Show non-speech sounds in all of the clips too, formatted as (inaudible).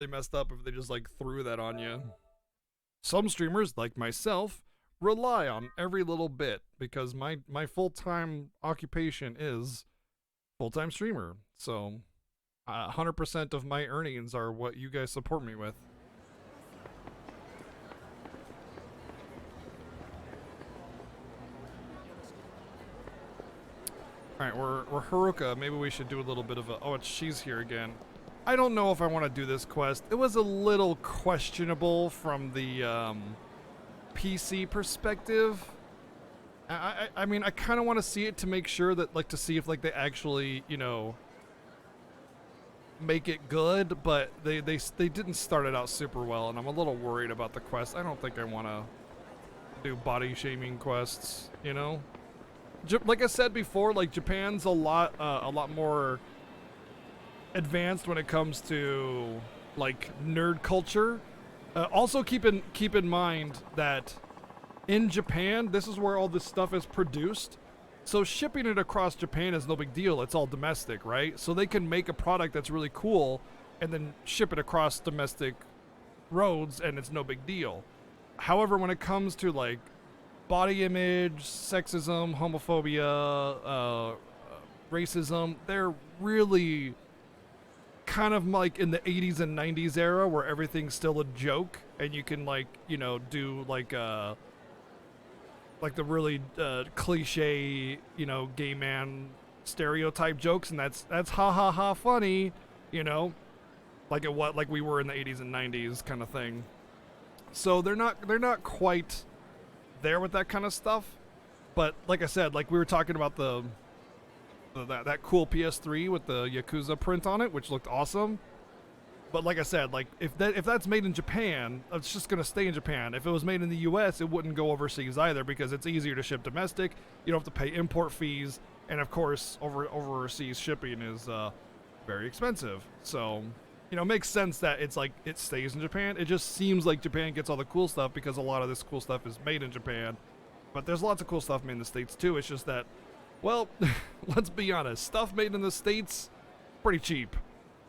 They messed up if they just like threw that on you. Some streamers, like myself, rely on every little bit because my full-time occupation is full-time streamer. So 100% of my earnings are what you guys support me with. All right, we're Haruka. Maybe we should do a little bit of a. Oh, she's here again. I don't know if I want to do this quest. It was a little questionable from the PC perspective. I mean, I kind of want to see it to make sure that, like, to see if like they actually, you know, make it good. But they didn't start it out super well, and I'm a little worried about the quest. I don't think I want to do body shaming quests. You know. Like I said before, like Japan's a lot more advanced when it comes to like nerd culture. Also, keep in mind that in Japan, this is where all this stuff is produced. So shipping it across Japan is no big deal. It's all domestic, right? So they can make a product that's really cool and then ship it across domestic roads, and it's no big deal. However, when it comes to like body image, sexism, homophobia, racism, they're really kind of like in the 80s and 90s era where everything's still a joke and you can like, you know, do like the really cliche, you know, gay man stereotype jokes, and that's ha ha ha funny, you know, like we were in the 80s and 90s kind of thing. So they're not quite there with that kind of stuff, but like I said, like we were talking about that cool PS3 with the Yakuza print on it, which looked awesome. But like I said, like if that's made in Japan, it's just gonna stay in Japan. If it was made in the U.S., it wouldn't go overseas either because it's easier to ship domestic. You don't have to pay import fees, and of course, overseas shipping is very expensive. So, you know, it makes sense that it's like it stays in Japan. It just seems like Japan gets all the cool stuff because a lot of this cool stuff is made in Japan. But there's lots of cool stuff made in the States too. It's just that, well, let's be honest, stuff made in the States, pretty cheap.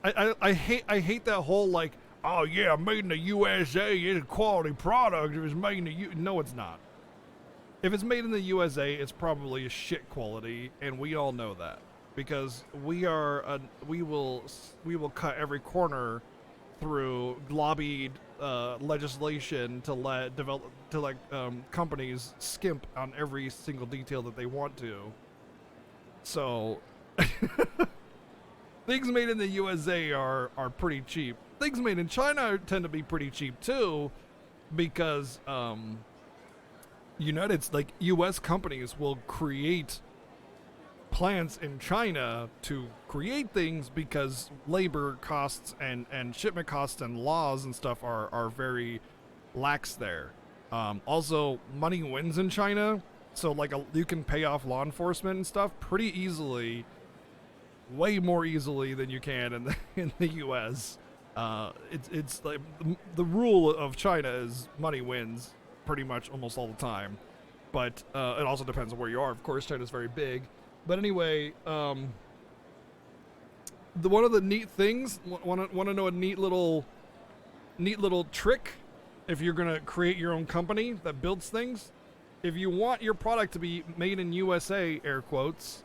I hate that whole like, oh yeah, made in the USA, it's a quality product. It was made in the No, it's not. If it's made in the USA, it's probably a shit quality, and we all know that. Because we will cut every corner through lobbied legislation to let companies skimp on every single detail that they want to. So things made in the USA are pretty cheap. Things made in China tend to be pretty cheap too, because U.S. companies will create plants in China to create things because labor costs and shipment costs and laws and stuff are very lax there. Also, money wins in China, so like you can pay off law enforcement and stuff pretty easily, way more easily than you can in the U.S. It's like the rule of China is money wins pretty much almost all the time, but it also depends on where you are. Of course, China's very big. But anyway, one of the neat things, want to know a neat little trick if you're gonna create your own company that builds things. If you want your product to be made in USA, air quotes,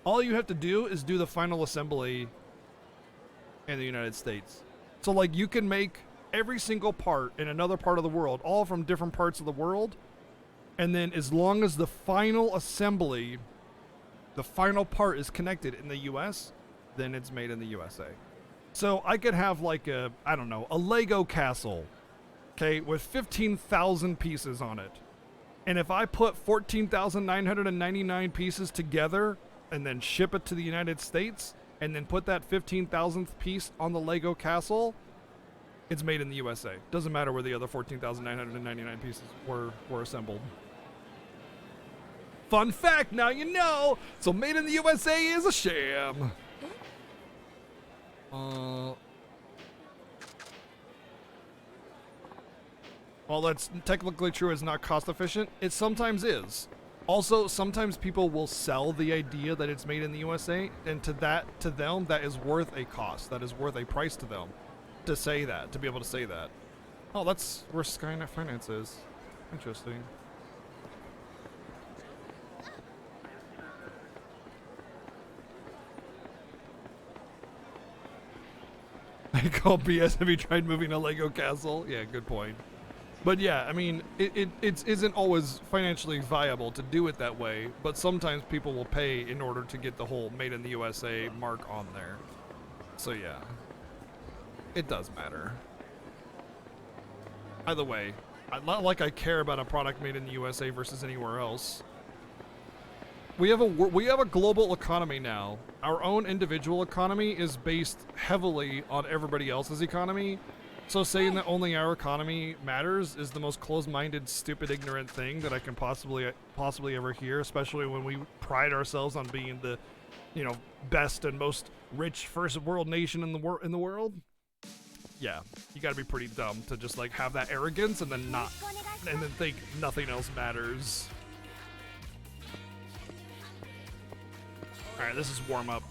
all you have to do is do the final assembly in the United States. So like you can make every single part in another part of the world, all from different parts of the world, and then as long as the final assembly, the final part is connected in the US, then it's made in the USA. So I could have like a Lego castle, okay, with 15,000 pieces on it. And if I put 14,999 pieces together and then ship it to the United States and then put that 15,000th piece on the Lego castle, it's made in the USA. Doesn't matter where the other 14,999 pieces were assembled. Fun fact, now you know. So made in the USA is a sham. While that's technically true, it's not cost efficient. It sometimes is. Also, sometimes people will sell the idea that it's made in the USA, and to them, that is worth a cost. That is worth a price to them. to say that, to be able to say that. Oh, that's where Skynet Finance is. Interesting. I call BS. Have you tried moving a Lego castle? Yeah, good point. But yeah, I mean, it isn't always financially viable to do it that way, but sometimes people will pay in order to get the whole Made in the USA mark on there. So yeah, it does matter. Either way, not like I care about a product made in the USA versus anywhere else. We have a global economy now. Our own individual economy is based heavily on everybody else's economy. So saying that only our economy matters is the most closed-minded, stupid, ignorant thing that I can possibly ever hear, especially when we pride ourselves on being the, best and most rich first world nation in the world. Yeah, you got to be pretty dumb to just like have that arrogance and then think nothing else matters. All right, this is warm up.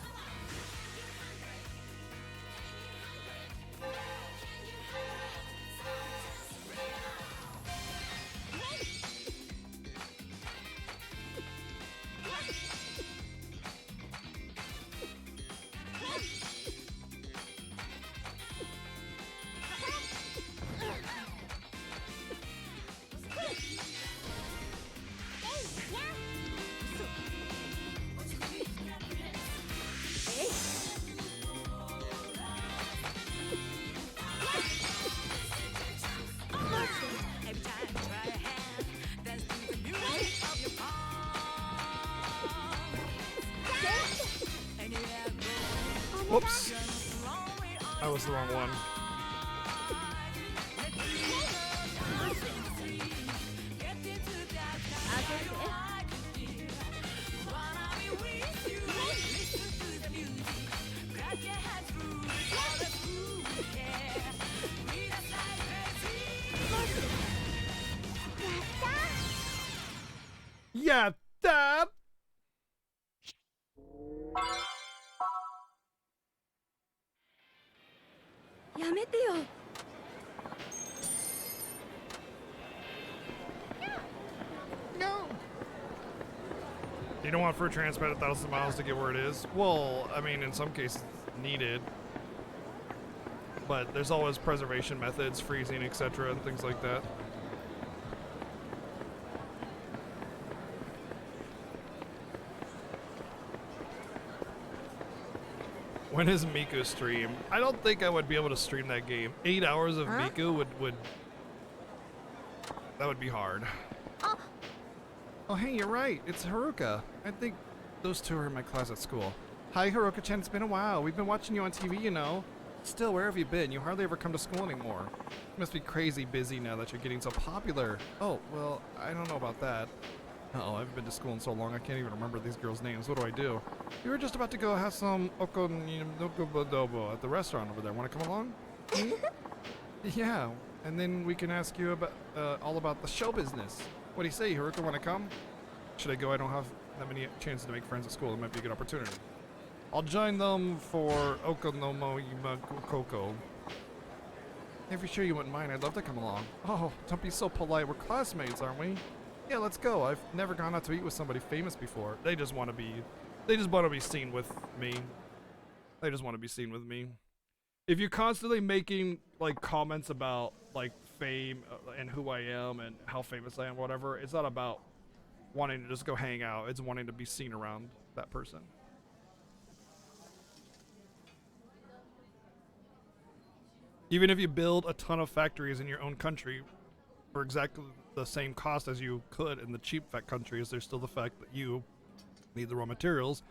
Whoops. That was the wrong one. Yeah, Dad. No. You don't want fruit transport 1,000 miles to get where it is? Well, I mean, in some cases, needed. But there's always preservation methods, freezing, etc., and things like that. When is Miku stream? I don't think I would be able to stream that game. 8 hours of Miku would that would be hard. Oh, hey, you're right. It's Haruka. I think those two are in my class at school. Hi, Haruka-chan. It's been a while. We've been watching you on TV, you know. Still, where have you been? You hardly ever come to school anymore. You must be crazy busy now that you're getting so popular. Oh, well, I don't know about that. Uh-oh, I've been to school in so long I can't even remember these girls' names. What do I do? We were just about to go have some okonodobo at the restaurant over there. Want to come along? Yeah, and then we can ask you about all about the show business. What do you say, Haruka? Want to come? Should I go? I don't have that many chances to make friends at school. It might be a good opportunity. I'll join them for Okonomo Koko. If you're sure you wouldn't mind, I'd love to come along. Oh, don't be so polite. We're classmates, aren't we? Yeah, let's go. I've never gone out to eat with somebody famous before. They just want to be seen with me. They just want to be seen with me. If you're constantly making like comments about like fame and who I am and how famous I am, whatever, it's not about wanting to just go hang out. It's wanting to be seen around that person. Even if you build a ton of factories in your own country for exactly the same cost as you could in the cheap countries, there's still the fact that you need the raw materials.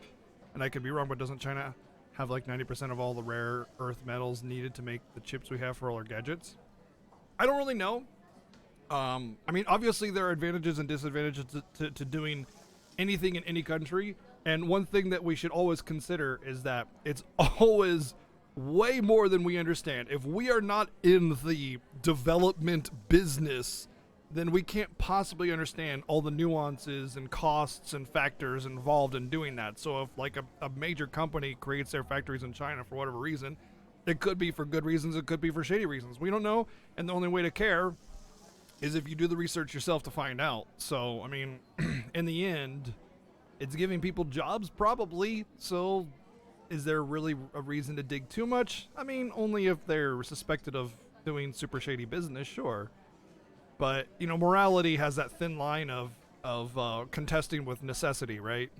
And I could be wrong, but doesn't China have like 90% of all the rare earth metals needed to make the chips we have for all our gadgets? I don't really know. I mean, obviously there are advantages and disadvantages to doing anything in any country. And one thing that we should always consider is that it's always way more than we understand. If we are not in the development business, then we can't possibly understand all the nuances and costs and factors involved in doing that. So if like a major company creates their factories in China for whatever reason, It could be for good reasons, it could be for shady reasons. We don't know, and the only way to care is if you do the research yourself to find out. So, I mean, in the end, it's giving people jobs, probably. So, is there really a reason to dig too much? I mean, only if they're suspected of doing super shady business, sure. But, you know, morality has that thin line of contesting with necessity, right?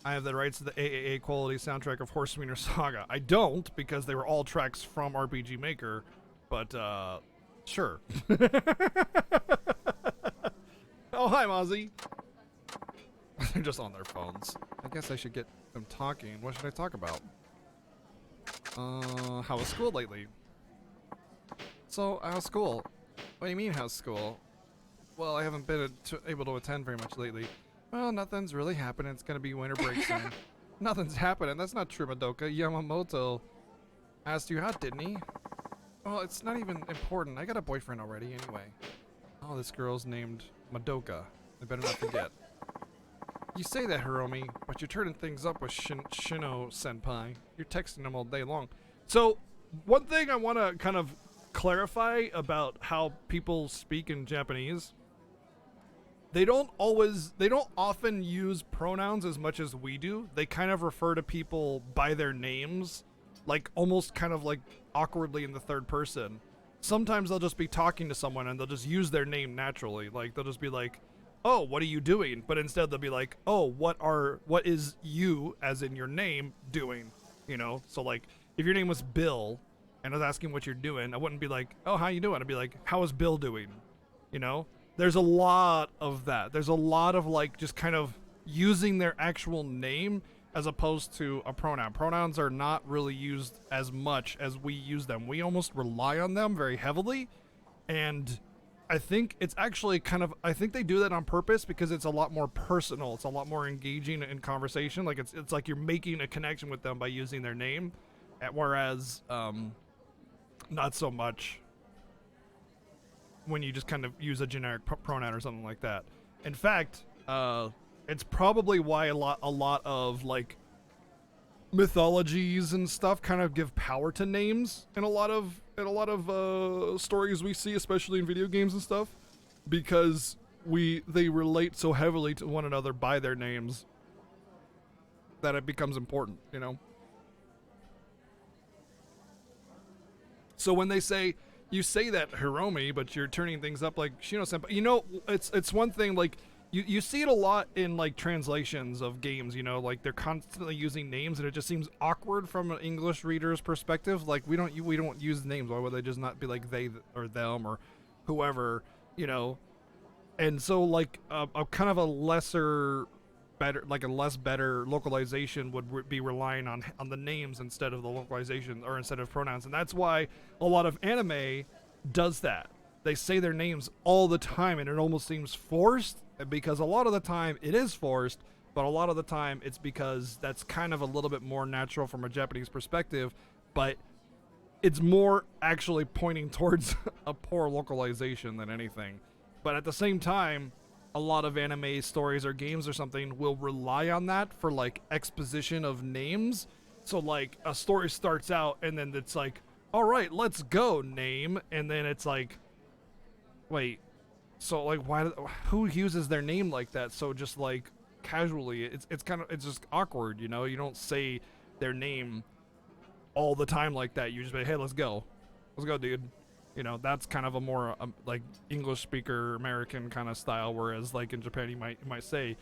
I have the rights to the AAA quality soundtrack of Horse Wiener Saga. I don't, because they were all tracks from RPG Maker, but, sure. Oh, hi, Mozzie. They're just on their phones. I guess I should get them talking. What should I talk about? How was school lately? So, how's school? What do you mean, how's school? Well, I haven't been able to attend very much lately. Well, nothing's really happening. It's gonna be winter break soon. Nothing's happening. That's not true, Madoka. Yamamoto asked you out, didn't he? Well, it's not even important. I got a boyfriend already, anyway. Oh, this girl's named Madoka. I better not forget. You say that, Hiromi, but you're turning things up with Shino-senpai. You're texting him all day long. So, one thing I want to kind of clarify about how people speak in Japanese, they don't often use pronouns as much as we do. They kind of refer to people by their names, like almost kind of like awkwardly in the third person. Sometimes they'll just be talking to someone and they'll just use their name naturally. Like they'll just be like, "Oh, what are you doing?" But instead they'll be like, "Oh, what is you, as in your name, doing?" You know? So like if your name was Bill and I was asking what you're doing, I wouldn't be like, "Oh, how you doing?" I'd be like, "How is Bill doing?" You know? There's a lot of that. There's a lot of like just kind of using their actual name as opposed to a pronoun. Pronouns are not really used as much as we use them. We almost rely on them very heavily, and I think it's actually I think they do that on purpose because it's a lot more personal. It's a lot more engaging in conversation. Like it's like you're making a connection with them by using their name, whereas not so much when you just kind of use a generic pronoun or something like that. In fact, it's probably why a lot of like mythologies and stuff kind of give power to names in a lot of stories we see, especially in video games and stuff, because they relate so heavily to one another by their names that it becomes important, you know. So when they say, you say that, Hiromi, but you're turning things up like Shino-senpai. You know, it's one thing, like, you see it a lot in, like, translations of games, you know, like, they're constantly using names, and it just seems awkward from an English reader's perspective. Like, we don't use names. Why would they just not be like they or them or whoever, you know? And so, like, a kind of a lesser better localization would be relying on the names instead of the localization, or instead of pronouns. And that's why a lot of anime does that. They say their names all the time, and it almost seems forced, because a lot of the time it is forced, but a lot of the time it's because that's kind of a little bit more natural from a Japanese perspective, but it's more actually pointing towards a poor localization than anything. But at the same time, a lot of anime stories or games or something will rely on that for like exposition of names. So like a story starts out and then it's like, all right, let's go, name. And then it's like, wait, so like who uses their name like that? So just like casually, it's just awkward, you know? You don't say their name all the time like that. You just say, hey, let's go, dude. You know, that's kind of a more like English speaker American kind of style, whereas like in Japan you might say,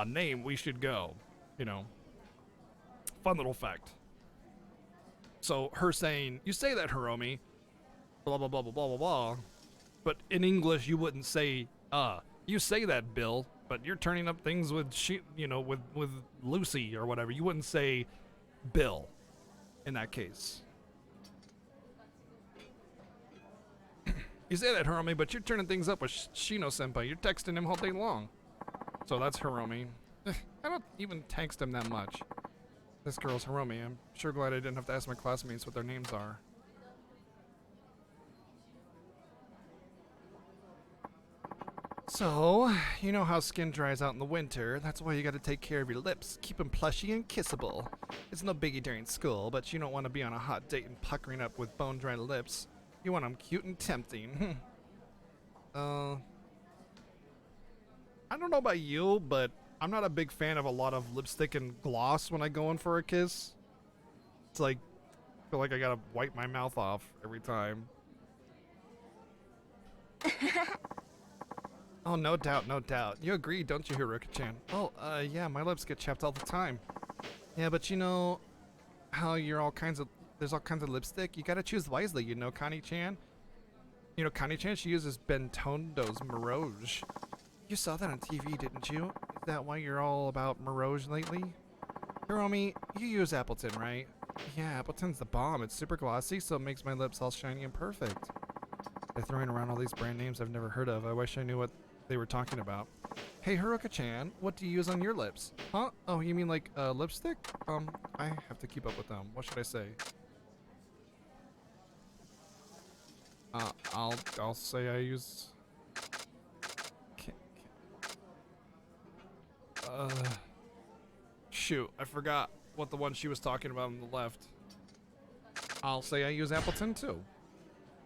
name, we should go, you know. Fun little fact. So her saying, you say that, Hiromi, blah blah blah blah blah blah blah, but in English you wouldn't say, you say that, Bill, but you're turning up things with with Lucy or whatever. You wouldn't say Bill in that case. You say that, Hiromi, but you're turning things up with Shino-senpai. You're texting him all day long. So that's Hiromi. I don't even text him that much. This girl's Hiromi. I'm sure glad I didn't have to ask my classmates what their names are. So, you know how skin dries out in the winter. That's why you gotta take care of your lips. Keep them plushy and kissable. It's no biggie during school, but you don't want to be on a hot date and puckering up with bone-dry lips. You want them cute and tempting. I don't know about you, but I'm not a big fan of a lot of lipstick and gloss when I go in for a kiss. It's like, I feel like I gotta wipe my mouth off every time. Oh, no doubt, no doubt. You agree, don't you, Haruka-chan? Oh, yeah, my lips get chapped all the time. Yeah, but you know how there's all kinds of lipstick? You gotta choose wisely, you know, Connie-chan? You know, Connie-chan, she uses Bentondo's Mirage. You saw that on TV, didn't you? Is that why you're all about Mirage lately? Hiromi, you use Appleton, right? Yeah, Appleton's the bomb. It's super glossy, so it makes my lips all shiny and perfect. They're throwing around all these brand names I've never heard of. I wish I knew what they were talking about. Hey, Haruka-chan, what do you use on your lips? Huh? Oh, you mean like lipstick? I have to keep up with them. What should I say? I'll say I use... Shoot, I forgot what the one she was talking about on the left. I'll say I use Appleton too.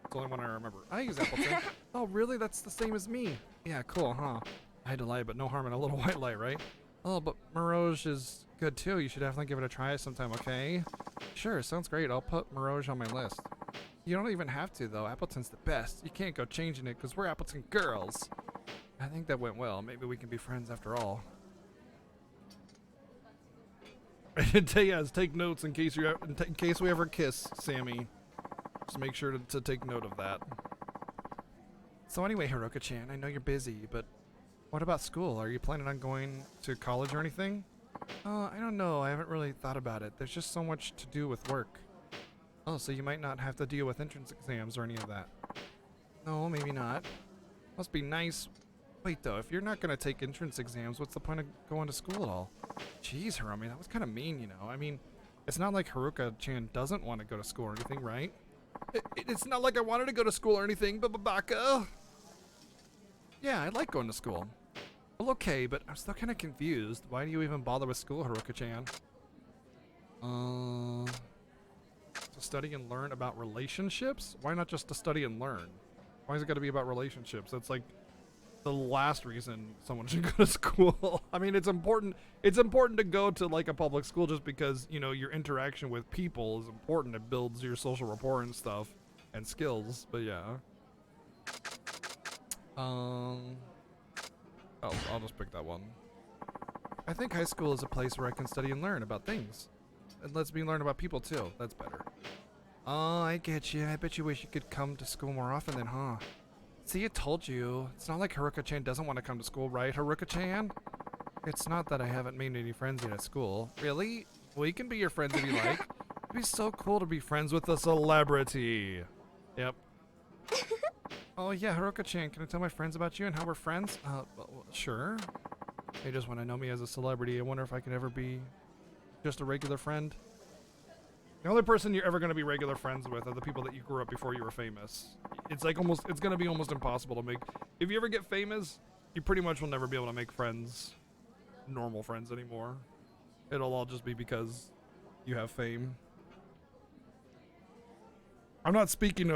It's the only one I remember. I use Appleton. Oh, really? That's the same as me. Yeah, cool, huh? I had to lie, but no harm in a little white light, right? Oh, but Mirage is good too. You should definitely give it a try sometime, okay? Sure, sounds great. I'll put Mirage on my list. You don't even have to, though. Appleton's the best. You can't go changing it because we're Appleton girls. I think that went well. Maybe we can be friends after all. I did tell you guys, take notes in case we ever kiss, Sammy. Just make sure to take note of that. So anyway, Haruka-chan, I know you're busy, but what about school? Are you planning on going to college or anything? I don't know. I haven't really thought about it. There's just so much to do with work. Oh, so you might not have to deal with entrance exams or any of that. No, maybe not. Must be nice. Wait, though, if you're not going to take entrance exams, what's the point of going to school at all? Jeez, Hiromi, that was kind of mean, you know. I mean, it's not like Haruka-chan doesn't want to go to school or anything, right? It's not like I wanted to go to school or anything, but Babaka. Yeah, I like going to school. Well, okay, but I'm still kind of confused. Why do you even bother with school, Haruka-chan? To study and learn about relationships? Why not just to study and learn? Why is it got to be about relationships? That's like the last reason someone should go to school. I mean, it's important to go to like a public school just because, you know, your interaction with people is important. It builds your social rapport and stuff and skills, but yeah. I'll just pick that one. I think high school is a place where I can study and learn about things. It lets me learn about people too. That's better. Oh, I get you. I bet you wish you could come to school more often then, huh? See, I told you. It's not like Haruka-chan doesn't want to come to school, right, Haruka-chan? It's not that I haven't made any friends yet at school. Really? We can be your friends if you like. It'd be so cool to be friends with a celebrity. Yep. Oh, yeah, Haruka-chan, can I tell my friends about you and how we're friends? Well, sure. They just want to know me as a celebrity. I wonder if I could ever be just a regular friend. The only person you're ever going to be regular friends with are the people that you grew up before you were famous. It's like it's going to be almost impossible to make. If you ever get famous, you pretty much will never be able to make friends, normal friends anymore. It'll all just be because you have fame. I'm not speaking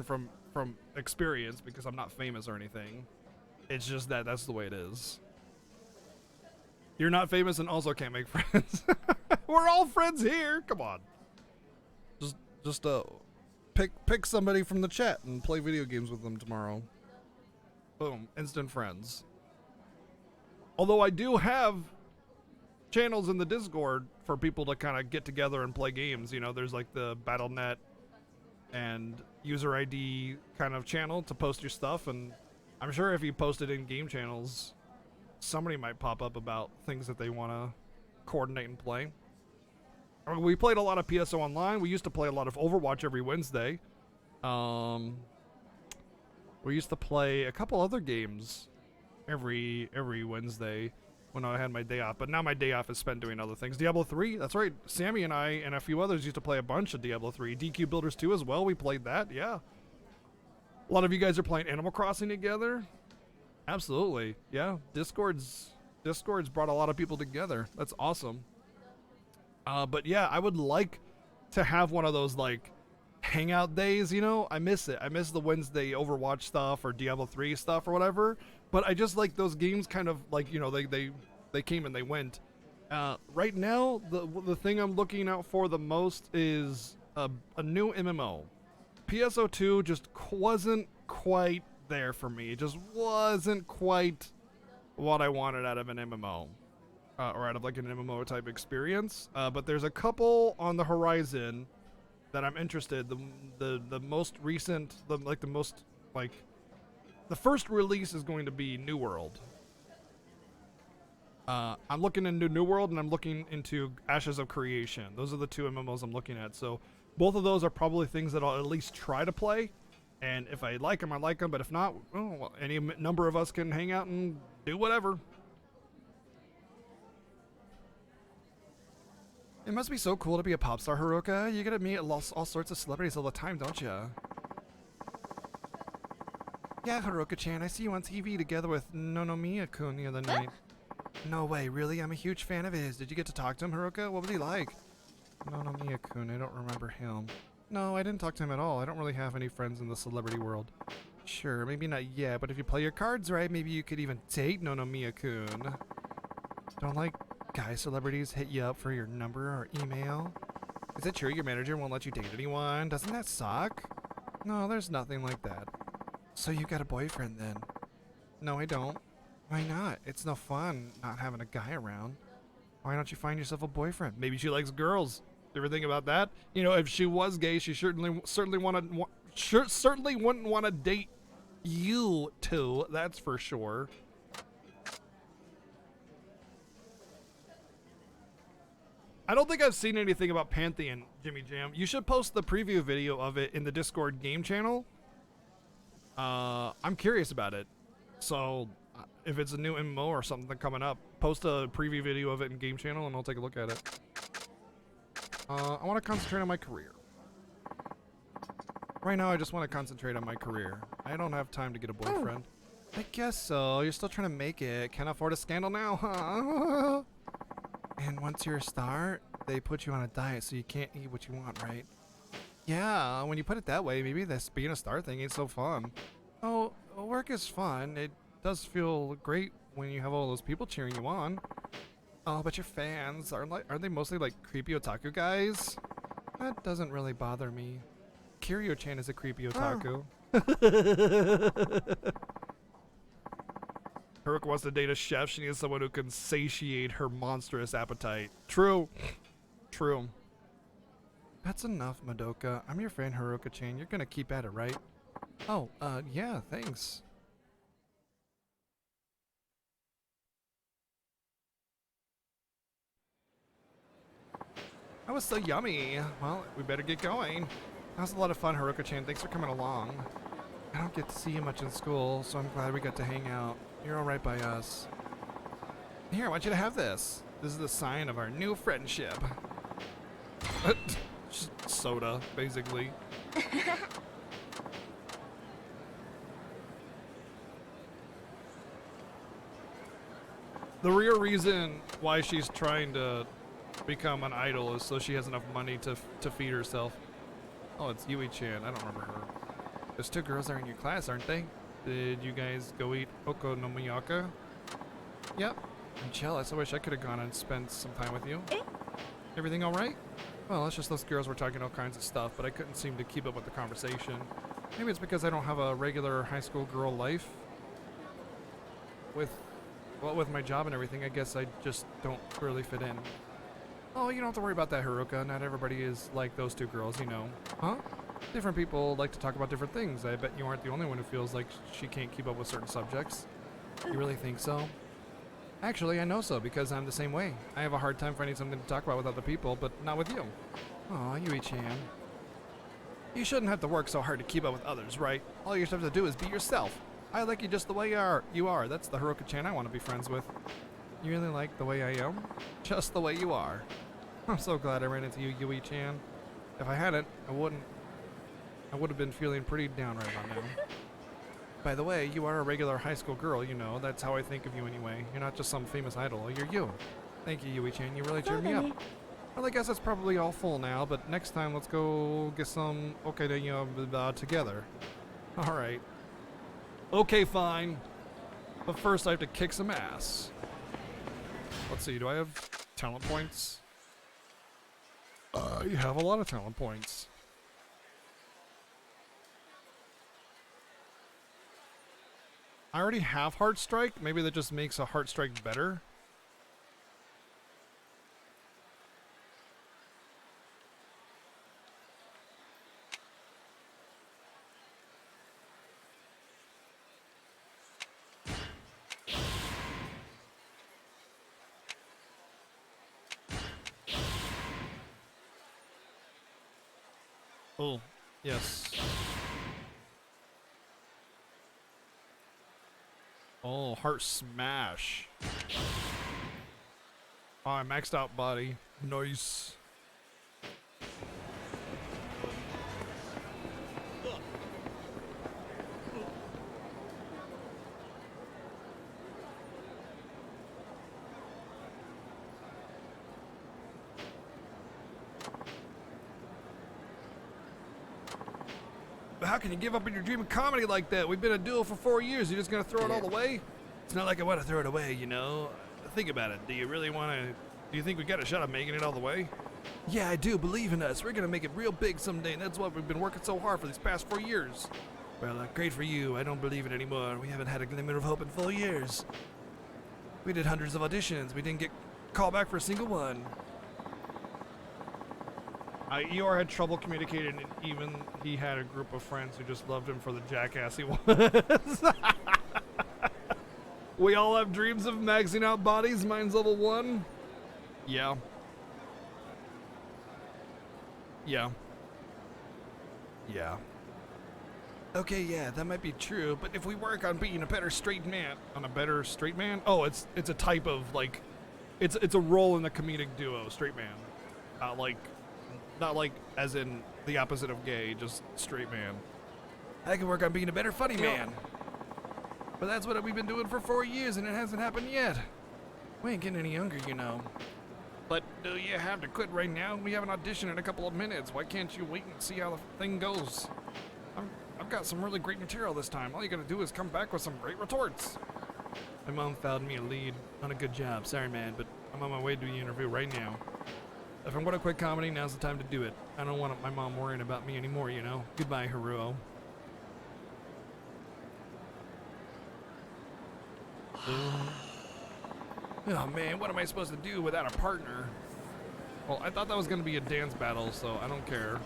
from experience because I'm not famous or anything. It's just that's the way it is. You're not famous and also can't make friends. We're all friends here. Come on. Just pick somebody from the chat and play video games with them tomorrow. Boom, instant friends. Although I do have channels in the Discord for people to kind of get together and play games. You know, there's like the Battle.net and user ID kind of channel to post your stuff, and I'm sure if you post it in game channels, somebody might pop up about things that they want to coordinate and play. I mean, we played a lot of PSO Online. We used to play a lot of Overwatch every Wednesday. We used to play a couple other games every Wednesday when I had my day off. But now my day off is spent doing other things. Diablo 3, that's right. Sammy and I and a few others used to play a bunch of Diablo 3. DQ Builders 2 as well. We played that, yeah. A lot of you guys are playing Animal Crossing together. Absolutely. Yeah. Discord's brought a lot of people together. That's awesome. But yeah, I would like to have one of those like hangout days, you know? I miss it. I miss the Wednesday Overwatch stuff or Diablo 3 stuff or whatever. But I just like those games kind of like, you know, they came and they went. Right now, the thing I'm looking out for the most is a new MMO. PSO2 just wasn't quite there for me. It just wasn't quite what I wanted out of an MMO. Or out of like an MMO type experience. But there's a couple on the horizon that I'm interested. The most recent, the first release is going to be New World. I'm looking into New World and I'm looking into Ashes of Creation. Those are the two MMOs I'm looking at. So both of those are probably things that I'll at least try to play. And if I like them, I like them. But if not, well, any number of us can hang out and do whatever. It must be so cool to be a pop star, Haruka. You get to meet all sorts of celebrities all the time, don't you? Yeah, Haruka-chan, I see you on TV together with Nonomiya-kun the other night. No way, really? I'm a huge fan of his. Did you get to talk to him, Haruka? What was he like? Nonomiya-kun, I don't remember him. No, I didn't talk to him at all. I don't really have any friends in the celebrity world. Sure, maybe not yet, but if you play your cards right, maybe you could even date Nonomiya-kun. Don't like guy celebrities hit you up for your number or email? Is it true your manager won't let you date anyone? Doesn't that suck? No, there's nothing like that. So you got a boyfriend then? No, I don't. Why not? It's no fun not having a guy around. Why don't you find yourself a boyfriend? Maybe she likes girls. You ever think about that? You know, if she was gay, she certainly wouldn't want to date you two. That's for sure. I don't think I've seen anything about Pantheon, Jimmy Jam. You should post the preview video of it in the Discord game channel. I'm curious about it. So, if it's a new MMO or something coming up, post a preview video of it in game channel and I'll take a look at it. I want to concentrate on my career. Right now, I just want to concentrate on my career. I don't have time to get a boyfriend. I guess so. You're still trying to make it. Can't afford a scandal now, huh? And once you're a star, they put you on a diet so you can't eat what you want, right? Yeah, when you put it that way, maybe this being a star thing ain't so fun. Oh, work is fun. It does feel great when you have all those people cheering you on. Oh, but your fans, aren't they mostly like creepy otaku guys? That doesn't really bother me. Kiryu-chan is a creepy otaku. Haruka wants to date a chef. She needs someone who can satiate her monstrous appetite. True. True. That's enough, Madoka. I'm your friend, Haruka-chan. You're gonna keep at it, right? Oh, yeah, thanks. That was so yummy. Well, we better get going. That was a lot of fun, Haruka-chan. Thanks for coming along. I don't get to see you much in school, so I'm glad we got to hang out. You're alright by us. Here, I want you to have this. This is the sign of our new friendship. Just soda, basically. The real reason why she's trying to become an idol is so she has enough money to feed herself. Oh, it's Yui-chan. I don't remember her. Those two girls are in your class, aren't they? Did you guys go eat okonomiyaki? Yep. I'm jealous. I wish I could have gone and spent some time with you. Everything all right? Well, it's just those girls were talking all kinds of stuff, but I couldn't seem to keep up with the conversation. Maybe it's because I don't have a regular high school girl life. With my job and everything, I guess I just don't really fit in. Oh, you don't have to worry about that, Haruka. Not everybody is like those two girls, you know. Huh? Different people like to talk about different things. I bet you aren't the only one who feels like she can't keep up with certain subjects. You really think so? Actually, I know so, because I'm the same way. I have a hard time finding something to talk about with other people, but not with you. Aw, Yui-chan. You shouldn't have to work so hard to keep up with others, right? All you have to do is be yourself. I like you just the way you are. That's the Haruka-chan I want to be friends with. You really like the way I am? Just the way you are. I'm so glad I ran into you, Yui-chan. If I hadn't, I would have been feeling pretty down right about now. By the way, you are a regular high school girl, you know. That's how I think of you anyway. You're not just some famous idol. You're you. Thank you, Yui-chan. You really cheered me up. Well, I guess that's probably all full now, but next time let's go get some okadenya together. Alright. Okay, fine. But first I have to kick some ass. Let's see, do I have talent points? You have a lot of talent points. I already have Heart Strike. Maybe that just makes a Heart Strike better. Oh, yes. Oh, Heart Smash. Oh, I maxed out body. Nice. How can you give up on your dream of comedy like that? We've been a duo for 4 years. You're just gonna throw it all away? It's not like I want to throw it away, you know? Think about it. Do you really want to... Do you think we got a shot at making it all the way? Yeah, I do. Believe in us. We're gonna make it real big someday, and that's why we've been working so hard for these past 4 years. Well, great for you. I don't believe it anymore. We haven't had a glimmer of hope in 4 years. We did hundreds of auditions. We didn't get called back for a single one. Eeyore had trouble communicating, and even he had a group of friends who just loved him for the jackass he was. We all have dreams of maxing out bodies. Mine's level 1. Yeah. Yeah. Yeah. Okay, yeah, that might be true, but if we work on being a better straight man... On a better straight man? Oh, it's a type of, like... It's a role in the comedic duo, straight man. Not like as in the opposite of gay, just straight man. I can work on being a better funny man. But that's what we've been doing for 4 years and it hasn't happened yet. We ain't getting any younger, you know. But do you have to quit right now? We have an audition in a couple of minutes. Why can't you wait and see how the thing goes? I've got some really great material this time. All you gotta do is come back with some great retorts. My mom found me a lead. Not a good job, sorry man, but I'm on my way to the interview right now. If I'm gonna quit comedy, now's the time to do it. I don't want my mom worrying about me anymore, you know? Goodbye, Haruo. Oh man, what am I supposed to do without a partner? Well, I thought that was gonna be a dance battle, so I don't care.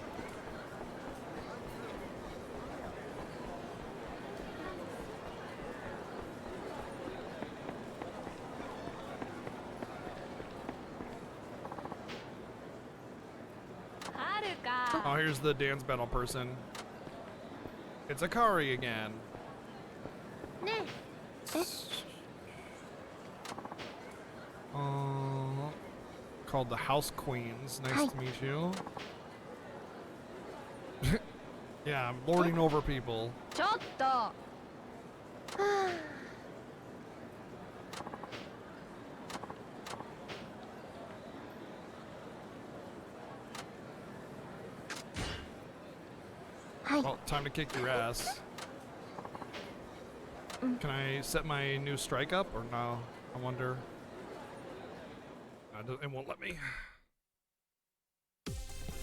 Oh, here's the dance battle person. It's Akari again. Called the House Queens. Nice to meet you. Yeah, I'm lording over people. Well, time to kick your ass. Can I set my new strike up or no? I wonder. It won't let me.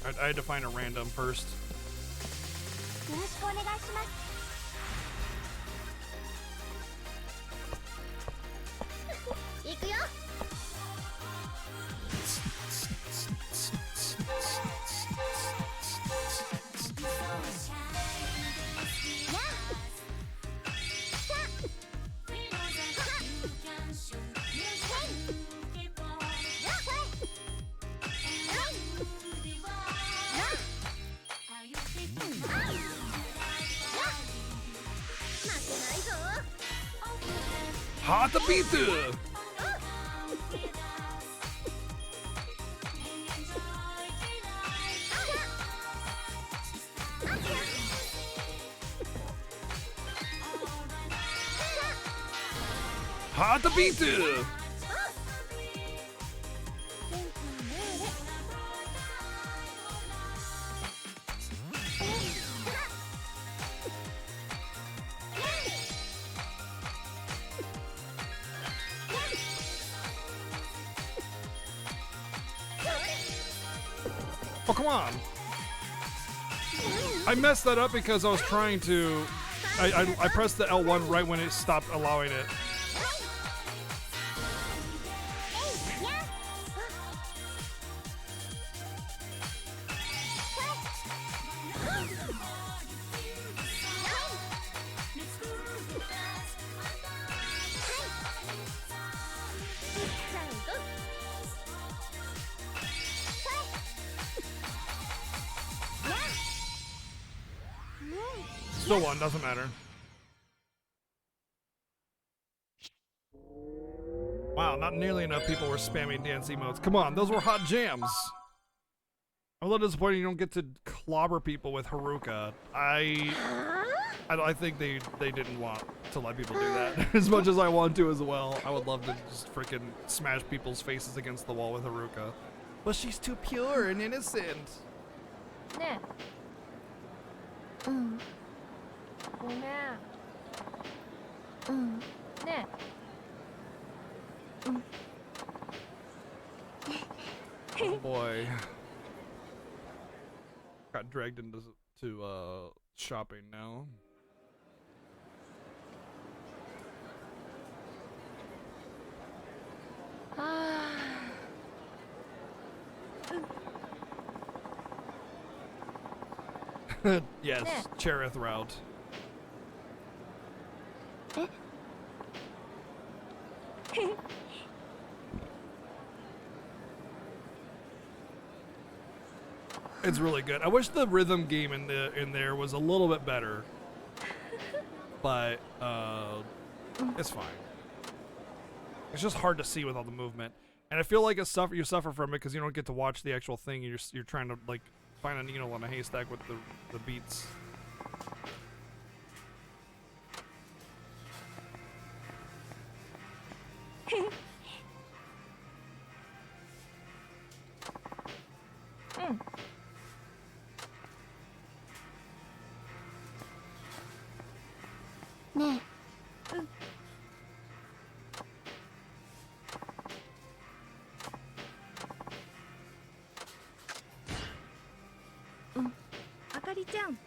I had to find a random first. Hot beat! Heartbeat! Oh, come on. I messed that up because I was trying to... I pressed the L1 right when it stopped allowing it. Still one, doesn't matter. Wow, not nearly enough people were spamming dance emotes. Come on, those were hot jams. I'm a little disappointed you don't get to clobber people with Haruka. I think they didn't want to let people do that as much as I want to as well. I would love to just freaking smash people's faces against the wall with Haruka. But she's too pure and innocent. 네. 고마워. 네. Oh boy. Got dragged into shopping now. Yes, 네. Cherith route. It's really good. I wish the rhythm game in there was a little bit better, but it's fine. It's just hard to see with all the movement, and I feel like you suffer from it because you don't get to watch the actual thing. You're trying to like find a needle in a haystack with the beats. 네. 아카리-chan.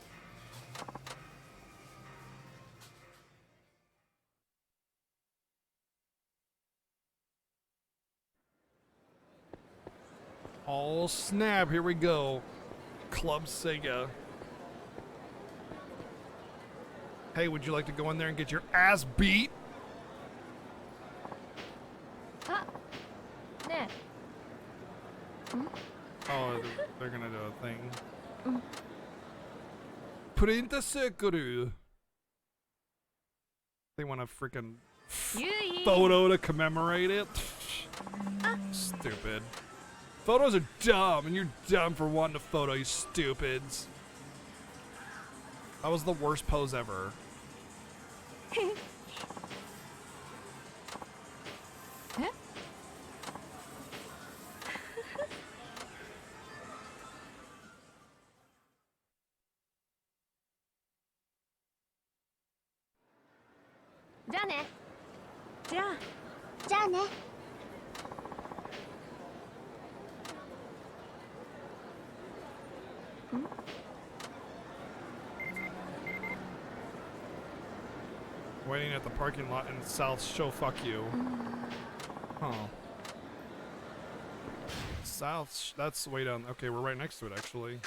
Oh snap, here we go. Club Sega. Hey, would you like to go in there and get your ass beat? 네. Oh, they're gonna do a thing. Print a circle. They want a freaking photo to commemorate it. Stupid. Photos are dumb, and you're dumb for wanting a photo, you stupids. That was the worst pose ever. 자 네. 자 네. Waiting at the parking lot in South Show Fuck You. Huh. South, that's way down. Okay, we're right next to it actually.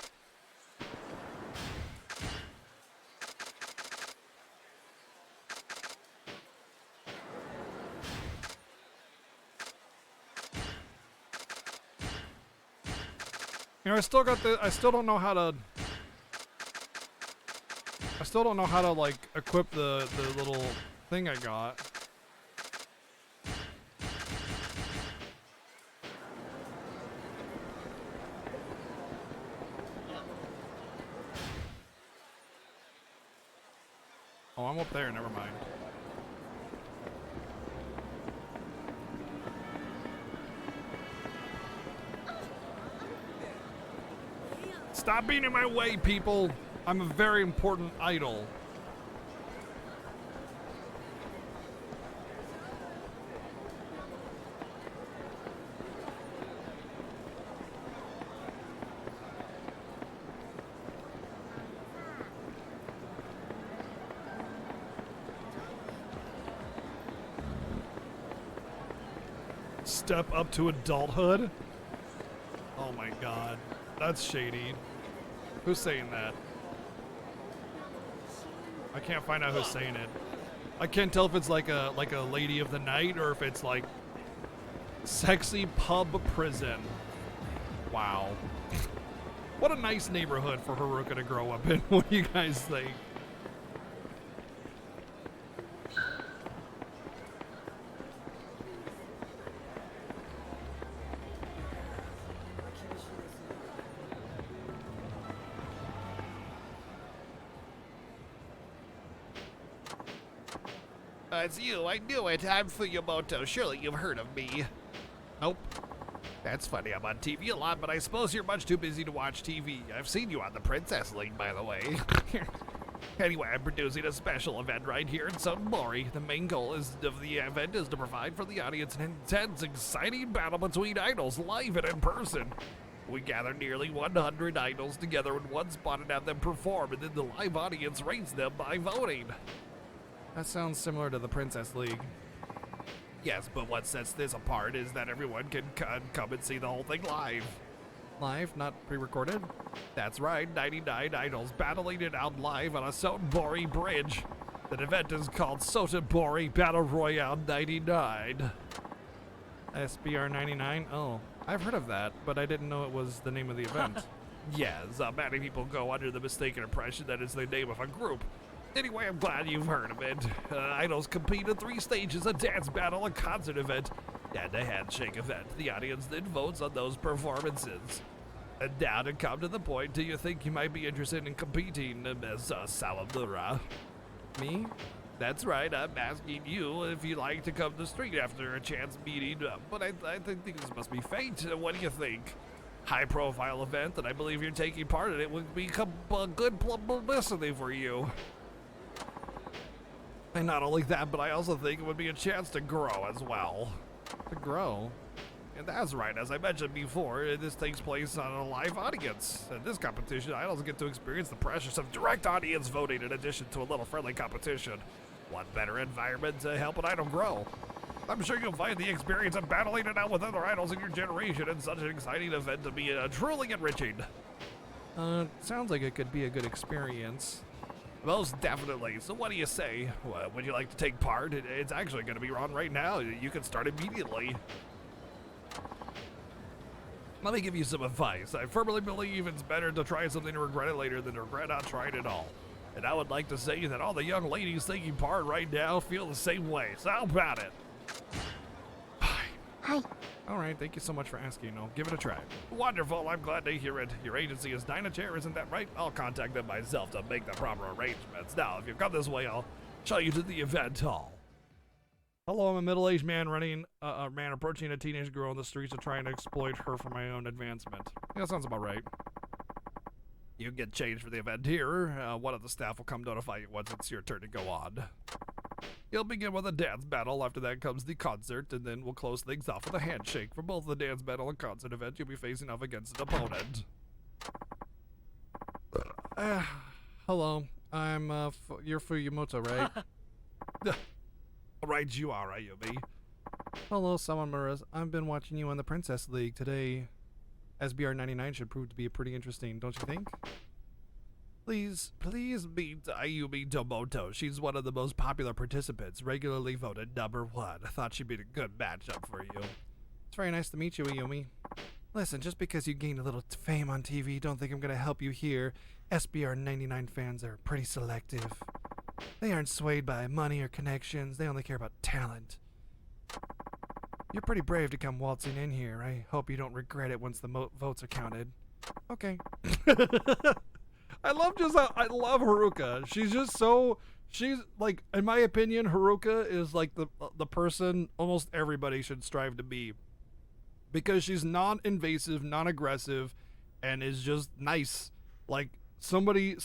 You know, I still don't know how to like equip the little thing I got. Oh, I'm up there, never mind. Stop being in my way, people. I'm a very important idol. Step up to adulthood? Oh my god. That's shady. Who's saying that? I can't find out who's saying it. I can't tell if it's like a lady of the night or if it's like sexy pub prison. Wow. What a nice neighborhood for Haruka to grow up in. What do you guys think? It's you, I knew it. I'm Fuyamoto. Surely you've heard of me. Nope. That's funny, I'm on TV a lot, but I suppose you're much too busy to watch TV. I've seen you on the Princess League, by the way. Anyway, I'm producing a special event right here in Sunbury. The main goal of the event is to provide for the audience an intense, exciting battle between idols, live and in person. We gather nearly 100 idols together in one spot and have them perform, and then the live audience rates them by voting. That sounds similar to the Princess League. Yes, but what sets this apart is that everyone can come and see the whole thing live. Live, not pre-recorded? That's right, 99 idols battling it out live on a Sotenbori bridge. The event is called Sotenbori Battle Royale 99. SBR 99? Oh, I've heard of that, but I didn't know it was the name of the event. Yes, many people go under the mistaken impression that it's the name of a group. Anyway, I'm glad you've heard of it. Idols compete in 3 stages: a dance battle, a concert event, and a handshake event. The audience then votes on those performances. And now to come to the point, do you think you might be interested in competing, Ms. Salamura? Me? That's right, I'm asking you if you'd like to come to the street after a chance meeting, but I think this must be fate. What do you think? High-profile event, and I believe you're taking part in it would become good publicity for you. And not only that, but I also think it would be a chance to grow as well. To grow? And that's right, as I mentioned before, this takes place on a live audience. In this competition, idols get to experience the pressures of direct audience voting in addition to a little friendly competition. What better environment to help an idol grow? I'm sure you'll find the experience of battling it out with other idols in your generation in such an exciting event to be truly enriching. Sounds like it could be a good experience. Most definitely. So what do you say? Would you like to take part? It's actually going to be on right now. You can start immediately. Let me give you some advice. I firmly believe it's better to try something and regret it later than to regret not trying at all. And I would like to say that all the young ladies taking part right now feel the same way. So how about it? Hi. Alright, thank you so much for asking. I'll give it a try. Wonderful, I'm glad to hear it. Your agency is Dynachair, isn't that right? I'll contact them myself to make the proper arrangements. Now, if you've come this way, I'll show you to the event hall. Hello, I'm a middle-aged man man approaching a teenage girl in the streets to try and exploit her for my own advancement. Yeah, that sounds about right. You get changed for the event here. One of the staff will come notify you once it's your turn to go on. You'll begin with a dance battle. After that comes the concert, and then we'll close things off with a handshake. For both the dance battle and concert event, you'll be facing off against an opponent. Hello, I'm you're Fuyamoto, right? Right, you are, Ayumi. Hello, Sawamura. I've been watching you on the Princess League today. SBR 99 should prove to be pretty interesting, don't you think? Please meet Ayumi Tomoto. She's one of the most popular participants, regularly voted #1. I thought she'd be a good matchup for you. It's very nice to meet you, Ayumi. Listen, just because you gained a little fame on TV, don't think I'm gonna help you here. SBR 99 fans are pretty selective. They aren't swayed by money or connections. They only care about talent. You're pretty brave to come waltzing in here. I hope you don't regret it once the votes are counted. Okay. I love Haruka. She's just she's like, in my opinion, Haruka is like the person almost everybody should strive to be. Because she's non-invasive, non-aggressive, and is just nice. Like somebody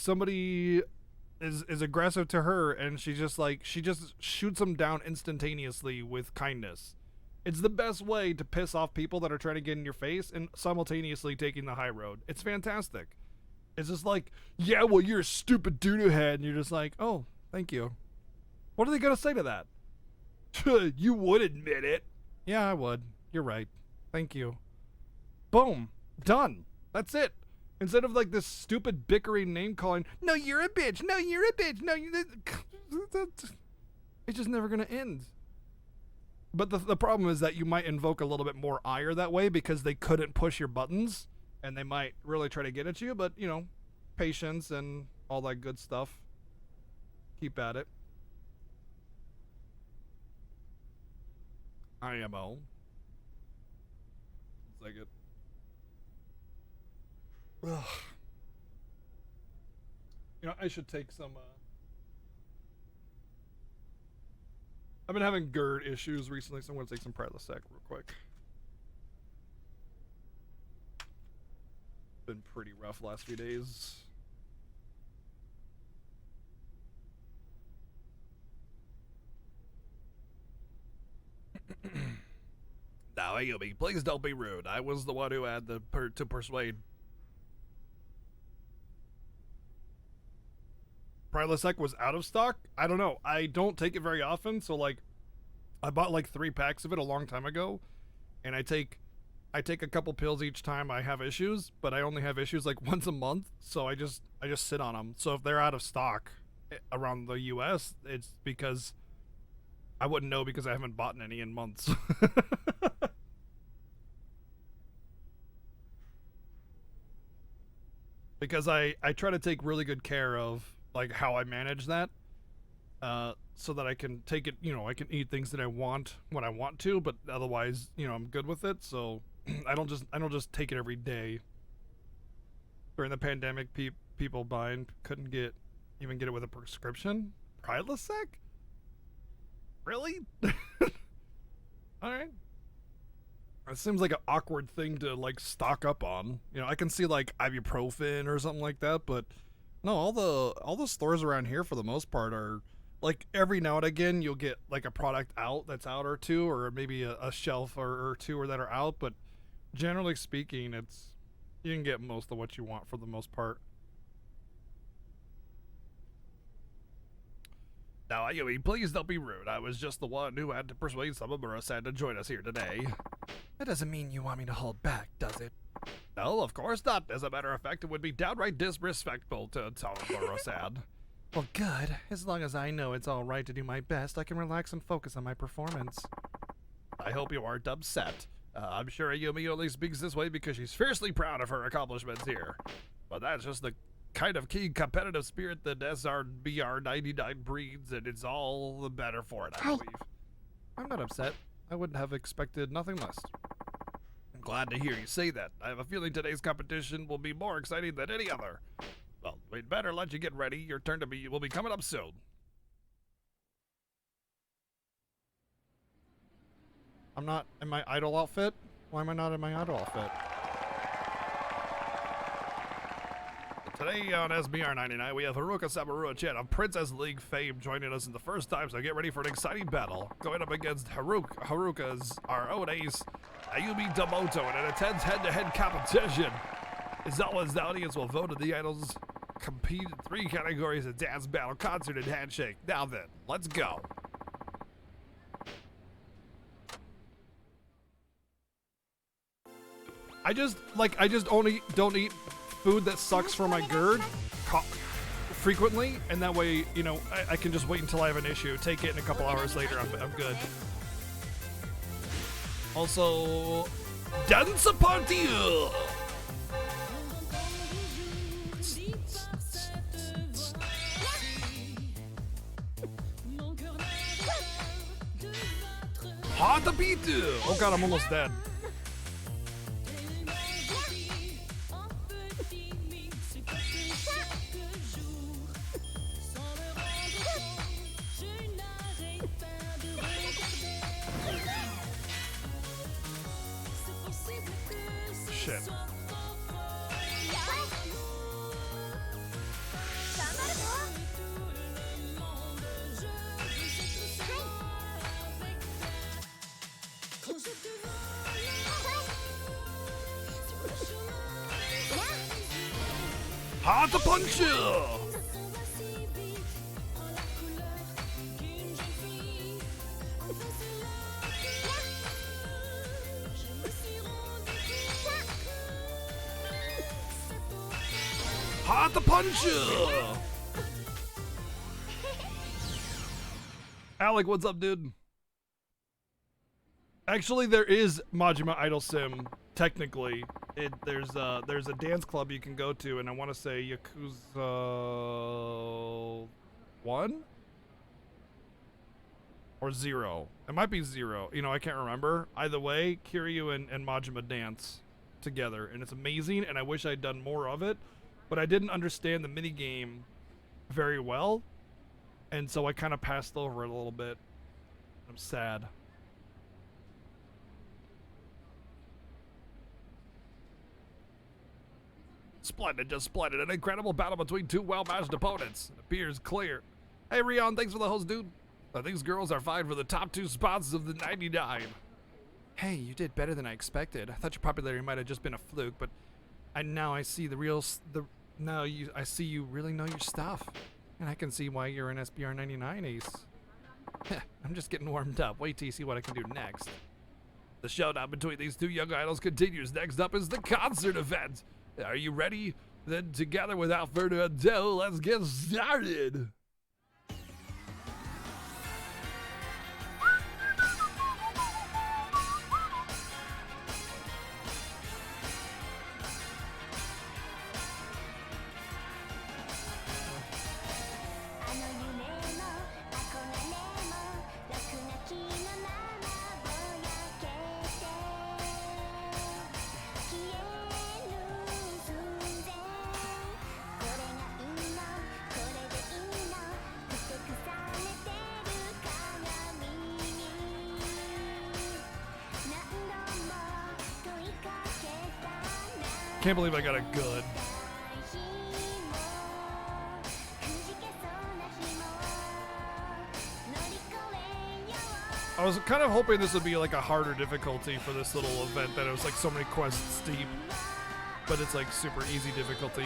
is aggressive to her, and she just shoots them down instantaneously with kindness. It's the best way to piss off people that are trying to get in your face and simultaneously taking the high road. It's fantastic. It's just like, yeah, well, you're a stupid doo-doo head, and you're just like, oh, thank you. What are they gonna say to that? You would admit it. Yeah, I would. You're right. Thank you. Boom. Done. That's it. Instead of like this stupid bickering name calling, no, you're a bitch. No, you're a bitch. No, you. It's just never gonna end. But the problem is that you might invoke a little bit more ire that way because they couldn't push your buttons, and they might really try to get at you. But you know, patience and all that good stuff. Keep at it. IMO. Second. Ugh. You know, I should take some. I've been having GERD issues recently, so I'm going to take some Prilosec real quick. Been pretty rough last few days. Now, Ayumi, please don't be rude. I was the one who had to persuade. Prilosec was out of stock? I don't know. I don't take it very often, so like I bought like 3 packs of it a long time ago, and I take a couple pills each time I have issues, but I only have issues like once a month, so I just sit on them. So if they're out of stock around the US, it's because I wouldn't know because I haven't bought any in months. Because I try to take really good care of like how I manage that, so that I can take it, you know, I can eat things that I want when I want to, but otherwise, you know, I'm good with it. So I don't just take it every day. During the pandemic, people couldn't even get it with a prescription. Prilosec? Really? All right. It seems like an awkward thing to like stock up on. You know, I can see like ibuprofen or something like that, but no, all the stores around here for the most part are like every now and again you'll get like a product that's out or two, or maybe a shelf or two or that are out, but generally speaking, you can get most of what you want for the most part. Now, Ayumi, please don't be rude. I was just the one who had to persuade Samamura-san to join us here today. That doesn't mean you want me to hold back, does it? No, of course not. As a matter of fact, it would be downright disrespectful to Samamura-san. Well, good. As long as I know it's all right to do my best, I can relax and focus on my performance. I hope you aren't upset. I'm sure Ayumi only speaks this way because she's fiercely proud of her accomplishments here. But that's just the kind of key competitive spirit that SRBR 99 breeds, and it's all the better for it, I believe. I'm not upset. I wouldn't have expected nothing less. I'm glad to hear you say that. I have a feeling today's competition will be more exciting than any other. Well, we'd better let you get ready. Your turn will be coming up soon. I'm not in my idol outfit? Why am I not in my idol outfit? Today on SBR 99, we have Haruka Samurua-chan of Princess League fame joining us in the first time, so get ready for an exciting battle. Going up against Haruka's our own ace, Ayumi Damoto, in an intense head-to-head competition. As always, the audience will vote, and the idols compete in 3 categories of dance, battle, concert, and handshake. Now then, let's go. I just only don't eat food that sucks for my GERD frequently, and that way, you know, I can just wait until I have an issue, take it, and a couple hours later I'm good. Also, dance party! Hot beat! Oh god, I'm almost dead. Shit. Hard to punch you! Hard to punch you! Alec, what's up, dude? Actually, there is Majima Idol Sim. Technically, there's a dance club you can go to, and I want to say Yakuza 1 or 0. It might be 0. You know, I can't remember. Either way, Kiryu and Majima dance together, and it's amazing. And I wish I'd done more of it, but I didn't understand the minigame very well, and so I kind of passed over it a little bit. I'm sad. Splendid, just splendid. An incredible battle between two well-matched opponents. It appears clear. Hey, Rion, thanks for the host, dude. These girls are vying for the top 2 spots of the 99. Hey, you did better than I expected. I thought your popularity might have just been a fluke, but now I see I see you really know your stuff. And I can see why you're an SBR 99 ace. I'm just getting warmed up. Wait till you see what I can do next. The showdown between these two young idols continues. Next up is the concert event. Are you ready? Then together, without further ado, let's get started. Can't believe I got a good. I was kind of hoping this would be like a harder difficulty for this little event, that it was like so many quests deep, but it's like super easy difficulty.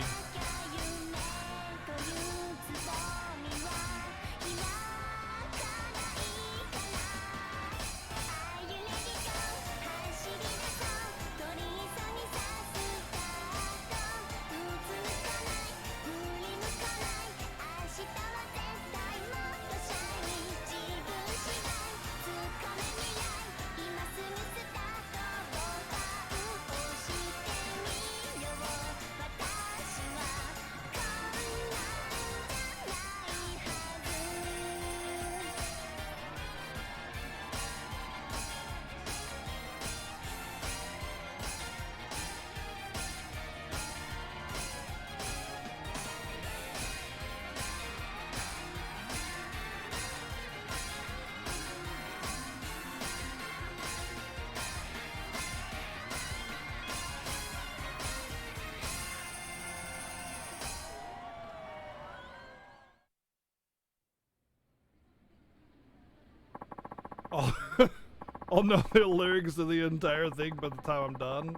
I'll know the lyrics to the entire thing by the time I'm done.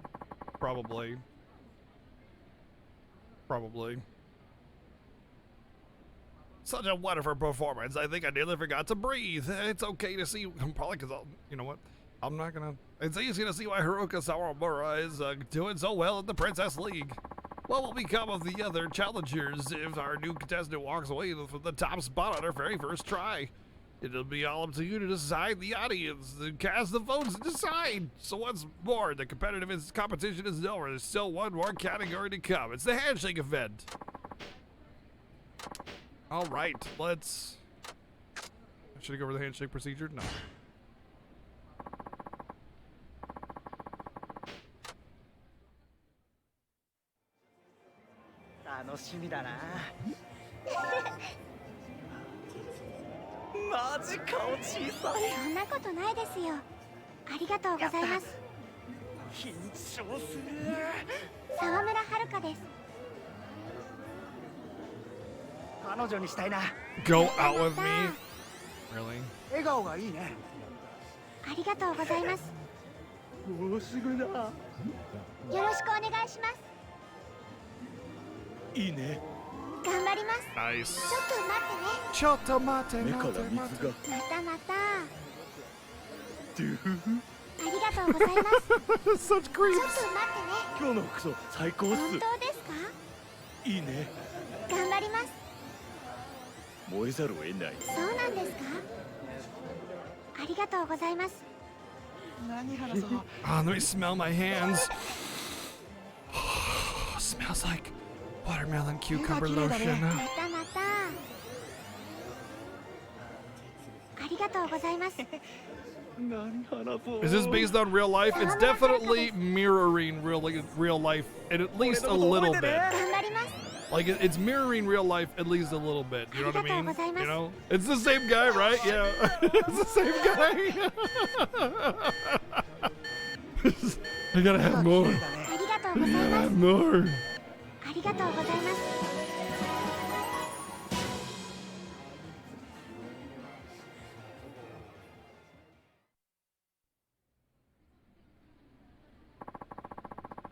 Probably. Such a wonderful performance. I think I nearly forgot to breathe. It's okay to see. Probably because you know what? I'm not gonna. It's easy to see why Haruka Sawamura is doing so well at the Princess League. What will become of the other challengers if our new contestant walks away with the top spot on her very first try? It'll be all up to you to decide, the audience, to cast the votes and decide. So once more, the competitive competition is over. There's still one more category to come. It's the handshake event. All right, let's... Should I go over the handshake procedure? No. Go out with me? Really? いいね。 頑張ります。 Nice. ちょっと待ってね。 Chotomate, 目から mate, 水 mate. が。またまた。ドゥフフ。ありがとうございます。 Such ちょっ creeps. と待ってね。 今日の服装最高っす。 本当ですか？ いいね。 頑張ります。 燃えざるを得ない。 そうなんですか？ありがとうございます。 Oh, let me smell my hands. Smells like watermelon cucumber ま lotion. たまた。ありがとうございます。 何話そう。 Is this based on real life? It's definitely mirroring real life, and at least a little bit. 頑張ります。 Like it's mirroring real life at least a little bit. You know what I mean? You know, it's the same guy, right? Yeah, it's the same guy. I gotta have more. ありがとうご I ざい gotta ま have す。 more. ありがとうございます。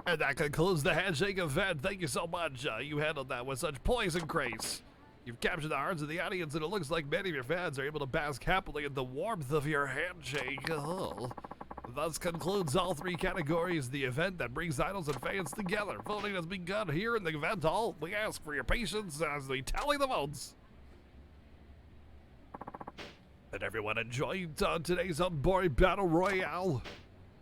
And that concludes the handshake event. Thank you so much. You handled that with such poise and grace. You've captured the hearts of the audience, and it looks like many of your fans are able to bask happily in the warmth of your handshake. Oh. Thus concludes all three categories of the event that brings idols and fans together. Voting has begun here in the event hall. We ask for your patience as we tally the votes. And everyone enjoyed today's Unboring Battle Royale.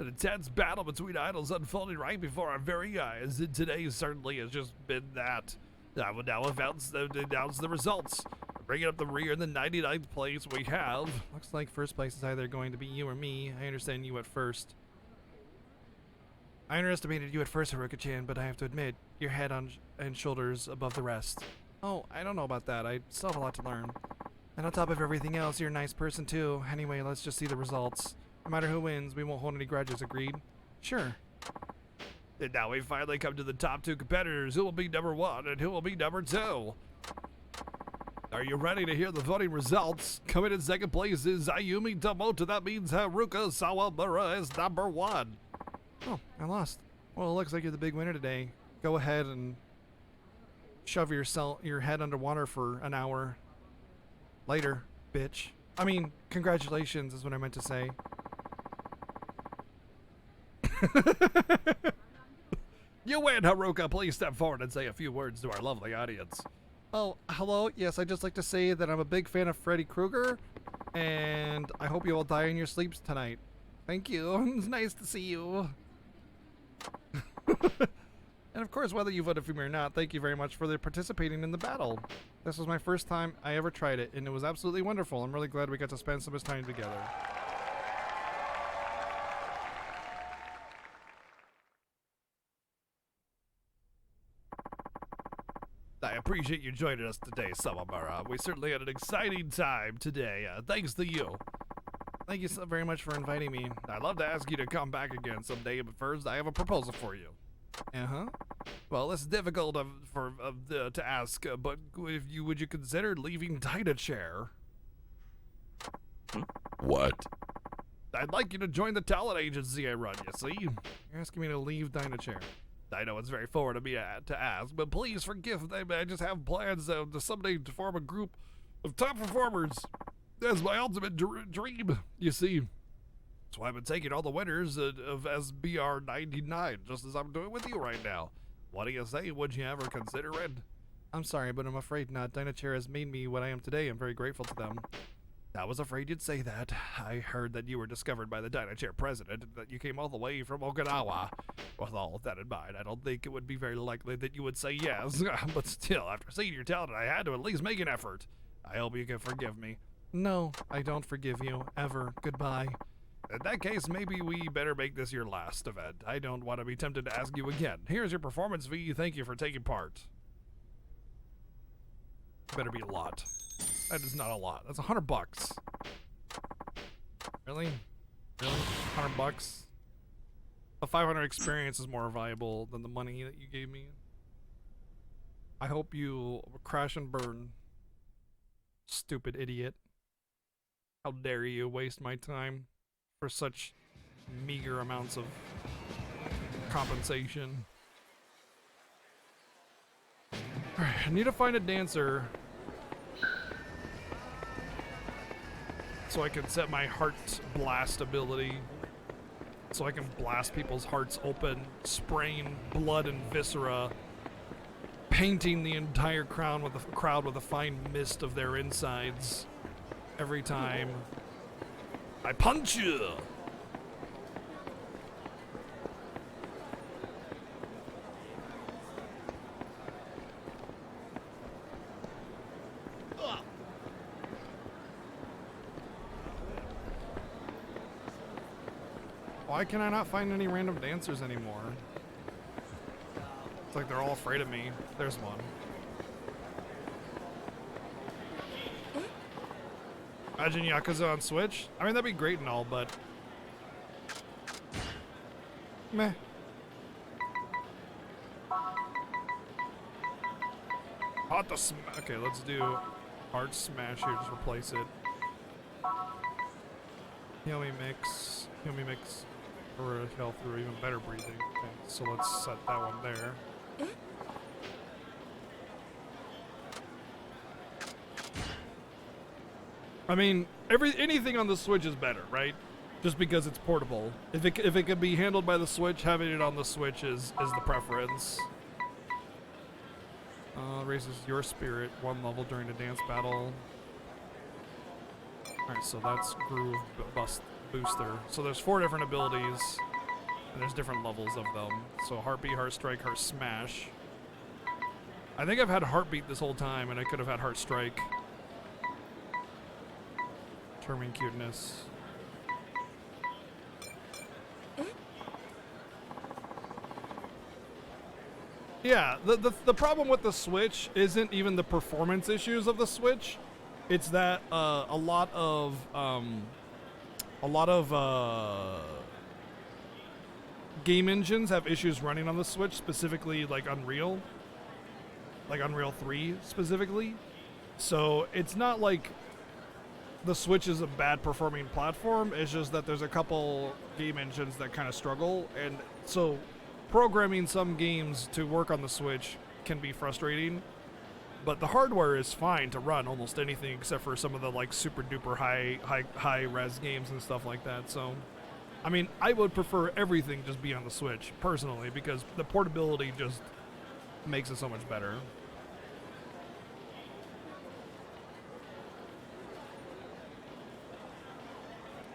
An intense battle between idols unfolding right before our very eyes. And today certainly has just been that. I will now announce the results. Bringing up the rear in the 99th place, we have... Looks like first place is either going to be you or me. I understand you at first. I underestimated you at first, Haruka-chan, but I have to admit, you're head on and shoulders above the rest. Oh, I don't know about that. I still have a lot to learn. And on top of everything else, you're a nice person too. Anyway, let's just see the results. No matter who wins, we won't hold any grudges, agreed? Sure. And now we finally come to the top two competitors. Who will be number one and who will be number two? Are you ready to hear the voting results? Coming in second place is Ayumi Tomoto. That means Haruka Sawamura is number one. Oh, I lost. Well, it looks like you're the big winner today. Go ahead and shove your head underwater for an hour. Later, bitch. I mean, congratulations is what I meant to say. You win, Haruka. Please step forward and say a few words to our lovely audience. Oh, hello. Yes, I'd just like to say that I'm a big fan of Freddy Krueger, and I hope you all die in your sleeps tonight. Thank you. It's nice to see you. And of course, whether you voted for me or not, thank you very much for participating in the battle. This was my first time I ever tried it, and it was absolutely wonderful. I'm really glad we got to spend so much time together. I appreciate you joining us today, Sawamura. We certainly had an exciting time today. Thanks to you. Thank you so very much for inviting me. I'd love to ask you to come back again someday, but first I have a proposal for you. Uh-huh. Well, it's difficult to ask, but would you consider leaving Dynachair? What? I'd like you to join the talent agency I run, you see? You're asking me to leave Dynachair. I know it's very forward of me to ask, but please forgive them. I just have plans to someday to form a group of top performers. That's my ultimate dream, you see. That's why I've been taking all the winners of SBR 99, just as I'm doing with you right now. What do you say? Would you ever consider it? I'm sorry, but I'm afraid not. Dynachair has made me what I am today. I'm very grateful to them. I was afraid you'd say that. I heard that you were discovered by the Dynachair president, and that you came all the way from Okinawa. With all of that in mind, I don't think it would be very likely that you would say yes. But still, after seeing your talent, I had to at least make an effort. I hope you can forgive me. No, I don't forgive you. Ever. Goodbye. In that case, maybe we better make this your last event. I don't want to be tempted to ask you again. Here's your performance fee. Thank you for taking part. Better be a lot. That is not a lot. That's $100. Really? Really? $100? The 500 experience is more valuable than the money that you gave me. I hope you crash and burn. Stupid idiot. How dare you waste my time for such meager amounts of compensation. Alright, I need to find a dancer so I can set my heart blast ability. So I can blast people's hearts open, spraying blood and viscera, painting the entire crowd with a fine mist of their insides every time I punch you. Why can I not find any random dancers anymore? It's like they're all afraid of me. There's one. Imagine Yakuza on Switch. I mean, that'd be great and all, but meh. Hot the okay, let's do Heart Smash here. Just replace it. Heal me mix for health or even better breathing. Okay, so let's set that one there. I mean, anything on the Switch is better, right? Just because it's portable. If it could be handled by the Switch, having it on the Switch is the preference. Raises your spirit 1 level during a dance battle. Alright, so that's Groove Booster. So there's 4 different abilities, and there's different levels of them. So Heartbeat, Heart Strike, Heart Smash. I think I've had Heartbeat this whole time, and I could have had Heart Strike. Charming Cuteness. Yeah, the problem with the Switch isn't even the performance issues of the Switch. It's that a lot of game engines have issues running on the Switch, specifically like Unreal 3 specifically. So it's not like the Switch is a bad performing platform. It's just that there's a couple game engines that kind of struggle, and so programming some games to work on the Switch can be frustrating. But the hardware is fine to run almost anything except for some of the like super duper high res games and stuff like that. So, I mean, I would prefer everything just be on the Switch personally because the portability just makes it so much better.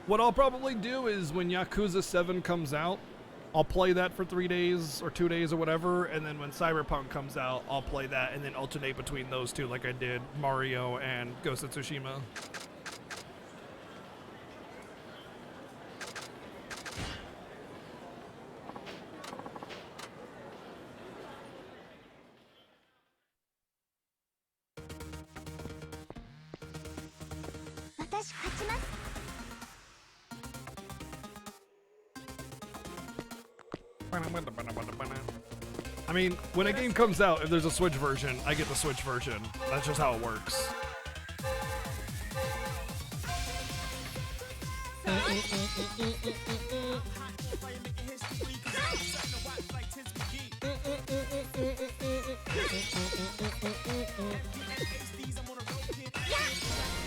What I'll probably do is when Yakuza 7 comes out, I'll play that for 3 days or 2 days or whatever, and then when Cyberpunk comes out, I'll play that and then alternate between those two like I did Mario and Ghost of Tsushima. I mean, when a game comes out, if there's a Switch version, I get the Switch version. That's just how it works.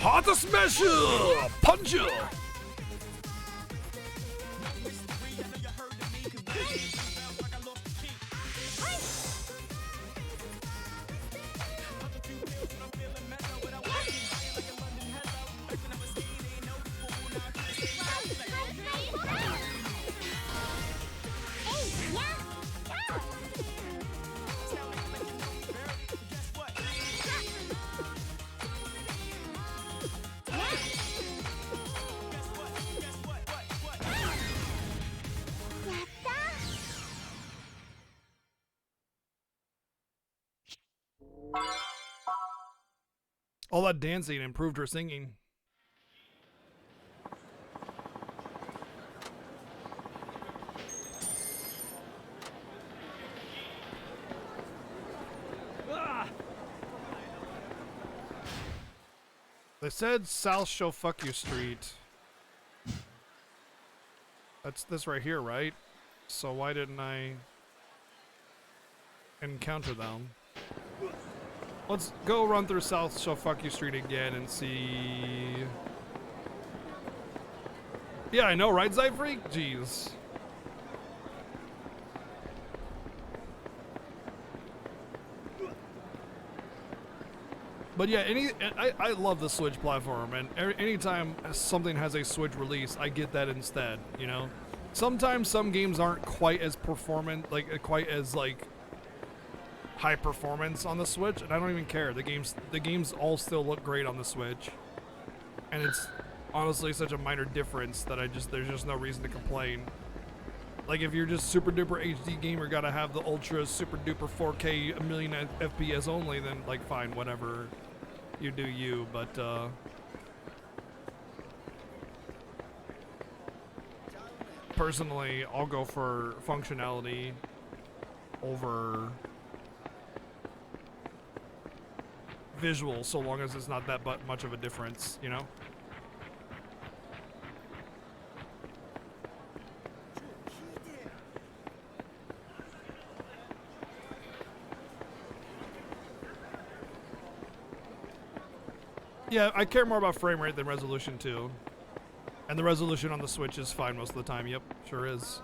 Hot smasher! Puncher! All that dancing improved her singing. Ah! They said South Show Fuck You Street. That's this right here, right? So why didn't I encounter them? Let's go run through South So Fuck You Street again and see. Yeah, I know, right, Zyfreak? Jeez. But yeah, I love the Switch platform, and anytime something has a Switch release, I get that instead, you know? Sometimes some games aren't quite as quite as high performance on the Switch, and I don't even care. The games all still look great on the Switch. And it's honestly such a minor difference that there's just no reason to complain. Like, if you're just super duper HD gamer, gotta have the ultra super duper 4K a million FPS only, then like fine, whatever. You do you, but personally, I'll go for functionality over visual, so long as it's not that much of a difference, you know? Yeah, I care more about frame rate than resolution too. And the resolution on the Switch is fine most of the time. Yep, sure is.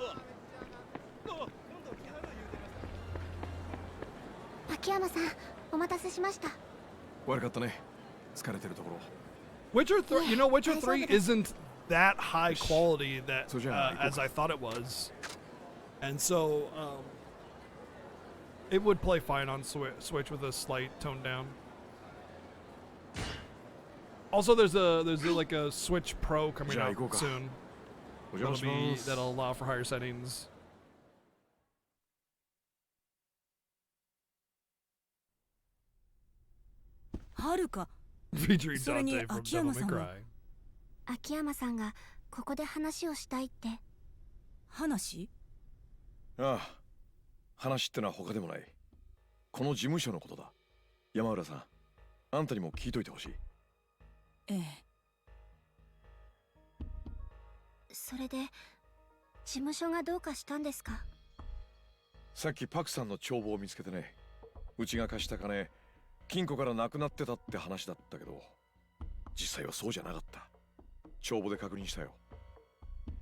Akiyama-san, お待たせしました。悪かったね。疲れてるところ。Witcher 3, you know, Witcher 3 Yeah, isn't that high quality that So, yeah, as I thought it was. And so, it would play fine on Switch with a slight tone down. Also, there's like a Switch Pro coming out soon. That'll allow for higher settings. Haruka. Featuring Dante from Devil May Cry. 秋山さんがここで話をしたいって。話？ああ、話ってのは他でもない。この事務所のことだ。山浦さん、あんたにも聞いといてほしい。ええ。それで事務所がどうかしたんですか？さっきパクさんの帳簿を見つけてね。うちが貸した金、金庫からなくなってたって話だったけど、実際はそうじゃなかった。帳簿で確認したよ。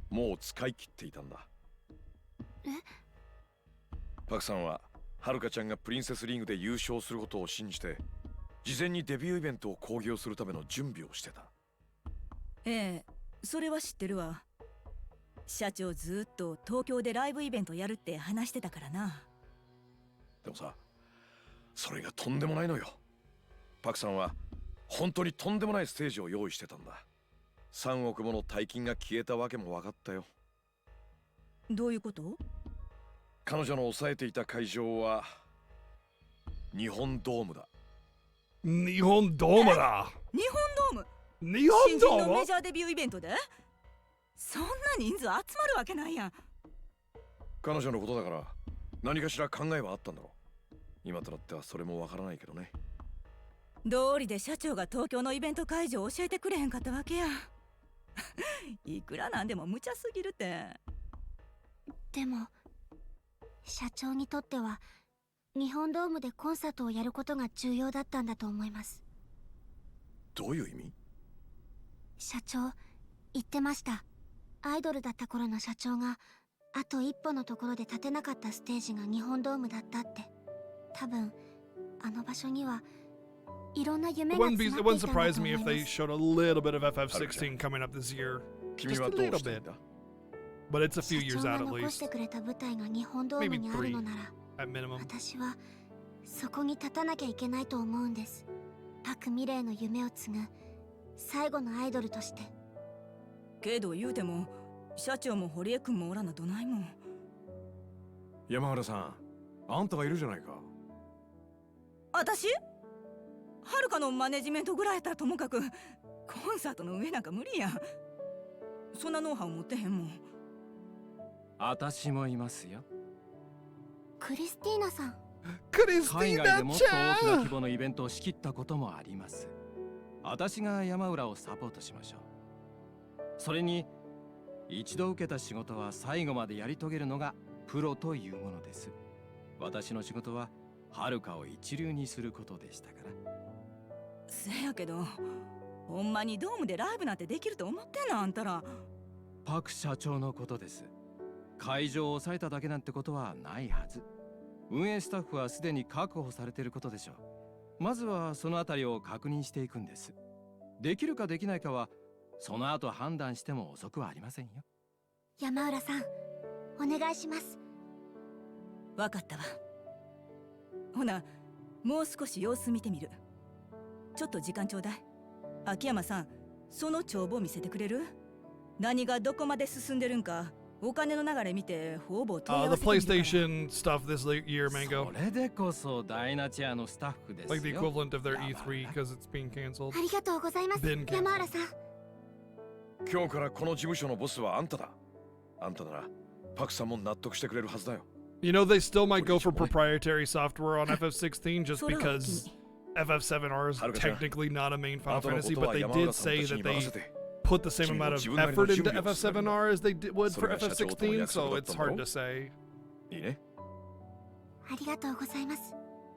もう使い切っていたんだ。え？パクさんははるかちゃんがプリンセスリーグで優勝することを信じて、事前にデビューイベントを興行するための準備をしてた。ええ、それは知ってるわ。社長ずっと東京でライブイベントやるって話してたからな。でもさ、それがとんでもないのよ。パクさんは本当にとんでもないステージを用意してたんだ。3億もの大金が消えたわけも分かったよ。どういうこと？彼女の抑えていた会場は日本ドームだ。日本ドームだ。日本ドーム？日本ドーム？新人のメジャーデビューイベントで？そんな人数集まるわけないやん。彼女のことだから何かしら考えはあったんだろう。今となってはそれもわからないけどね。道理で社長が東京のイベント会場を教えてくれへんかったわけや。いくらなんでも無茶すぎるって。でも社長にとっては日本ドームでコンサートをやることが重要だったんだと思います。どういう意味？社長言ってました。アイドルだった頃の社長があと一歩のところで立てなかったステージが日本ドームだったって。多分あの場所にはいろんな夢が詰まっていたんだと思います。It wouldn't surprise me if they showed a little bit of FF16 coming up this year. 君はどうしたんだ？But it's a few 社 years 長が out at 残して least. くれた舞台が日本ドームにあるのなら At minimum. 私はそこに立たなきゃいけないと思うんです。パク・ミレイの夢を継ぐ最後のアイドルとして。けど言うても社長も堀江君もおらなどないもん。山原さん、あんたがいるじゃないか。私？はるかのマネジメントぐらいやったらともかくコンサートの上なんか無理やん。そんなノウハウ持ってへんもん。私もいますよ。クリスティーナさん。海外でもっと大きな規模のイベントを仕切ったこともあります。私が山浦をサポートしましょう。それに一度受けた仕事は最後までやり遂げるのがプロというものです。私の仕事は遥かを一流にすることでしたから。せやけど、ほんまにドームでライブなんてできると思ってんのあんたら。パク社長のことです。会場を抑えただけなんてことはないはず。運営スタッフはすでに確保されていることでしょう。まずはそのあたりを確認していくんです。できるかできないかはその後判断しても遅くはありませんよ。山浦さん、お願いします。わかったわ。ほな、もう少し様子見てみる。ちょっと時間ちょうだい。秋山さん、その帳簿見せてくれる？何がどこまで進んでるんか、お金の流れ見てほぼ問い合わ The せてみるから。 PlayStation stuff this year, Mango. それでこそダイナチェアのスタッフですよ。 Like the equivalent of their E3 because it's being canceled. ありがとうございますBeen canceled. 山浦さん。今日からこの事務所のボスはあんただ。あんたならパクさんも納得してくれるはずだよ。You know, they still might go for proprietary software on FF16 just それは because 君。 FF7R is Haruka-chan. technically not a main Final 後の Fantasy, こと but は they 山 did 浦さん say たち that に they 任せて。 put the same amount of effort into FF7R as they would for それが社長との FF16, 約束 so だっ it's たんだろ？ hard to say. いいね。ありがとうございます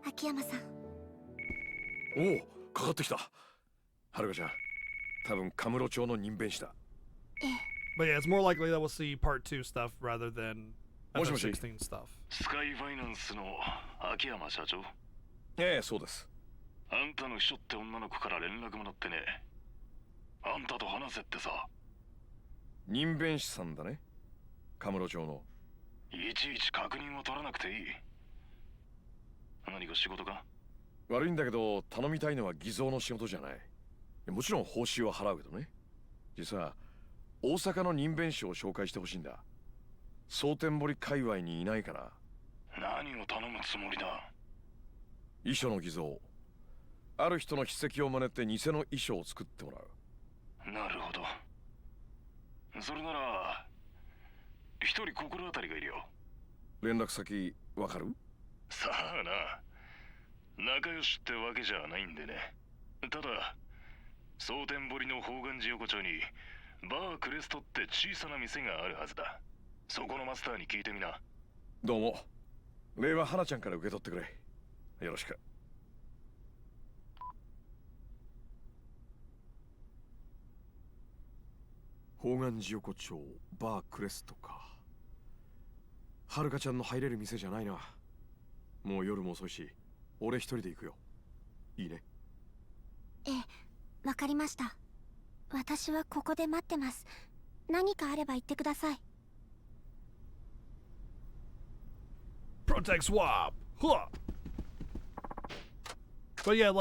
秋山さん。おお、かかってきた。はるかちゃん、多分カムロ町の任弁士だ。ええ。 But yeah, it's more likely that we'll see part 2 stuff rather than もしもし。 FF16 stuff. スカイファイナンスの秋山社長。ええ、そうです。あんたの秘書って女の子から連絡もらってね。あんたと話せってさ。任弁士さんだね。カムロ町の。いちいち確認を取らなくていい。何か仕事か？悪いんだけど頼みたいのは偽造の仕事じゃない。もちろん報酬は払うけどね。実は大阪の任弁士を紹介してほしいんだ。蒼天堀界隈にいないかな。何を頼むつもりだ？遺書の偽造。ある人の筆跡を真似て偽の遺書を作ってもらう。なるほど。それなら一人心当たりがいるよ。連絡先わかる？さあな、仲良しってわけじゃないんでね。ただ蒼天堀の宝願寺横丁にバークレストって小さな店があるはずだ。そこのマスターに聞いてみな。どうも。礼は花ちゃんから受け取ってくれ。よろしく。宝願寺横丁バークレストか。はるかちゃんの入れる店じゃないな。もう夜も遅いし、俺一人で行くよ。いいね。ええ、わかりました。私はここで待ってます。何かあれば言ってください。Protect swap. Huh. But yeah,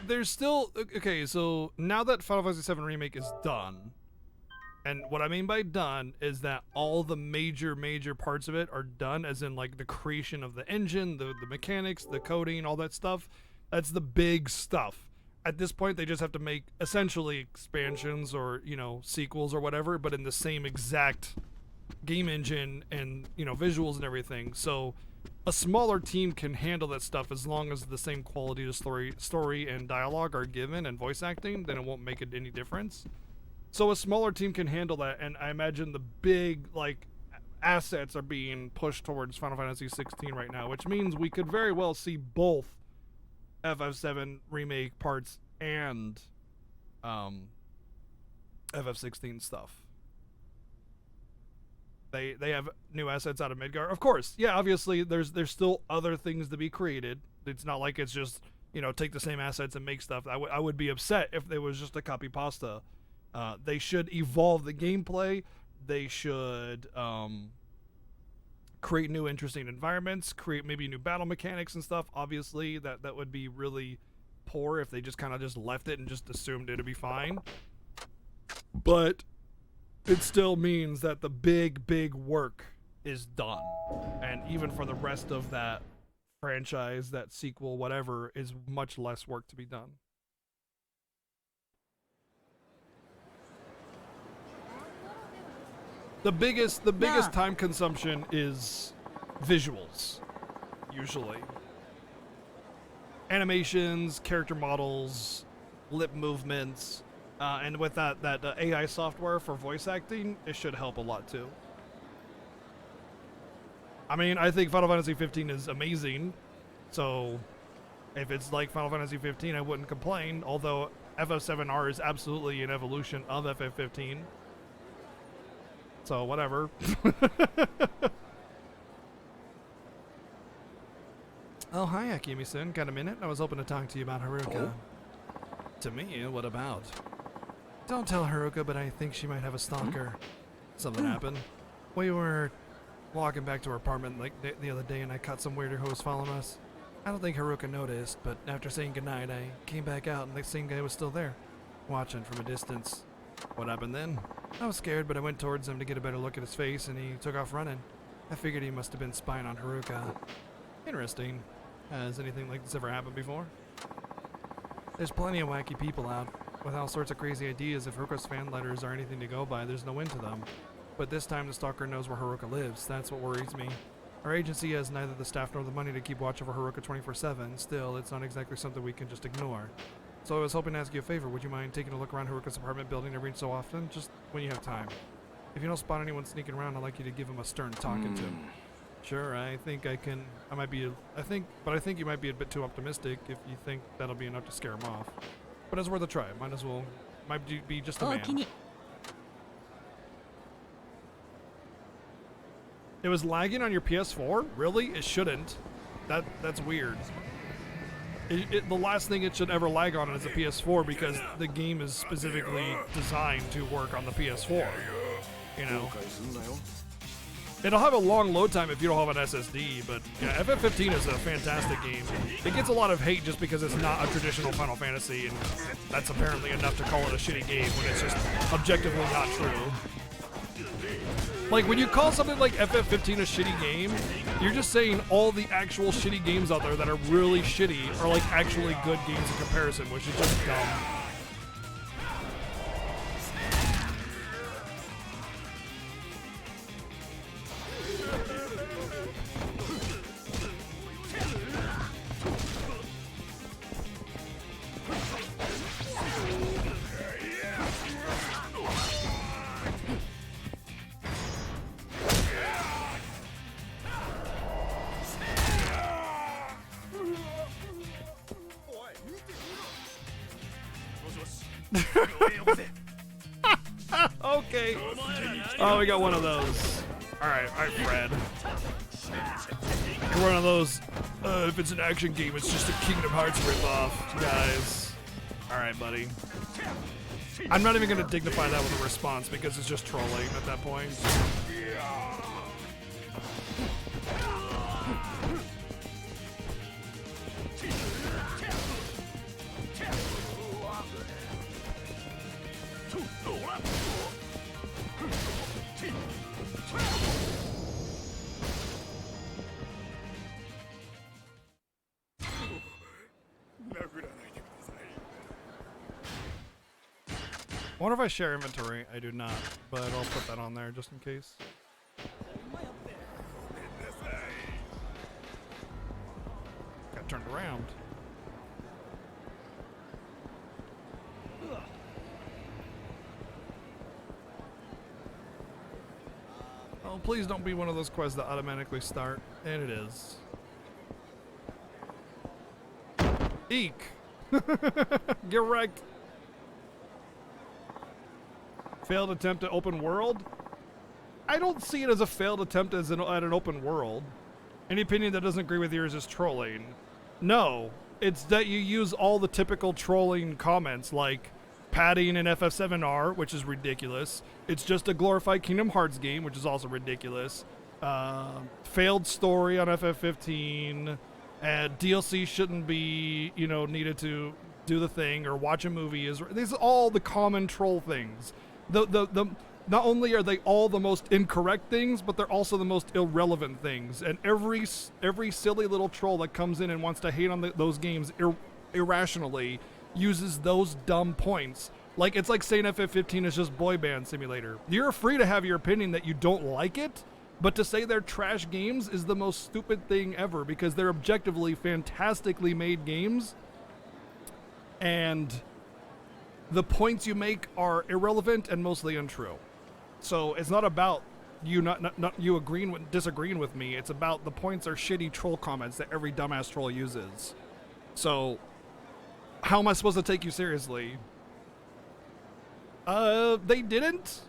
there's still okay. So now that Final Fantasy VII Remake is done, and what I mean by done is that all the major parts of it are done, as in like the creation of the engine, the mechanics, the coding, all that stuff. That's the big stuff. At this point, they just have to make essentially expansions or sequels or whatever, but in the same exact game engine and visuals and everything. So a smaller team can handle that stuff as long as the same quality of story and dialogue are given and voice acting. Then it won't make it any difference. So a smaller team can handle that, and I imagine the big assets are being pushed towards Final Fantasy 16 right now, which means we could very well see both FF7 remake parts and FF16 stuff. They have new assets out of Midgar. Of course, yeah, obviously there's still other things to be created. It's not like it's just, take the same assets and make stuff. I would be upset if it was just a copy pasta. They should evolve the gameplay. They should create new interesting environments, create maybe new battle mechanics and stuff. Obviously, that would be really poor if they just kind of just left it and just assumed it'd be fine. But it still means that the big work is done. And even for the rest of that franchise, that sequel, whatever, is much less work to be done. The biggest time consumption is visuals, usually. Animations, character models, lip movements, and with that AI software for voice acting, it should help a lot too. I mean, I think Final Fantasy 15 is amazing. So, if it's like Final Fantasy 15, I wouldn't complain. Although FF7R is absolutely an evolution of FF15. So, whatever. Oh, hi, Akemi-san. Got a minute? I was hoping to talk to you about Haruka. To me? What about? Don't tell Haruka, but I think she might have a stalker. Something happened. We were walking back to her apartment like the other day, and I caught some weirdo who was following us. I don't think Haruka noticed, but after saying goodnight, I came back out, and the same guy was still there, watching from a distance. What happened then? I was scared, but I went towards him to get a better look at his face, and he took off running. I figured he must have been spying on Haruka. Interesting. Has anything like this ever happened before? There's plenty of wacky people out, with all sorts of crazy ideas. If Haruka's fan letters are anything to go by, there's no end to them. But this time the stalker knows where Haruka lives. That's what worries me. Our agency has neither the staff nor the money to keep watch over Haruka 24/7. Still, it's not exactly something we can just ignore. So I was hoping to ask you a favor. Would you mind taking a look around Haruka's apartment building every so often? Just when you have time. If you don't spot anyone sneaking around, I'd like you to give him a stern talking to. Sure, I think I can. I think you might be a bit too optimistic if you think that'll be enough to scare him off. But it's worth a try. Might as well. Might be just a man. It was lagging on your PS4? Really? It shouldn't. That's weird. The last thing it should ever lag on is a PS4 because the game is specifically designed to work on the PS4. You know. It'll have a long load time if you don't have an SSD, but yeah, FF15 is a fantastic game. It gets a lot of hate just because it's not a traditional Final Fantasy, and that's apparently enough to call it a shitty game when it's just objectively not true. Like, when you call something like FF15 a shitty game, you're just saying all the actual shitty games out there that are really shitty are like actually good games in comparison, which is just dumb. Okay. Oh, we got one of those. Alright, Fred. You're one of those, if it's an action game, it's just a Kingdom Hearts ripoff, guys. Alright, buddy. I'm not even going to dignify that with a response because it's just trolling at that point. I wonder if I share inventory. I do not, but I'll put that on there just in case. Got turned around. Oh, please don't be one of those quests that automatically start. And it is. Eek! Get wrecked! Failed attempt at open world? I don't see it as a failed attempt at an open world. Any opinion that doesn't agree with yours is trolling. No, it's that you use all the typical trolling comments like padding in FF7R, which is ridiculous. It's just a glorified Kingdom Hearts game, which is also ridiculous. Failed story on FF15. DLC shouldn't be, needed to do the thing or watch a movie. These are all the common troll things. Not only are they all the most incorrect things, but they're also the most irrelevant things. And every silly little troll that comes in and wants to hate on those games irrationally uses those dumb points. Like, it's like saying FF15 is just Boy Band Simulator. You're free to have your opinion that you don't like it, but to say they're trash games is the most stupid thing ever because they're objectively fantastically made games. And the points you make are irrelevant and mostly untrue. So it's not about you not you disagreeing with me. It's about the points are shitty troll comments that every dumbass troll uses. So, how am I supposed to take you seriously? They didn't.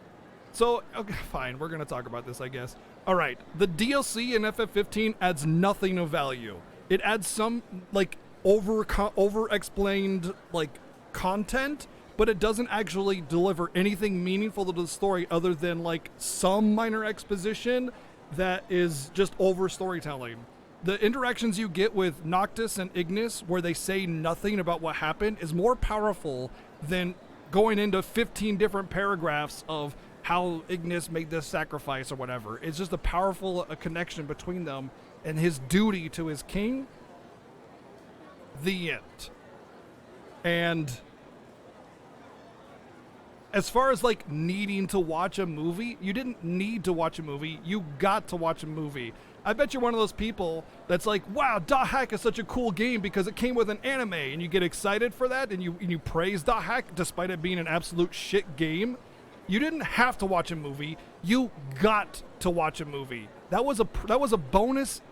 So, okay, fine. We're gonna talk about this, I guess. All right. The DLC in FF15 adds nothing of value. It adds some like over-explained like content, but it doesn't actually deliver anything meaningful to the story other than like some minor exposition that is just over storytelling. The interactions you get with Noctis and Ignis, where they say nothing about what happened, is more powerful than going into 15 different paragraphs of how Ignis made this sacrifice or whatever. It's just a powerful connection between them and his duty to his king. The end. And as far as like needing to watch a movie, you didn't need to watch a movie. You got to watch a movie. I bet you're one of those people that's like, wow, Dot Hack is such a cool game because it came with an anime, and you get excited for that, and you praise Dot Hack despite it being an absolute shit game. You didn't have to watch a movie. You got to watch a movie. That was a bonus,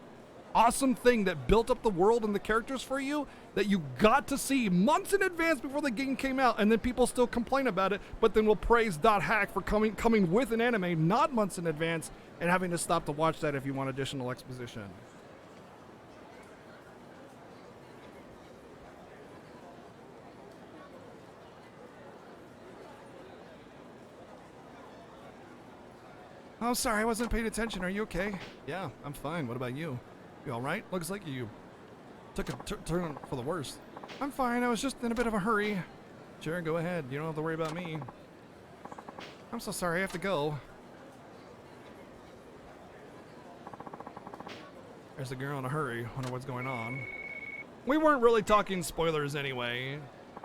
awesome thing that built up the world and the characters for you that you got to see months in advance before the game came out, and then people still complain about it, but then will praise Dot Hack for coming with an anime not months in advance and having to stop to watch that if you want additional exposition. Oh, sorry, I wasn't paying attention. Are you okay? Yeah, I'm fine. What about you? You all right? Looks like you took a turn for the worst. I'm fine. I was just in a bit of a hurry. Sure, go ahead. You don't have to worry about me. I'm so sorry. I have to go. There's a girl in a hurry. Wonder what's going on. We weren't really talking spoilers anyway,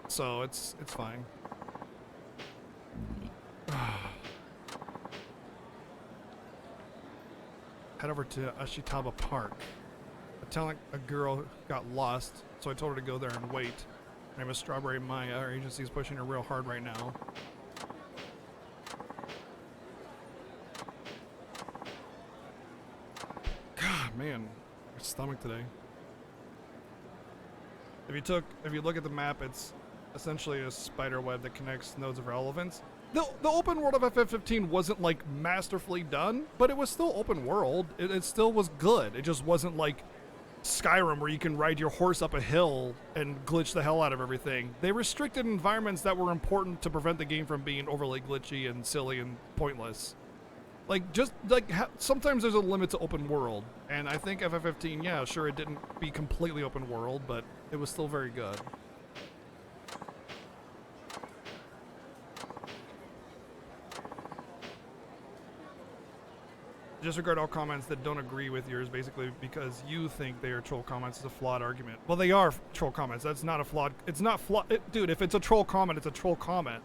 so it's fine. Head over to Ashitaba Park. Telling a girl got lost, so I told her to go there and wait. Her name is Strawberry Maya. Our agency is pushing her real hard right now. God, man, my stomach today. If you look at the map, it's essentially a spider web that connects nodes of relevance. The open world of FF15 wasn't like masterfully done, but it was still open world. It still was good. It just wasn't like Skyrim where you can ride your horse up a hill and glitch the hell out of everything. They restricted environments that were important to prevent the game from being overly glitchy and silly and pointless. Sometimes there's a limit to open world, and I think FF15, yeah, sure, it didn't be completely open world, but it was still very good. Disregard all comments that don't agree with yours, basically because you think they are troll comments. Is a flawed argument. Well, they are troll comments. That's not a flawed. It's not flawed, dude. If it's a troll comment, it's a troll comment.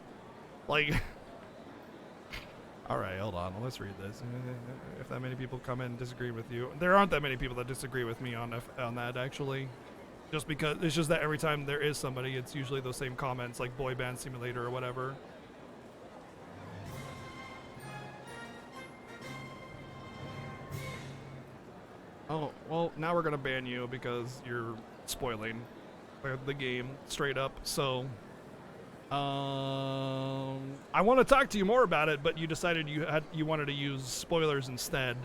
Like, all right, hold on. Let's read this. If that many people come in and disagree with you, there aren't that many people that disagree with me on that actually. Just because it's just that every time there is somebody, it's usually those same comments, like Boy Band Simulator or whatever. Oh, well, now we're gonna ban you because you're spoiling the game straight up. So, I want to talk to you more about it, but you decided you wanted to use spoilers instead.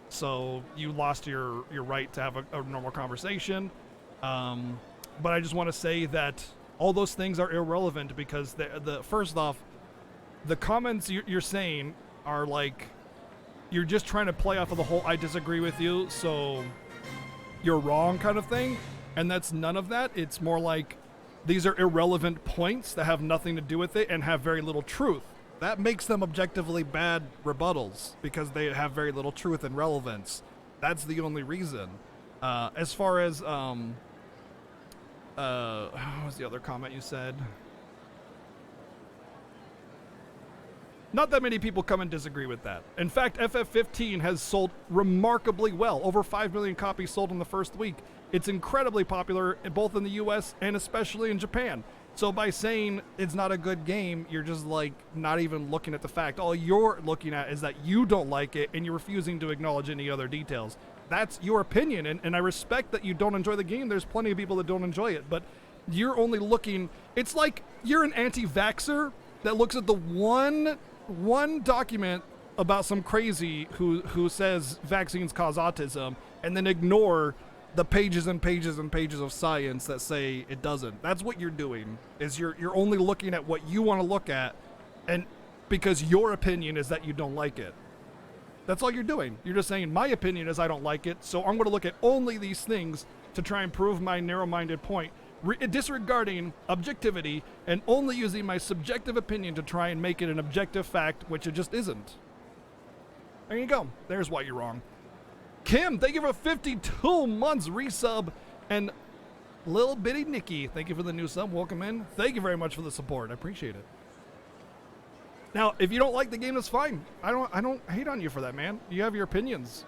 So you lost your right to have a normal conversation. But I just want to say that all those things are irrelevant because the first off, the comments you're saying are like, you're just trying to play off of the whole I disagree with you, so you're wrong kind of thing. And that's none of that. It's more like these are irrelevant points that have nothing to do with it and have very little truth. That makes them objectively bad rebuttals because they have very little truth and relevance. That's the only reason. As far as, what was the other comment you said? Not that many people come and disagree with that. In fact, FF15 has sold remarkably well. Over 5 million copies sold in the first week. It's incredibly popular both in the US and especially in Japan. So by saying it's not a good game, you're just like not even looking at the fact. All you're looking at is that you don't like it and you're refusing to acknowledge any other details. That's your opinion, and I respect that you don't enjoy the game. There's plenty of people that don't enjoy it, but you're only looking. It's like you're an anti-vaxxer that looks at the one document about some crazy who says vaccines cause autism and then ignore the pages and pages and pages of science that say it doesn't. That's what you're doing, is you're only looking at what you want to look at, and because your opinion is that you don't like it. That's all you're doing. You're just saying, my opinion is I don't like it, so I'm going to look at only these things to try and prove my narrow-minded point, disregarding objectivity and only using my subjective opinion to try and make it an objective fact, which it just isn't. There you go. There's why you're wrong. Kim, thank you for 52 months resub. And Lil Bitty Nikki, thank you for the new sub. Welcome in. Thank you very much for the support. I appreciate it. Now, if you don't like the game, that's fine. I don't hate on you for that, man. You have your opinions.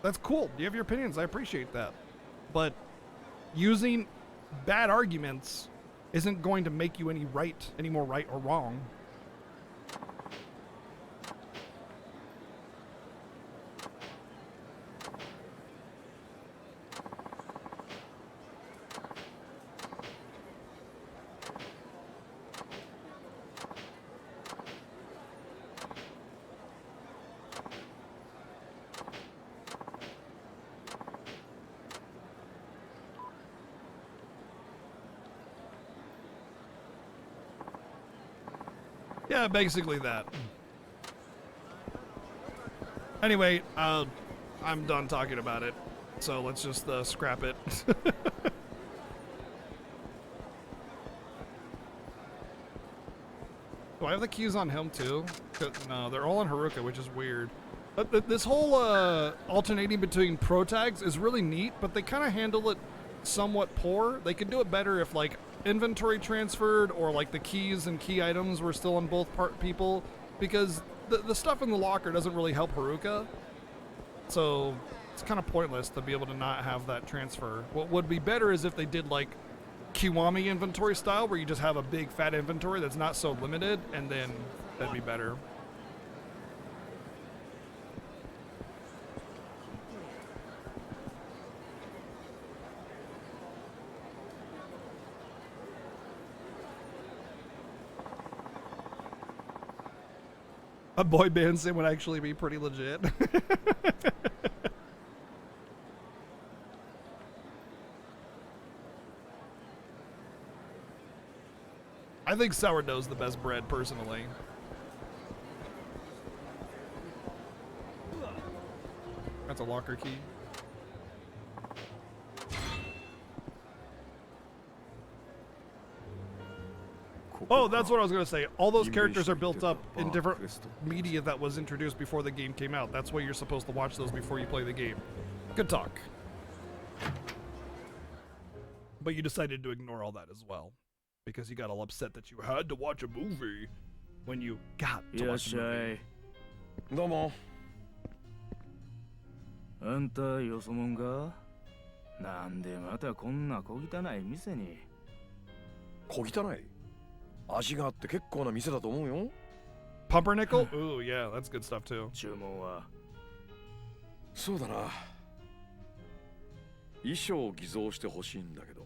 That's cool. You have your opinions. I appreciate that. But using bad arguments isn't going to make you any more right or wrong. Yeah, basically that. Anyway, I'm done talking about it, so let's just scrap it. Do I have the keys on him too? No, they're all on Haruka, which is weird. But this whole alternating between pro tags is really neat, but they kind of handle it somewhat poor. They could do it better if like inventory transferred, or like the keys and key items were still on both people, because the stuff in the locker doesn't really help Haruka, so it's kind of pointless to be able to not have that transfer. What would be better is if they did like Kiwami inventory style, where you just have a big fat inventory that's not so limited, and then that'd be better. A boy band sim would actually be pretty legit. I think sourdough's the best bread, personally. That's a locker key. Oh, that's what I was going to say. All those characters are built up in different media that was introduced before the game came out. That's why you're supposed to watch those before you play the game. Good talk. But you decided to ignore all that as well, because you got all upset that you had to watch a movie when you got to watch a movie. どうも。あんたよそもんか？なんでまたこんな小汚い店に。小汚い？味があって結構な店だと思うよ。Pumpernickel? Ooh, yeah, that's good stuff too. 注文は？そうだな。衣装を偽造してほしいんだけど。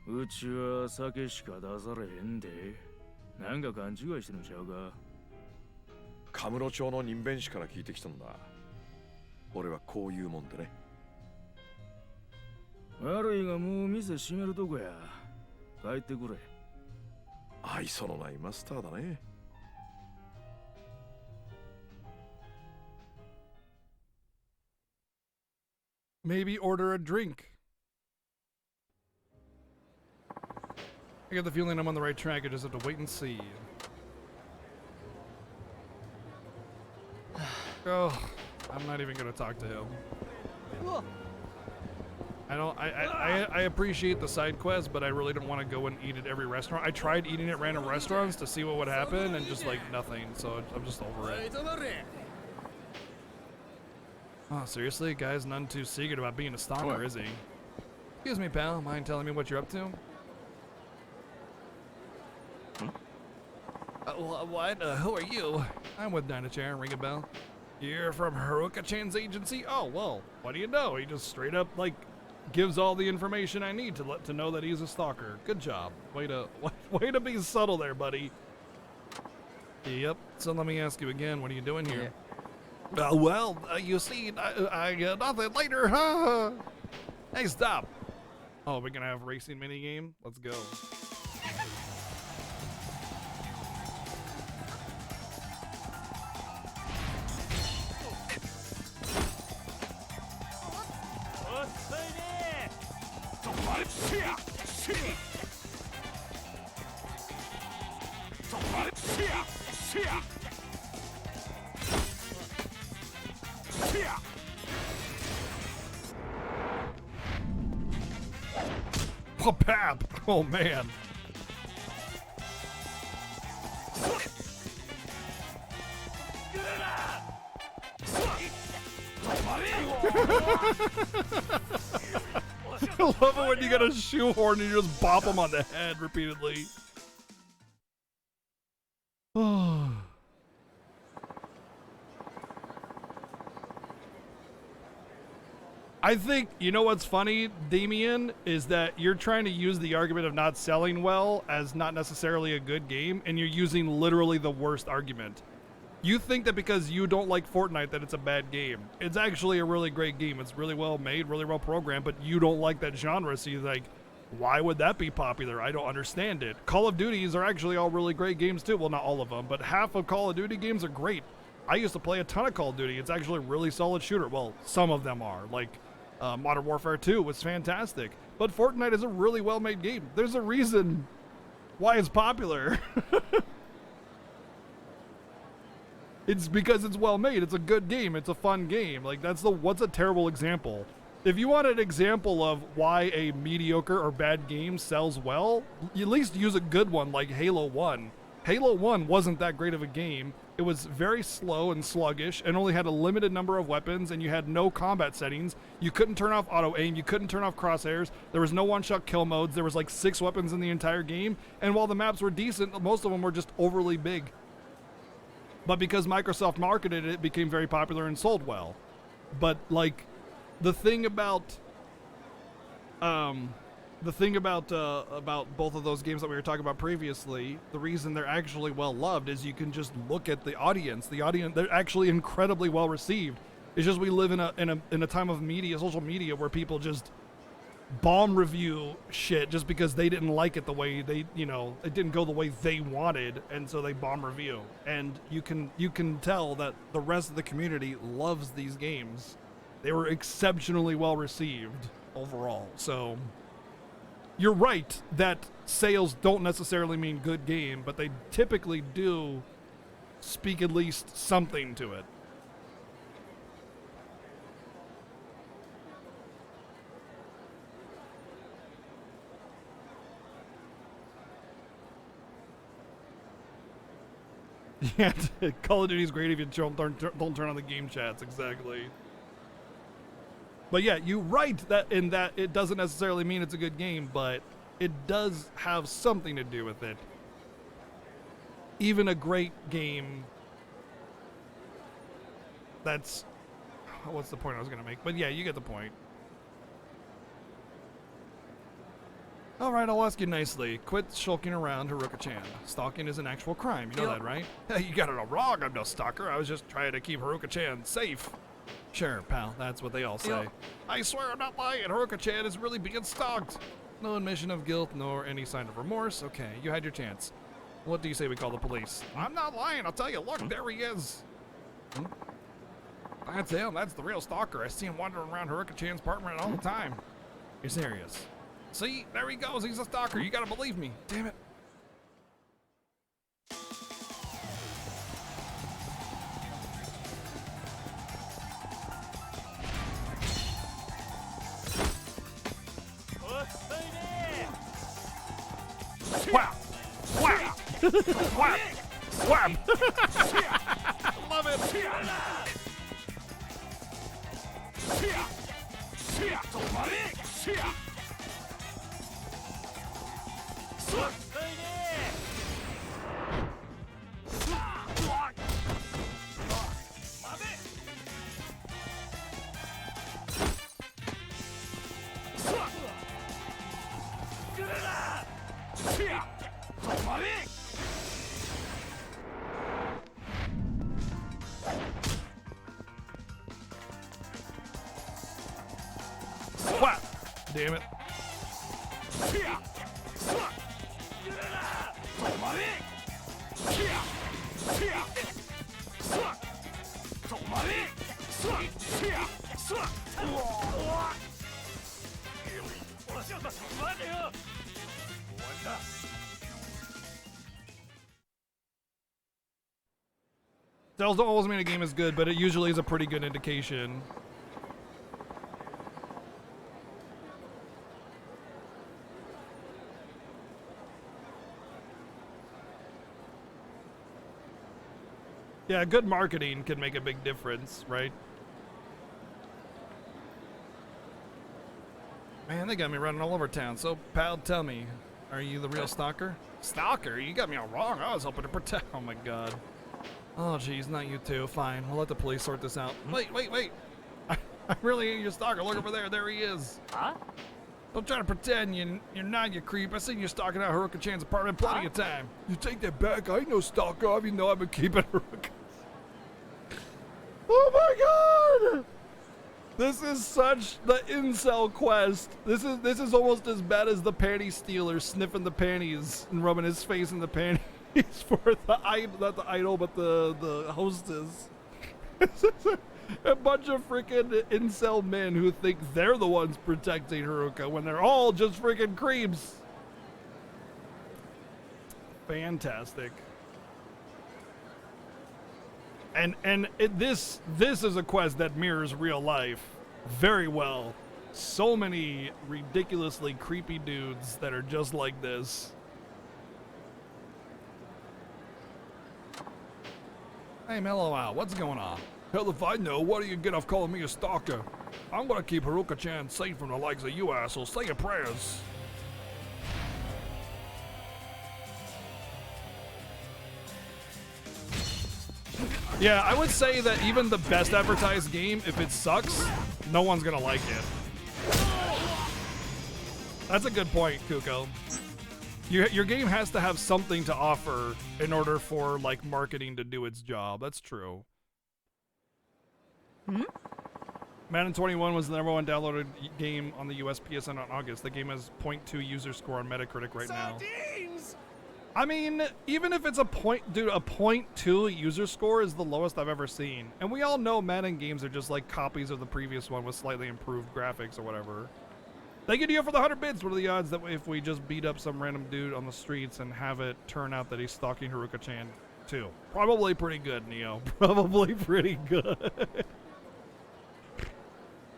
うちは酒しか出されへんで。なんか勘違いしてるんちゃうか？カムロ町の人弁士から聞いてきたんだ。俺はこういうもんでね。悪いがもう店閉めるとこや。帰ってくれ。愛想のないマスターだね。Maybe order a drink. I get the feeling I'm on the right track. I just have to wait and see. Oh, I'm not even gonna talk to him. I appreciate the side quest, but I really don't want to go and eat at every restaurant. I tried eating at random restaurants to see what would happen, and just like nothing. So I'm just over it. Oh, seriously, guy's none too secret about being a stalker, is he? Excuse me, pal. Mind telling me what you're up to? What? Who are you? I'm with Dynachair. Ring a bell. You're from Haruka-chan's agency? Oh, well, what do you know? He just straight up, like, gives all the information I need to know that he's a stalker. Good job. Way to be subtle there, buddy. Yep. So let me ask you again, what are you doing here? You see, nothing later, huh? Hey, stop. Oh, we're gonna have a racing minigame? Let's go. Pap! Oh man. I love it when you get a shoehorn and you just bop him on the head repeatedly. I think, you know what's funny, Damien, is that you're trying to use the argument of not selling well as not necessarily a good game, and you're using literally the worst argument. You think that because you don't like Fortnite that it's a bad game. It's actually a really great game. It's really well made, really well programmed, but you don't like that genre, so you're like, why would that be popular? I don't understand it. Call of Duties are actually all really great games too. Well, not all of them, but half of Call of Duty games are great. I used to play a ton of Call of Duty. It's actually a really solid shooter. Well, some of them are. Like, Modern Warfare 2 was fantastic. But Fortnite is a really well-made game. There's a reason why it's popular. It's because it's well-made. It's a good game. It's a fun game. Like, what's a terrible example? If you want an example of why a mediocre or bad game sells well, you at least use a good one like Halo 1. Halo 1 wasn't that great of a game. It was very slow and sluggish and only had a limited number of weapons, and you had no combat settings. You couldn't turn off auto aim. You couldn't turn off crosshairs. There was no one-shot kill modes. There was like 6 weapons in the entire game. And while the maps were decent, most of them were just overly big. But because Microsoft marketed it, it became very popular and sold well. But like, the thing about both of those games that we were talking about previously, the reason they're actually well loved is you can just look at the audience. The audience, they're actually incredibly well received. It's just we live in a time of media, social media, where people just bomb review shit just because they didn't like it the way they, it didn't go the way they wanted, and so they bomb review. And you can tell that the rest of the community loves these games. They were exceptionally well received overall. So you're right that sales don't necessarily mean good game, but they typically do speak at least something to it. Yeah, Call of Duty is great if you don't turn on the game chats, exactly. But yeah, you're right that it doesn't necessarily mean it's a good game, but it does have something to do with it. Even a great game that's... What's the point I was going to make? But yeah, you get the point. Alright, I'll ask you nicely. Quit shulking around Haruka-chan. Stalking is an actual crime. You know that, right? You got it all wrong. I'm no stalker. I was just trying to keep Haruka-chan safe. Sure, pal. That's what they all say. I swear I'm not lying. Haruka-chan is really being stalked. No admission of guilt, nor any sign of remorse. Okay, you had your chance. What do you say we call the police? I'm not lying. I'll tell you. Look, there he is. That's him. That's the real stalker. I see him wandering around Haruka-chan's apartment all the time. You're serious? See, there he goes. He's a stalker. You gotta believe me. Damn it. Wow! Wow! Wow! Wow! Love it! What? Damn it. Tells don't always mean a game is good, but it usually is a pretty good indication. Yeah, good marketing can make a big difference, right? Man, they got me running all over town. So, pal, tell me, are you the real stalker? Stalker? You got me all wrong. I was hoping to protect. Oh my god. Oh, geez, not you too. Fine, we'll let the police sort this out. Wait. I really ain't your stalker. Look over there. There he is. Huh? Don't try to pretend you're not, you creep. I seen you stalking out Haruka-chan's apartment plenty of time. You take that back. I ain't no stalker. I even know I've been keeping Haruka. Oh my god! This is such the incel quest. This is almost as bad as the panty stealer sniffing the panties and rubbing his face in the panties for the idol, not the idol, but the hostess. This is a bunch of freaking incel men who think they're the ones protecting Haruka when they're all just freaking creeps. Fantastic. And this is a quest that mirrors real life very well. So many ridiculously creepy dudes that are just like this. Hey, mellow out. What's going on? Hell if I know. What do you get off calling me a stalker? I'm gonna keep Haruka-chan safe from the likes of you assholes. Say your prayers. Yeah, I would say that even the best advertised game, if it sucks, no one's gonna like it. That's a good point, Kuko. Your game has to have something to offer in order for, like, marketing to do its job. That's true. Madden 21 was the #1 downloaded game on the US PSN on August. The game has 0.2 user score on Metacritic right now. I mean, even if it's a 0.2 user score is the lowest I've ever seen. And we all know Madden games are just like copies of the previous one with slightly improved graphics or whatever. Thank you to you for the 100 bits. What are the odds that if we just beat up some random dude on the streets and have it turn out that he's stalking Haruka-chan too? Probably pretty good, Neo. Probably pretty good.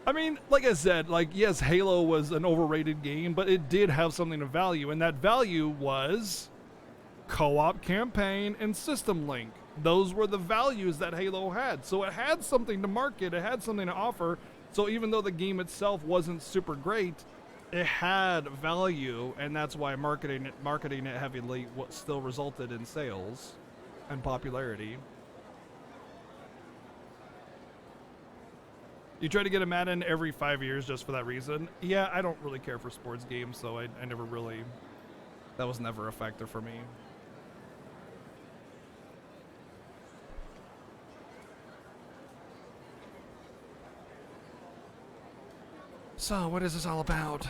I mean, like I said, like, yes, Halo was an overrated game, but it did have something of value, and that value was co-op campaign and system link. Those were the values that Halo had. So it had something to market, it had something to offer. So even though the game itself wasn't super great, it had value, and that's why marketing it heavily still resulted in sales and popularity. You try to get a Madden every 5 years just for that reason? Yeah, I don't really care for sports games, so I never really... That was never a factor for me. So, what is this all about?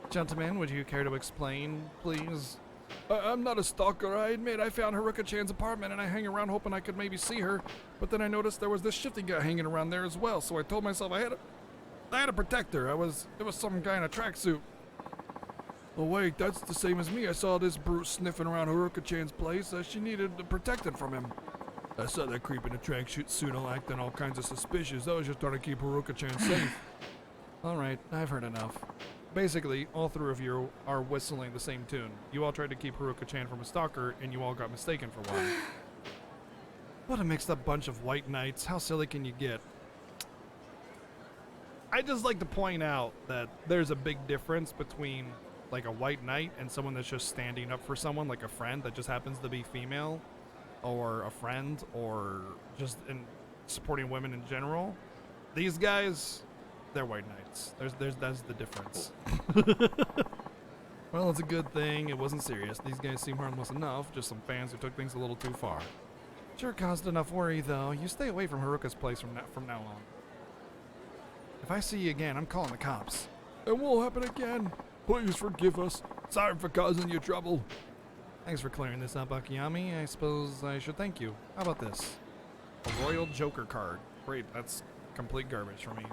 Gentlemen, would you care to explain, please? I'm not a stalker, I admit. I found Haruka-chan's apartment and I hang around hoping I could maybe see her, but then I noticed there was this shifty guy hanging around there as well, so I told myself I had to protect her. It was some guy in a tracksuit. Oh wait, that's the same as me. I saw this brute sniffing around Haruka-chan's place. She needed protecting from him. I saw that creep in a tracksuit all acting all kinds of suspicious. I was just trying to keep Haruka-chan safe. Alright, I've heard enough. Basically, all three of you are whistling the same tune. You all tried to keep Haruka-chan from a stalker, and you all got mistaken for one. What a mixed up bunch of white knights. How silly can you get? I just like to point out that there's a big difference between like a white knight and someone that's just standing up for someone, like a friend that just happens to be female, or a friend, or just in supporting women in general. These guys, they're white knights. That's the difference. Well, it's a good thing it wasn't serious. These guys seem harmless enough, just some fans who took things a little too far. Sure caused enough worry, though. You stay away from Haruka's place from now on. If I see you again, I'm calling the cops. It won't happen again. Please forgive us. Sorry for causing you trouble. Thanks for clearing this up, Akiyami. I suppose I should thank you. How about this? A Royal Joker card. Great, that's complete garbage for me.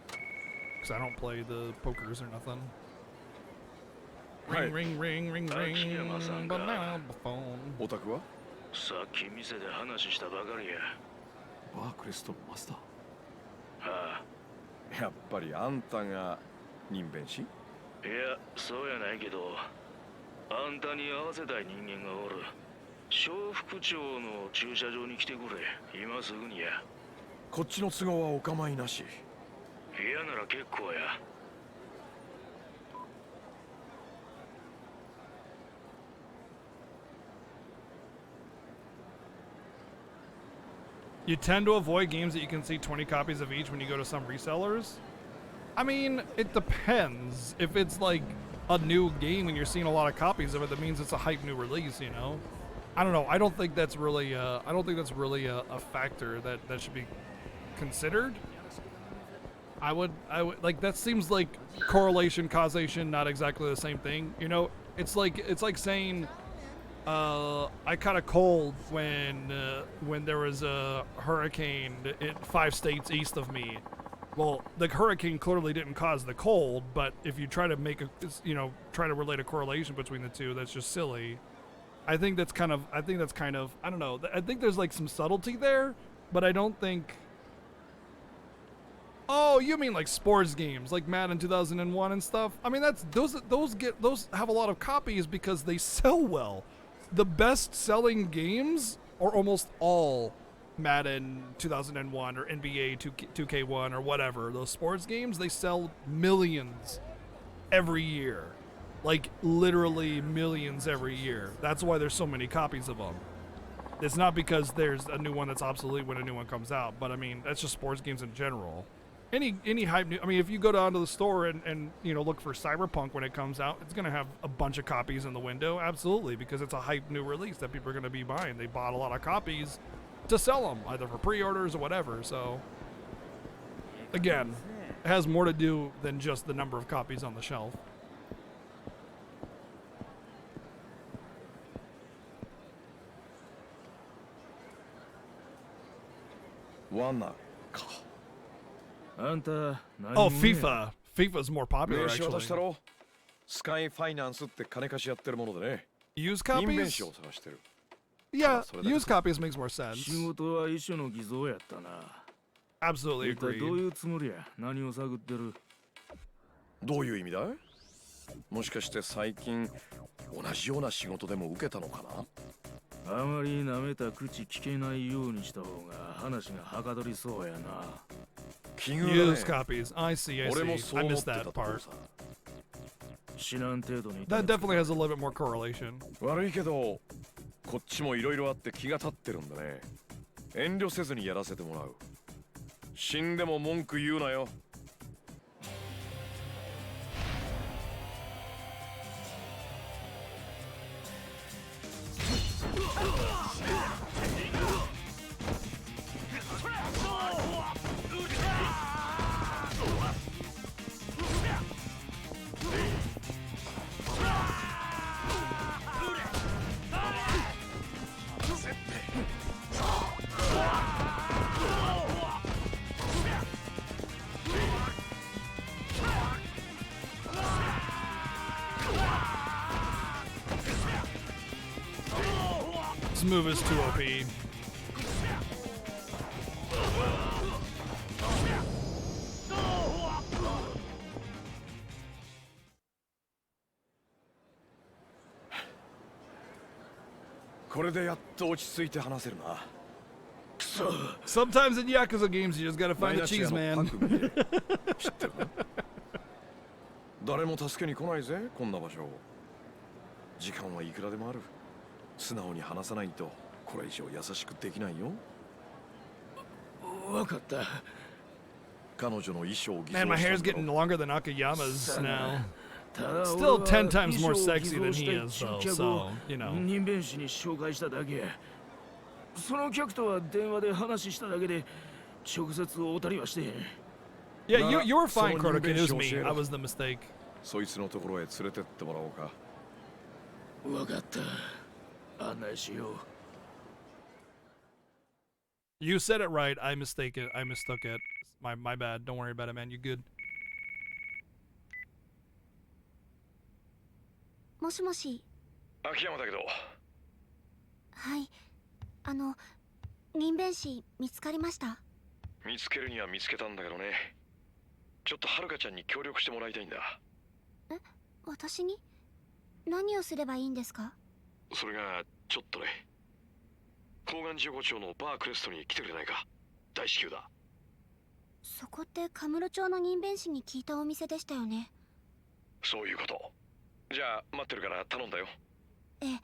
Because I don't play the pokers or nothing. Ring, ring, ring, ring, ring. Banana phone. オタクはさっき店で話したばかりや。バークレストのマスター。はあ。やっぱりあんたが人弁師？いや、そうやないけど、あんたに合わせたい人間がおる。小副長の駐車場に来てくれ。今すぐにや。こっちの都合はお構いなし。嫌なら結構や。You tend to avoid games that you can see 20 copies of each when you go to some resellers? I mean, it depends. If it's like a new game and you're seeing a lot of copies of it, that means it's a hype new release, you know? I don't know. I don't think that's really a factor that should be considered. I would like, that seems like correlation, causation, not exactly the same thing. You know, it's like saying I caught a cold when there was a hurricane in 5 states east of me. Well, the hurricane clearly didn't cause the cold, but if you try to make try to relate a correlation between the two, that's just silly. I think that's kind of, I don't know. I think there's like some subtlety there, but I don't think. Oh, you mean like sports games, like Madden 2001 and stuff? I mean, those have a lot of copies because they sell well. The best-selling games are almost all Madden 2001 or NBA 2K1 or whatever. Those sports games, they sell millions every year. Like, literally millions every year. That's why there's so many copies of them. It's not because there's a new one that's obsolete when a new one comes out, but I mean, that's just sports games in general. Any hype new, I mean, if you go down to the store and look for Cyberpunk when it comes out, it's gonna have a bunch of copies in the window, absolutely, because it's a hype new release that people are gonna be buying. They bought a lot of copies to sell them, either for pre-orders or whatever. So again, it has more to do than just the number of copies on the shelf. Oh, FIFA. FIFA's more popular, actually. Sky Finance って金貸しやってるものでね。 Used 人弁 copies? 士を探してる。 Yeah, used copies makes more sense. 仕事は一緒の偽造やったな。 Absolutely 一体 agreed. どういうつもりや。何を探ってる。どういう意味だい？もしかして最近同じような仕事でも受けたのかな？あまり舐めた口聞けないようにした方が話がはかどりそうやな。 Used copies. I see. I missed that part. 知らん程度に。 That definitely has a little bit more correlation. 悪いけど、こっちもいろいろあって気が立ってるんだね。遠慮せずにやらせてもらう。死んでも文句言うなよ。 This move is too OP. Sometimes in Yakuza games you just gotta find the cheese man. 知ってるな。誰も助けに来ないぜ、こんな場所。時間はいくらでもある。素直に話さないとこれ以上優しくできないよ。わかった。彼女の衣装を偽装 Man, my hair's getting longer than Akiyama's now. Still 10 times more sexy than he is, though, so, you know. 任弁士に紹介しただけ。その客とは電話で話しただけで、直接会うたりはしてへん。Yeah, you were fine, Kronokin. It was me. I was the mistake. そいつのところへ連れてってもらおうか。わかった。案内しよう。You said it right. I mistook it. My bad. Don't worry about it, man. You good? もしもし。秋山だけど。はい。任弁士見つかりました？見つけるには見つけたんだけどね。ちょっとはるかちゃんに協力してもらいたいんだ。え、私に？何をすればいいんですか？それがちょっとね。高岩15町のバークレストに来てくれないか。大至急だ。そこってカムロ町の任弁士に聞いたお店でしたよね。そういうこと。じゃあ待ってるから頼んだよ。ええ、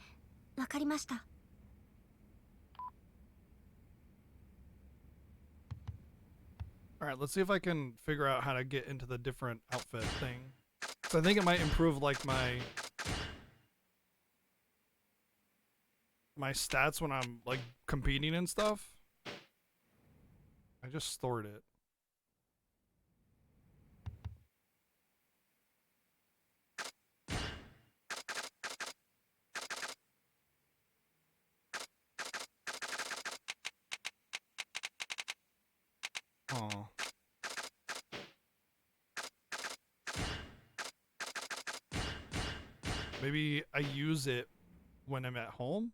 わかりました。Alright, let's see if I can figure out how to get into the different outfit thing. So I think it might improve like my stats when I'm like competing and stuff. I just stored it. Oh. Maybe I use it when I'm at home?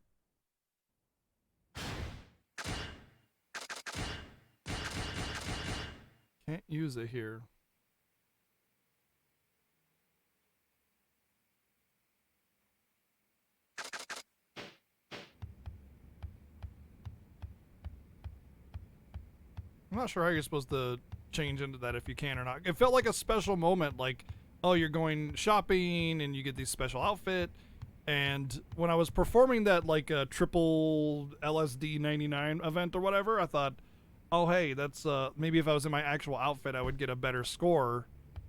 Can't use it here. I'm not sure how you're supposed to change into that if you can or not. It felt like a special moment, like, oh, you're going shopping and you get these special outfit. And when I was performing that like a triple LSD 99 event or whatever, I thought, oh hey, that's maybe if I was in my actual outfit, I would get a better score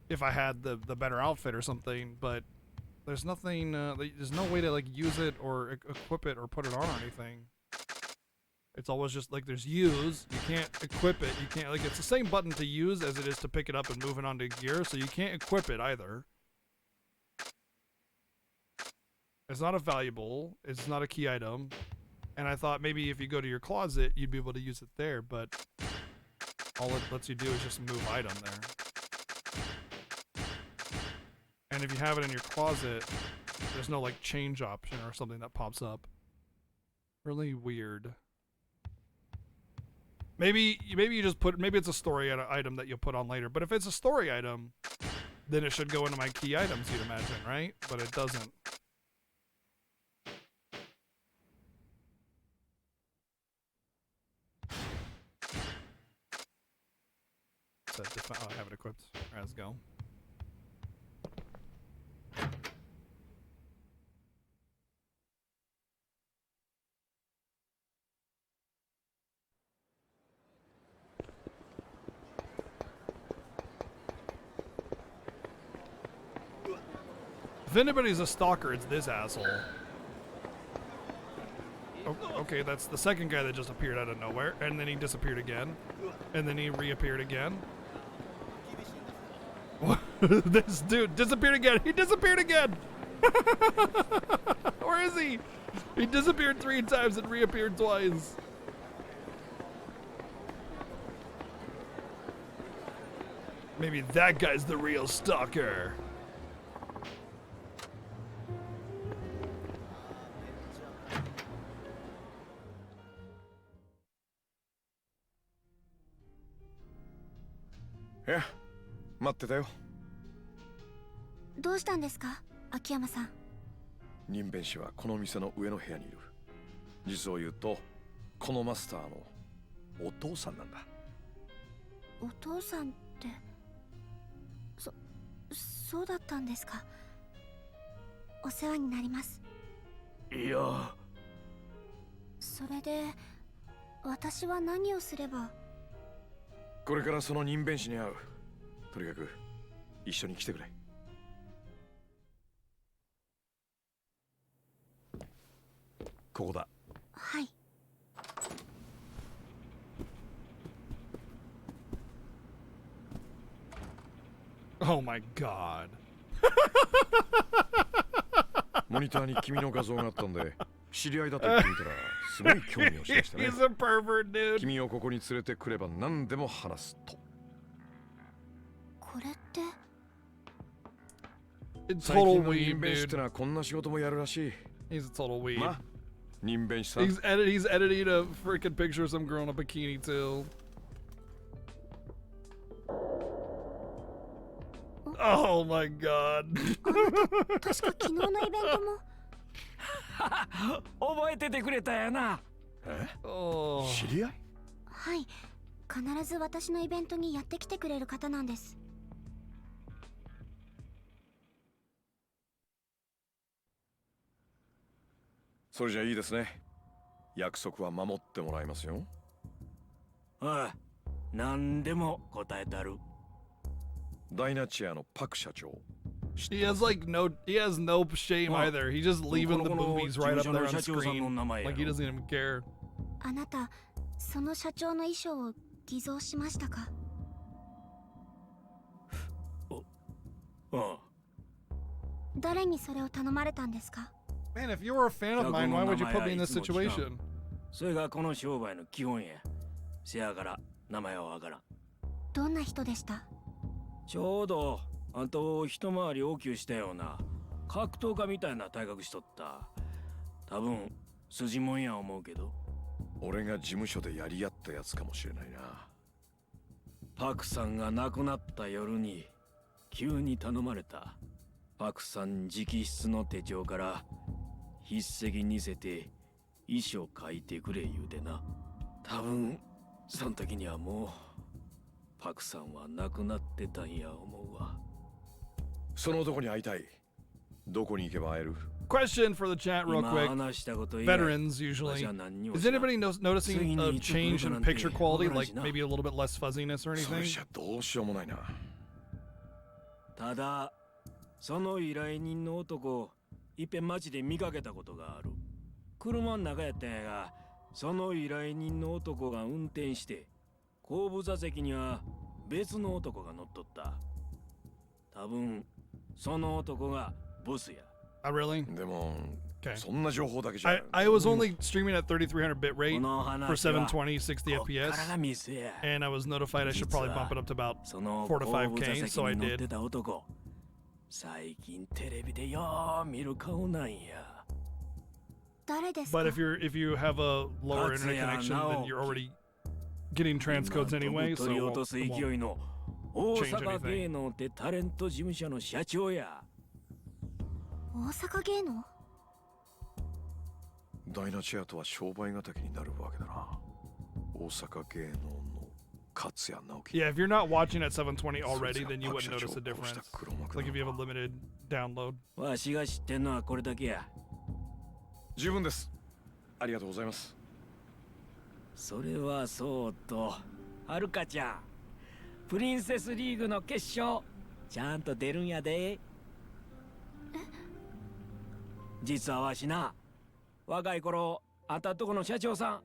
if I had the better outfit or something. But there's nothing, there's no way to like use it or equip it or put it on or anything. It's always just like there's use, you can't equip it, you can't, like it's the same button to use as it is to pick it up and move it onto gear, so you can't equip it either. It's not a valuable, it's not a key item, and I thought maybe if you go to your closet, you'd be able to use it there, but all it lets you do is just move item there. And if you have it in your closet, there's no like change option or something that pops up. Really weird. Maybe you just put, maybe it's a story item that you'll put on later, but if it's a story item, then it should go into my key items, you'd imagine, right? But it doesn't. Oh, I have it equipped. Alright, let's go. If anybody's a stalker, it's this asshole. Oh, okay, that's the second guy that just appeared out of nowhere, and then he disappeared again, and then he reappeared again. This dude disappeared again. He disappeared again. Where is he? He disappeared 3 times and reappeared twice. Maybe that guy's the real stalker. Yeah, 待ってたよ。どうしたんですか、秋山さん。任弁士はこの店の上の部屋にいる。実を言うと、このマスターのお父さんなんだ。お父さんって、そうだったんですか。お世話になります。いや。それで、私は何をすれば。これからその任弁士に会う。とにかく一緒に来てくれ。ここだ。はい。Oh my god. モニターに君の画像があったんで、知り合いだと言ってみたら、すごい興味を示したね。He's a pervert, dude. 君をここに連れてくれば何でも話すと。これって。It's 最 total 近の weeb, 人弁師っての dude. はこんな仕事もやるらしい。 He's a total weeb. まあ、人弁師さ。He's editing a freaking picture of some girl in a bikini too. Oh my god. 確か昨日のイベントも。覚えててくれたやな。Oh. 知り合い？はい。必ず私のイベントにやってきてくれる方なんです。それじゃいいですね。約束は守ってもらいますよ。ああ、何でも答えたる。He has no shame either. He's just leaving the movies right up there on screen. Like he doesn't even care. あなた、その社長の衣装を偽造しましたか？誰にそれを頼まれたんですか？ Man, if you were a fan of mine, why would you put me in this situation? それがこの商売の基本や。せやから名前はわからん。どんな人でした？ちょうどあんと一回り大きくしたような格闘家みたいな体格しとった。多分筋もんや思うけど。俺が事務所でやり合ったやつかもしれないな。パクさんが亡くなった夜に急に頼まれた。パクさん直筆の手帳から筆跡似せて遺書書いてくれ言うてな。多分その時にはもうパクさんは亡くなってたんや思うわ。その男に会いたい。どこに行けば会える？ Question for the chat, real quick. Veterans usually. Is anybody noticing a change in picture quality, like maybe a little bit less fuzziness or それ anything? じゃどうしようもないな。ただその依頼人の男いっぺん街で見かけたことがある。車の中やったんやが、その依頼人の男が運転して後部座席には別の男が乗っとった。多分その男がボスや。Oh, really? でも、 Okay. そんな情報だけじゃ。I was only streaming at 3300 bit rate for 720, 60 FPS, and I was notified I should probably bump it up to about 4 to 5K, so I did. 最近テレビでよう見る顔なんや。誰ですか？ But if you have a lower internet connection, then you're already getting transcodes anyway, so it won't 勢いの大 change 阪 anything. 芸能ってタレント事務所の社長や。大阪芸能？ダイナチェアとは商売敵になるわけだな。大阪芸能の勝谷直樹。 Yeah, if you're not watching at 720 already, then you wouldn't notice a difference. Like if you have a limited download. わしが知ってんのはこれだけや。十分です。ありがとうございます。それはそうと、はるかちゃん、プリンセスリーグの決勝、ちゃんと出るんやで。実はわしな、若い頃、あんたとこの社長さん、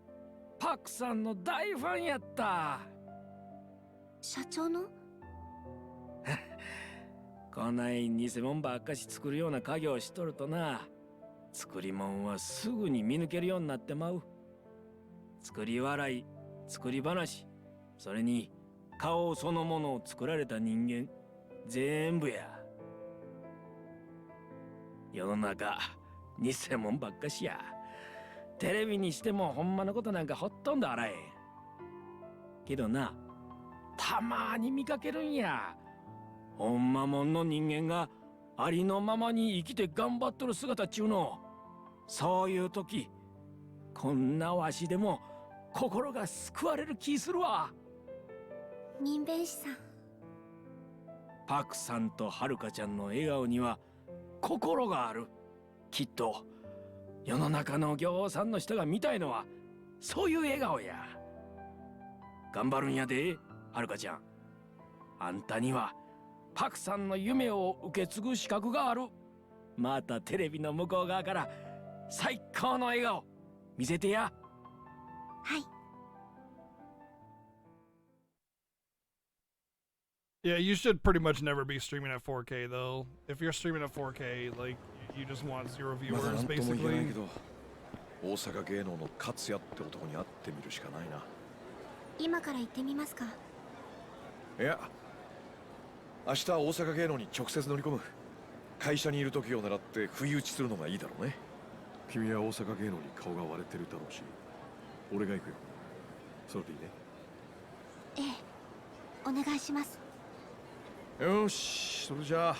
パクさんの大ファンやった。社長の？こない偽物ばっかし作るような家業をしとるとな、作り物はすぐに見抜けるようになってまう。作り笑い、作り話、それに顔そのものを作られた人間、全部や。世の中、偽物ばっかしや。テレビにしてもほんまのことなんかほとんどあらへん。けどな、たまに見かけるんや。ほんまもんの人間がありのままに生きて頑張っとる姿っちゅうの。そういう時、こんなわしでも心が救われる気するわ。人弁士さん。パクさんとはるかちゃんの笑顔には心がある。きっと世の中のぎょうさんの人が見たいのはそういう笑顔や。頑張るんやで、はるかちゃん。あんたにはパクさんの夢を受け継ぐ資格がある。またテレビの向こう側から最高の笑顔見せてや。はい。 Yeah, you should pretty much never be streaming at 4K though. If you're streaming at 4K, like you just want zero まだ viewers 何とも言えないけ basically. ど、大阪芸能の勝也って男に会ってみるしかないな。今から行ってみますか。いや、明日大阪芸能に直接乗り込む。会社にいる時を狙って不意打ちするのがいいだろうね。君は大阪芸能に顔が割れてるだろうし、俺が行くよ。それでいいね。ええ、お願いします。よし、それじゃあ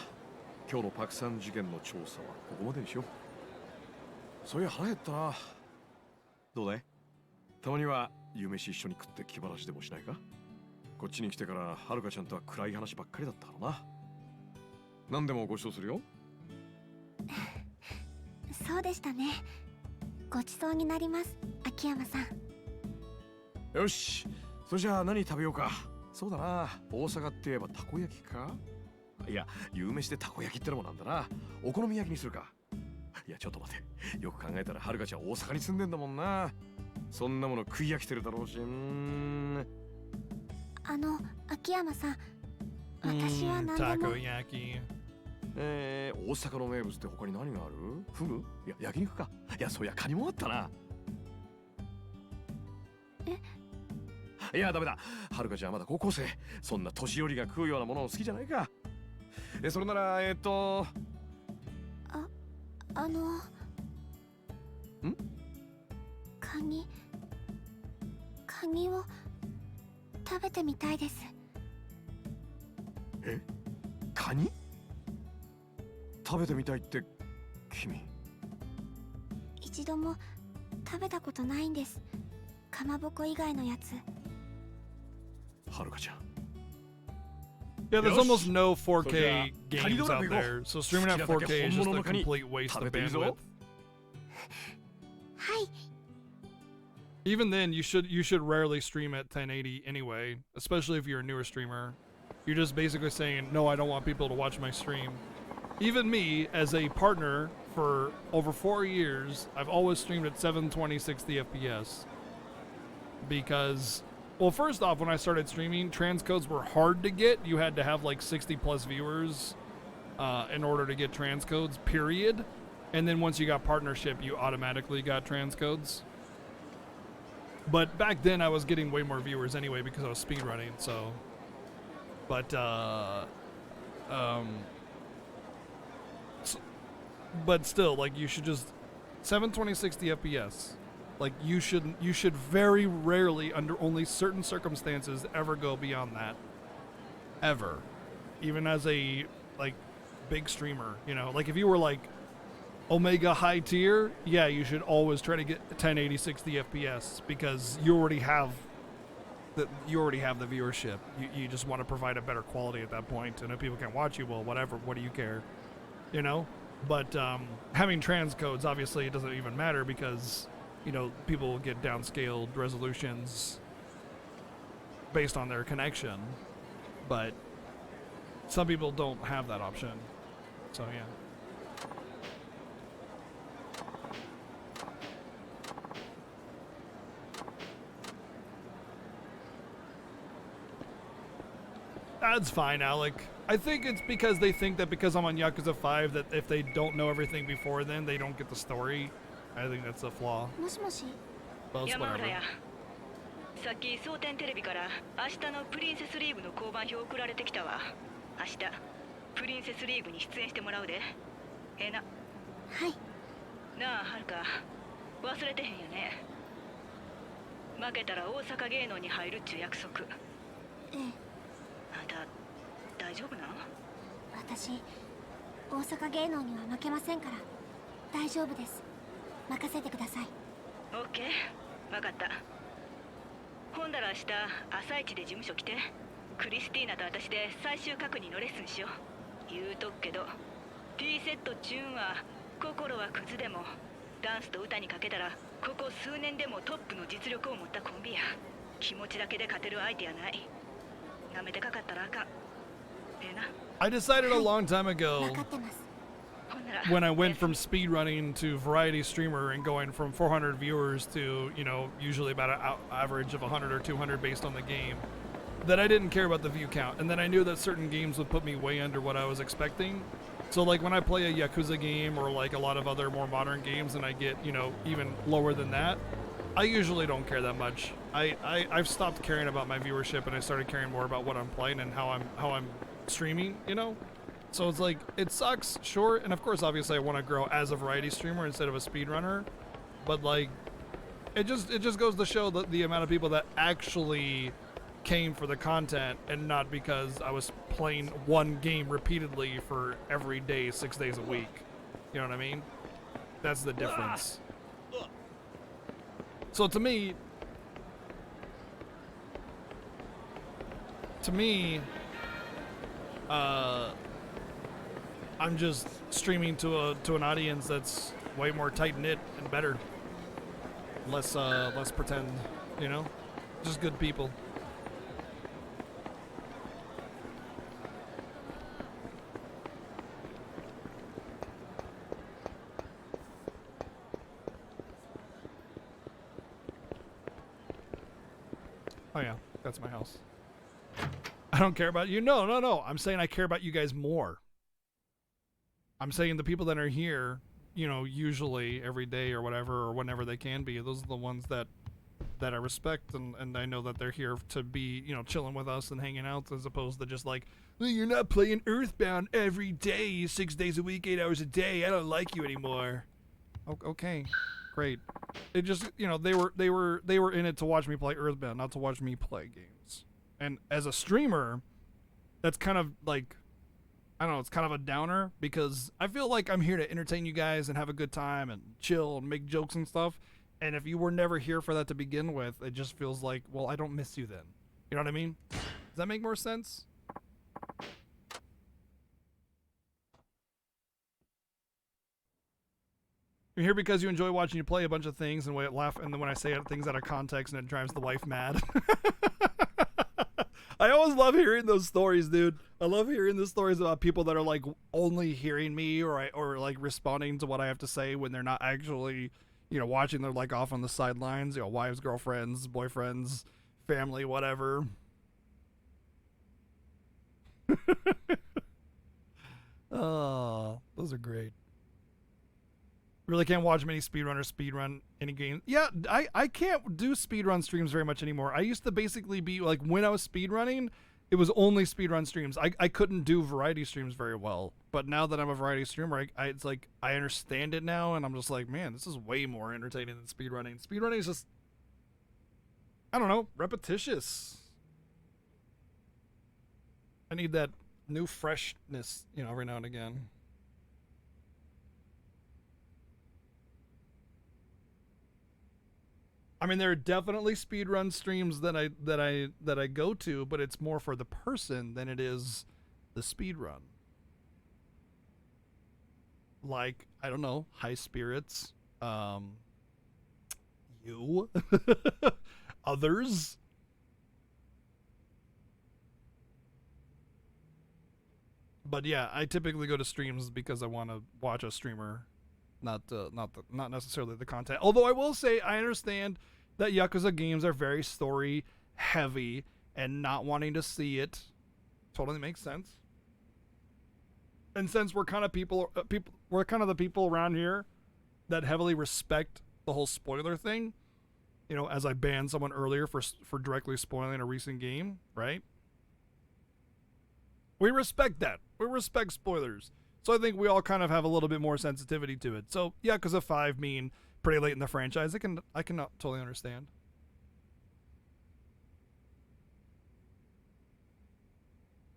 今日のパクさん事件の調査はここまでにしよう。そういや腹減ったな。どうだい？たまには夕飯一緒に食って気晴らしでもしないか？こっちに来てからはるかちゃんとは暗い話ばっかりだったからな。何でもご馳走するよ。そうでしたね。ごちそうになります、秋山さん。よし、それじゃあ何食べようか。そうだな、大阪って言えばたこ焼きか。いや、夕飯でたこ焼きってのもなんだな。お好み焼きにするか。いやちょっと待て、よく考えたらはるかちゃん大阪に住んでんだもんな。そんなもの食い飽きてるだろうし。秋山さん、私は何でも。 Takoyaki. 大阪の名物って他に何がある？フグ？いや焼肉か。いやそうやカニもあったな。いやダメだ、はるかちゃんはまだ高校生。そんな年寄りが食うようなもの好きじゃないか。それならカニを食べてみたいです。え？カニ？食べてみたいって君。一度も食べたことないんです。かまぼこ以外のやつ。はるかちゃん。 Yeah, there's almost no 4K So, games out there, so streaming at 4K is just a complete waste of bandwidth. はい。 Even then, you should rarely stream at 1080 anyway, especially if you're a newer streamer. You're just basically saying, no, I don't want people to watch my stream. Even me, as a partner for over 4 years, I've always streamed at 720 60 FPS. Because, well, first off, when I started streaming, transcodes were hard to get. You had to have like 60 plus viewers in order to get transcodes, period. And then once you got partnership, you automatically got transcodes. But back then, I was getting way more viewers anyway because I was speedrunning, so. But, but still, like, you should just 720 60 FPS. Like, you should very rarely, under only certain circumstances, ever go beyond that. Ever. Even as a, like, big streamer, you know? Like, if you were, like, Omega high tier, yeah, you should always try to get 1080 60 FPS because you already have the viewership. You just want to provide a better quality at that point, and if people can't watch you, well, whatever, what do you care? You know? But having transcodes, obviously, it doesn't even matter because, you know, people will get downscaled resolutions based on their connection, but some people don't have that option. So, yeah. That's fine, Alec. I think it's because they think that because I'm on Yakuza 5 that if they don't know everything before then, they don't get the story. I think that's a flaw. もしもし。 Well, it's 山浦 whatever. やさっき蒼天テレビから明日のプリンセスリーグの交番表送られてきたわ。明日プリンセスリーグに出演してもらうで。ええな。はい。なあはるか、忘れてへんよね。負けたら大阪芸能に入るっちゅう約束。ええ。あんた大丈夫なの？私、大阪芸能には負けませんから。大丈夫です。任せてください。オッケー、分かった。ほんだら明日朝一で事務所来て、クリスティーナと私で最終確認のレッスンしよう。言うとくけど T セットチューンは心はクズでもダンスと歌にかけたらここ数年でもトップの実力を持ったコンビや。気持ちだけで勝てる相手やない。なめてかかったらあかん。ええな。I decided a long time ago 分かってます。when I went from speedrunning to variety streamer and going from 400 viewers to, you know, usually about an average of 100 or 200 based on the game, that I didn't care about the view count. And then I knew that certain games would put me way under what I was expecting. So like when I play a Yakuza game or like a lot of other more modern games and I get, you know, even lower than that, I usually don't care that much. I've stopped caring about my viewership and I started caring more about what I'm playing and how I'm streaming, you know? So it's like, it sucks, sure, and of course, obviously, I want to grow as a variety streamer instead of a speedrunner, but like, it just goes to show the amount of people that actually came for the content and not because I was playing one game repeatedly for every day, 6 days a week. You know what I mean? That's the difference. So to me, I'm just streaming to an audience that's way more tight-knit and better. Less pretend, you know? Just good people. Oh yeah, that's my house. I don't care about you. No. I'm saying I care about you guys more. I'm saying the people that are here, you know, usually every day or whatever, or whenever they can be, those are the ones that I respect, and I know that they're here to be, you know, chilling with us and hanging out, as opposed to just like, well, you're not playing Earthbound every day, 6 days a week, 8 hours a day. I don't like you anymore. Okay, great. It just, you know, they were in it to watch me play Earthbound, not to watch me play games. And as a streamer, that's kind of like, I don't know, it's kind of a downer, because I feel like I'm here to entertain you guys and have a good time and chill and make jokes and stuff. And if you were never here for that to begin with, it just feels like, well, I don't miss you then. You know what I mean? Does that make more sense? You're here because you enjoy watching you play a bunch of things and laugh, and then when I say things out of context and it drives the wife mad. I always love hearing those stories, dude. I love hearing the stories about people that are like only hearing me or like responding to what I have to say when they're not actually, you know, watching. They're like off on the sidelines, you know, wives, girlfriends, boyfriends, family, whatever. Oh, those are great. Really can't watch many speedrunners speedrun any game. Yeah, I can't do speedrun streams very much anymore. I used to basically be like, when I was speedrunning, it was only speedrun streams. I couldn't do variety streams very well. But now that I'm a variety streamer, it's like I understand it now, and I'm just like, man, this is way more entertaining than speedrunning. Speedrunning is just, I don't know, repetitious. I need that new freshness, you know, every now and again. I mean, there are definitely speedrun streams that I go to, but it's more for the person than it is the speedrun. Like, I don't know, High Spirits, you, others. But yeah, I typically go to streams because I want to watch a streamer, not necessarily the content. Although I will say, I understand that Yakuza games are very story heavy, and not wanting to see it totally makes sense. And since we're kind of we're kind of the people around here that heavily respect the whole spoiler thing, you know, as I banned someone earlier for directly spoiling a recent game, right? We respect that. We respect spoilers. So I think we all kind of have a little bit more sensitivity to it. So Yakuza 5 being pretty late in the franchise, I can totally understand.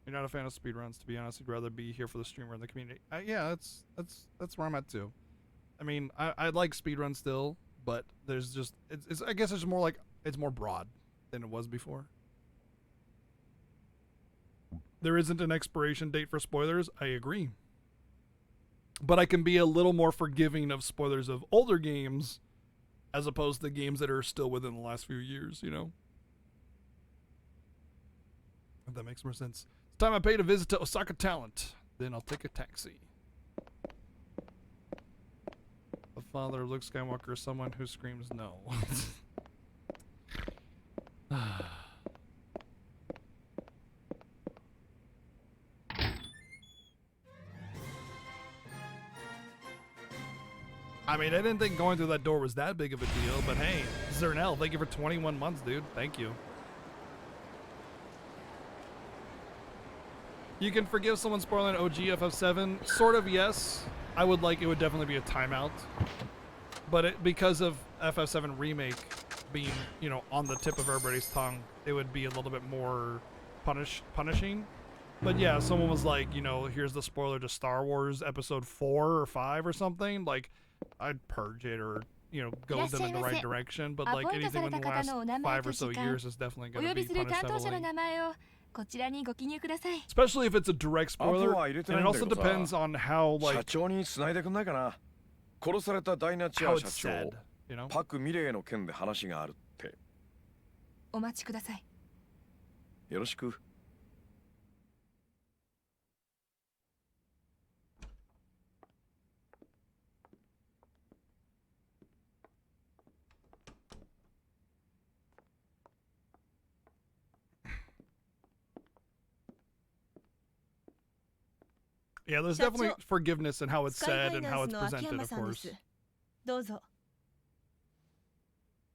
You're not a fan of speedruns, to be honest. You'd rather be here for the streamer and the community. Yeah, that's where I'm at too. I mean, I like speedruns still, but there's just it's I guess it's more like it's more broad than it was before. There isn't an expiration date for spoilers. I agree. But I can be a little more forgiving of spoilers of older games as opposed to games that are still within the last few years, you know? If that makes more sense. It's time I pay to visit to Osaka Talent. Then I'll take a taxi. father of Luke Skywalker is someone who screams no. I mean, I didn't think going through that door was that big of a deal, but hey, Zernel, thank you for 21 months, dude. Thank you. You can forgive someone spoiling OG FF7? Sort of, yes. I would like, it would definitely be a timeout. But because of FF7 Remake being, you know, on the tip of everybody's tongue, it would be a little bit more punishing. But yeah, someone was like, you know, here's the spoiler to Star Wars Episode 4 or 5 or something, like, I'd purge it or, you know, go them in the right direction. But like anything in the last 5 or so years is definitely going to be punished heavily. Especially if it's a direct spoiler, and it also depends on how, like, 社長に繋いでくんないかな。殺されたダイナチア how 社 it's 長 said, you know? パク・ミレイの件で話があるって。お待ちください。よろしく。Yeah, there's definitely forgiveness in how it's said and how it's presented, of course. どうぞ。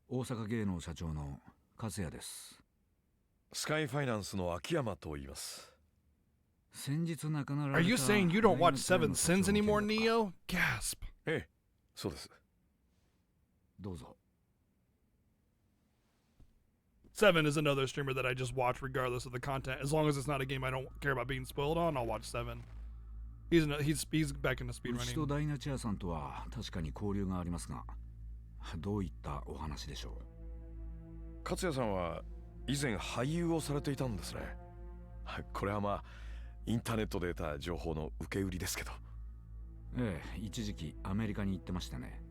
大阪芸能社長の勝也です。スカイファイナンスの秋山と言います。先日亡くなら Are れた you saying you don't watch Seven Sins anymore, Neo? Gasp. ええ、そうです。どうぞ。Seven is another streamer that I just watch regardless of the content. As long as it's not a game I don't care about being spoiled on, I'll watch Seven. He's back into うちと speedrunning. ダイナチアさんとは確かに交流がありますが、どういったお話でしょう。勝也さんは以前俳優をされていたんですね。これはまあインターネットで得た情報の受け売りですけど。ええ、一時期アメリカに行ってましたね。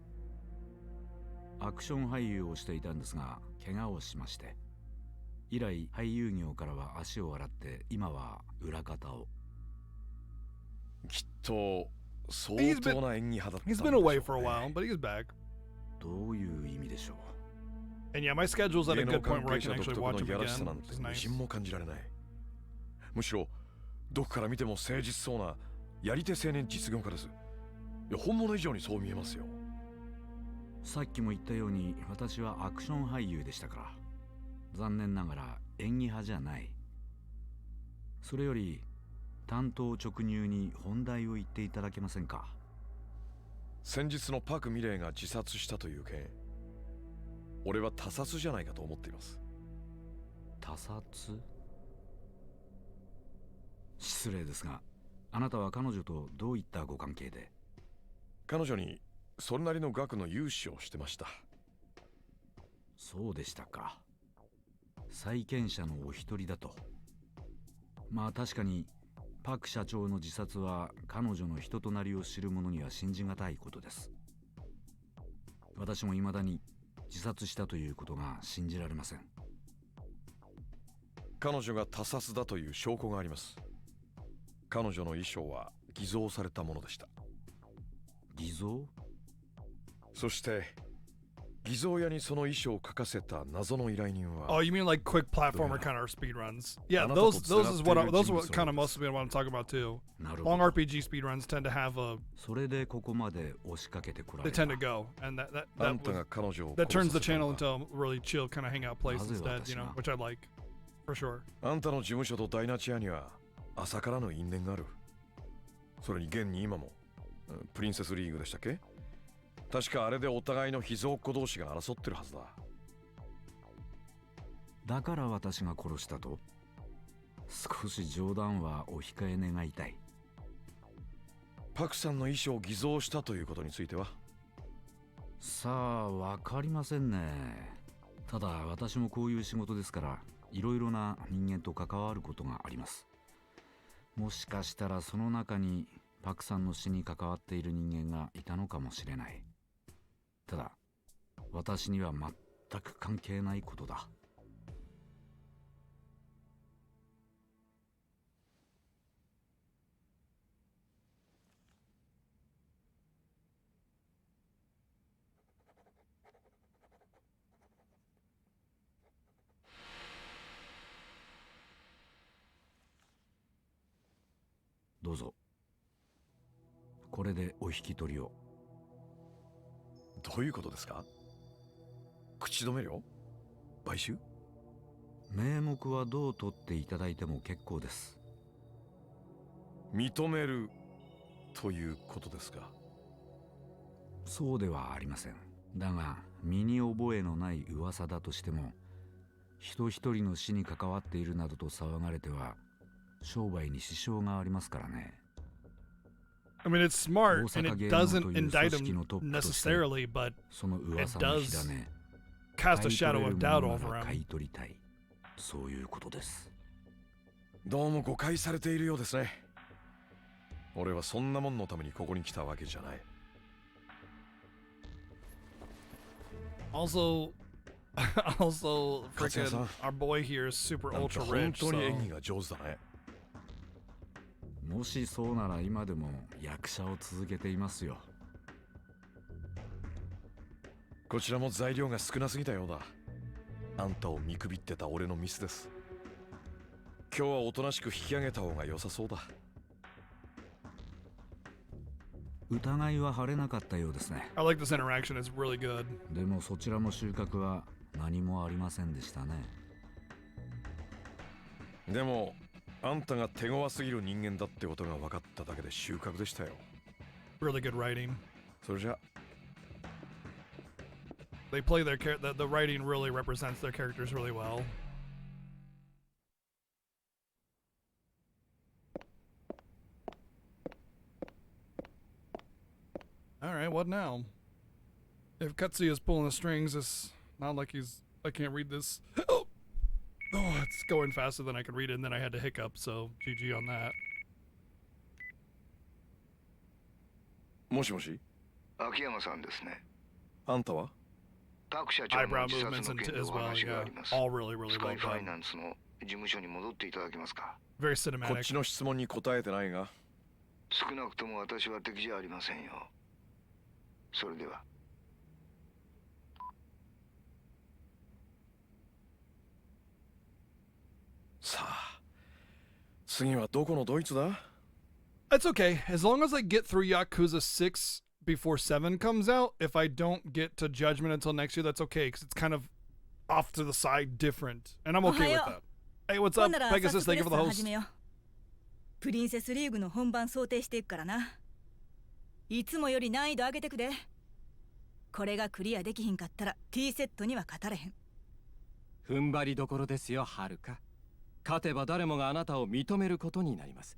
アクション俳優をしていたんですが、怪我をしまして。以来俳優業からは足を洗って今は裏方を。きっと相当な演技派だったんで He's しょう been ね。 away for a while, but he's back. どういう意味でしょう。 And yeah, my schedule's at a 芸能 good point 関 where I 係 can 者独 actually 特 watch の him やらしさ again, なん which て is み nice. じんも感じられない。むしろどこから見ても誠実そうなやり手青年実業家です。いや本物以上にそう見えますよ。さっきも言ったように私はアクション俳優でしたから。残念ながら演技派じゃない。それより単刀直入に本題を言っていただけませんか。先日のパク・ミレイが自殺したという件、俺は他殺じゃないかと思っています。他殺？失礼ですが、あなたは彼女とどういったご関係で？彼女にそれなりの額の融資をしてました。そうでしたか。債権者のお一人だと。まあ確かにパク社長の自殺は彼女の人となりを知る者には信じがたいことです。私も未だに自殺したということが信じられません。彼女が他殺だという証拠があります。彼女の衣装は偽造されたものでした。偽造？そして偽造屋にその衣装を描かせた謎の依頼人は。 Oh, you mean like quick platformer kind of speedruns? Yeah, those is what those are kind of mostly what I'm talking about too. Long RPG speedruns tend to have a. それでここまで押しかけてこら They れた。 tend to go, and that あんたが彼女を that turns 殺 the させた channel のか。 into a really chill kind of hangout place なぜ instead, 私 you know, が？ which I like for sure. あんたの事務所とダイナチアには浅からぬ因縁がある。それに現に今もプリンセスリーグでしたっけ？確かあれでお互いの秘蔵っ子同士が争ってるはずだ。だから私が殺したと？少し冗談はお控え願いたい。パクさんの衣装を偽造したということについては？さあ、わかりませんね。ただ私もこういう仕事ですから、いろいろな人間と関わることがあります。もしかしたらその中にパクさんの死に関わっている人間がいたのかもしれない。ただ私には全く関係ないことだ。これでお引き取りを。どういうことですか？口止め料？買収？名目はどう取っていただいても結構です。認めるということですか？そうではありません。だが身に覚えのない噂だとしても、人一人の死に関わっているなどと騒がれては商売に支障がありますからね。I mean, it's smart and it doesn't indict him necessarily, but その it 噂の火 does 種、 cast a shadow of doubt 買い取れるもの over なら買 him. い取りたい、そういうことです。どうも誤解されているようですね。俺はそんなもんのためにここに来たわけじゃない。Also, freaking our boy here is super なんか ultra 本 rich. 当に演 So 技が上手だね。もしそうなら今でも役者を続けていますよ。こちらも材料が少なすぎたようだ。あんたを見くびってた俺のミスです。今日はおとなしく引き上げた方が良さそうだ。疑いは晴れなかったようですね。 I like this interaction. It's really good. でもそちらも収穫は何もありませんでしたね。でもあんたが手強すぎる人間だってことが分かっただけで収穫でしたよ。 Really good writing. それじゃ They play their the writing really represents their characters really well. All right, what now? If Katsuya is pulling the strings, it's not like he's. I can't read this. Oh, it's going faster than I could read it, and then I had to hiccup. So GG on that. もしもし、秋山さんですね。あんたは？パク社長 Eyebrow の自 movements 殺の and 件で as お well. 話が Yeah, あります。 all really, really スカ well イファイ done. ナンスの事務所に戻っていただけますか。 Very こっ cinematic. ちの質問に答えてないが。少なくとも私は敵じゃありませんよ。それでは。さあ、次はどこのドイツだ？ That's okay. As long as I get through Yakuza 6 before 7 comes out, if I don't get to Judgment until next year, that's okay, because it's kind of off to the side different. And I'm okay with that. Hey, what's up, ほんなら Pegasus? 早 Thank you 速 for レッ the スン始 host. めよう。プリンセスリーグの本番想定していくからな。いつもより難易度上げてくで。これがクリアできひんかったら T セットには勝たれへん。踏ん張りどころですよ、はるか。勝てば誰もがあなたを認めることになります。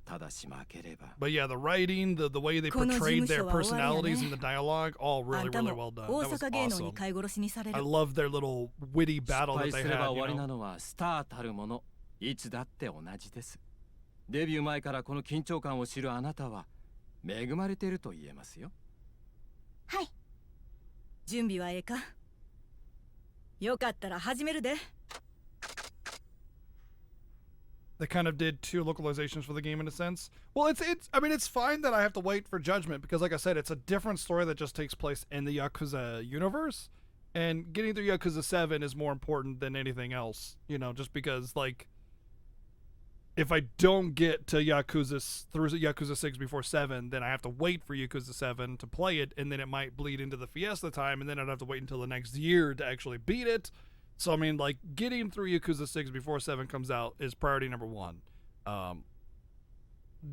ただし負ければ。 But yeah, the writing, the way they この事 portrayed 務所 their は終わりやね。 personalities and the dialogue, all あ really, んた really も well done. 大 That was 阪芸能に awesome. 飼い殺しにされ I る。 love their little witty 失 battle 敗 that す they れば had, 終 you わりな know? のはスターたるもの。いつだって同じです。デビュー前からこの緊張感を知るあなたは恵まれていると言えますよ。はい。準備はええか？よかったら始めるで。They kind of did two localizations for the game in a sense. Well, I mean, it's fine that I have to wait for Judgment because, like I said, it's a different story that just takes place in the Yakuza universe. And getting through Yakuza 7 is more important than anything else, you know, just because, like, if I don't get to through Yakuza 6 before 7, then I have to wait for Yakuza 7 to play it, and then it might bleed into the Fiesta time, and then I'd have to wait until the next year to actually beat it. So, I mean, like, getting through Yakuza 6 before 7 comes out is priority number one.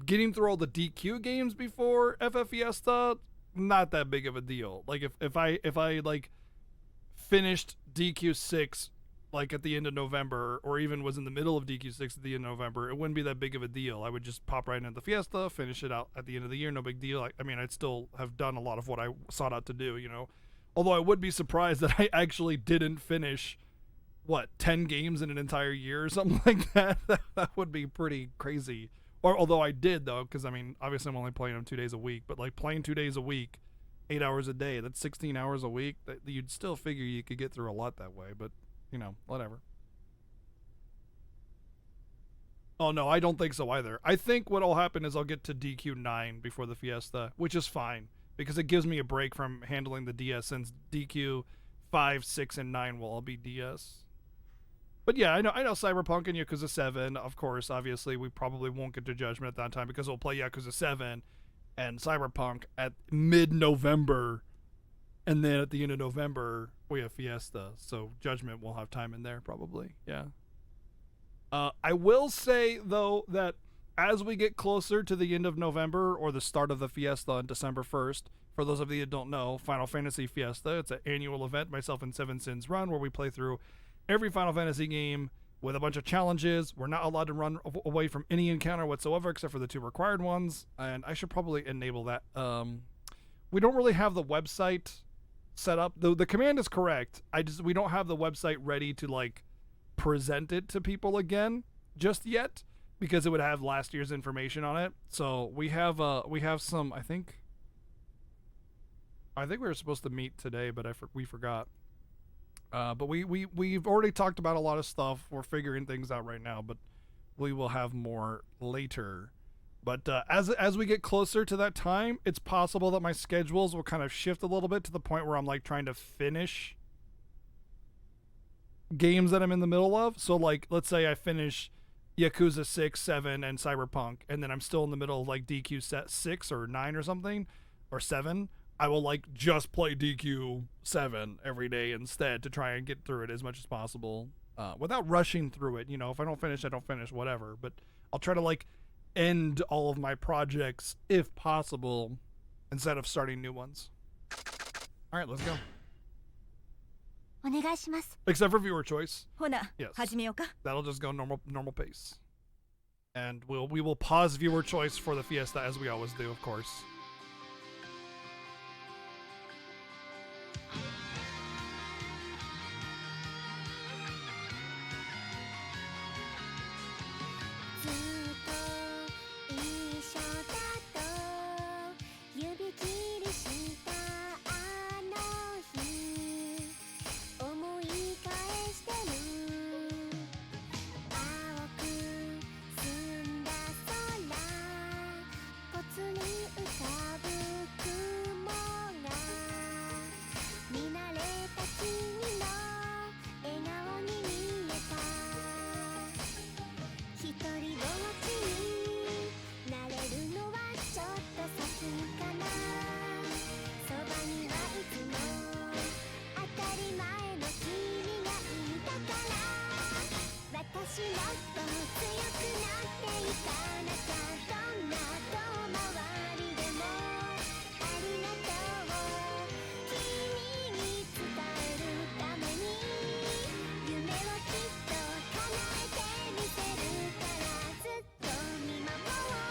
Getting through all the DQ games before FF Fiesta, not that big of a deal. Like, if I like, finished DQ 6, like, at the end of November, or even was in the middle of DQ 6 at the end of November, it wouldn't be that big of a deal. I would just pop right into the Fiesta, finish it out at the end of the year, no big deal. I mean, I'd still have done a lot of what I sought out to do, you know? Although I would be surprised that I actually didn't finish 10 games in an entire year or something like that. That would be pretty crazy. Or although I did though, because I mean, obviously I'm only playing them 2 days a week, but like playing 2 days a week, 8 hours a day, that's 16 hours a week. That you'd still figure you could get through a lot that way, but you know, whatever. Oh no, I don't think so either. I think what'll happen is I'll get to DQ 9 before the Fiesta, which is fine because it gives me a break from handling the DS since DQ 5, 6, and 9 will all be DS. But yeah, I know Cyberpunk and Yakuza 7, of course, obviously, we probably won't get to Judgment at that time because we'll play Yakuza 7, and Cyberpunk at mid-November, and then at the end of November we have Fiesta. So Judgment will have time in there probably. Yeah. I will say though that as we get closer to the end of November or the start of the Fiesta on December 1st, for those of you that don't know, Final Fantasy Fiesta, it's an annual event myself and Seven Sins run where we play through every Final Fantasy game with a bunch of challenges. We're not allowed to run away from any encounter whatsoever except for the 2 required ones, and I should probably enable that. We don't really have the website set up. The command is correct. We don't have the website ready to like present it to people again just yet because it would have last year's information on it. So we have some, I think we were supposed to meet today, but we forgot. But we've already talked about a lot of stuff. We're figuring things out right now, but we will have more later. But as we get closer to that time, it's possible that my schedules will kind of shift a little bit to the point where I'm like trying to finish games that I'm in the middle of. So like, let's say I finish Yakuza 6, 7, and Cyberpunk, and then I'm still in the middle of like DQ set 6 or 9 or something, or 7. I will like just play DQ 7 every day instead to try and get through it as much as possible without rushing through it. You know, if I don't finish, I don't finish, whatever. But I'll try to like end all of my projects if possible instead of starting new ones. All right, let's go. お願いします。 Except for viewer choice. ほな、 Yes. 始めようか。 That'll just go normal pace. And we will pause viewer choice for the Fiesta as we always do, of course.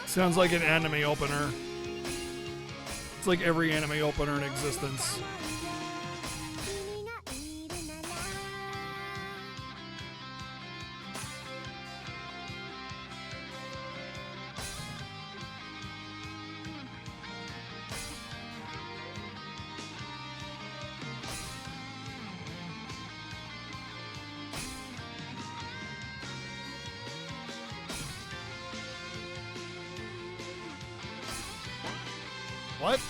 Sounds like an anime opener. It's like every anime opener in existence. What?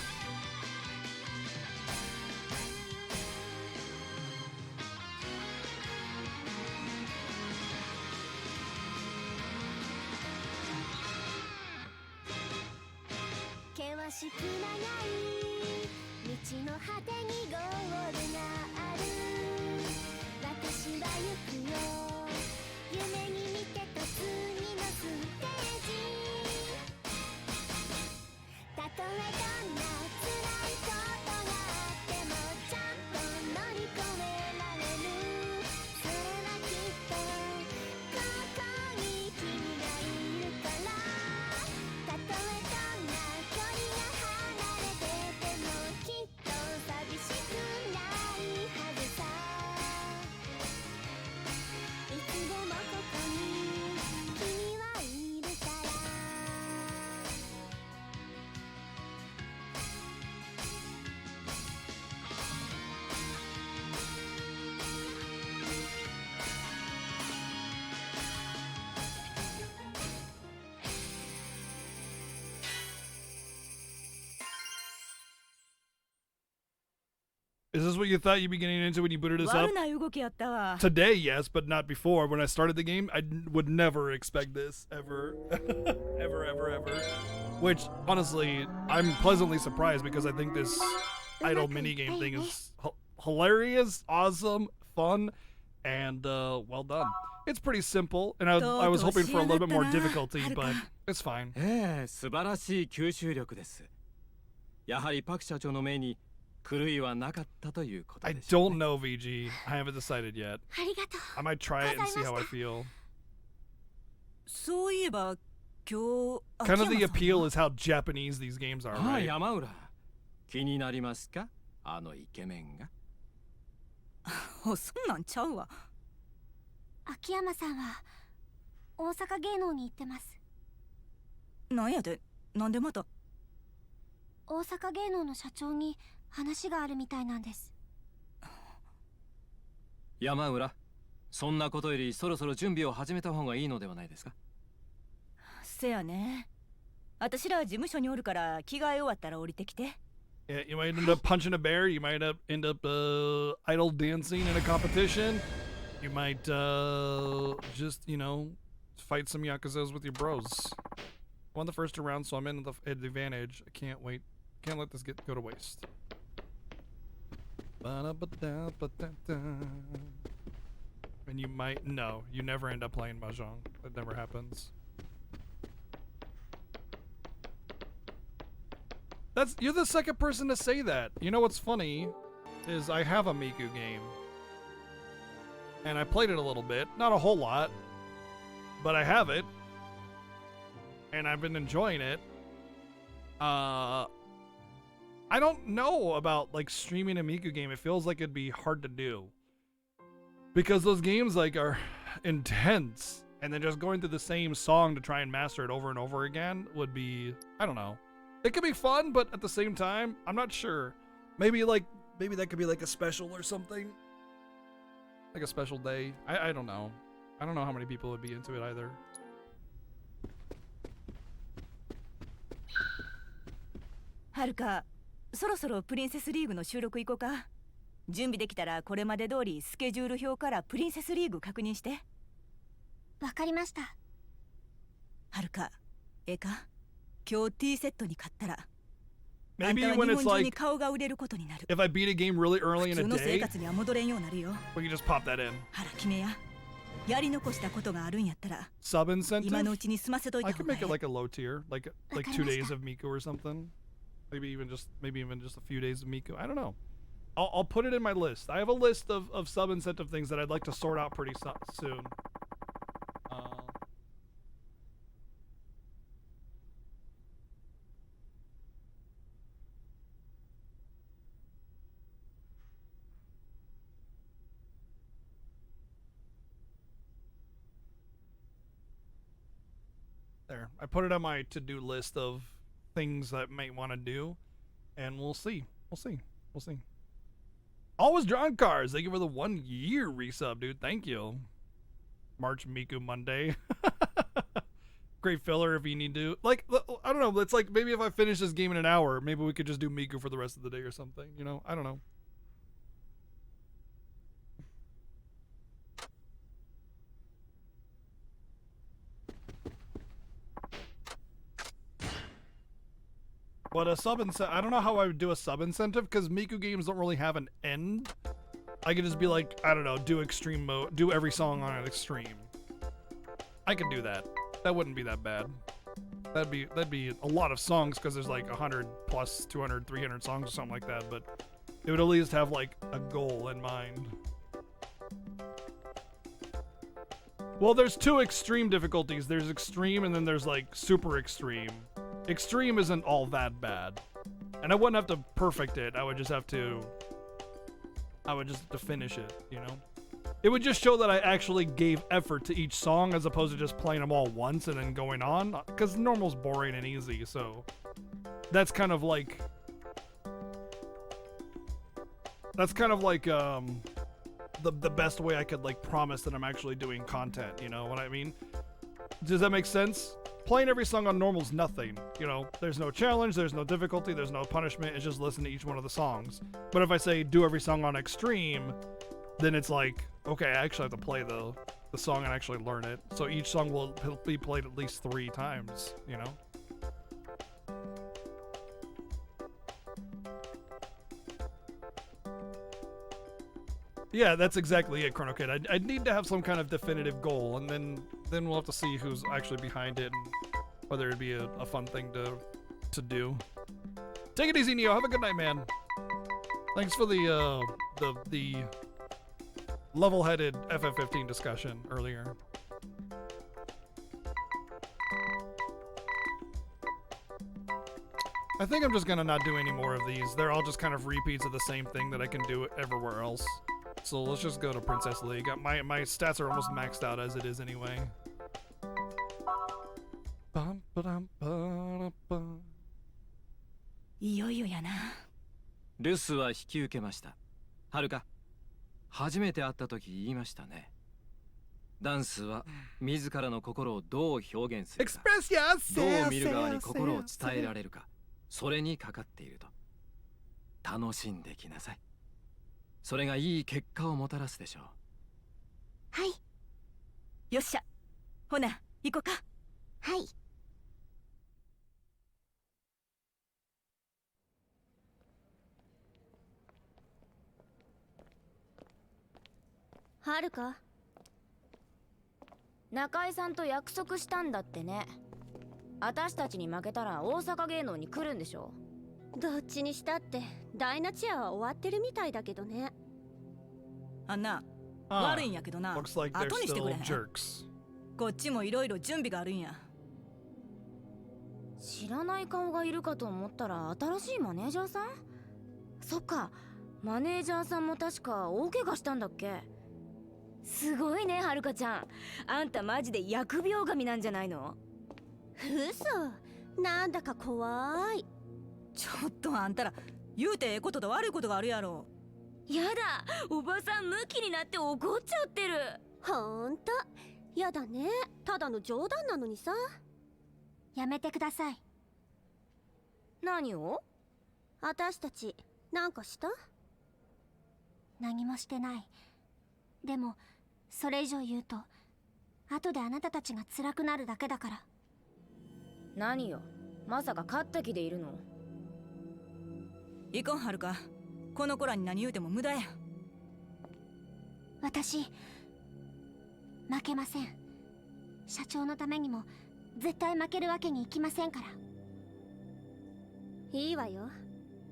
Is this what you thought you'd be getting into when you booted us up? 悪な動きやったわ。 Today, yes, but not before. When I started the game, I would never expect this. Ever. Ever, ever, ever. Which, honestly, I'm pleasantly surprised because I think this idle minigame thing is hilarious, awesome, fun, and well done. It's pretty simple, and I was hoping for a little bit more difficulty, but it's fine. 素晴らしい吸収力です。やはりパク社長の目に狂いはなかったということ I でしょう don't ね。 know, VG. I haven't decided yet. ありがとう。 I might try it and see how I feel. そういえば今日 Kind of 秋 the 山さん appeal is how Japanese these games are, ああ、 right? 山浦。気になりますか、あのイケメンが。そんなんちゃうわ。秋山さんは大阪芸能に行ってます。なんやで、なんでまた。大阪芸能の社長に話があるみたいなんです。山浦、そんなことよりそろそろ準備を始めた方がいいのではないですか。せやね。私ら事務所におるから着替え終わったら降りてきて。Yeah, you might end up punching a bear. You might end up idle dancing in a competition. You might just, you know, fight some Yakuzas with your bros. Won the first round, so I'm in the advantage. I can't wait. Can't let this go to waste. And you might... No, you never end up playing Mahjong. That never happens. You're the second person to say that. You know what's funny is I have a Miku game. And I played it a little bit. Not a whole lot. But I have it. And I've been enjoying it. I don't know about like streaming a Miku game. It feels like it'd be hard to do. Because those games like are intense. And then just going through the same song to try and master it over and over again would be, I don't know. It could be fun, but at the same time, I'm not sure. Maybe that could be like a special or something. Like a special day. I don't know. I don't know how many people would be into it either. はるか、そろそろプリンセスリーグの収録行こうか。準備できたらこれまで通りスケジュール表からプリンセスリーグ確認して。わかりました。はるか、ええか。今日 T セットに勝ったら。Maybe when it's like, if I beat a game really early in a day, we can just pop that in. Sub incentive? I could make it like a low tier, like 2 days of Miku or something. Maybe even just a few days of Miku. I don't know. I'll put it in my list. I have a list of sub incentive things that I'd like to sort out pretty soon. There. I put it on my to-do list of things that I might want to do, and we'll see. We'll see. Always Drawn Cars. Thank you for the 1 year resub, dude. Thank you. March Miku Monday. Great filler if you need to. Like, I don't know. It's like maybe if I finish this game in an hour, maybe we could just do Miku for the rest of the day or something. You know? I don't know. But a sub incentive, I don't know how I would do a sub incentive because Miku games don't really have an end. I could just be like, I don't know, do extreme mode, do every song on an extreme. I could do that. That wouldn't be that bad. That'd be a lot of songs because there's like 100 plus 200, 300 songs or something like that. But it would at least have like a goal in mind. Well, there's 2 extreme difficulties. There's extreme and then there's like super extreme. Extreme isn't all that bad. And I wouldn't have to perfect it. I would just have to finish it, you know? It would just show that I actually gave effort to each song as opposed to just playing them all once and then going on. Because normal's boring and easy, so that's kind of like the best way I could like promise that I'm actually doing content, you know what I mean? Does that make sense? Playing every song on normal's nothing, you know, there's no challenge, there's no difficulty, there's no punishment, it's just listen to each one of the songs. But if I say do every song on extreme, then it's like, okay, I actually have to play the song and actually learn it. So each song will be played at least 3 times, you know? Yeah, that's exactly it, Chrono Kid. I'd need to have some kind of definitive goal, and then we'll have to see who's actually behind it and whether it'd be a fun thing to do. Take it easy, Neo. Have a good night, man. Thanks for the level-headed FF15 discussion earlier. I think I'm just gonna not do any more of these. They're all just kind of repeats of the same thing that I can do everywhere else. So let's just go to Princess League. My stats are almost maxed out as it is anyway.いよいよやな。留守は引き受けました。はるか、初めて会った時言いましたね。ダンスは自らの心をどう表現するか、どう見る側に心を伝えられるか、それにかかっていると。楽しんできなさい。それがいい結果をもたらすでしょう。はい。よっしゃ。ほな、行こうか。はい。はるか、中井さんと約束したんだってね。私たちに負けたら大阪芸能に来るんでしょ。どっちにしたってダイナチアは終わってるみたいだけどね。あんな、悪いんやけどな、後にしてくれへん。こっちもいろいろ準備があるんや。知らない顔がいるかと思ったら新しいマネージャーさん。そっか、マネージャーさんも確か大怪我したんだっけ。すごいね、はるかちゃん。あんたマジで疫病神なんじゃないの。嘘、なんだか怖い。ちょっとあんたら、言うてええことと悪いことがあるやろ。やだ、おばさんムキになって怒っちゃってる。ほんとやだね。ただの冗談なのにさ。やめてください。何を？私たちなんかした？何もしてない。でもそれ以上言うと後であなたたちが辛くなるだけだから。何よ、まさか勝った気でいるの？行こん、はるか。この子らに何言うても無駄や。私負けません。社長のためにも絶対負けるわけにいきませんから。いいわよ。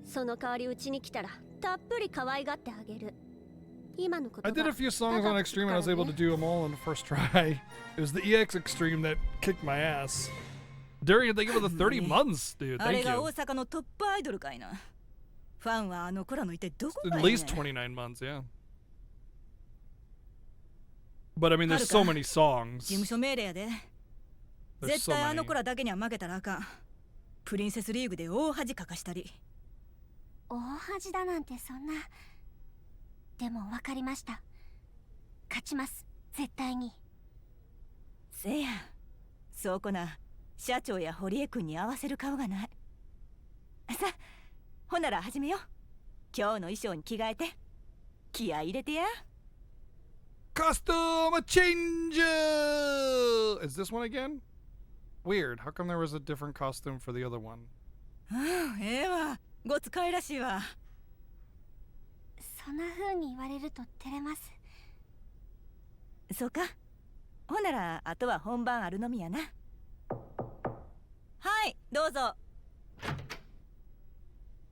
その代わりうちに来たらたっぷり可愛がってあげる。今のこと I did a few songs on Extreme and I was able to do them all in the first try. It was the EX Extreme that kicked my ass. Darian, thank you for the 30 months, dude. あれ Thank が you. 大阪のトップアイドルかいな。ファンはあの子らのいてどこか At やねん。 least 29 months, yeah. But I mean, there's so many 事 songs. 務所命令やで。 There's 絶 so 対あの many. 子らだけには負けたらあかん。プリンセスリーグで大恥かかしたり。大恥だなんてそんな。でも分かりました。勝ちます、絶対に。せや、そうこな社長や堀江君に合わせる顔がない。さ、ほんなら始めよう。今日の衣装に着替えて気合い入れてや。 Costume change! Is this one again? Weird. How come there was a different costume for the other one? ええわ、ごつかいらしいわ。そんな風に言われると照れます。そうか。ほんならあとは本番あるのみやな。はい、どうぞ。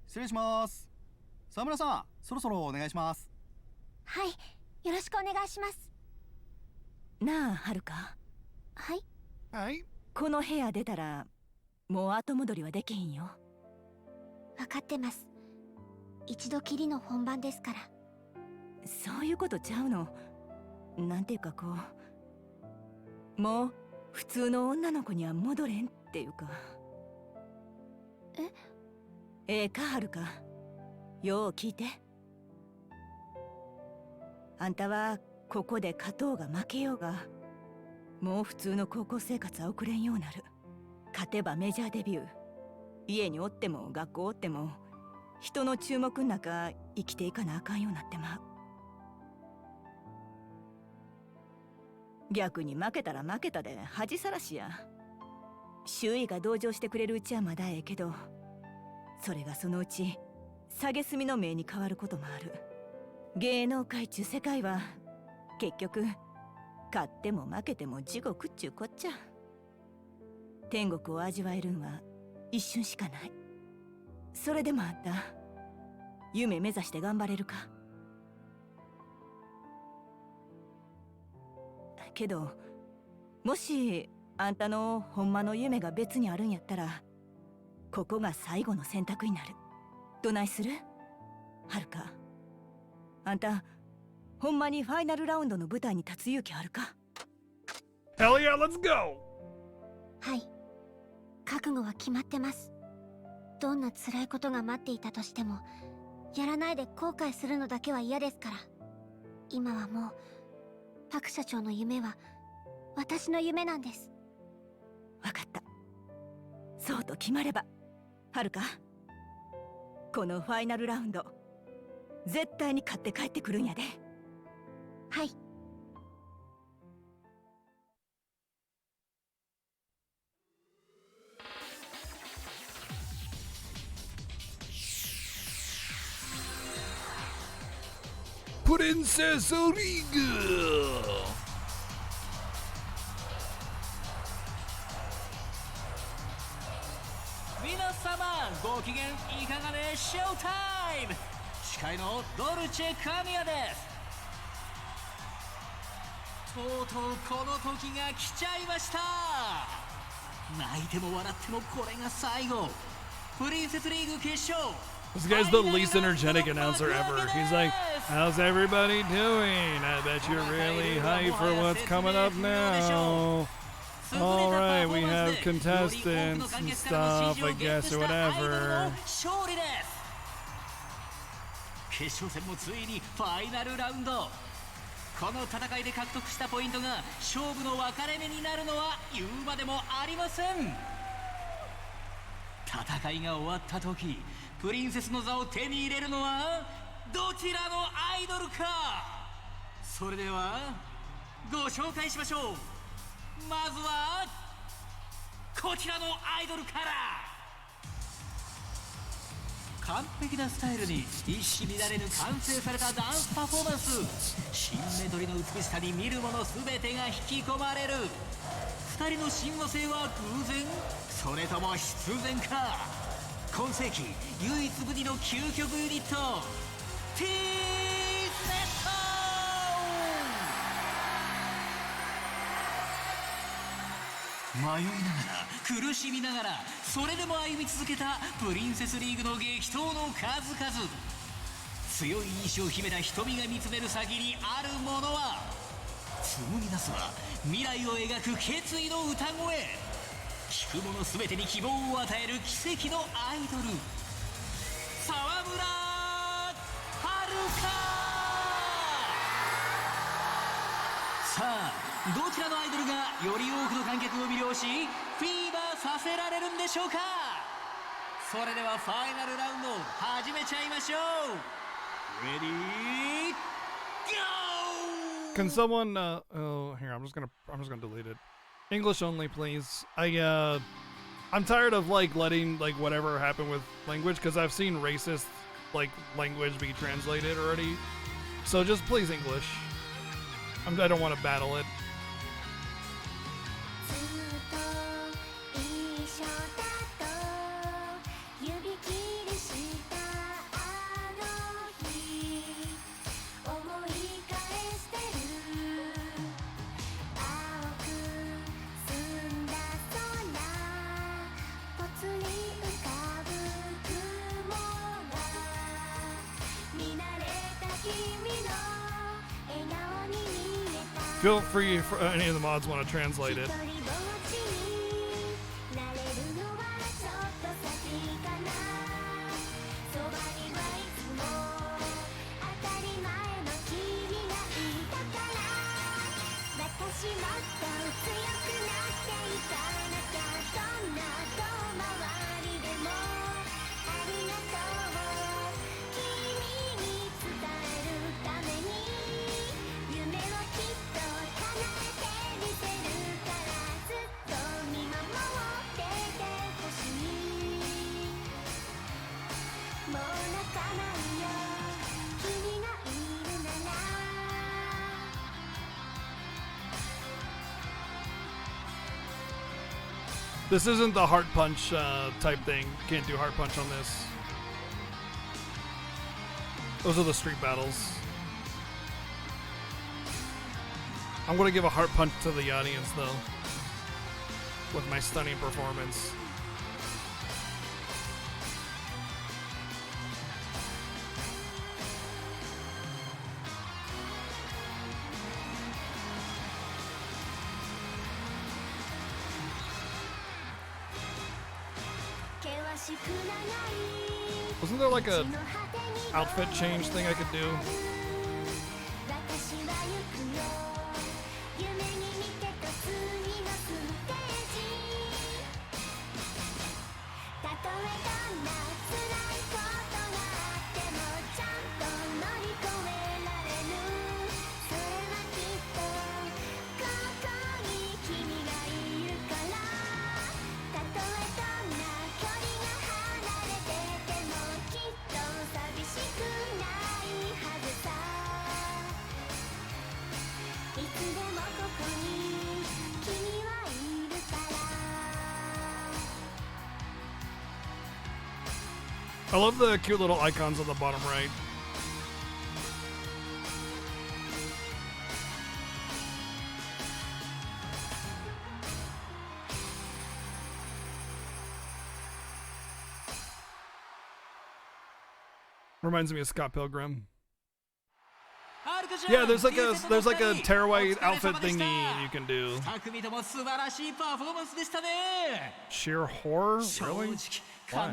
失礼します。沢村さん、そろそろお願いします。はい、よろしくお願いします。なあ、はるか。はい。はい。この部屋出たらもう後戻りはできへんよ。分かってます。一度きりの本番ですから。そういうことちゃうの。なんていうかこう、もう普通の女の子には戻れんっていうか。ええか、はるか。よう聞いて。あんたはここで勝とうが負けようが、もう普通の高校生活は送れんようなる。勝てばメジャーデビュー。家におっても学校おっても人の注目の中生きていかなあかんようになってまう。逆に負けたら負けたで恥さらしや。周囲が同情してくれるうちはまだええけど、それがそのうち蔑みの目に変わることもある。芸能界中世界は結局勝っても負けても地獄っちゅうこっちゃ。天国を味わえるんは一瞬しかない。それでもあんた夢目指して頑張れるか？けどもしあんたのほんまの夢が別にあるんやったら、ここが最後の選択になる。どないする？はるか、あんたほんまにファイナルラウンドの舞台に立つ勇気あるか？ Hell yeah, let's go! はい、覚悟は決まってます。どんな辛いことが待っていたとしても、やらないで後悔するのだけは嫌ですから。今はもうパク社長の夢は私の夢なんです。わかった。そうと決まれば、はるか、このファイナルラウンド絶対に勝って帰ってくるんやで。はい。Princess League! 皆様ご機嫌いかがでショータイム。司会のドルチェ神谷です。とうとうこの時が来ちゃいました。泣いても笑ってもこれが最後。プリンセスリーグ決勝。 This guy's the least energetic announcer ever. He's like, how's everybody doing? I bet you're really hyped for what's coming up now. Alright, we have contestants and stuff, I guess, or whatever. 決勝戦もついにファイナルラウンド。この戦いで獲得したポイントが勝負の分かれ目になるのは言うまでもありません。戦いが終わった時、プリンセスの座を手に入れるのはどちらのアイドルか。それではご紹介しましょう。まずはこちらのアイドルから。完璧なスタイルに一糸乱れぬ完成されたダンスパフォーマンス。シンメトリの美しさに見る者全てが引き込まれる。二人の親和性は偶然、それとも必然か。今世紀唯一無二の究極ユニット、ティーセット。迷いながら苦しみながらそれでも歩み続けたプリンセスリーグの激闘の数々。強い意志を秘めた瞳が見つめる先にあるものは、紡ぎ出すは未来を描く決意の歌声。聞く者全てに希望を与える奇跡のアイドル、沢村遥。さあ、どちらのアイドルがより多くの観客を魅了しフィーバーさせられるんでしょうか。それではファイナルラウンド始めちゃいましょう。レディーゴー。 Can someone oh here, I'm just gonna delete it. English only, please. I'm tired of like letting like whatever happen with language, because I've seen racist like language be translated already. So just please English. I don't want to battle it. Feel free if any of the mods want to translate it. This isn't the heart punch type thing. Can't do heart punch on this. Those are the street battles. I'm gonna give a heart punch to the audience though, with my stunning performance. Wasn't there like a outfit change thing I could do? I love the cute little icons on the bottom right. Reminds me of Scott Pilgrim. Yeah, there's like a tearaway outfit thingy you can do. Sheer horror? Really? Why?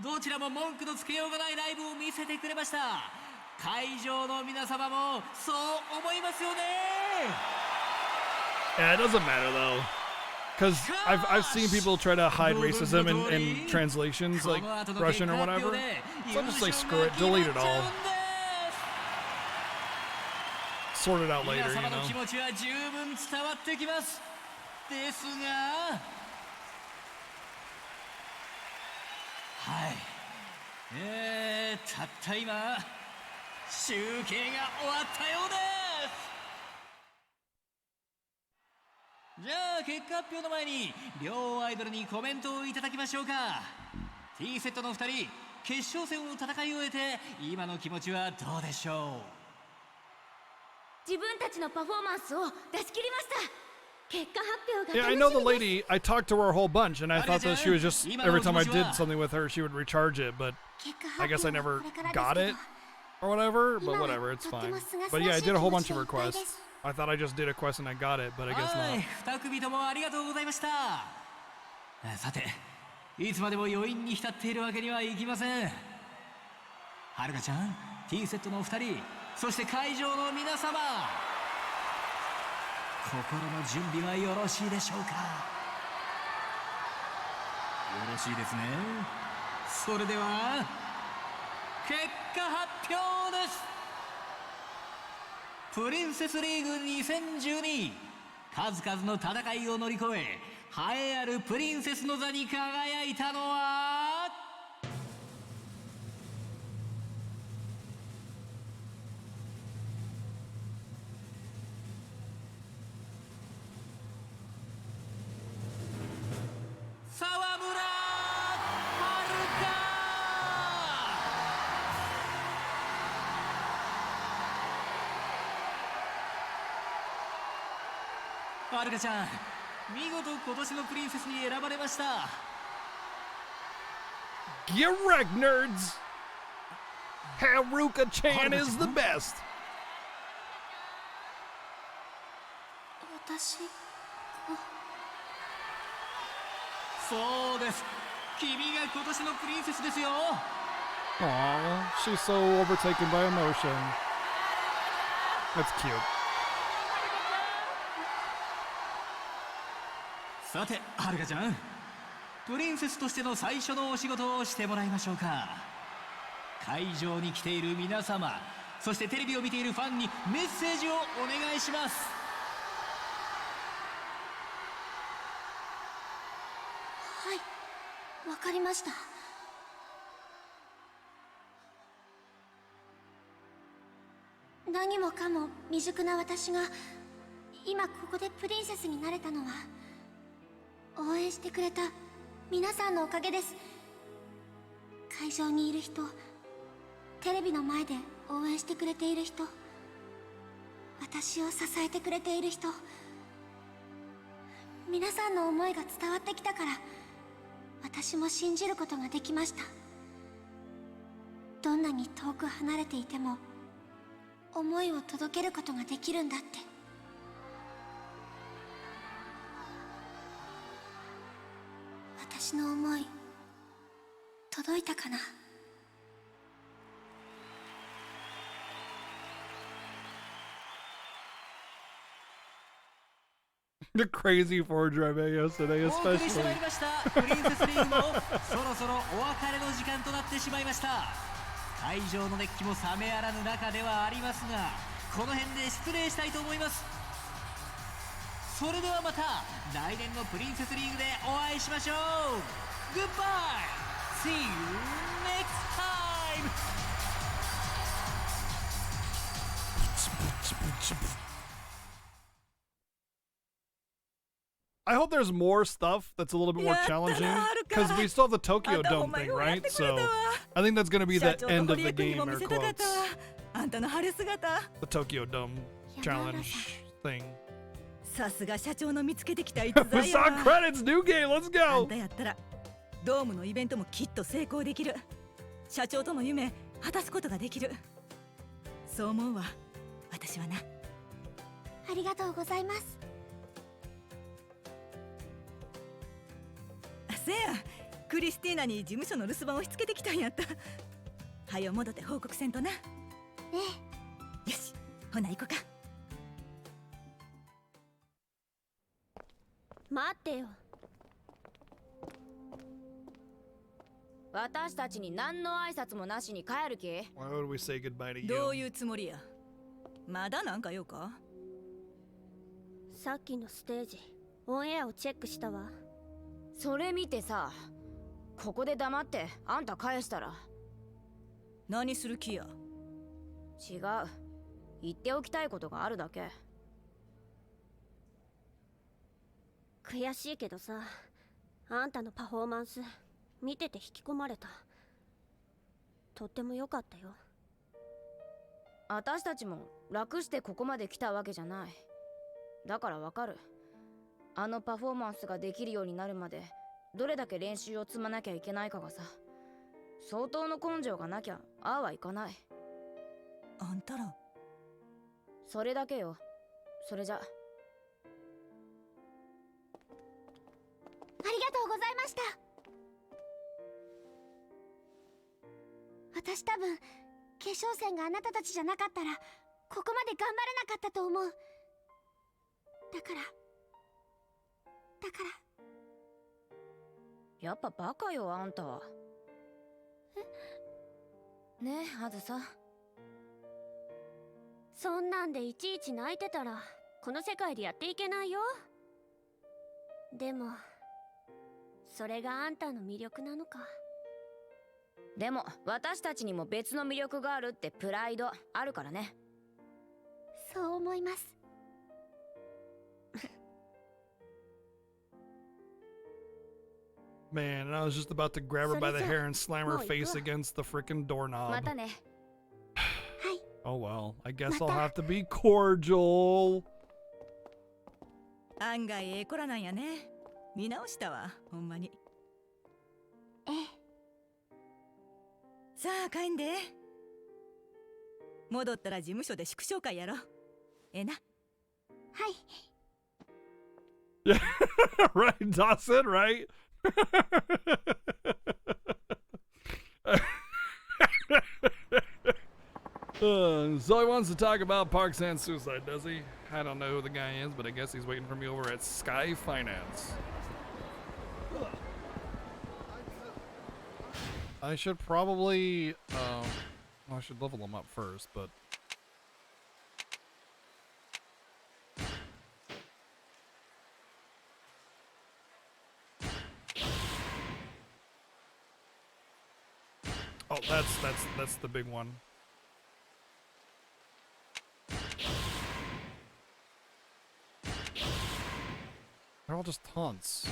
どちらも文句のつけようがないライブを見せてくれました。会場の皆様もそう思いますよね。 Yeah, it doesn't matter though, because I've seen people try to hide racism in translations like Russian or whatever. So I just like screw it, delete it all, sort it out later, you know. 気持ちは十分伝わってきます。ですが。 はい、たった今集計が終わったようです。じゃあ結果発表の前に両アイドルにコメントをいただきましょうか。 T セットの2人決勝戦を戦い終えて今の気持ちはどうでしょう。自分たちのパフォーマンスを出し切りました。 Yeah, I know the lady. I talked to her a whole bunch, and I thought that she was just every time I did something with her, she would recharge it. But I guess I never got it or whatever. But whatever, it's fine. But yeah, I did a whole bunch of requests. I thought I just did a quest and I got it, but I guess not. 2組ともありがとうございました。さて、いつまでも余韻に浸っているわけにはいきません。はるかちゃん、T セットの2人、そして会場の皆様。 心の準備はよろしいでしょうか。よろしいですね。それでは結果発表です。プリンセスリーグ2012、数々の戦いを乗り越え栄えあるプリンセスの座に輝いたのははるかちゃん、見事今年のプリンセスに選ばれました。 Get wrecked, nerds! Haruka-chan is the best! 私がそうです。君が今年のプリンセスですよ。 Aww, she's so overtaken by emotion. That's cute. さて、はるかちゃん、プリンセスとしての最初のお仕事をしてもらいましょうか。会場に来ている皆様、そしてテレビを見ているファンにメッセージをお願いします。はい、わかりました。何もかも未熟な私が今ここでプリンセスになれたのは応援してくれた皆さんのおかげです。会場にいる人、テレビの前で応援してくれている人、私を支えてくれている人、皆さんの思いが伝わってきたから私も信じることができました。どんなに遠く離れていても思いを届けることができるんだって。私の思い届いたかな。The crazy Ford drive yesterday, お送りして especially. まいりましたプリンセスリーグもそろそろお別れの時間となってしまいました。会場の熱気も冷めやらぬ中ではありますが、この辺で失礼したいと思います。それではまた来年のプリンセスリーグでお会いしましょう。グッバイ See you next time. I hope there's more stuff that's a little bit more challenging, because we still have the Tokyo Dome thing, right? So I think that's going to be the end of the game, air quotes. The Tokyo Dome challenge thing. さすが社長の見つけてきた逸 We 材や saw credits, new game, let's あ go! んたやったらドームのイベントもきっと成功できる。社長との夢果たすことができる。そう思うわ、私はな。ありがとうございます。せや、クリスティーナに事務所の留守番をしつけてきたんやった。はよ戻って報告せんとな。ええ。よし、ほな行こか。待ってよ。私たちに何の挨拶もなしに帰る気？ Why would we say goodbye to you? どういうつもりや。まだなんか用か。さっきのステージオンエアをチェックしたわ。それ見てさ、ここで黙ってあんた返したら。何する気や。違う、言っておきたいことがあるだけ。悔しいけどさ、あんたのパフォーマンス見てて引き込まれた。とっても良かったよ。私たちも楽してここまで来たわけじゃない。だからわかる。あのパフォーマンスができるようになるまでどれだけ練習を積まなきゃいけないかがさ、相当の根性がなきゃああはいかない。あんたらそれだけよ。それじゃ。ありがとうございました。私多分決勝戦があなたたちじゃなかったらここまで頑張れなかったと思う。だからやっぱバカよ、あんたは。ねえ、あずさ。そんなんでいちいち泣いてたらこの世界でやっていけないよ。でもそれがあんたの魅力なのか。でも私たちにも別の魅力があるってプライドあるからね。そう思います。Man, I was just about to grab her by the hair and slam her face against the frickin' doorknob. またね。Oh well, I guess I'll have to be cordial. 案外ええ子らなんやね。見直したわ、ほんまに。ええ。さあ帰んで。戻ったら事務所で祝勝会やろ。ええな。はい。Yeah, right, Dawson, right? So he wants to talk about Parks and Suicide, does he? I don't know who the guy is, but I guess he's waiting for me over at Sky Finance. I should probably, well, I should level him up first, but... Oh, that's the big one. They're all just taunts.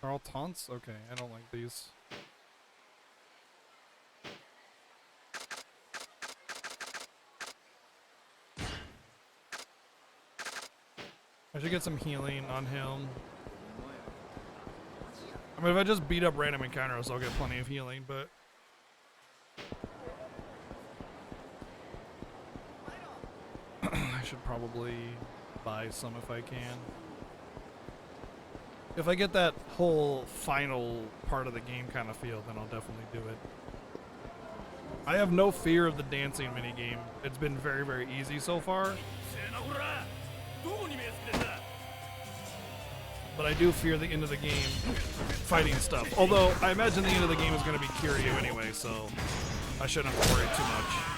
They're all taunts? Okay, I don't like these. I should get some healing on him. I mean, if I just beat up random encounters, I'll get plenty of healing, but... I should probably buy some if I can. If I get that whole final part of the game kind of feel, then I'll definitely do it. I have no fear of the dancing minigame. It's been very, very easy so far. But I do fear the end of the game fighting stuff. Although, I imagine the end of the game is going to be Kiryu anyway, so I shouldn't have to worry too much.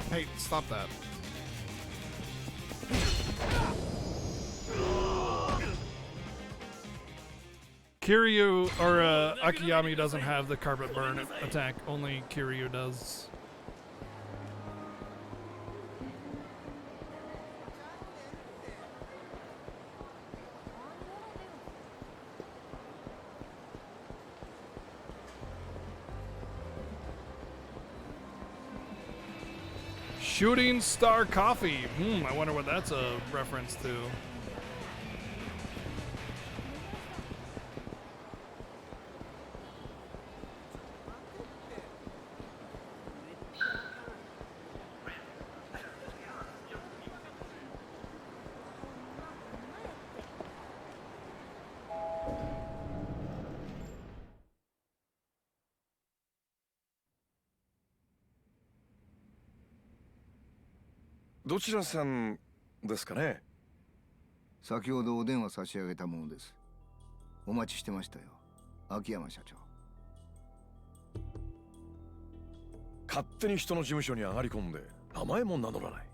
Hey, stop that. Kiryu, or Akiyami doesn't have the carpet burn attack, only Kiryu does. Shooting Star Coffee. I wonder what that's a reference to.どちらさんですかね。先ほどお電話差し上げたものです。お待ちしてましたよ、秋山社長。勝手に人の事務所に上がり込んで名前も名乗らない。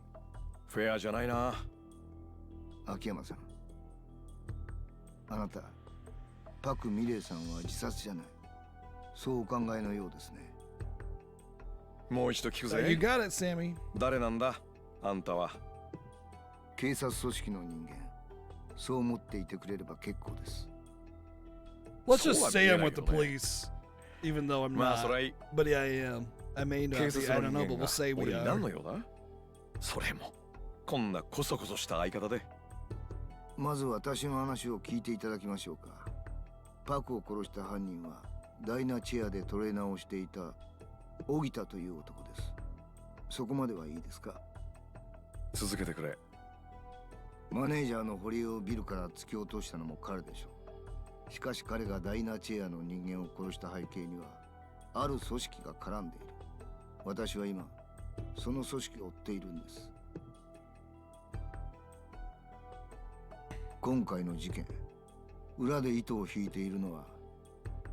フェアじゃないな。秋山さん、あなたパク・ミレイさんは自殺じゃない、そうお考えのようですね。もう一度聞くぜ。 You got it, Sammy. 誰なんだあんたは。警察組織の人間、そう思っていてくれれば結構です。 Let's just say I'm with the police, even though I'm まあ not. それはいい。 But yeah, I am. I may not 警 be. 察 I の don't 人 know, but 間 we'll が say we 俺に何の are. 用だ。それもこんなコソコソした相方で。まず私の話を聞いていただきましょうか。パクを殺した犯人はダイナチェアでトレーナーをしていた荻田という男です。そこまではいいですか。続けてくれ。マネージャーの堀江をビルから突き落としたのも彼でしょう。しかし彼がダイナチェアの人間を殺した背景にはある組織が絡んでいる。私は今その組織を追っているんです。今回の事件、裏で糸を引いているのは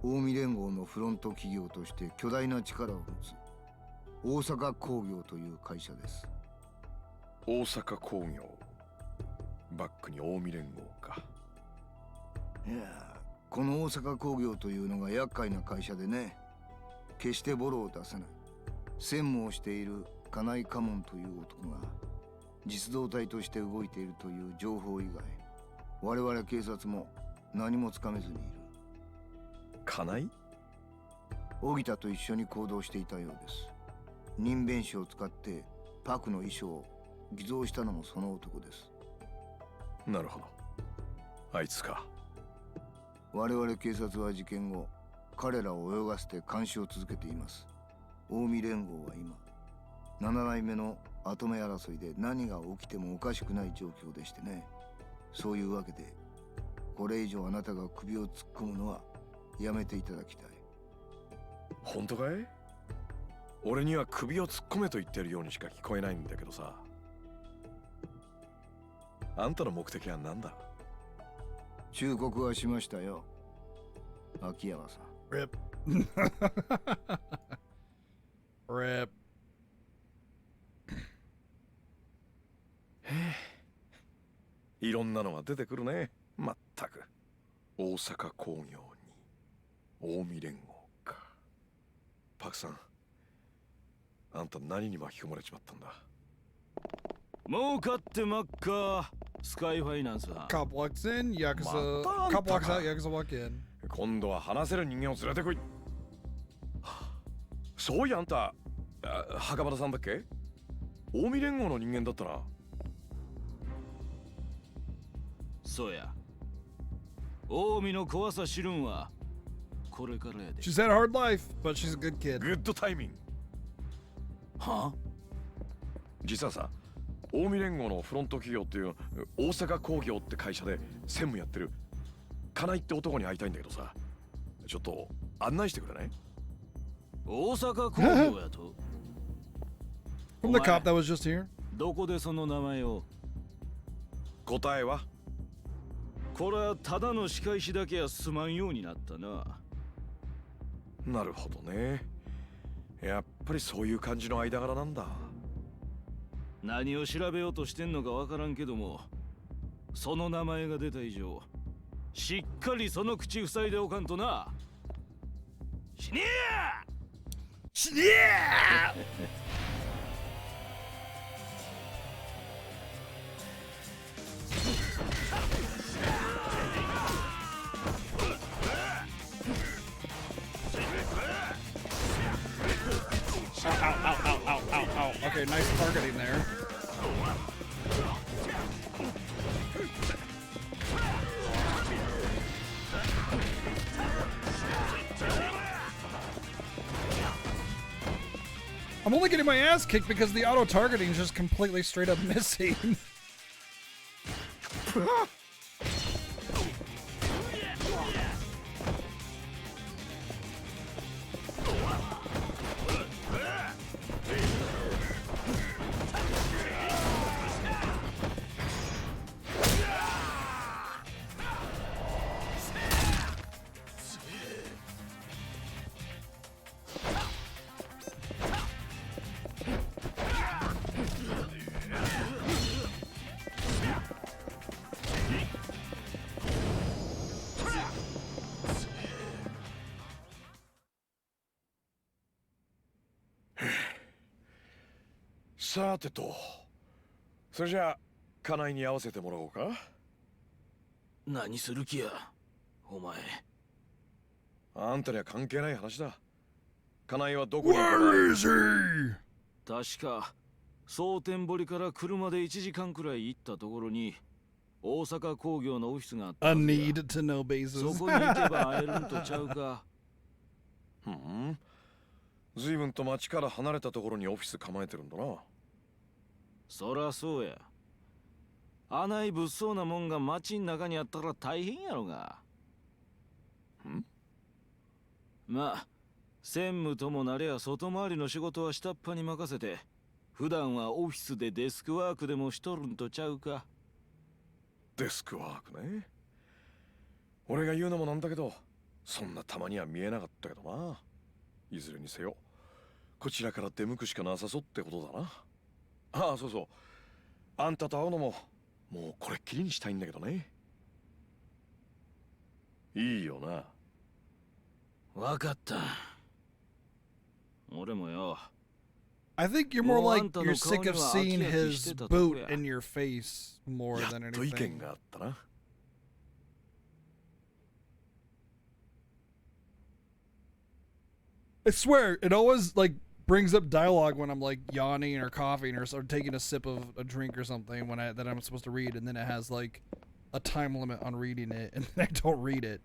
近江連合のフロント企業として巨大な力を持つ大阪工業という会社です。大阪工業、バックに近江連合か。いや、この大阪工業というのが厄介な会社でね、決してボロを出さない。専務をしている金井家門という男が実動隊として動いているという情報以外、我々警察も何もつかめずにいる。金井？荻田と一緒に行動していたようです。人弁士を使ってパクの遺書を偽造したのもその男です。なるほど、あいつか。我々警察は事件後、彼らを泳がせて監視を続けています。近江連合は今、7代目の跡目争いで何が起きてもおかしくない状況でしてね。そういうわけで、これ以上あなたが首を突っ込むのはやめていただきたい。本当かい？俺には首を突っ込めと言ってるようにしか聞こえないんだけどさ。あんたの目的は何だ？忠告はしましたよ。秋山さん。 Rip. Rip. いろんなのが出てくるね。まったく。大阪工業に近江連合か。パクさん、あんた何に巻き込まれちまったんだ。儲かってまっか。スカイファイナンスは。 Cop walks in, Yakuza. Cop walks out, Yakuza walk in. 今度は話せる人間を連れてこい。そういやあんた、袴田さんだっけ？近江連合の人間だったな。そうや。近江の怖さ知るんはこれからやで。 She's had a hard life, but she's a good kid. グッドタイミング。は？実はさ、近江連合のフロント企業っていう大阪工業って会社で専務やってる金井って男に会いたいんだけどさ、ちょっと案内してくれない？大阪工業やと。 From the cop that was just here. どこでその名前を？答えは？これはただの仕返しだけはすまんようになったな。なるほどね。やっぱりそういう感じの間柄なんだ。何を調べようとしてんのかわからんけども、その名前が出た以上しっかりその口塞いでおかんとな。死ねえ！死ねえOw. Okay, nice targeting there. I'm only getting my ass kicked because the auto targeting is just completely straight up missing. (sighs) さてと、それじゃあ金井に合わせてもらおうか。何する気やお前。あんたには関係ない話だ。金井はどこに？ Where is he? 確か蒼天堀から車で1時間くらい行ったところに大阪工業のオフィスがあった。 A need to know basis. そこに行けば会えるんとちゃうか。ふん。随分と町から離れたところにオフィス構えてるんだな。そらそうや。あない物騒なもんが町ん中にあったら大変やろが。ん？まあ専務ともなれや外回りの仕事は下っ端に任せて、普段はオフィスでデスクワークでもしとるんとちゃうか。デスクワークね。俺が言うのもなんだけど、そんなたまには見えなかったけどな。いずれにせよこちらから出向くしかなさそうってことだな。ああ、そうそう、あんたと会うのももうこれっきりにしたいんだけどね。いいよな。わかった。俺もよ。 I think you're more like you're sick of seeing his boot in your face more than やっと意 anything. 見があったな。I swear, it always like brings up dialogue when I'm like yawning or coughing or taking a sip of a drink or something when that I'm supposed to read, and then it has like a time limit on reading it, and then I don't read it.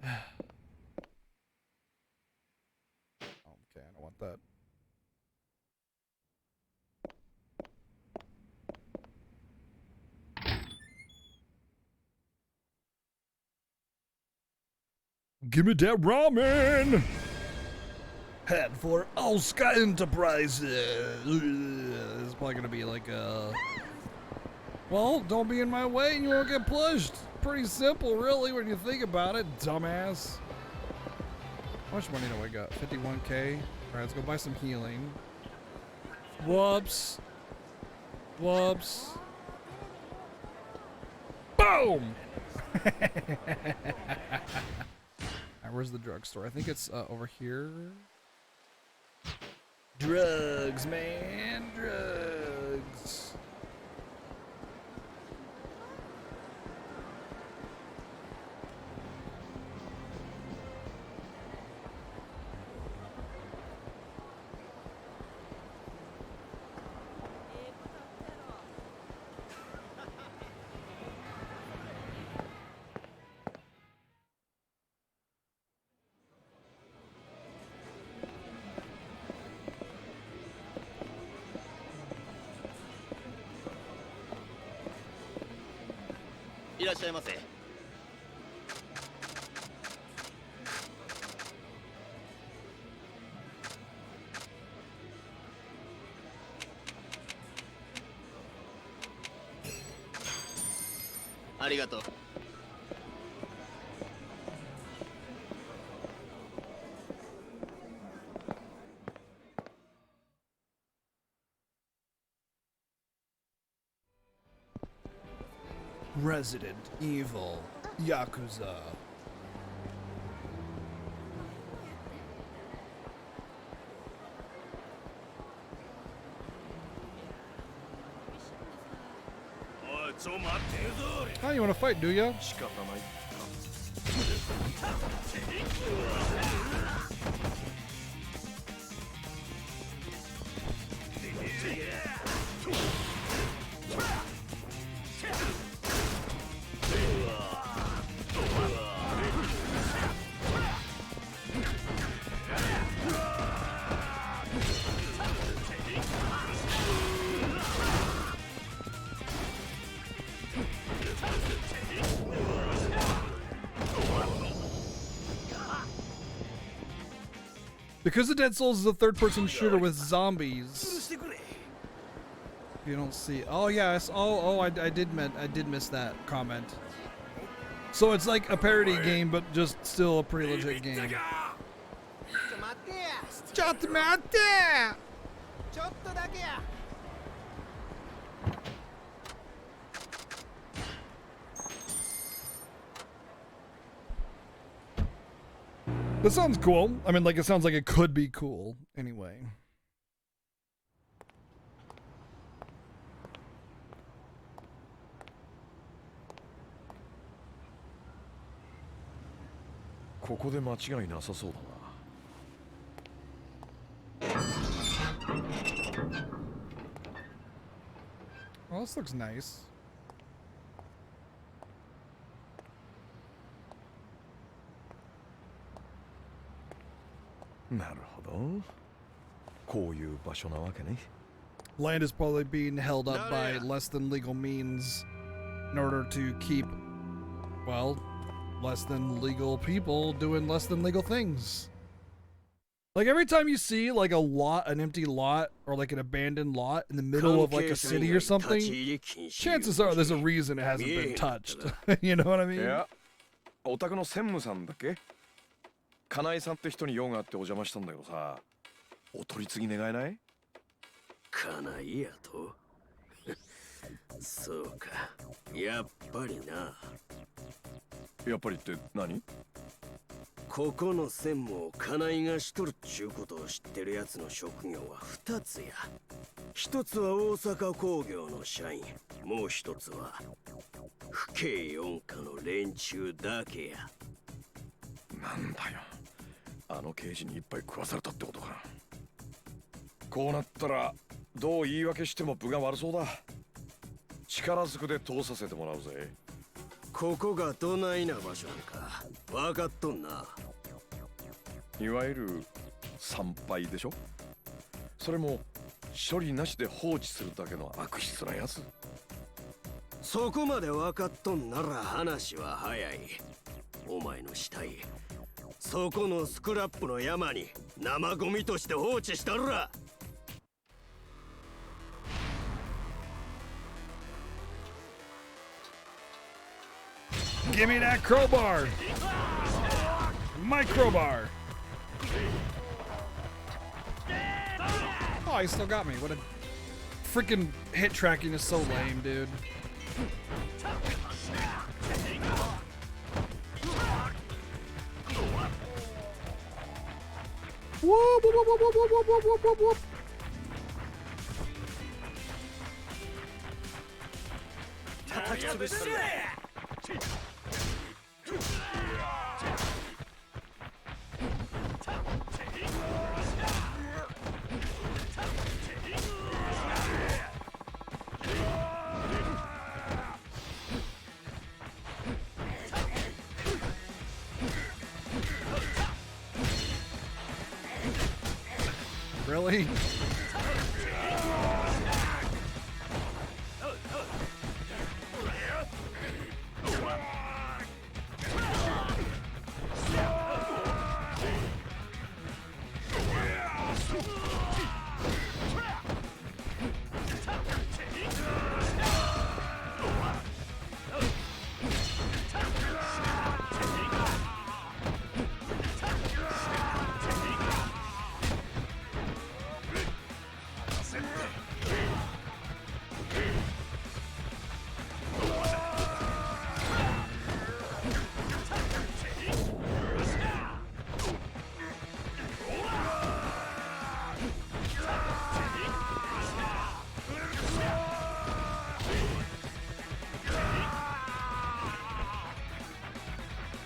Okay, I don't want that. Give me that ramen! Head for Oscar Enterprises! It's probably gonna be like a... Well, don't be in my way and you won't get pushed. Pretty simple, really, when you think about it, dumbass. How much money do I got? 51K. Alright, let's go buy some healing. Whoops. Whoops. Boom! Alright, where's the drugstore? I think it's over here. Drugs, man. Drugs.いらっしゃいませ。ありがとう。Resident Evil Yakuza. Oh, you want to fight, do ya? Because the Dead Souls is a third-person shooter with zombies. You don't see. Oh yes. I did miss that comment. So it's like a parody game, but just still a pretty legit game. That sounds cool. I mean, like, it sounds like it could be cool. Anyway. Well, this looks nice. Land is probably being held up by less than legal means in order to keep, well, less than legal people doing less than legal things. Like every time you see like an empty lot or like an abandoned lot in the middle of like a city or something, chances are there's a reason it hasn't been touched. You know what I mean? Yeah. お宅の専務さんだっけ？金井さんって人に用があってお邪魔したんだけどさ、お取り次ぎ願えない？金井やとそうか、やっぱりな。やっぱりって何？ここの専務を金井がしとるっちゅうことを知ってるやつの職業は2つや。1つは大阪工業の社員、もう1つは府警四課の連中だけや。なんだよ、あの刑事にいっぱい食わされたってことか。こうなったらどう言い訳しても分が悪そうだ。力ずくで通させてもらうぜ。ここがどないな場所なんか分かっとんな。いわゆる参拝でしょ。それも処理なしで放置するだけの悪質なやつ。そこまで分かっとんなら話は早い。お前の死体、そこのスクラップの山に生ゴミとして放置したら。Give me that crowbar. My crowbar. Oh, he still got me. What a freaking hit tracking is so lame, dude. Whoop, whoop, whoop, whoop, whoop, whoop, whoop, whoop, whoop, whoop. Really?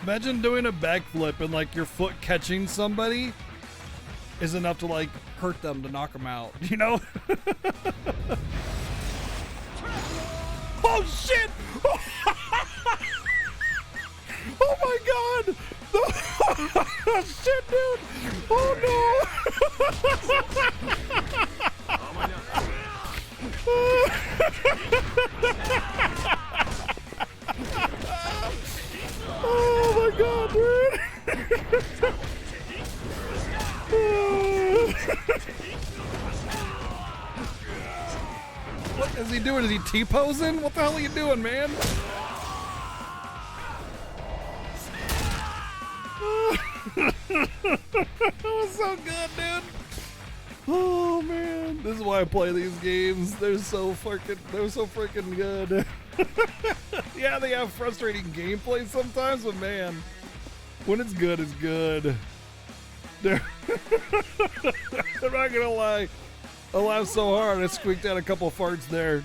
Imagine doing a backflip and like your foot catching somebody is enough to like hurt them to knock them out, you know? Oh shit! Oh my god! Oh, shit, dude! Oh no! Oh my god, dude! What is he doing? Is he T-posing? What the hell are you doing, man? That was so good, dude. Oh man, this is why I play these games. They're so freaking good. Yeah, they have frustrating gameplay sometimes, but man, when it's good, it's good. I'm not gonna lie. I laughed so hard, I squeaked out a couple farts there.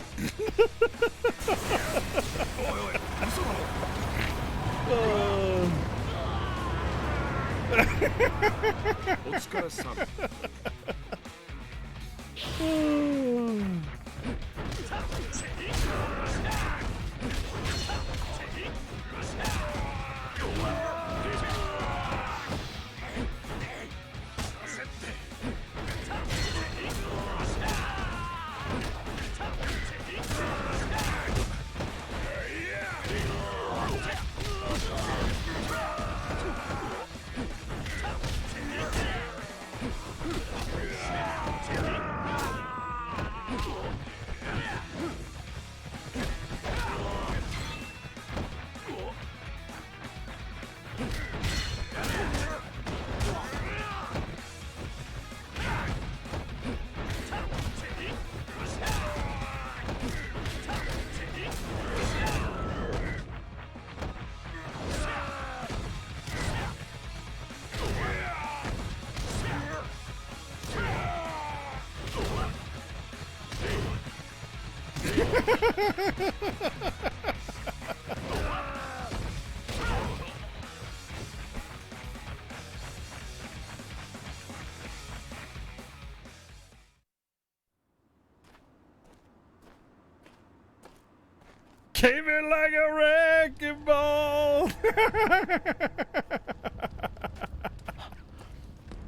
Came in like a wrecking ball.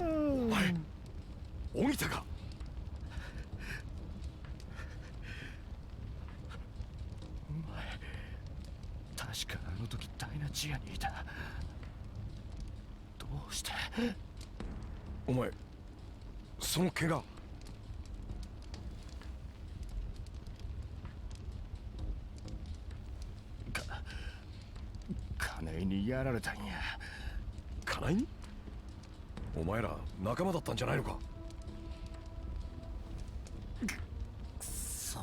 Oh. 起きたか。確かあの時ダイナチアにいた。どうして？お前、その怪我。にやられたんや。金井に？お前ら仲間だったんじゃないのか？くそ、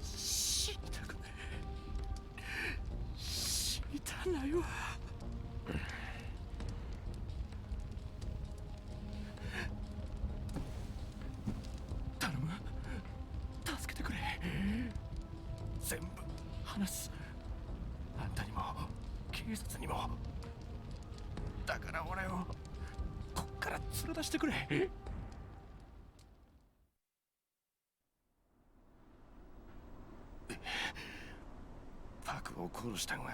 死にたくない。死にたないわ。頼む、助けてくれ。全部話す。あんたにも警察にも。だから俺をこっから連れ出してくれ。パクを殺したんは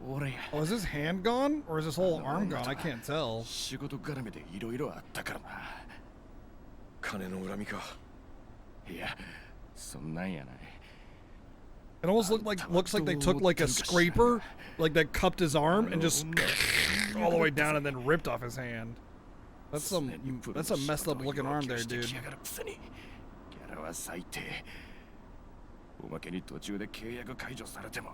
俺や。 Oh, is his hand gone? Or is his whole arm gone? I can't tell. 仕事絡みでいろいろあったからな。金の恨みか。いや、そんなんやない。 It almost looks like they took like a scraper, like that cupped his arm and just all the way down and then ripped off his hand. That's some messed up looking arm there, dude. ギャラは最低。おまけに途中で契約解除されても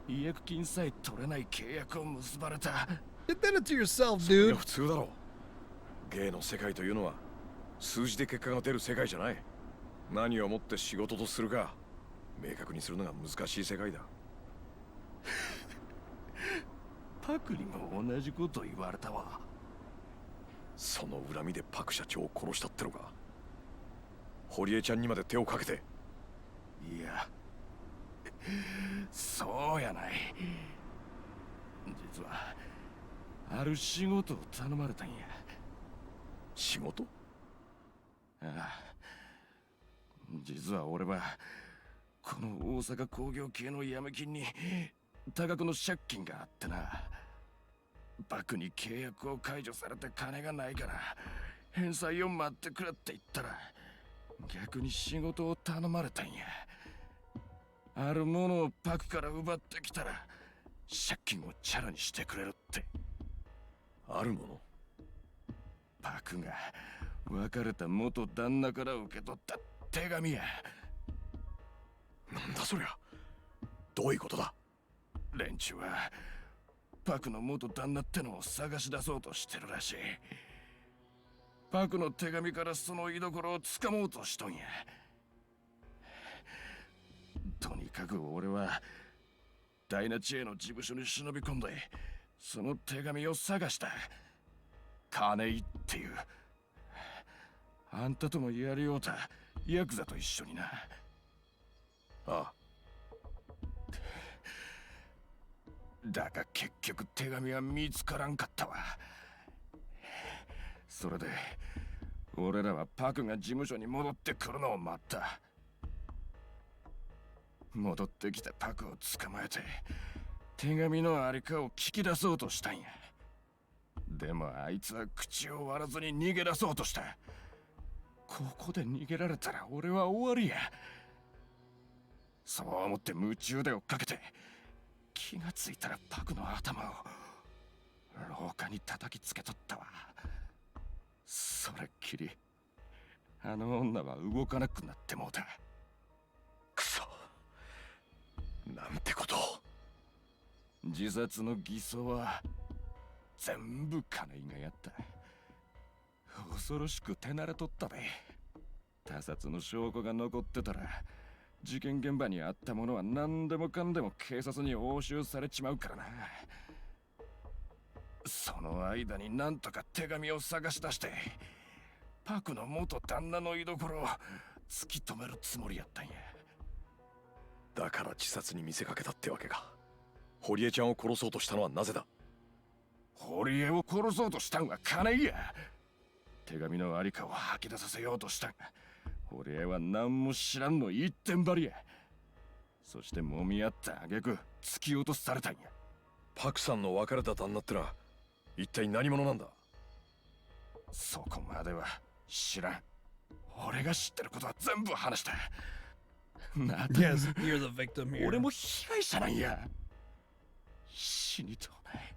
違約金さえ取れない契約を結ばれた。 Get that into yourself, dude. 普通だろう。芸の世界というのは数字で結果が出る世界じゃない。何をもって仕事とするか明確にするのが難しい世界だ。パクにも同じこと言われたわ。その恨みでパク社長を殺したってのか。堀江ちゃんにまで手をかけて。いや、そうやない。実はある仕事を頼まれたんや。仕事？ああ、実は俺はこの大阪工業系のヤメ金に多額の借金があってな。バクに契約を解除されて金がないから返済を待ってくれって言ったら逆に仕事を頼まれたんや。あるものをパクから奪ってきたら借金をチャラにしてくれるって。あるもの？パクが別れた元旦那から受け取った手紙や。なんだそりゃ。どういうことだ？連中はパクの元旦那ってのを探し出そうとしてるらしい。パクの手紙からその居所をつかもうとしとんや。とにかく俺はダイナチへの事務所に忍び込んでその手紙を探した。金井っていうあんたともやりようたヤクザと一緒にな。ああ。だが結局手紙は見つからんかったわ。それで俺らはパクが事務所に戻ってくるのを待った。戻ってきたパクを捕まえて手紙のありかを聞き出そうとしたんや。でもあいつは口を割らずに逃げ出そうとした。ここで逃げられたら俺は終わりや。そう思って夢中で追っかけて気がついたらパクの頭を廊下に叩きつけとったわ。それっきりあの女は動かなくなってもうた。くそ、なんてことを。自殺の偽装は全部金井がやった。恐ろしく手慣れとったで。他殺の証拠が残ってたら事件現場にあったものは何でもかんでも警察に押収されちまうからな。その間になんとか手紙を探し出してパクの元旦那の居所を突き止めるつもりやったんや。だから自殺に見せかけたってわけか。堀江ちゃんを殺そうとしたのはなぜだ？堀江を殺そうとしたんは金井や。手紙のありかを吐き出させようとしたんが堀江は何も知らんの一点張りや。そして揉み合った挙句突き落とされたんや。パクさんの別れた旦那ってのは一体何者なんだ？そこまでは知らん。俺が知ってることは全部話した。なあ、Yes, you're the victim here. 俺も被害者なんや。死にとうない。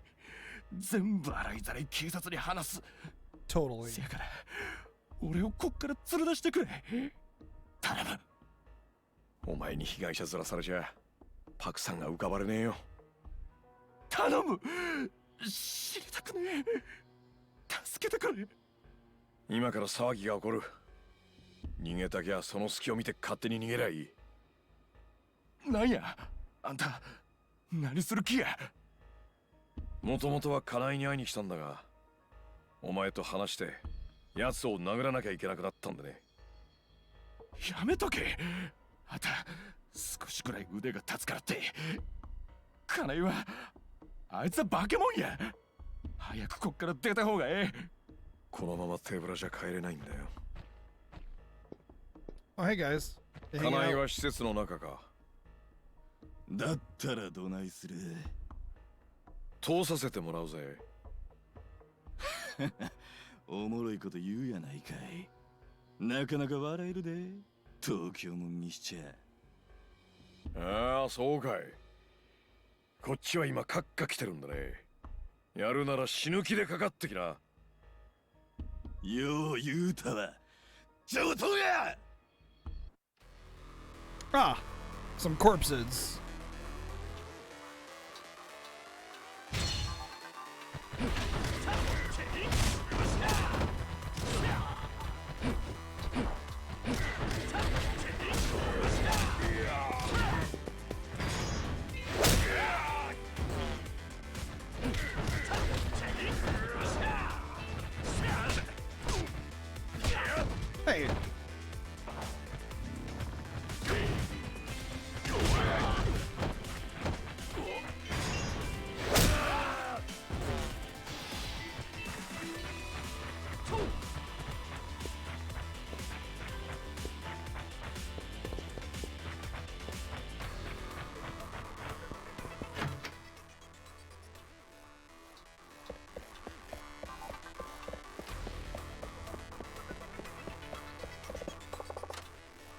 全部洗いざらい警察に話す。Totally. せやから俺をこっから連れ出してくれ。頼む。お前に被害者面されちゃパクさんが浮かばれねえよ。頼む。死にたくねえ。助けてくれ。今から騒ぎが起こる。逃げたきゃその隙を見て勝手に逃げりゃいい。なんや、あんた何する気や。もともとは家内に会いに来たんだが、お前と話して奴を殴らなきゃいけなくなったんでね。やめとけ。あんた少しくらい腕が立つからって。家内はあいつは化け物や。早くこっから出た方がええ。このまま手ぶらじゃ帰れないんだよ。Oh, hey guys. 家内は施設の中か。だったらどないする。通させてもらうぜ。おもろいこと言うやないかい。なかなか笑えるで、東京もんにしちゃ。ああ、そうかい。こっちは今カッカ来てるんだね。やるなら死ぬ気でかかってきな。よう言うたわ。上等や。Ah, some corpses. Hey.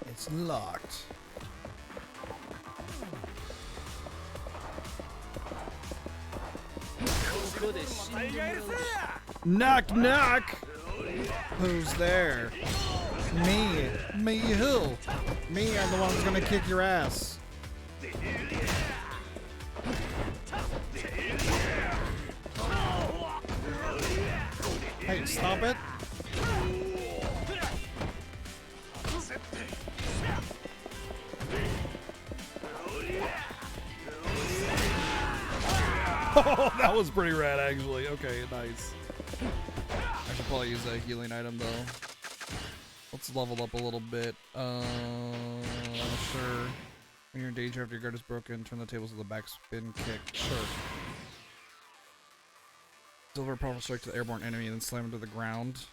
It's locked. Knock knock. Who's there? Me. Me who? Me, I'm the one who's gonna kick your ass. Hey, stop it. Oh, that was pretty rad, actually. Okay, nice. I should probably use a healing item, though. Let's level up a little bit. Sure. When you're in danger after your guard is broken, turn the tables with a backspin kick. Sure. Deliver a powerful strike to the airborne enemy and then slam him to the ground.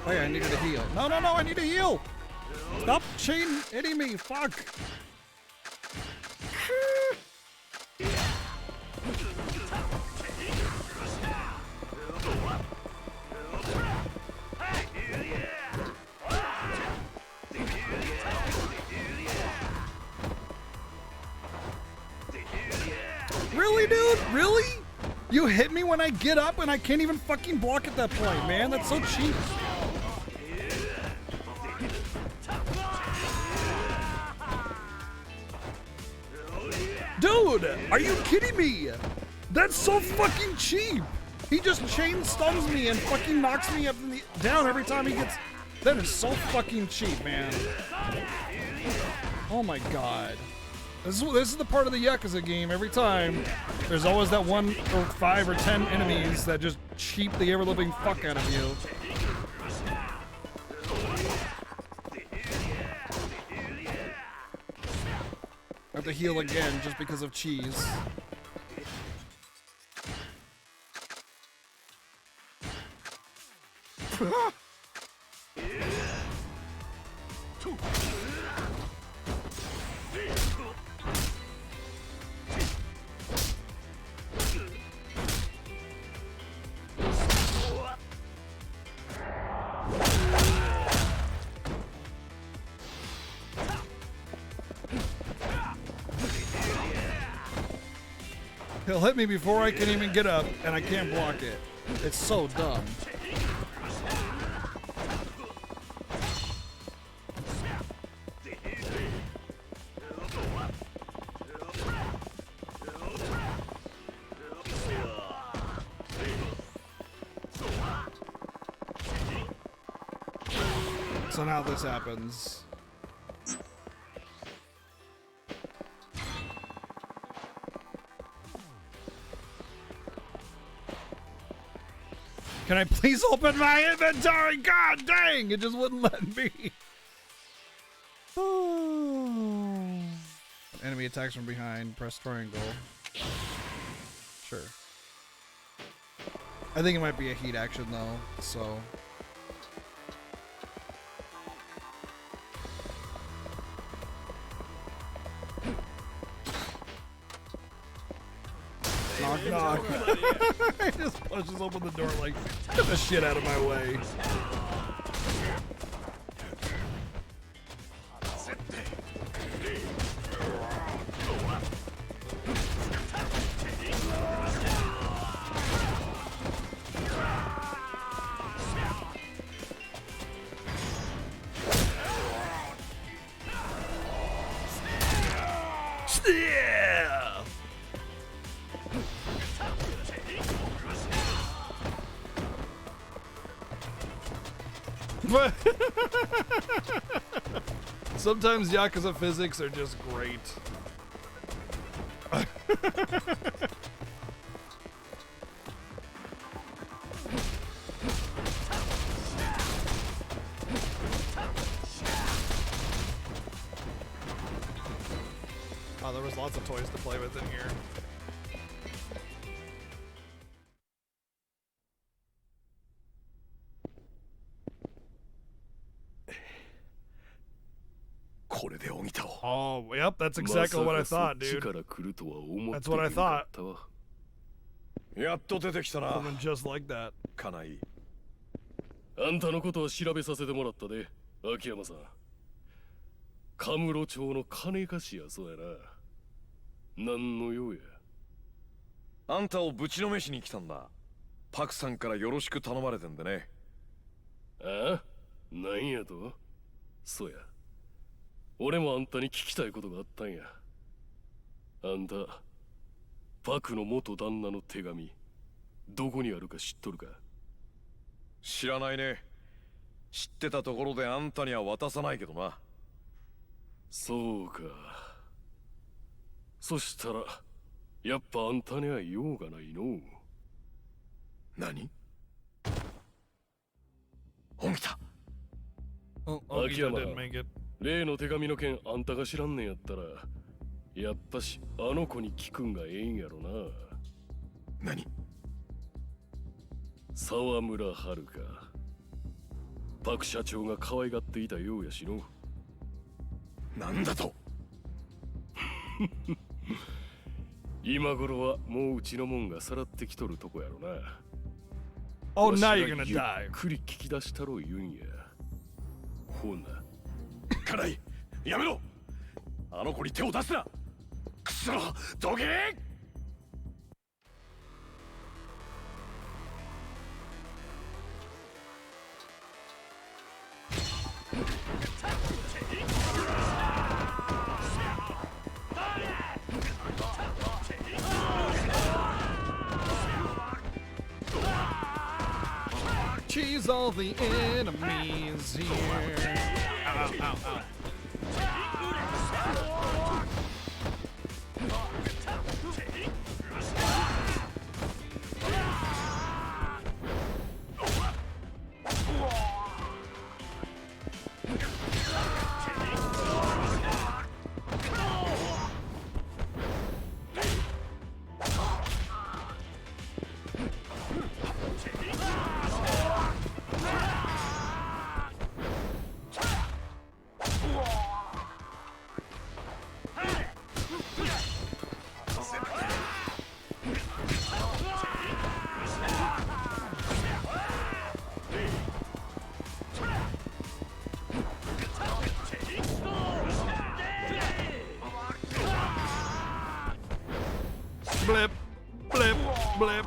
Oh yeah, I needed a heal. No, no, no, I need a heal! Stop chain hitting me, fuck! Really, dude? Really? You hit me when I get up and I can't even fucking block at that point, man. That's so cheap. Dude, are you kidding me? That's so fucking cheap. He just chain stuns me and fucking knocks me up down every time he gets... That is so fucking cheap, man. Oh my god. This is the part of the Yakuza game. Every time, there's always that 1 or 5 or 10 enemies that just cheap the ever-living fuck out of you. I have to heal again just because of cheese. He'll hit me before I can even get up, and I can't block it. It's so dumb. guess on how this happens. Can I please open my inventory? God dang, it just wouldn't let me. Oh. Enemy attacks from behind, press triangle. Sure. I think it might be a heat action though, so. Knock, knock. He just pushes open the door like, get the shit out of my way. Yeah! Sometimes Yakuza physics are just great. Oh, there was lots of toys to play with in here. Oh, yep, that's exactly what I thought, dude. That's what I thought. Woman just like that. あんたのことを調べさせてもらったで、秋山さん。カムロ町の金貸しやそうやな。何の用や。あんたをぶちのめしに来たんだ。パクさんからよろしく頼まれてんでね。ああ、なんやと？そうや。俺もあんたに聞きたいことがあったんや。あんた、パクの元旦那の手紙、どこにあるか知っとるか？知らないね。知ってたところであんたには渡さないけどな。そうか。そしたら、やっぱあんたには用がないの。何？本気だ。秋山、例の手紙の件あんたが知らんねんやったら、やっぱしあの子に聞くんがええんやろな。何？沢村遥か。パク社長が可愛がっていたようやしの。なんだと？今頃はもううちのもんがさらってきとるとこやろな。Oh, now you're gonna die. ゆっくり聞き出したろ言うんや。ほな。カナイ、やめろ。あの子に手を出すな。くそ、どけ！Cheese all the enemies here. Ow, ow, ow. Blip, blip, blip.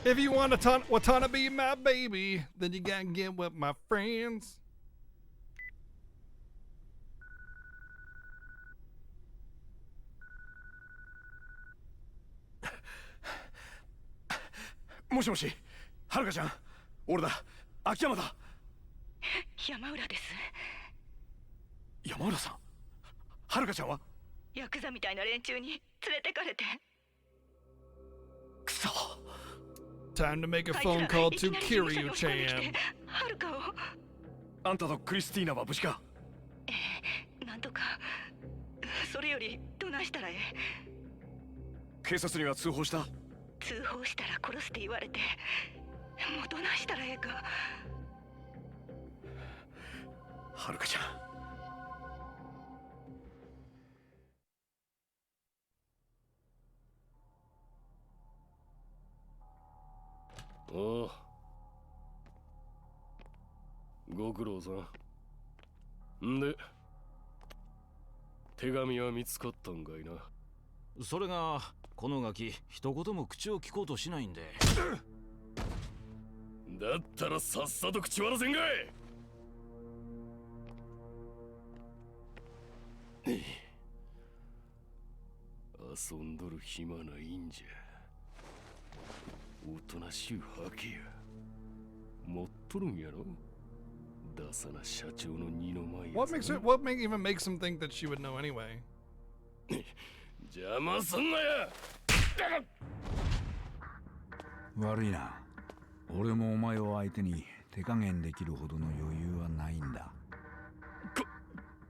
If you want to be my baby, then you gotta get with my friends. もしもし、はるかちゃん、俺だ、秋山だ。山浦です。山浦さん、はるかちゃんは？ヤクザみたいな連中に連れてかれて。くそ。Time to make a phone call to Kiryu-chan. はるかを。あんたとクリスティーナは無事か？なんとか。それよりどないしたらええ？警察には通報した？通報したら殺すって言われて、もうどないしたらええか。はるかちゃん。おう、ご苦労さん。んで、手紙は見つかったんかいな。それがこのガキ一言も口を聞こうとしないんで。だったらさっさと口割らせんかい。遊んどる暇ないんじゃ。おとなしゅうはけや。持っとるんやろ。ダサな社長の二の前や。What even makes him think that she would know anyway? 邪魔すんなや。悪いな。俺もお前を相手に手加減できるほどの余裕はないんだ。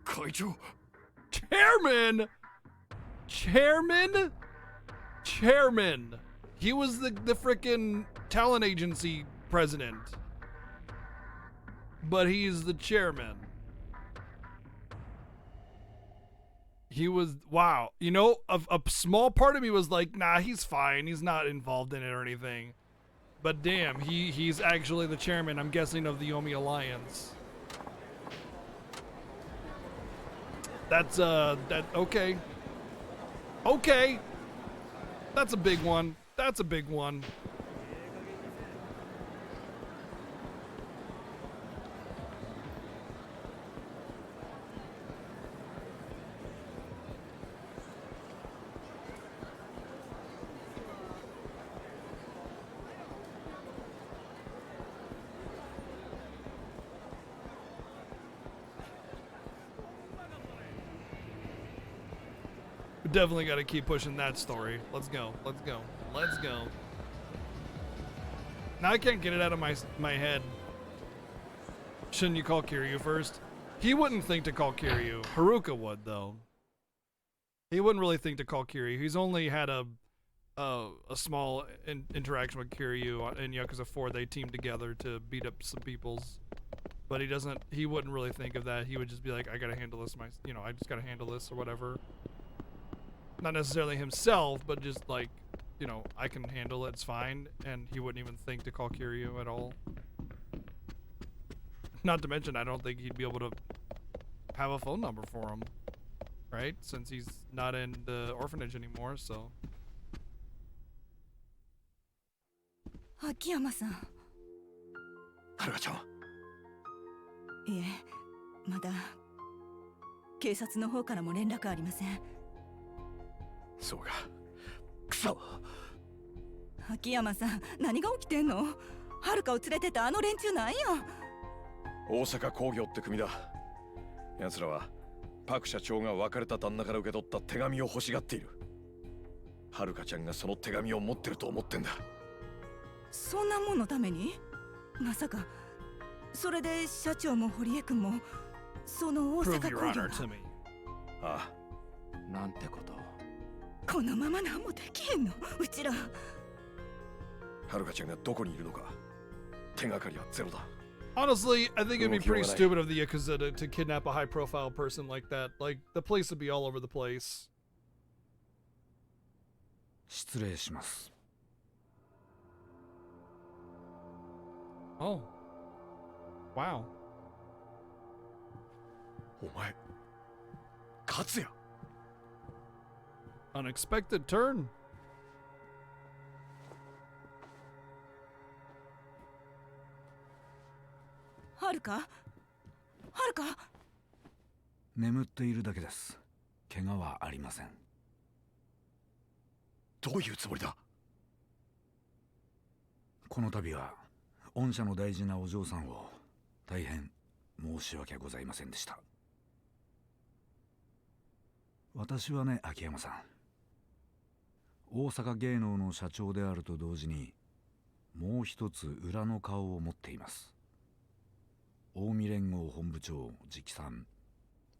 会長。Chairman! Chairman? Chairman. He was the frickin' talent agency president. But he's the chairman. He was, wow. You know, a small part of me was like, nah, he's fine. He's not involved in it or anything. But damn, he's actually the chairman, I'm guessing, of the Yomi Alliance. That's, okay. Okay. That's a big one. That's a big one. We definitely got to keep pushing that story. Let's go. Let's go. Let's go. Now I can't get it out of my head. Shouldn't you call Kiryu first? He wouldn't think to call Kiryu. Haruka would, though. He wouldn't really think to call Kiryu. He's only had a small interaction with Kiryu in Yakuza 4. They teamed together to beat up some peoples. But he wouldn't really think of that. He would just be like, I gotta handle this I just gotta handle this or whatever. Not necessarily himself, but just like, I can handle it, it's fine. And he wouldn't even think to call Kiryu at all. Not to mention, I don't think he'd be able to have a phone number for him. Right? Since he's not in the orphanage anymore, so. 秋山さん。はるかちゃん。いえ、まだ警察の方からも連絡ありません。そうか。くそ。秋山さん、何が起きてんの？はるかを連れてたあの連中なんや。大阪工業って組だ。奴らはパク社長が別れた旦那から受け取った手紙を欲しがっている。はるかちゃんがその手紙を持ってると思ってんだ。そんなもんのために？まさかそれで社長も堀江君もその大阪工業が。ああ。なんてこと。このまま何もできへんの、うちら。はるかちゃんがどこにいるのか手がかりはゼロだ。Honestly, I think it'd be pretty stupid of the Yakuza to kidnap a high-profile person like that. Like, the police would be all over the place. 失礼します。Oh. Wow. お前、勝也。Unexpected turn. はるかはるか。眠っているだけです。怪我はありません。どういうつもりだ。この度は御社の大事なお嬢さんを大変申し訳ございませんでした。私はね、秋山さん、大阪芸能の社長であると同時にもう一つ裏の顔を持っています。近江連合本部長直参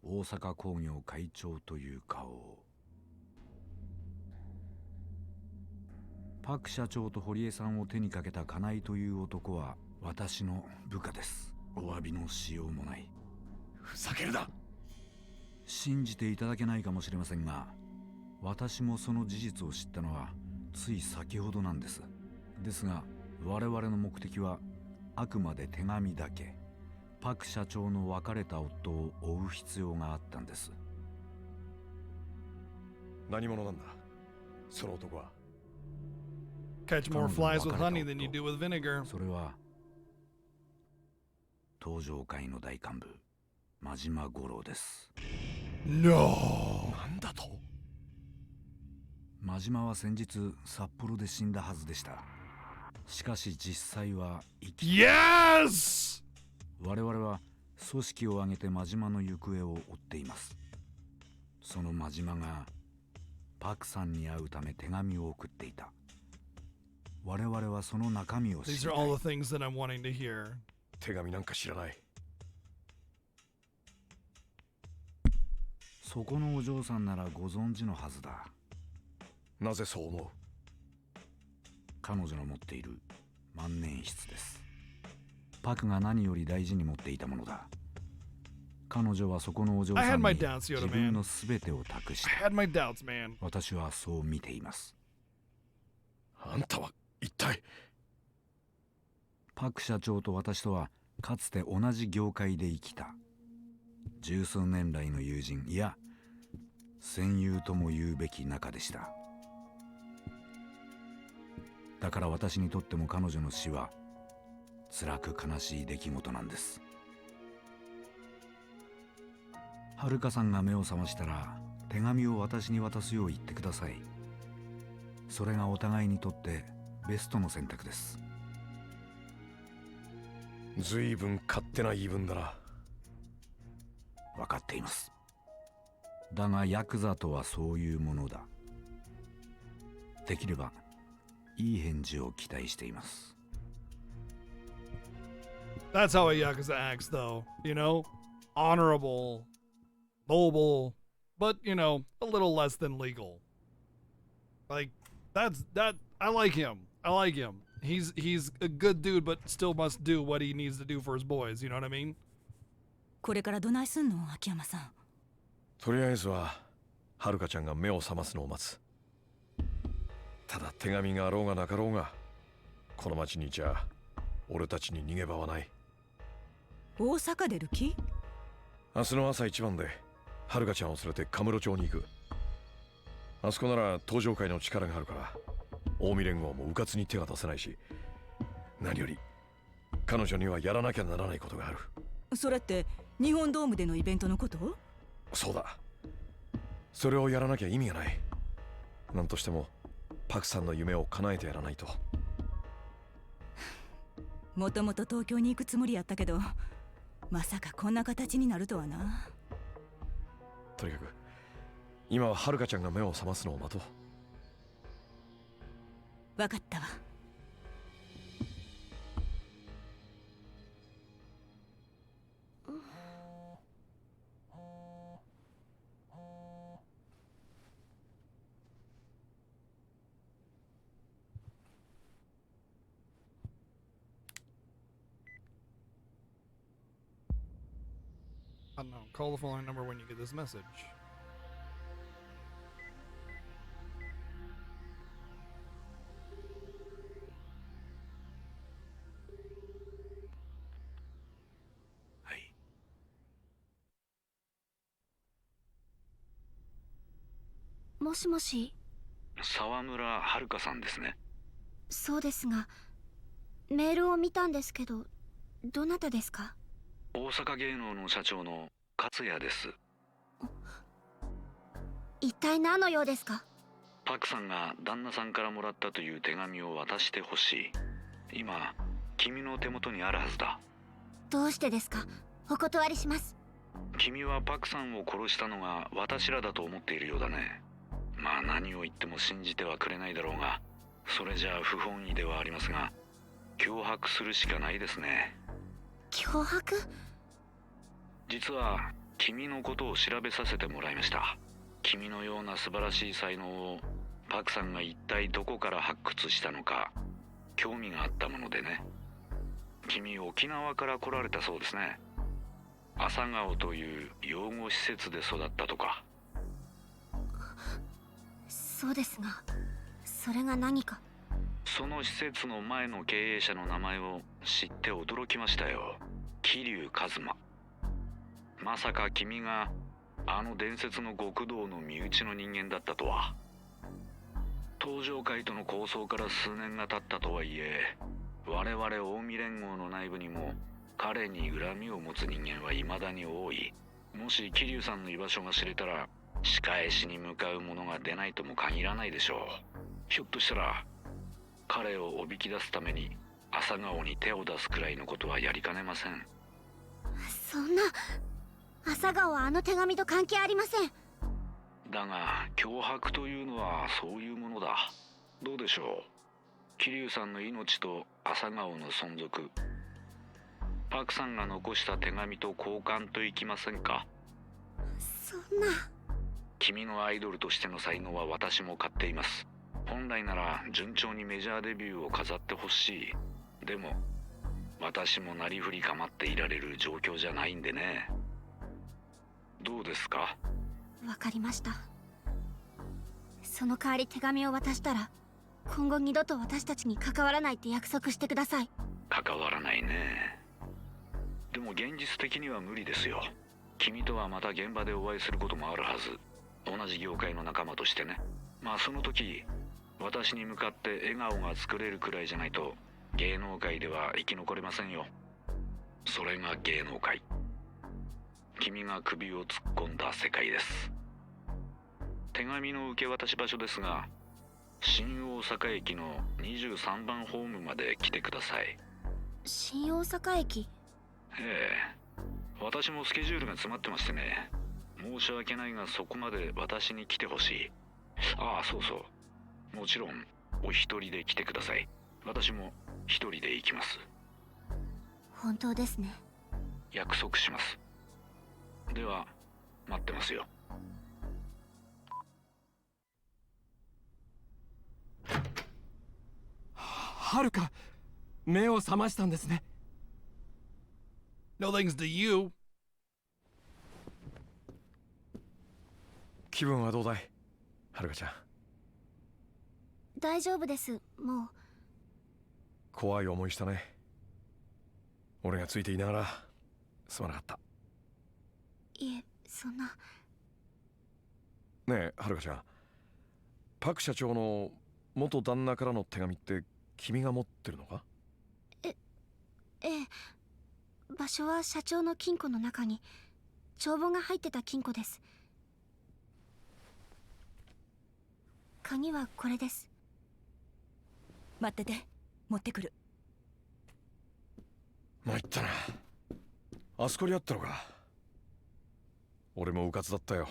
大阪工業会長という顔を。パク社長と堀江さんを手にかけた金井という男は私の部下です。お詫びのしようもない。ふざけるな。信じていただけないかもしれませんが、私もその事実を知ったのはつい先ほどなんです。ですが我々の目的はあくまで手紙だけ。パク社長の別れた夫を追う必要があったんです。何者なんだその男は。Catch more flies with honey than you do with vinegar. それは東上会の大幹部真島五郎です。 No! なんだと。真島は先日札幌で死んだはずでした。しかし実際は生きて。 Yes! 我々は組織を挙げて真島の行方を追っています。その真島がパクさんに会うため手紙を送っていた。我々はその中身を知り These た are い。 all the things that I'm wanting to hear. 手紙なんか知らない。そこのお嬢さんならご存知のはずだ。なぜそう思う。彼女の持っている万年筆です。パクが何より大事に持っていたものだ。彼女はそこのお嬢さんに I had my doubts, Yoda 自分の全てを託し I た。 had my doubts, man. 私はそう見ています。あんたは一体。パク社長と私とはかつて同じ業界で生きた十数年来の友人、いや戦友とも言うべき仲でした。だから私にとっても彼女の死は辛く悲しい出来事なんです。はるかさんが目を覚ましたら手紙を私に渡すよう言ってください。それがお互いにとってベストの選択です。ずいぶん勝手な言い分だな。分かっています。だがヤクザとはそういうものだ。できればいい返事を期待しています。 That's how a Yakuza acts, though. You know? Honorable, noble, but, you know, a little less than legal. Like, that. I like him. I like him. He's a good dude, but still must do what he needs to do for his boys. You know what I mean? これからどないすんの、秋山さん。とりあえずははるかちゃんが目を覚ますのを待つ。ただ手紙があろうがなかろうがこの町にじゃ俺たちに逃げ場はない。大阪出る気？明日の朝一番ではるかちゃんを連れてカムロ町に行く。あそこなら東上会の力があるから近江連合も迂闊に手が出せないし、何より彼女にはやらなきゃならないことがある。それって日本ドームでのイベントのこと？そうだ。それをやらなきゃ意味がない。なんとしてもパクさんの夢を叶えてやらないと。もともと東京に行くつもりやったけど、まさかこんな形になるとはな。とにかく今ははるかちゃんが目を覚ますのを待とう。わかったわ。I don't know. Call the following number when you get this message. Hey. もしもし。沢村はるかさんですね。そうですが、メールを見たんですけど、どなたですか？大阪芸能の社長の勝也です。一体何の用ですか？パクさんが旦那さんからもらったという手紙を渡してほしい。今君の手元にあるはずだ。どうしてですか？お断りします。君はパクさんを殺したのが私らだと思っているようだね。まあ何を言っても信じてはくれないだろうが、それじゃあ不本意ではありますが、脅迫するしかないですね。脅迫？実は君のことを調べさせてもらいました。君のような素晴らしい才能をパクさんが一体どこから発掘したのか興味があったものでね。君沖縄から来られたそうですね。朝顔という養護施設で育ったとか。そうですが、それが何か？その施設の前の経営者の名前を知って驚きましたよ。桐生一馬。まさか君があの伝説の極道の身内の人間だったとは。東上会との抗争から数年が経ったとはいえ、我々近江連合の内部にも彼に恨みを持つ人間は未だに多い。もし桐生さんの居場所が知れたら仕返しに向かう者が出ないとも限らないでしょう。ひょっとしたら彼をおびき出すために朝顔に手を出すくらいのことはやりかねません。そんな、朝顔はあの手紙と関係ありません。だが脅迫というのはそういうものだ。どうでしょう、桐生さんの命と朝顔の存続、パクさんが残した手紙と交換といきませんか？そんな。君のアイドルとしての才能は私も買っています。本来なら順調にメジャーデビューを飾ってほしい。でも私もなりふり構っていられる状況じゃないんでね。どうですか？わかりました。その代わり手紙を渡したら今後二度と私たちに関わらないって約束してください。関わらないね。でも現実的には無理ですよ。君とはまた現場でお会いすることもあるはず。同じ業界の仲間としてね。まあその時私に向かって笑顔が作れるくらいじゃないと芸能界では生き残れませんよ。それが芸能界。君が首を突っ込んだ世界です。手紙の受け渡し場所ですが、新大阪駅の23番ホームまで来てください。新大阪駅？ええ、私もスケジュールが詰まってましてね。申し訳ないがそこまで私に来てほしい。ああ、そうそう、もちろんお一人で来てください。私も一人で行きます。本当ですね。約束します。では待ってますよ。はるか、目を覚ましたんですね。No thanks to you. 気分はどうだい、はるかちゃん。大丈夫です。もう。怖い思いしたね。俺がついていながらすまなかった。いえ、そんな。ねえはるかちゃん、パク社長の元旦那からの手紙って君が持ってるのか？ええ、場所は社長の金庫の中に帳簿が入ってた金庫です。鍵はこれです。待ってて、持ってくる。参ったな。あそこにあったのか。俺もうかつだったよ。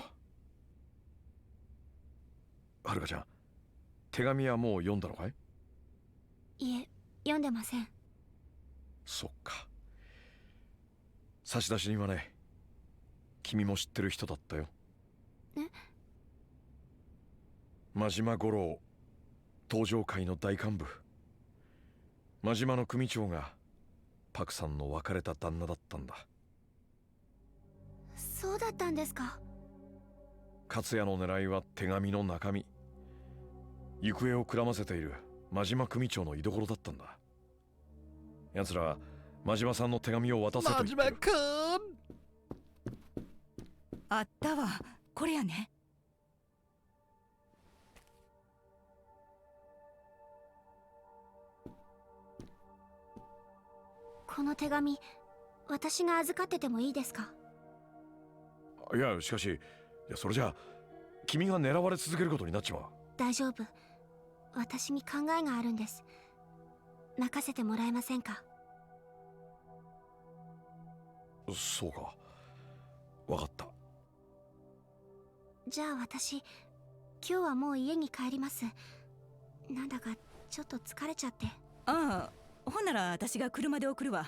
はるかちゃん、手紙はもう読んだのかい？いえ、読んでません。そっか。差出人はね、君も知ってる人だったよ。え？真島五郎、東上会の大幹部。真島の組長がパクさんの別れた旦那だったんだ。そうだったんですか。勝也の狙いは手紙の中身。行方をくらませている真島組長の居所だったんだ。奴らは真島さんの手紙を渡せと言ってる。真島くん、あったわ、これやね。この手紙、私が預かっててもいいですか？いや、しかし、それじゃあ君が狙われ続けることになっちまう。大丈夫。私に考えがあるんです。任せてもらえませんか？そうか。わかった。じゃあ私、今日はもう家に帰ります。なんだかちょっと疲れちゃって。ああ、ほんなら私が車で送るわ。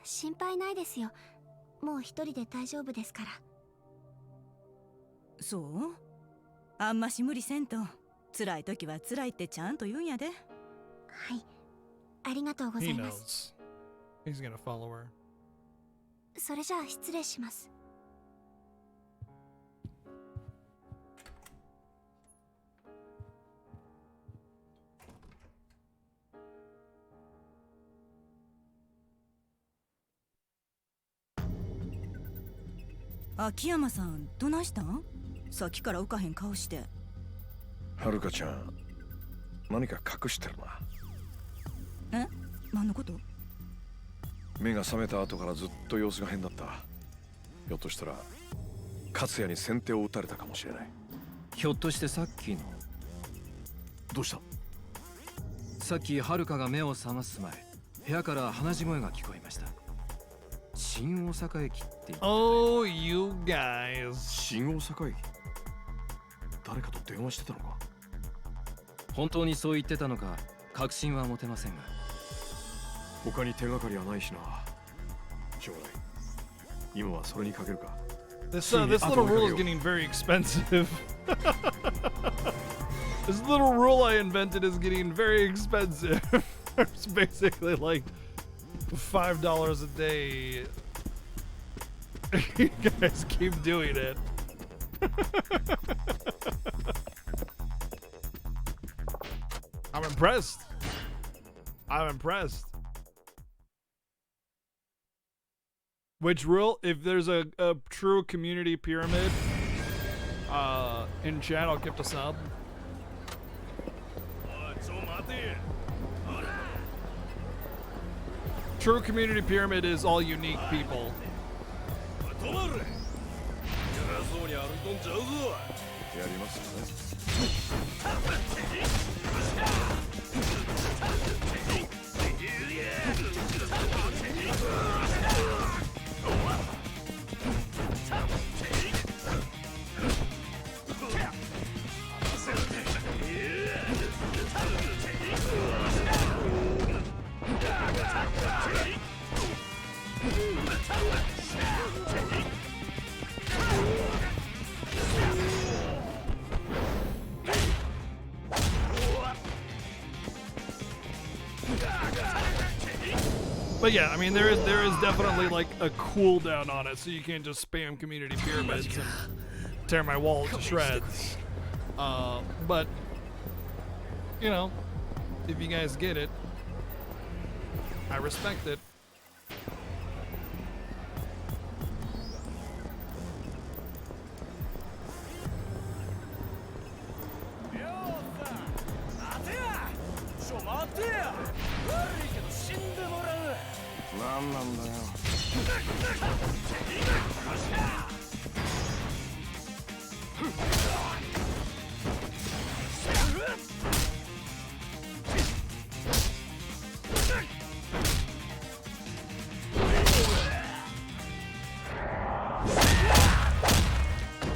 心配ないですよ。もう一人で大丈夫ですから。そう？あんまし無理せんと。辛い時は辛いってちゃんと言うんやで。はい。ありがとうござ He います。 knows. He's gonna follow her. それじゃあ失礼します。秋山さん、どないしたん？さっきから浮かへん顔して。はるかちゃん、何か隠してるな。え？何のこと？目が覚めた後からずっと様子が変だった。ひょっとしたら勝也に先手を打たれたかもしれない。ひょっとしてさっきの。どうした？さっきはるかが目を覚ます前、部屋から話し声が聞こえました。新大阪駅って言ってた。 Oh, you guys. 新大阪駅？誰かと電話してたのか？本当にそう言ってたのか確信は持てませんが。他に手がかりはないしな。将来今はそれにかけるか。This little rule is getting very expensive. This little rule I invented is getting very expensive. It's basically like $5 a day. You guys keep doing it. I'm impressed. I'm impressed. Which rule? If there's a true community pyramid in chat, I'll give a sub. True community pyramid is all unique people. But yeah, I mean there is definitely like a cooldown on it, so you can't just spam community pyramids and tear my wallet to shreds. But you know, if you guys get it, I respect it.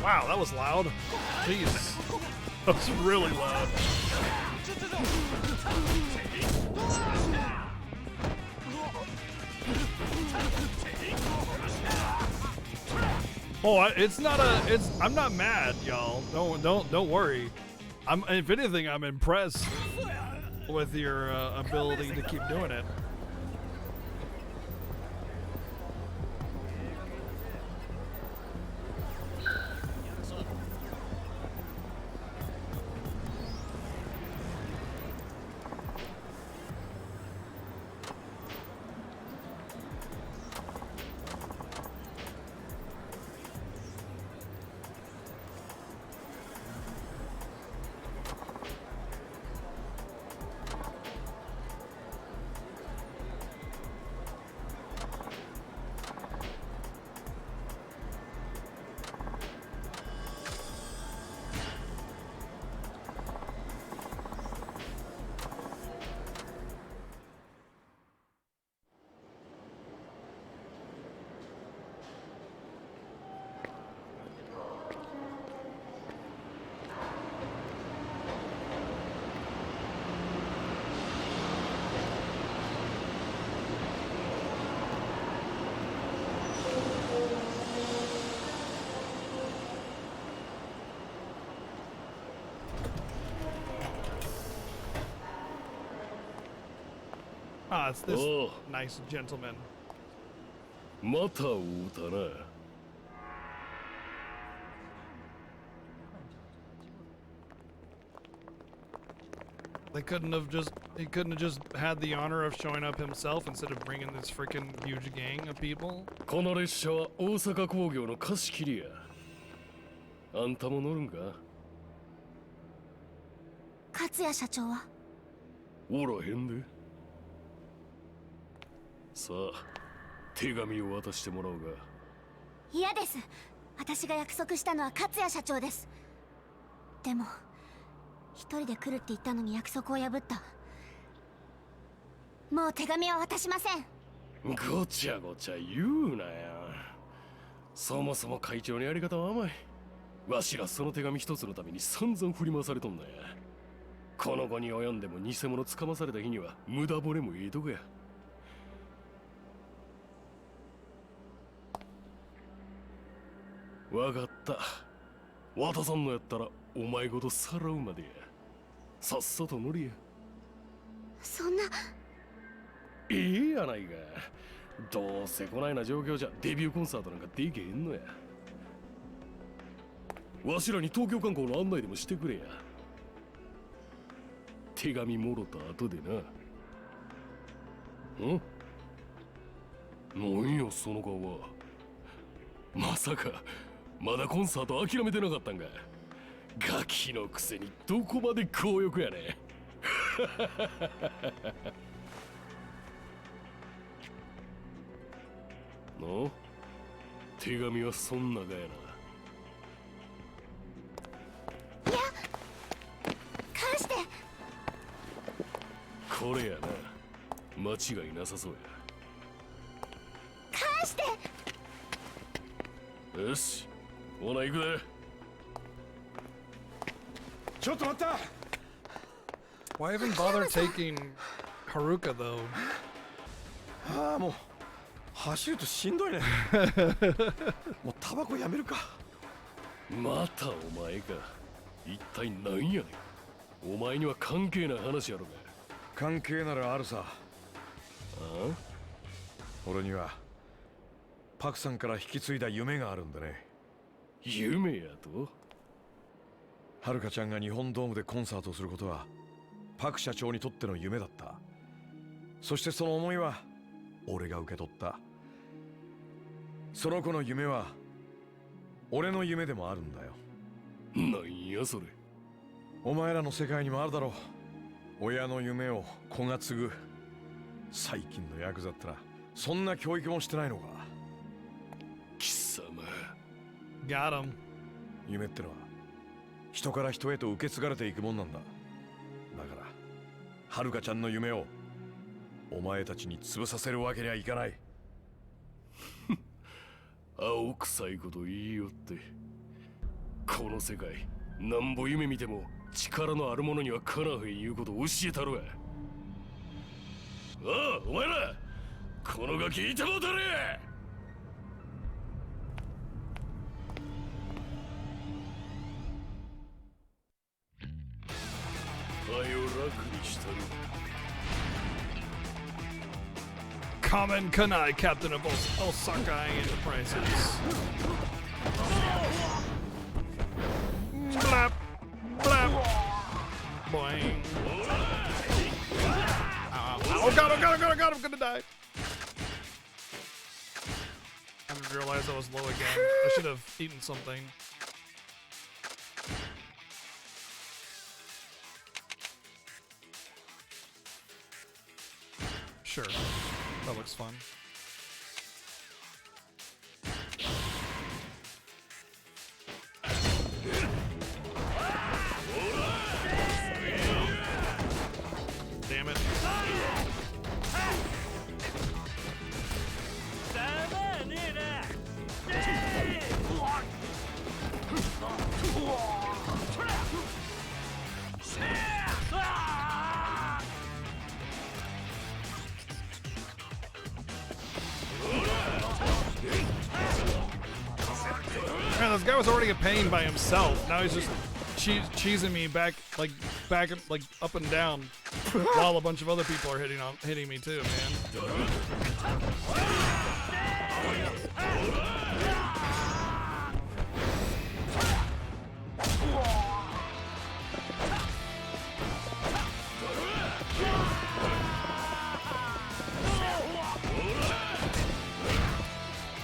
Wow, that was loud. Jeez. That was really loud. Oh, I'm not mad, y'all. Don't worry. If anything, I'm impressed with your ability to keep doing it. Ah, it's this Oh. nice gentleman. また会うたな。 He couldn't have just had the honor of showing up himself instead of bringing this freaking huge gang of people. この列車は大阪工業の貸し切りや。あんたも乗るんか？勝谷社長は？おらへんで。さあ、手紙を渡してもらおうが。嫌です。私が約束したのは勝谷社長です。でも一人で来るって言ったのに約束を破った。もう手紙は渡しません。ごちゃごちゃ言うなや。そもそも会長のやり方は甘い。わしらその手紙一つのために散々振り回されとんなや。この後に及んでも偽物つかまされた日には無駄惚れもええとこや。わかった。渡さんのやったらお前ごとさらうまでや。さっさと乗りや。そんな。ええやないか。どうせこないな状況じゃデビューコンサートなんかできへんのや。わしらに東京観光の案内でもしてくれや。手紙もろた後でな。なんやその顔は。まさかまだコンサート諦めてなかったんか。ガキのくせにどこまで強欲やね。の手紙はそんながやな。返して。これやな。間違いなさそうや。返して。よし、ほな行くで。ちょっと待った。 Why even bother taking Haruka though? ああ、もう走るとしんどいね。もうタバコやめるか。またお前か。一体何やねん。お前には関係ない話やろが。関係ならあるさ。ああ？俺にはパクさんから引き継いだ夢があるんだね。夢やと？はるかちゃんが日本ドームでコンサートをすることはパク社長にとっての夢だった。そしてその思いは俺が受け取った。その子の夢は俺の夢でもあるんだよ。なんやそれ。お前らの世界にもあるだろう。親の夢を子が継ぐ。最近のヤクザってな、そんな教育もしてないのか。貴様。Got him. 夢ってのは人から人へと受け継がれていくもんなんだ。だからはるかちゃんの夢をお前たちに潰させるわけにはいかない。青臭いこと言いよって。この世界なんぼ夢見ても力のある者にはかなわへんいうことを教えたるわ。ああ、お前らこのガキいてもうたれ。はよ楽にしたる。Kamen Kanai, Captain of Osaka Enterprises. Blap, blap, boing. Oh god, oh god, oh god, oh god, I'm gonna die. I didn't realize I was low again. I should have eaten something. Sure, that looks fun. Damn it. Man, this guy was already a pain by himself. Now he's just cheesing me back up and down. While a bunch of other people are hitting me too, man.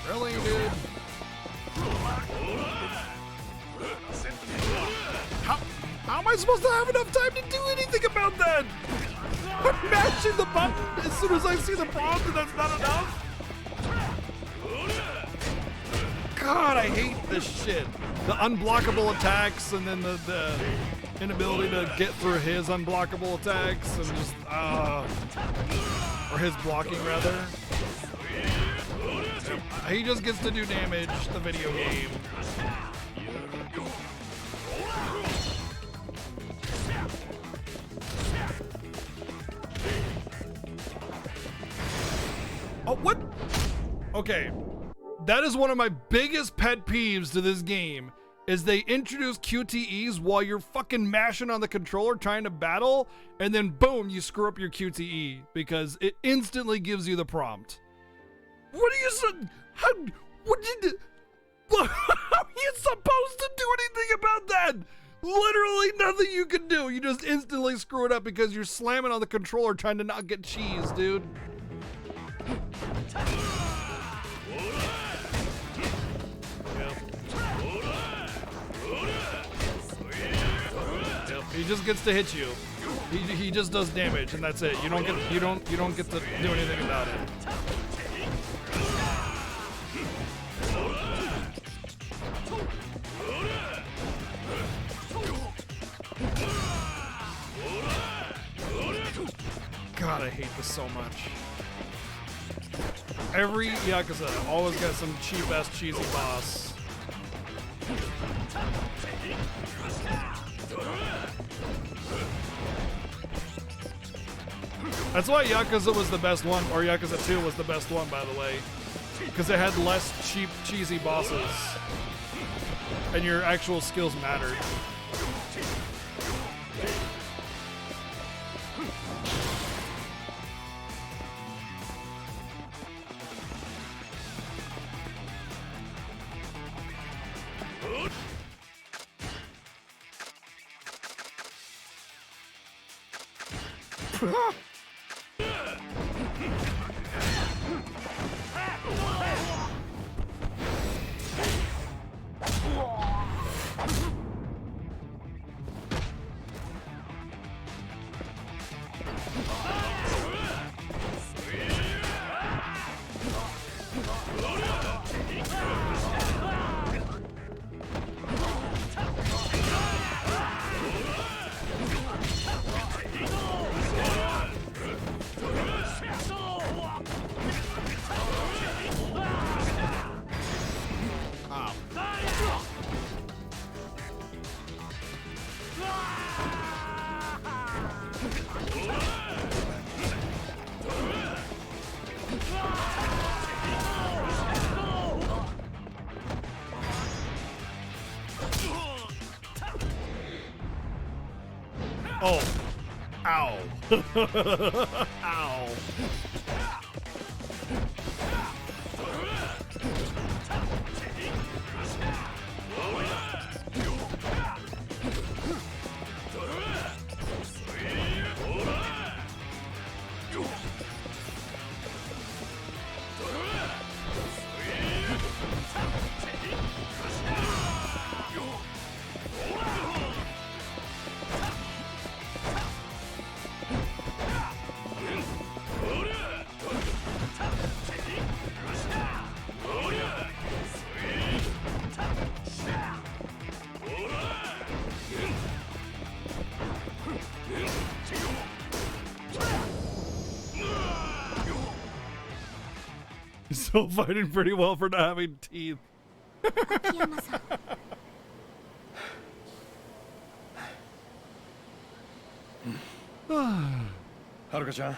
Really, dude? How am I supposed to have enough time to do anything about that? I'm mashing the button as soon as I see the prompt and that's not enough? God, I hate this shit. The unblockable attacks and then the inability to get through his unblockable attacks and just, or his blocking rather. He just gets to do damage, the video game. Oh, what? Okay. That is one of my biggest pet peeves to this game, is they introduce QTEs while you're fucking mashing on the controller trying to battle, and then boom, you screw up your QTE because it instantly gives you the prompt. What are you how are you supposed to do anything about that? Literally nothing you can do. You just instantly screw it up because you're slamming on the controller trying to not get cheese, dude. Yep, he just gets to hit you. He just does damage and that's it. You don't get to do anything about it. God, I hate this so much. Every Yakuza always got some cheap-ass cheesy boss. That's why Yakuza was the best one, or Yakuza 2 was the best one, by the way. Because it had less cheap, cheesy bosses. And your actual skills mattered. Oh. Ow. Ow. He's still fighting pretty well for not having teeth. Haruka-chan,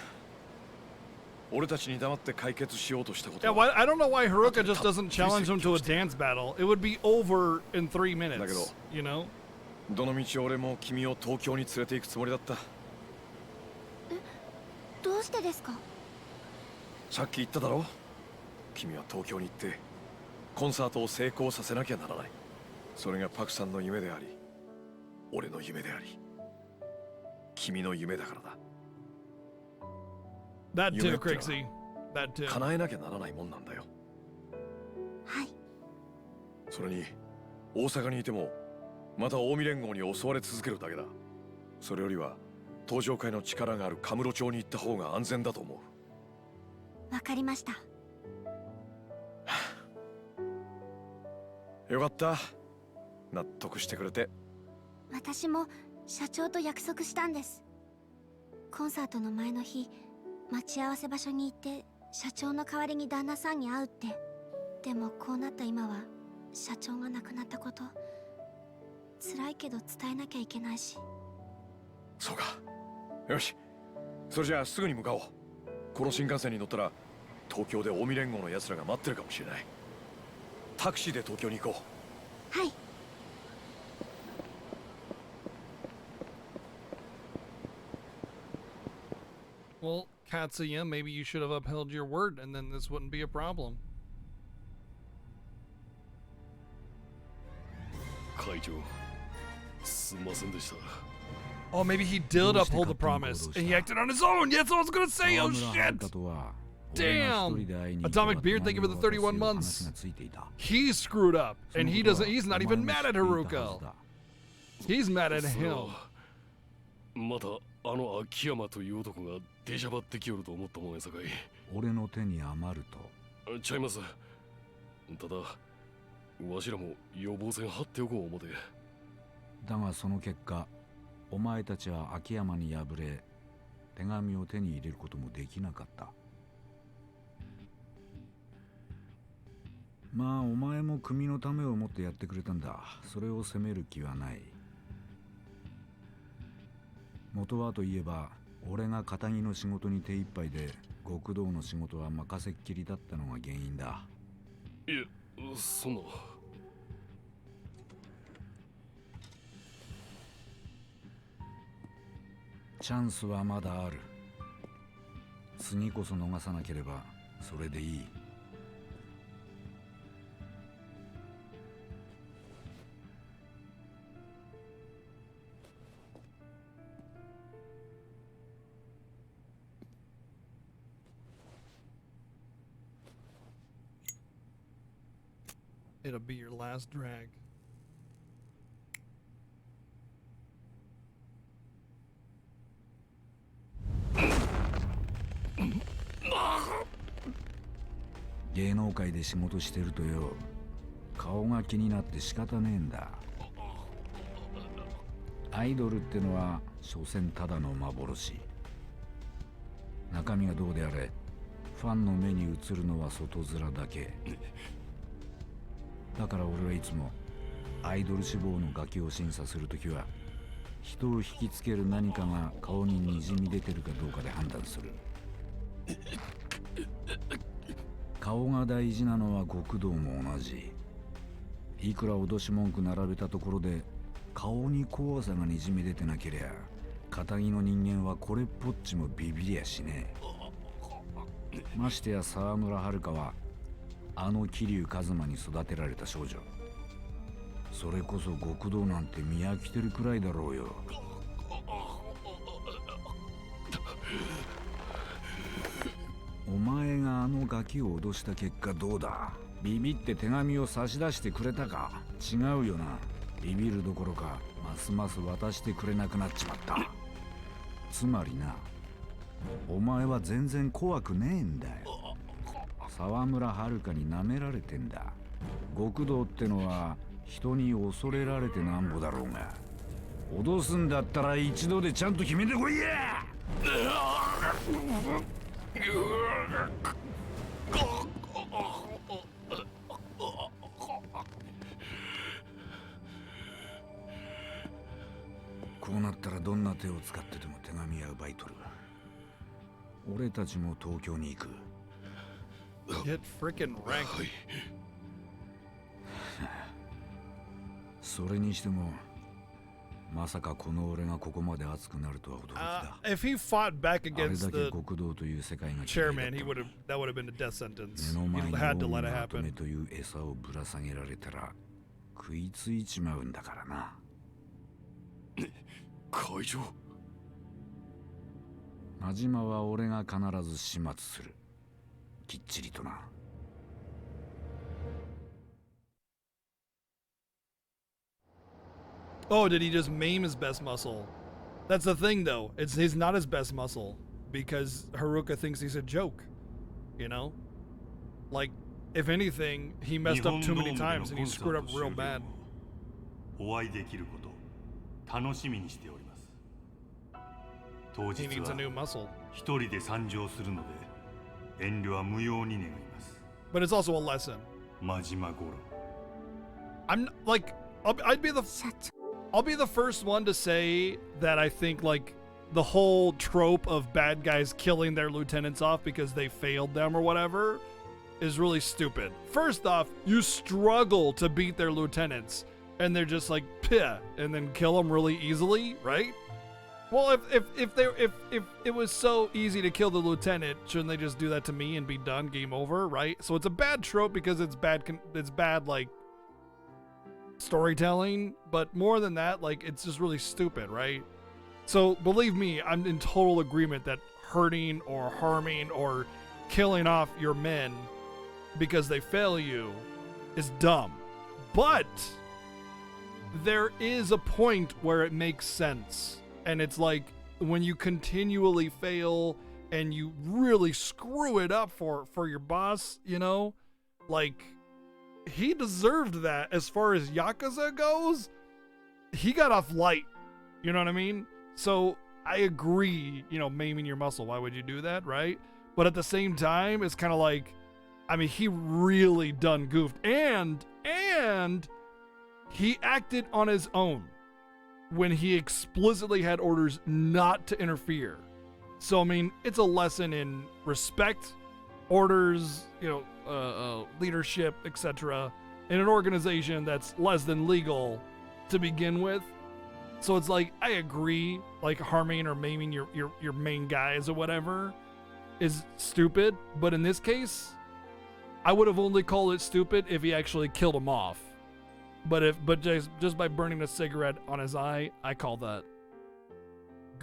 yeah, why, I don't know why Haruka just doesn't challenge him to a dance battle. It would be over in 3 minutes, you know? どうしてですか？さっき言っただろ。君は東京に行ってコンサートを成功させなきゃならない。それがパクさんの夢であり、俺の夢であり、君の夢だからだ。 That 夢 too, ってのは Crixie. That too. 叶えなきゃならないもんなんだよ。はい。それに大阪にいてもまた近江連合に襲われ続けるだけだ。それよりは東上会の力があるカムロ町に行った方が安全だと思う。わかりました。よかった、納得してくれて。私も社長と約束したんです。コンサートの前の日、待ち合わせ場所に行って社長の代わりに旦那さんに会うって。でもこうなった今は社長が亡くなったこと、辛いけど伝えなきゃいけないし。そうか。よし、それじゃあすぐに向かおう。この新幹線に乗ったら東京で近江連合の奴らが待ってるかもしれない。タクシーで東京に行こう。はい。Well, Katsuya, maybe you should have upheld your word, and then this wouldn't be a problem. 会長、すみませんでした。 Oh, maybe he did uphold the promise, and he acted on his own. Yes, I was gonna say. Oh shit! Damn! Atomic Beard, thank you for the 31 months. He screwed up, and he doesn't. He's not even mad at Haruka. He's mad at him. またあの秋山という男が出しゃばってきよると思ったもんやさかい。俺の手に余ると。ちゃいます。ただわしらも予防線張っておこう思て。だがその結果、お前たちは秋山に敗れ、手紙を手に入れることもできなかった。まあお前も組のためを思ってやってくれたんだ。それを責める気はない。元はといえば、俺が片木の仕事に手一杯で極道の仕事は任せっきりだったのが原因だ。いえ、そんな。チャンスはまだある。次こそ逃さなければそれでいい。It'll be your last drag. Mm. 芸能界で仕事してるとよ、顔が気になって仕方ねえんだ。アイドルってのは所詮ただの幻。中身がどうであれ、ファンの目に映るのは外面だけ。だから俺はいつもアイドル志望のガキを審査するときは、人を引きつける何かが顔ににじみ出てるかどうかで判断する。顔が大事なのは極道も同じ。いくら脅し文句並べたところで顔に怖さがにじみ出てなけりゃ、片木の人間はこれっぽっちもビビりやしねえ。ましてや沢村遥はあの桐生一馬に育てられた少女。それこそ極道なんて見飽きてるくらいだろうよ。お前があのガキを脅した結果どうだ？ビビって手紙を差し出してくれたか？違うよな。ビビるどころかますます渡してくれなくなっちまった。つまりな、お前は全然怖くねえんだよ。沢村遥に舐められてんだ。極道ってのは人に恐れられてなんぼだろうが、脅すんだったら一度でちゃんと決めてこいや。こうなったらどんな手を使ってでも手紙は奪い取る。俺たちも東京に行く。Get freaking wrecked. それにしてもまさかこの俺がここまで熱くなるとは驚きだ。If he fought back あれ against だけ the 極道という世界が嫌いだった chairman, that would have been a death sentence. 目の He 前に had to 王 let の it 跡目 happen. という餌をぶら下げられたら食いついちまうんだからな。会長。真島は俺が必ず始末する。きっちりとな。Oh, did he just maim his best muscle? That's the thing, though. He's not his best muscle because Haruka thinks he's a joke. You know, like if anything, he messed up too many times and he screwed up real bad. お会いできること楽しみにしております。当日 He needs a new は muscle. 一人で参上するので遠慮は無用に願います。 But it's also a lesson. 真島五郎。 I'm like, I'd be the I'll be the first one to say that I think like the whole trope of bad guys killing their lieutenants off because they failed them or whatever is really stupid. First off, you struggle to beat their lieutenants and they're just like pih and then kill them really easily, right? Well, if it was so easy to kill the lieutenant, shouldn't they just do that to me and be done, game over, right? So it's a bad trope because it's bad like storytelling, but more than that, like it's just really stupid, right? So believe me, I'm in total agreement that hurting or harming or killing off your men because they fail you is dumb. But there is a point where it makes sense. And it's like when you continually fail and you really screw it up for your boss, you know, like he deserved that. As far as Yakuza goes, he got off light. You know what I mean? So I agree, you know, maiming your muscle. Why would you do that, right? But at the same time, it's kind of like, I mean, he really done goofed. And he acted on his own when he explicitly had orders not to interfere. So, I mean, it's a lesson in respect, orders, you know, leadership, etc. in an organization that's less than legal to begin with. So it's like, I agree, like harming or maiming your main guys or whatever is stupid. But in this case, I would have only called it stupid if he actually killed him off. But just by burning a cigarette on his eye, I call that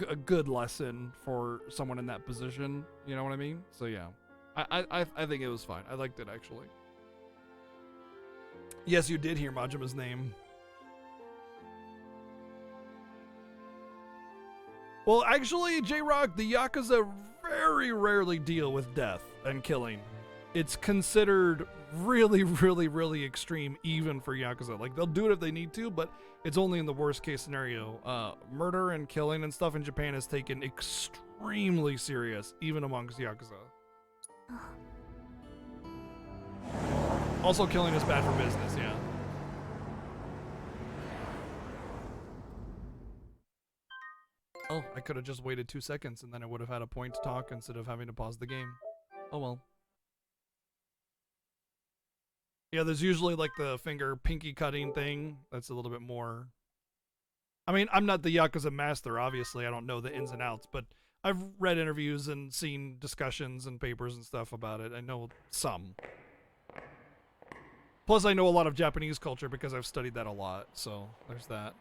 a good lesson for someone in that position. You know what I mean? So yeah, I think it was fine. I liked it actually. Yes, you did hear Majima's name. Well, actually, J-Rock, the Yakuza very rarely deal with death and killing. It's considered really, really, really extreme even for Yakuza. Like, they'll do it if they need to, but it's only in the worst case scenario. Murder and killing and stuff in Japan is taken extremely serious, even amongst Yakuza. Also, killing is bad for business, yeah. Oh, I could have just waited 2 seconds and then I would have had a point to talk instead of having to pause the game. Oh well. Yeah, there's usually like the pinky cutting thing. That's a little bit more. I mean, I'm not the Yakuza master, obviously. I don't know the ins and outs, but I've read interviews and seen discussions and papers and stuff about it. I know some. Plus, I know a lot of Japanese culture because I've studied that a lot. So there's that.9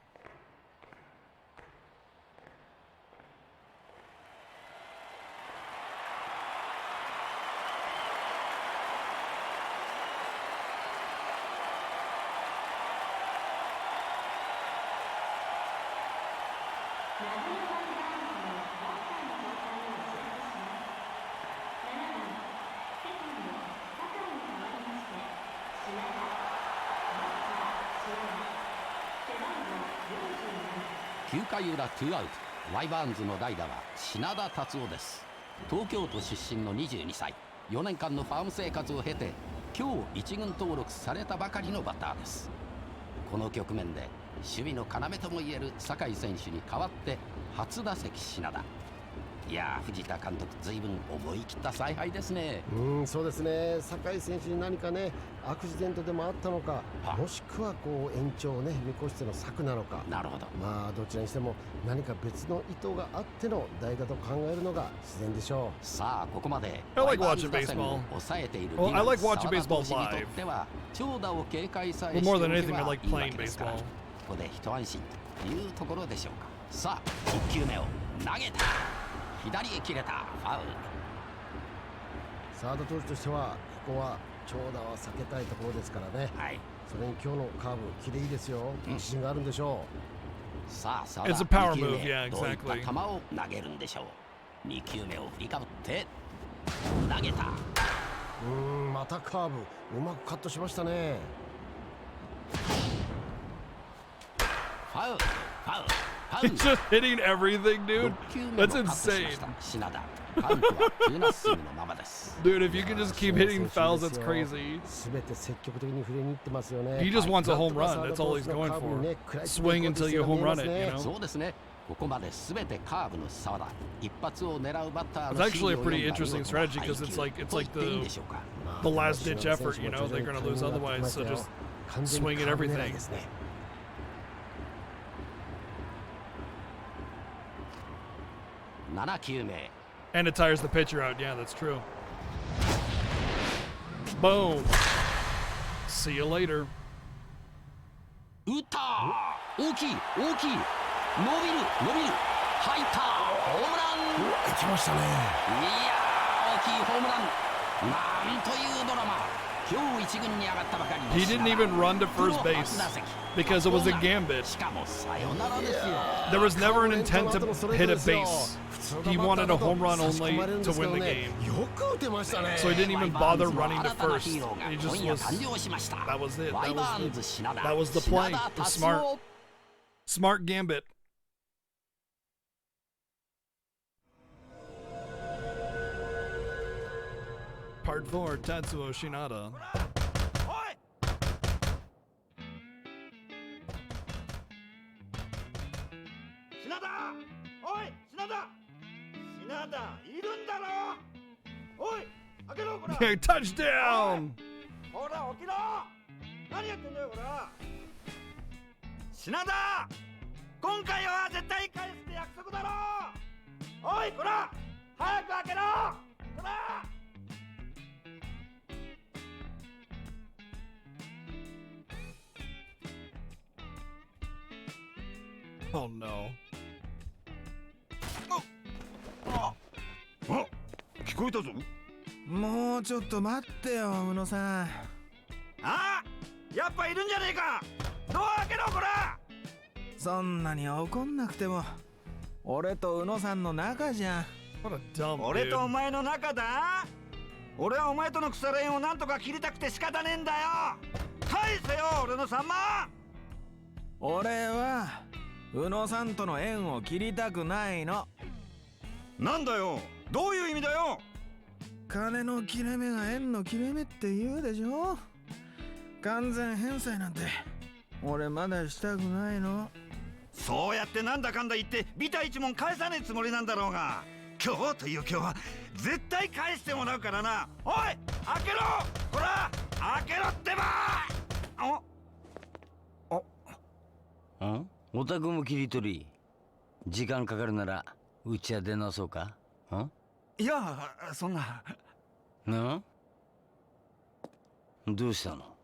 回裏2アウト、ワイバーンズの代打は品田達夫です。東京都出身の22歳、4年間のファーム生活を経て今日一軍登録されたばかりのバッターです。この局面で守備の要ともいえる酒井選手に代わって初打席品田。いやー、藤田監督ずいぶん思い切った采配ですね。そうですね。酒井選手に何かねアクシデントでもあったのか、もしくはこう延長をね見越しての策なのか。なるほど。まあどちらにしても何か別の意図があっての代打と考えるのが自然でしょう。さあここまで I like ワイバーンズ watching 打線 baseball. を抑えている Well, I like watching 澤田 baseball 投手にと live. っては長打を警戒さえ But して more お than け anything, I ばい like いわ playing けですから、 baseball. ここで一安心というところでしょうか。さあ1球目を投げた。左へ切れた。ファウル。澤田投手としてはここは長打は避けたいところですからね。はい。それに今日のカーブキレいいですよ。自信があるんでしょう。さあ澤 It's 田 a power 2球 move, 目 yeah, どういった exactly. 球を投げるんでしょう。2球目を振りかぶって投げた。またカーブうまくカットしましたね。ファウル。He's just hitting everything, dude. That's insane. Dude, if you can just keep hitting fouls, that's crazy. He just wants a home run. That's all he's going for. Swing until you home run it, you know? そうですね。ここまで全てカーブの澤田。一発を狙うバッター It's の actually a pretty interesting strategy because it's like the last ditch effort, you know? They're gonna lose otherwise, so just swing at everything. And it tires the pitcher out. Yeah, that's true. Boom. See you later. 打った。大きい。伸びる。入った。ホームラン。打ちましたね。いやー、大きいホームラン。なんというドラマ。今日一軍に上がったばかりの He didn't even run to first base because it was a gambit. There was never an intent to hit a base. He wanted a home run only to win the game. So he didn't even bother running to first. He just was. That was it. That was the play. The smart gambit. Part 4, Tatsuo Shinada. Okay, touchdown! ほら起きろ。何やってんだよほら。品田、今回は絶対返すって約束だろ。おいこら、早く開けろ。こら。Oh no. 聞こえたぞ。もうちょっと待ってよ、宇野さん。あ、やっぱいるんじゃねえか。ドア開けろこら。そんなに怒んなくても、俺と宇野さんの仲じゃん。俺とお前の仲だ。俺はお前との腐れ縁をなんとか切りたくて仕方ねえんだよ。返せよ俺の3万。俺は宇野さんとの縁を切りたくないの。なんだよ、どういう意味だよ。金の切れ目が縁の切れ目って言うでしょ。完全返済なんて俺まだしたくないの。そうやってなんだかんだ言ってビタ一文返さねえつもりなんだろうが、今日という今日は絶対返してもらうからな。おい開けろ。ほら開けろってば。お宅も切り取り。時間かかるならうちは出直そうか。いやそんな。どうしたの。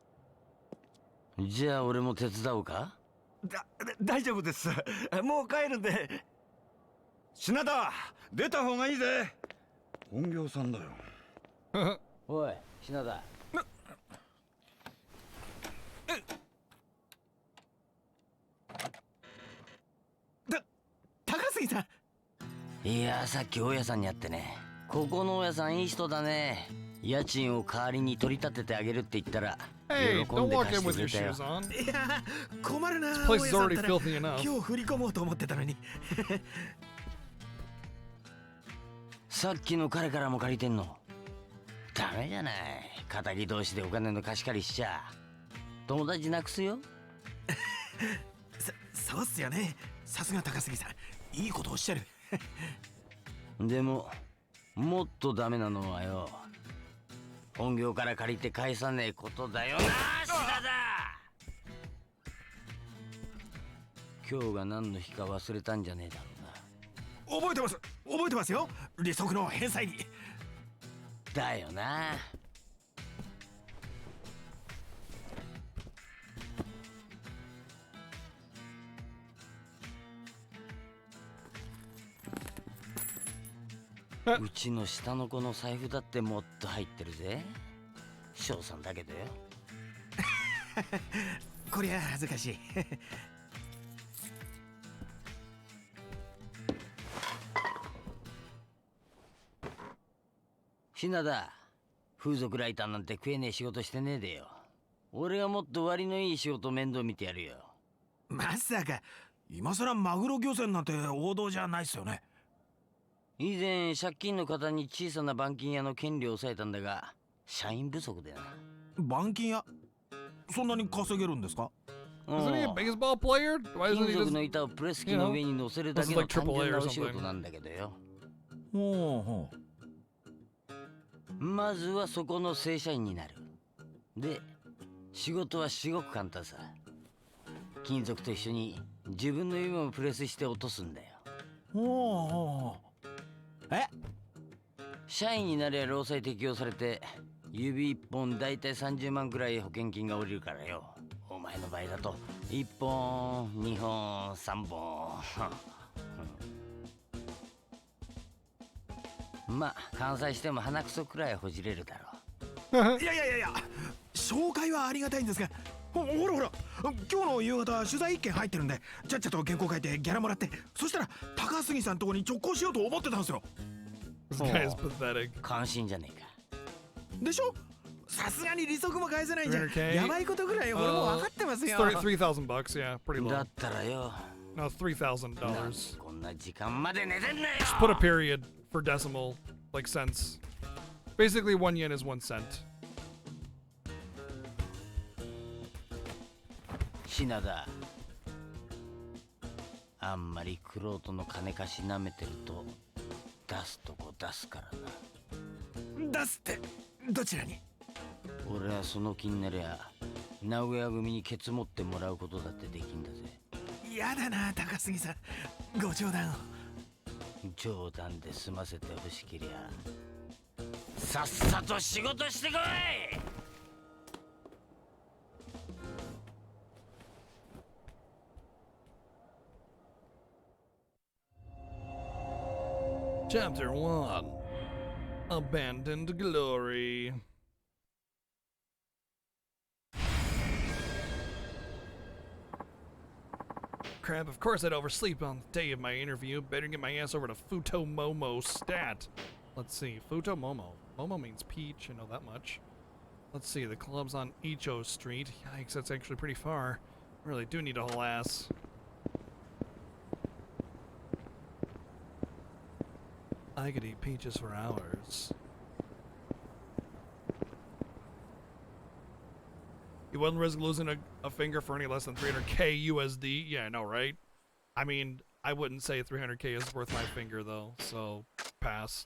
じゃあ俺も手伝おうか。大丈夫です。もう帰るんで。品田、出た方がいいぜ。本業さんだよ。おい品田。高杉さん。いやさっき大家さんに会ってね。ここの大家さんいい人だね。家賃を代わりに取り立ててあげるって言ったら Hey, 喜ん don't で walk 貸 in して with く your れたよ。 shoes on. いや困るな。 This place is already filthy enough. 今日振り込もうと思ってたのに。さっきの彼からも借りてんの。ダメじゃない。敵同士でお金の貸し借りしちゃ友達なくすよ。そうっすよね。さすが高杉さん、いいことおっしゃる。でももっとダメなのはよ、本業から借りて返さねえことだよな、シダだ。今日が何の日か忘れたんじゃねえだろうな。覚えてますよ、利息の返済に。だよな。うちの下の子の財布だってもっと入ってるぜ。翔さんだけどよ。こりゃ恥ずかしい。品田、風俗ライターなんて食えねえ仕事してねえでよ。俺がもっと割のいい仕事面倒見てやるよ。まさか今さらマグロ漁船なんて王道じゃないっすよね。以前借金の方に小さな板金屋の権利を抑えたんだが、社員不足でな。板金屋、そんなに稼げるんですか？ Isn't he a baseball player? Why isn't he 金属 just, の板をプレス機の上に乗せるだけ this is の like 単 AAA 純な or お仕事 something. なんだけどよ。ほうほう。まずはそこの正社員になる。で、仕事は至極簡単さ。金属と一緒に自分の指もプレスして落とすんだよ。ほうほう。社員になりゃ労災適用されて、指1本だいたい30万くらい保険金が下りるからよ。お前の場合だと1本2本3本まあ完済しても鼻くそくらいほじれるだろう。いや紹介はありがたいんですが、ほら今日の夕方取材1件入ってるんで、ちゃっちゃと原稿書いてギャラもらって、そしたら高杉さんとこに直行しようと思ってたんですよ。This guy is pathetic. 関心じゃねえか。でしょ？さすがに利息も返せないんじゃ 300K? やばいことぐらい俺も分かってますよ。 $3,000 bucks, yeah, pretty low. だったらよ。No, $3,000. こんな時間まで寝てんなよ。 Just put a period for decimal, like cents. Basically, 1 yen is 1 cent. 品田、あんまりクロートの金貸しなめてると出すとこ出すからな。出すってどちらに？俺はその気になりゃ名古屋組にケツ持ってもらうことだってできんだぜ。やだな高杉さん、ご冗談を。冗談で済ませてほしけりゃさっさと仕事してこい。Chapter 1 Abandoned Glory. Crap, of course I'd oversleep on the day of my interview. Better get my ass over to Futomomo Stat. Let's see, Futomomo. Momo means peach, I know that much. Let's see, the club's on Icho Street. Yikes, that's actually pretty far. I really do need a whole ass. I could eat peaches for hours. You wouldn't risk losing a finger for any less than 300k USD? Yeah, I know, right? I mean, I wouldn't say 300k is worth my finger, though, so pass.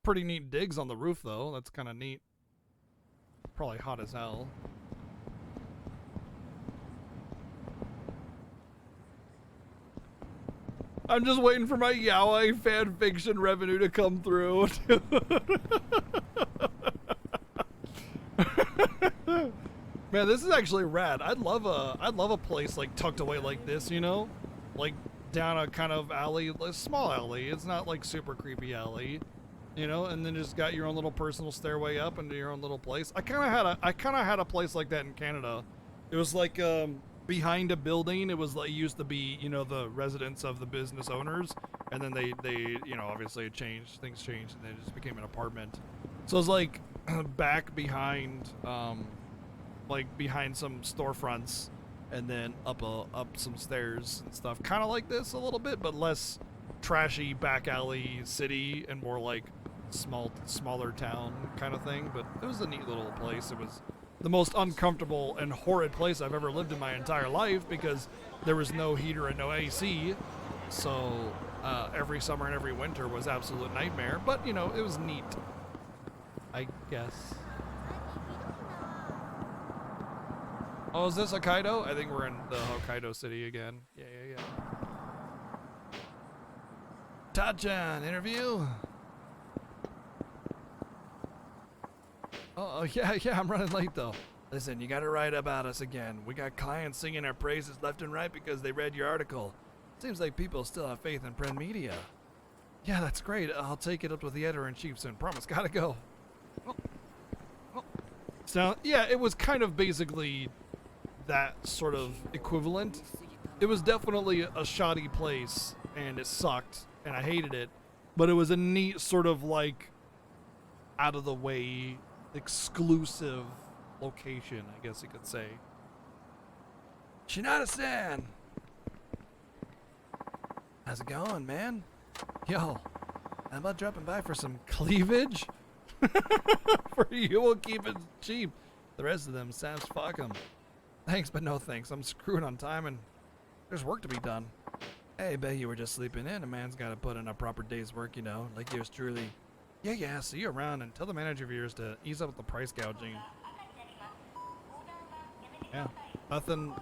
Pretty neat digs on the roof, though. That's kind of neat. Probably hot as hell. I'm just waiting for my yaoi fanfiction revenue to come through. Man, this is actually rad. I'd love a place like tucked away like this, you know? Like down a kind of alley, a small alley. It's not like super creepy alley, you know, and then just got your own little personal stairway up into your own little place. I kind of had a place like that in Canada. It was like behind a building. It was like used to be, you know, the residence of the business owners, and then they you know, obviously things changed and it just became an apartment. So it was like back behind like behind some storefronts, and then up some stairs and stuff, kind of like this a little bit, but less trashy back alley city and more like smaller town kind of thing. But it was a neat little place. It was the most uncomfortable and horrid place I've ever lived in my entire life because there was no heater and no AC. So every summer and every winter was absolute nightmare. But, you know, it was neat, I guess. Oh, is this Hokkaido? I think we're in the Hokkaido city again. Yeah. Ta-chan, interview? Oh, yeah, I'm running late though. Listen, you gotta write about us again. We got clients singing our praises left and right because they read your article. Seems like people still have faith in print media. Yeah, that's great. I'll take it up with the editor-in-chief soon. Promise, gotta go. So, yeah, it was kind of basically that sort of equivalent. It was definitely a shoddy place, and it sucked, and I hated it. But it was a neat sort of like out-of-the-way, exclusive location, I guess you could say. Shinada-san! How's it going, man? Yo, how about dropping by for some cleavage? For you, we'll keep it cheap. The rest of them, Sam's fuck 'em. Thanks, but no thanks. I'm screwed on time and there's work to be done. Hey, bet you were just sleeping in. A man's got to put in a proper day's work, you know, like yours truly. Yeah, see you around and tell the manager of yours to ease up with the price gouging. Yeah, nothing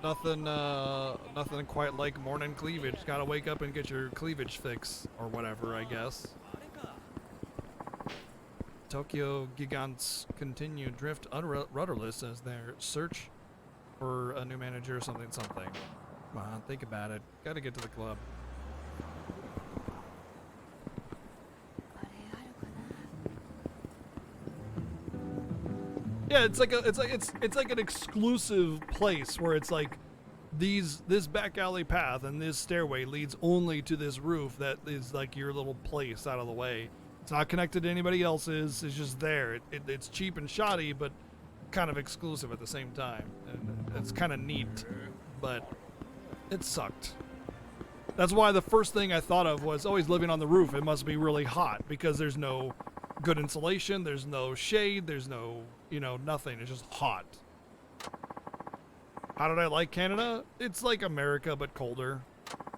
quite like morning cleavage. Gotta wake up and get your cleavage fix or whatever, I guess. Tokyo Gigants continue drift rudderless as their search for a new manager or something. Come on, think about it. Gotta get to the club. Yeah, it's like an exclusive place where it's like this back alley path and this stairway leads only to this roof that is like your little place out of the way. It's not connected to anybody else's. It's just there. It's cheap and shoddy, but kind of exclusive at the same time. And it's kind of neat, but it sucked. That's why the first thing I thought of was always living on the roof. It must be really hot because there's no good insulation. There's no shade. There's no, nothing. It's just hot. How did I like Canada? It's like America, but colder.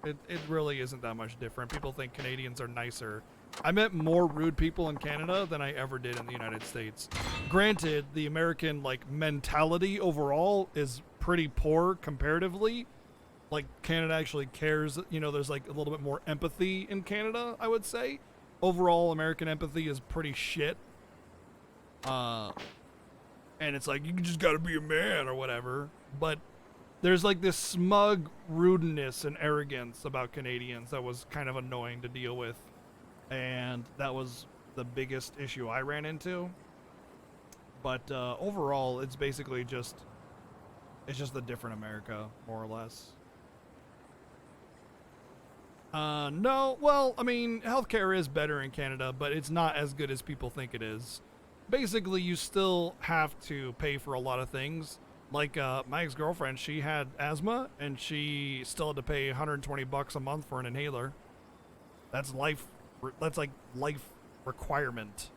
It really isn't that much different. People think Canadians are nicer. I met more rude people in Canada than I ever did in the United States. Granted, the American mentality overall is pretty poor comparatively. Like Canada actually cares, there's like a little bit more empathy in Canada, I would say. Overall, American empathy is pretty shit. And it's like, you just gotta be a man or whatever. But there's like this smug rudeness and arrogance about Canadians that was kind of annoying to deal with. And that was the biggest issue I ran into. But overall, it's basically just a different America, more or less. No, well, I mean, healthcare is better in Canada, but it's not as good as people think it is. Basically, you still have to pay for a lot of things. Like, my ex-girlfriend, she had asthma, and she still had to pay $120 a month for an inhaler. That's like life requirement,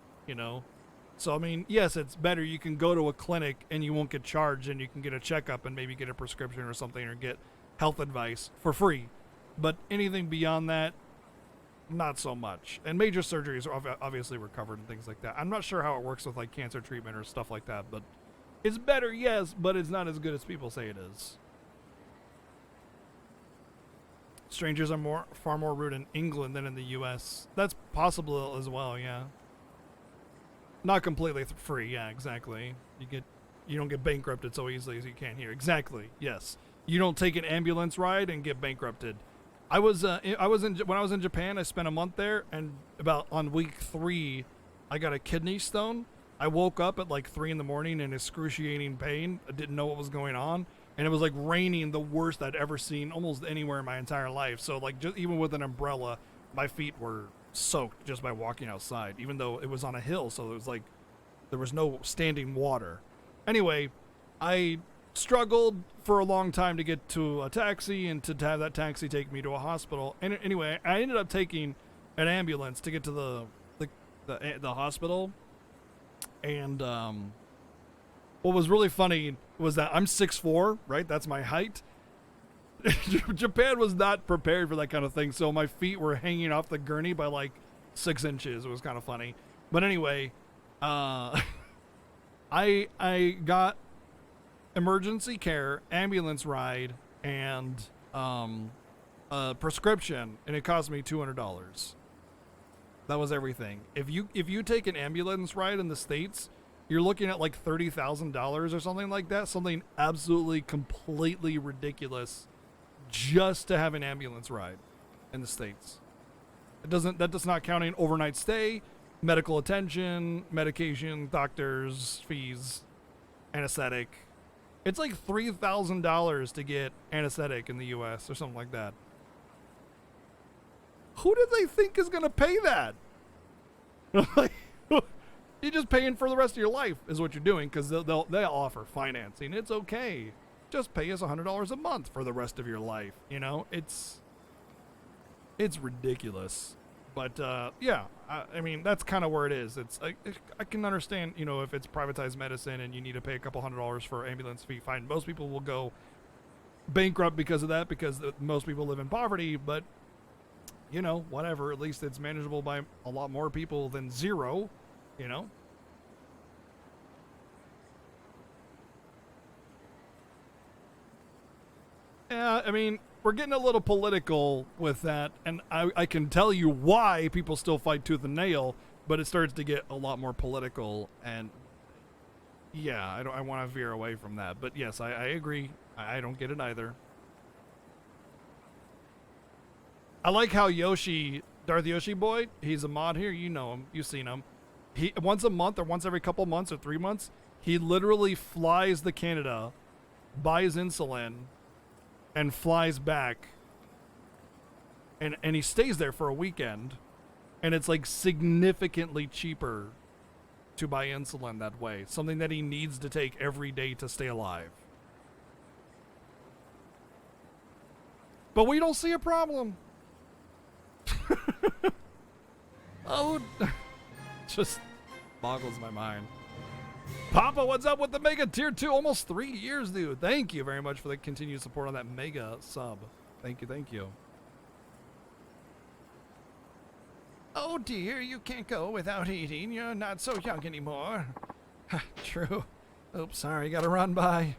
So, I mean, yes, it's better. You can go to a clinic and you won't get charged and you can get a checkup and maybe get a prescription or something or get health advice for free. But anything beyond that, not so much. And major surgeries are obviously were covered and things like that. I'm not sure how it works with cancer treatment or stuff like that, but it's better, yes, but it's not as good as people say it is. Strangers are far more rude in England than in the US. That's possible as well, yeah. Not completely free, yeah, exactly. You don't get bankrupted so easily as you can here. Exactly, yes. You don't take an ambulance ride and get bankrupted. When I was in Japan, I spent a month there, and on week 3, I got a kidney stone. I woke up at 3 in the morning in excruciating pain. I didn't know what was going on. And it was raining, the worst I'd ever seen almost anywhere in my entire life. So just even with an umbrella, my feet were soaked just by walking outside, even though it was on a hill. So it was there was no standing water. Anyway, I struggled for a long time to get to a taxi and to have that taxi take me to a hospital. And anyway, I ended up taking an ambulance to get to the hospital. And what was really funny was that I'm 6'4", right? That's my height. Japan was not prepared for that kind of thing, so my feet were hanging off the gurney by like 6 inches. It was kind of funny. But anyway, I got emergency care, ambulance ride, and a prescription, and it cost me $200. That was everything. If you take an ambulance ride in the States, you're looking at like $30,000 or something like that. Something absolutely completely ridiculous just to have an ambulance ride in the States. That does not count in overnight stay, medical attention, medication, doctors, fees, anesthetic. It's like $3,000 to get anesthetic in the US or something like that. Who did they think is going to pay that? You're just paying for the rest of your life is what you're doing, because they'll offer financing. It's okay. Just pay us $100 a month for the rest of your life. You know, it's ridiculous. But yeah, I mean, that's kind of where it is. It's I can understand, you know, if it's privatized medicine and you need to pay a couple $100 for ambulance fee, fine. Most people will go bankrupt because of that, because most people live in poverty. But you know, whatever. At least it's manageable by a lot more people than zero. You know. Yeah, I mean, we're getting a little political with that, and I can tell you why people still fight tooth and nail, but it starts to get a lot more political, and yeah, I want to veer away from that. But yes, I agree. I don't get it either. I like how Yoshi, Darth Yoshi Boy, he's a mod here. You know him. You've seen him. He once a month or once every couple months or 3 months, he literally flies to Canada, buys insulin, and flies back. And he stays there for a weekend, and it's like significantly cheaper to buy insulin that way. Something that he needs to take every day to stay alive. But we don't see a problem. Oh, just boggles my mind. Papa, what's up with the Mega Tier 2? Almost 3 years, dude. Thank you very much for the continued support on that Mega sub. Thank you, thank you. Oh dear, you can't go without eating. You're not so young anymore. True. Oops, sorry, gotta run by.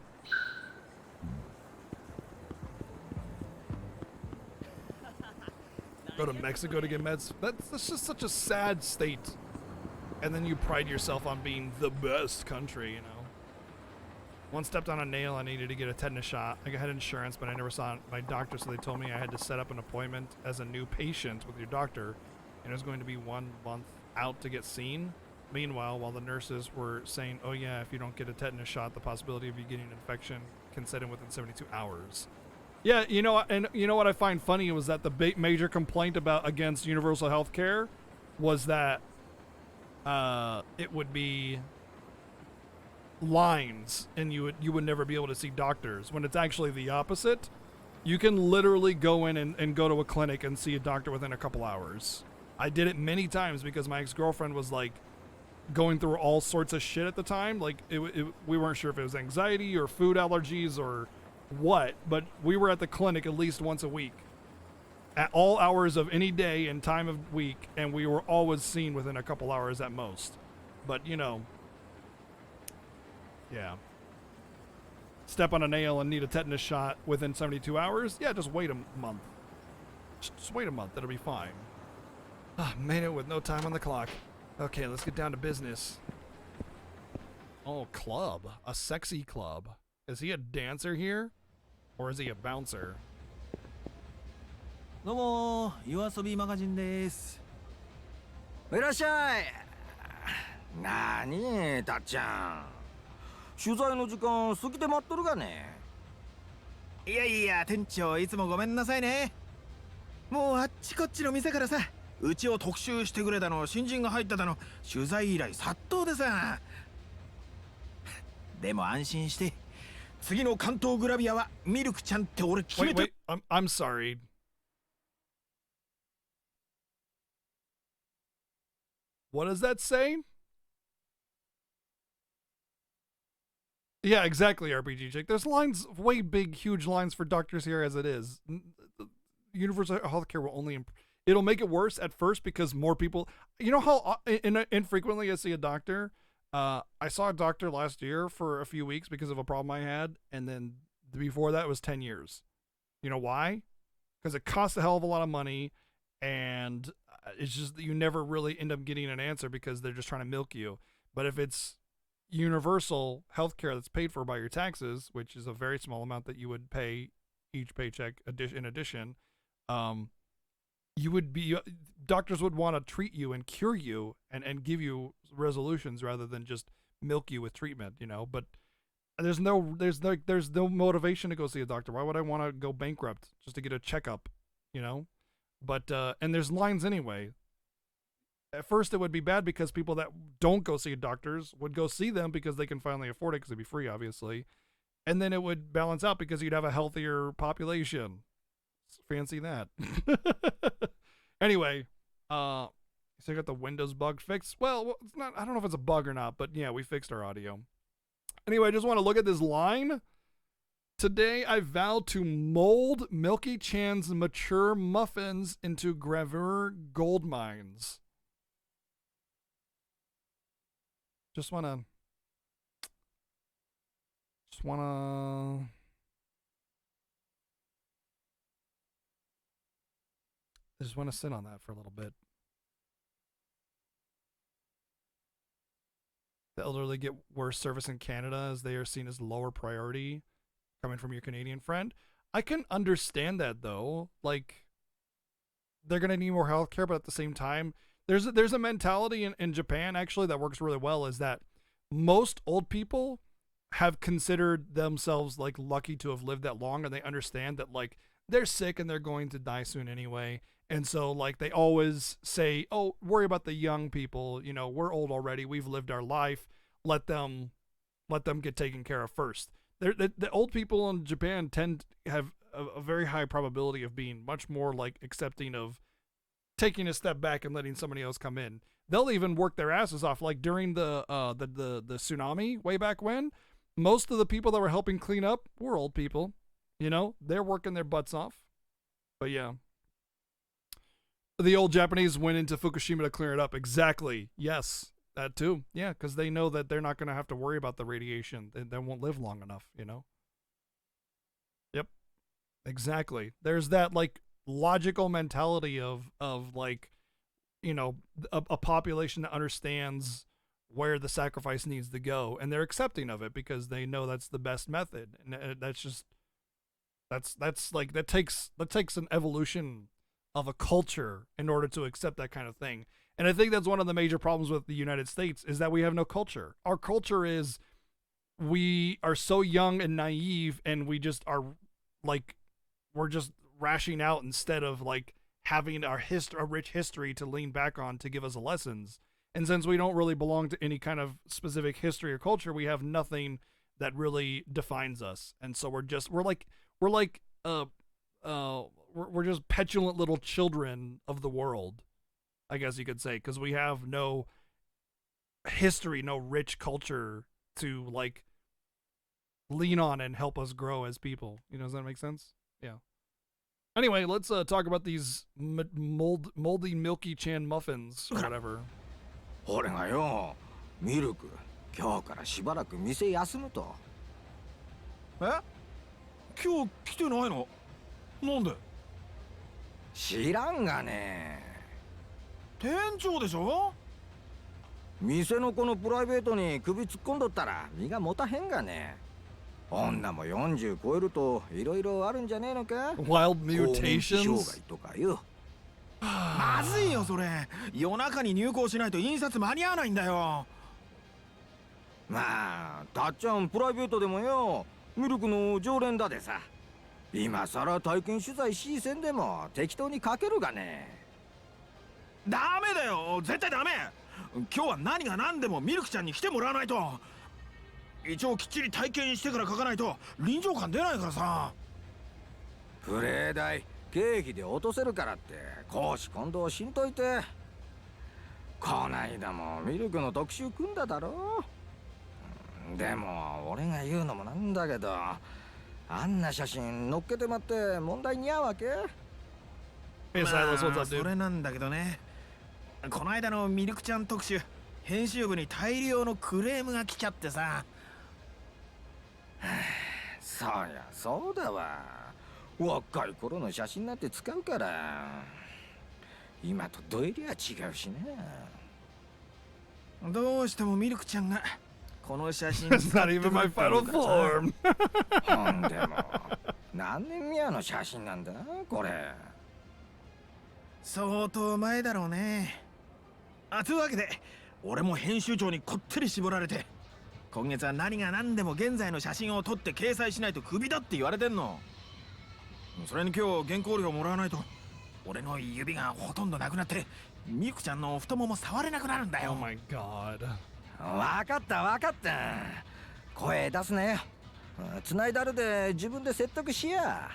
Go to Mexico to get meds. That's just such a sad state. And then you pride yourself on being the best country, you know. One stepped on a nail. I needed to get a tetanus shot. I had insurance, but I never saw my doctor, so they told me I had to set up an appointment as a new patient with your doctor, and it was going to be 1 month out to get seen. Meanwhile, while the nurses were saying, oh yeah, if you don't get a tetanus shot, the possibility of you getting an infection can set in within 72 hours. Yeah, you know, and you know what I find funny was that the major complaint against universal health care was that it would be lines, and you would never be able to see doctors, when it's actually the opposite. You can literally go in and go to a clinic and see a doctor within a couple hours. I did it many times because my ex-girlfriend was like going through all sorts of shit at the time. Like we weren't sure if it was anxiety or food allergies or what, but we were at the clinic at least once a week at all hours of any day and time of week, and we were always seen within a couple hours at most. But you know, yeah, step on a nail and need a tetanus shot within 72 hours, yeah, just wait a month. Just wait a month, that'll be fine. Made it with no time on the clock. Okay, let's get down to business. Oh, club. A sexy club. Is he a dancer here? Or is he a bouncer? どうも、夜遊びマガジンです。いらっしゃい。なーに、たっちゃん。取材の時間過ぎて待っとるがね。いやいや、店長いつもごめんなさいね。もうあっちこっちの店からさ、うちを特集してくれたの、新人が入っただの、取材依頼殺到でさ。でも安心して、次の関東グラビアはミルクちゃんって俺決めて。I'm sorry. What does that say? Yeah, exactly, RPG chick. There's lines, way big, huge lines for doctors here as it is. Universal healthcare will only it'll make it worse at first because more people. You know how infrequently I see a doctor. I saw a doctor last year for a few weeks because of a problem I had, and then before that it was 10 years. You know why? Because it costs a hell of a lot of money, and it's just that you never really end up getting an answer because they're just trying to milk you. But if it's universal healthcare that's paid for by your taxes, which is a very small amount that you would pay each paycheck in addition, you would be doctors would want to treat you and cure you and give you resolutions rather than just milk you with treatment, you know. But there's no motivation to go see a doctor. Why would I want to go bankrupt just to get a checkup, you know? But and there's lines anyway. At first it would be bad because people that don't go see doctors would go see them because they can finally afford it because it'd be free, obviously. And then it would balance out because you'd have a healthier population. Fancy that. Anyway, so I got the Windows bug fixed. Well, it's not. I don't know if it's a bug or not, but yeah, we fixed our audio. Anyway, I just want to look at this line. Today, I vow to mold Milky Chan's mature muffins into gravure gold mines. I just want to sit on that for a little bit. The elderly get worse service in Canada as they are seen as lower priority, coming from your Canadian friend. I can understand that though. Like, they're gonna need more healthcare, but at the same time, there's a mentality in Japan actually that works really well. Is that most old people have considered themselves like lucky to have lived that long, and they understand that like they're sick and they're going to die soon anyway. And so, like, they always say, oh, worry about the young people. You know, we're old already. We've lived our life. Let them get taken care of first. The old people in Japan tend to have a very high probability of being much more, like, accepting of taking a step back and letting somebody else come in. They'll even work their asses off. Like, during the tsunami way back when, most of the people that were helping clean up were old people. You know, they're working their butts off. But, yeah. The old Japanese went into Fukushima to clear it up. Exactly. Yes, that too. Yeah, because they know that they're not going to have to worry about the radiation. They won't live long enough, you know? Yep. Exactly. There's that, like, logical mentality of like, you know, a population that understands where the sacrifice needs to go. And they're accepting of it because they know that's the best method. And that's just, that's like, that takes an evolution of a culture in order to accept that kind of thing. And I think that's one of the major problems with the United States is that we have no culture. Our culture is we are so young and naive, and we just are like, we're just rashing out instead of like having a rich history to lean back on to give us lessons. And since we don't really belong to any kind of specific history or culture, we have nothing that really defines us. And so we're just petulant little children of the world, I guess you could say, because we have no history, no rich culture to like lean on and help us grow as people. You know, does that make sense? Yeah. Anyway, let's talk about these moldy Milky Chan muffins or whatever. 俺がよ、ミルク、今日からしばらく店休むと。え？今日来てないの？なんで？知らんがね。店長でしょ？店の子のプライベートに首突っ込んどったら身が持たへんがね。女も40超えるといろいろあるんじゃねえのか？ Wild mutations? 障害とかよ。まずいよそれ。夜中に入稿しないと印刷間に合わないんだよ。まあ、たっちゃんプライベートでもよ、ミルクの常連だでさ。今さら体験取材しせんでも適当に書けるがね。ダメだよ、絶対ダメ。今日は何が何でもミルクちゃんに来てもらわないと。一応きっちり体験してから書かないと臨場感出ないからさ。プレイ代経費で落とせるからって公私混同しんといて。こないだもミルクの特集組んだだろ。でも俺が言うのもなんだけど、あんな写真載っけてまって問題に合うわけ？それなんだけどね。この間のミルクちゃん特集、編集部に大量のクレームが来ちゃってさ。そうやそうだわ。若い頃の写真なんて使うから。今とどえりゃ違うしね。どうしてもミルクちゃんがこの写真 That's not even my final form. ほんでも何年目の写真なんだこれ。相当前だろうね。というわけで俺も編集長にこってり絞られて、今月は何が何でも現在の写真を撮って掲載しないとクビだって言われてんの。それに今日原稿料もらわないと俺の指がほとんどなくなってミルクちゃんの太もも触れなくなるんだよ。 Oh my god。 わかったわかった。声出すなよ。繋いだるで自分で説得しや。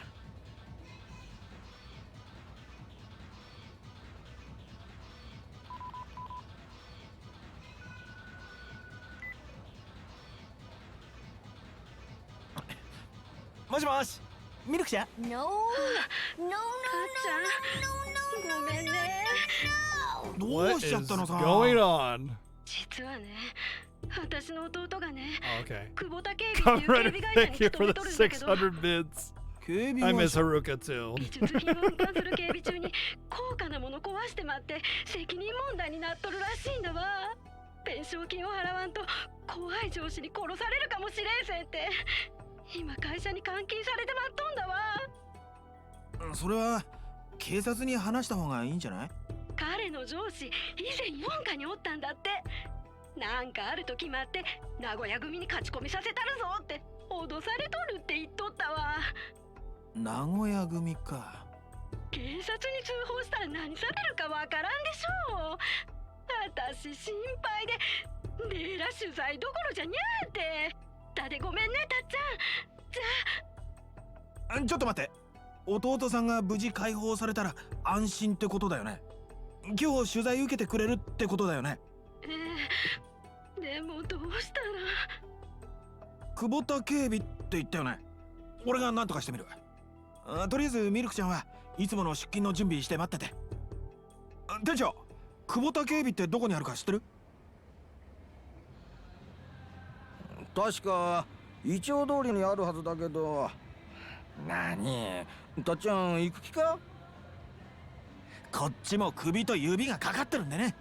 もしもし、ミルクちゃん。 No, no, no, no, no, no, no, ごめんね。どうしちゃったのさ。 Going on? 実はね、私の弟がね、Okay. 久保田警備っていう警備会社に Thank you 勤 for め the とるんだけど、 600 bits. I miss Haruka too. 美術品を運搬する警備中に高価なもの壊してまって責任問題になっとるらしいんだわ。弁償金を払わんと怖い上司に殺されるかもしれんせんって。今会社に監禁されてまっとんだわ。それは警察に話した方がいいんじゃない？彼の上司以前4課におったんだって。なんかあると決まって名古屋組に勝ち込みさせたるぞって脅されとるって言っとったわ。名古屋組か。警察に通報したら何されるかわからんでしょう。私心配でレーラ取材どころじゃにゃーって。だでごめんねたっちゃん。じゃあちょっと待って。弟さんが無事解放されたら安心ってことだよね。今日取材受けてくれるってことだよね。でもどうしたら。久保田警備って言ったよね。俺が何とかしてみる。とりあえずミルクちゃんはいつもの出勤の準備して待ってて。店長、久保田警備ってどこにあるか知ってる？確かイチョウ通りにあるはずだけど。何？たっちゃん行く気か？こっちも首と指がかかってるんでね。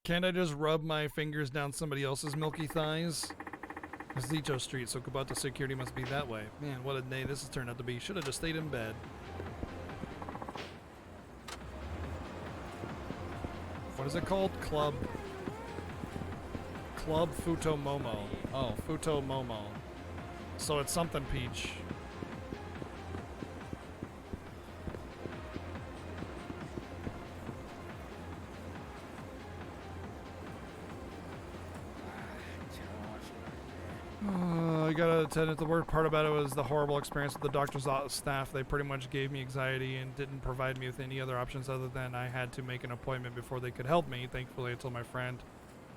Can't I just rub my fingers down somebody else's milky thighs? It's Licho Street, so Kubota security must be that way. Man, what a day this has turned out to be. Should have just stayed in bed. What is it called? Club Futomomo. Oh, Futomomo. So it's something peach. I gotta attend it. The worst part about it was the horrible experience with the doctor's staff. They pretty much gave me anxiety and didn't provide me with any other options other than I had to make an appointment before they could help me. Thankfully, I told my friend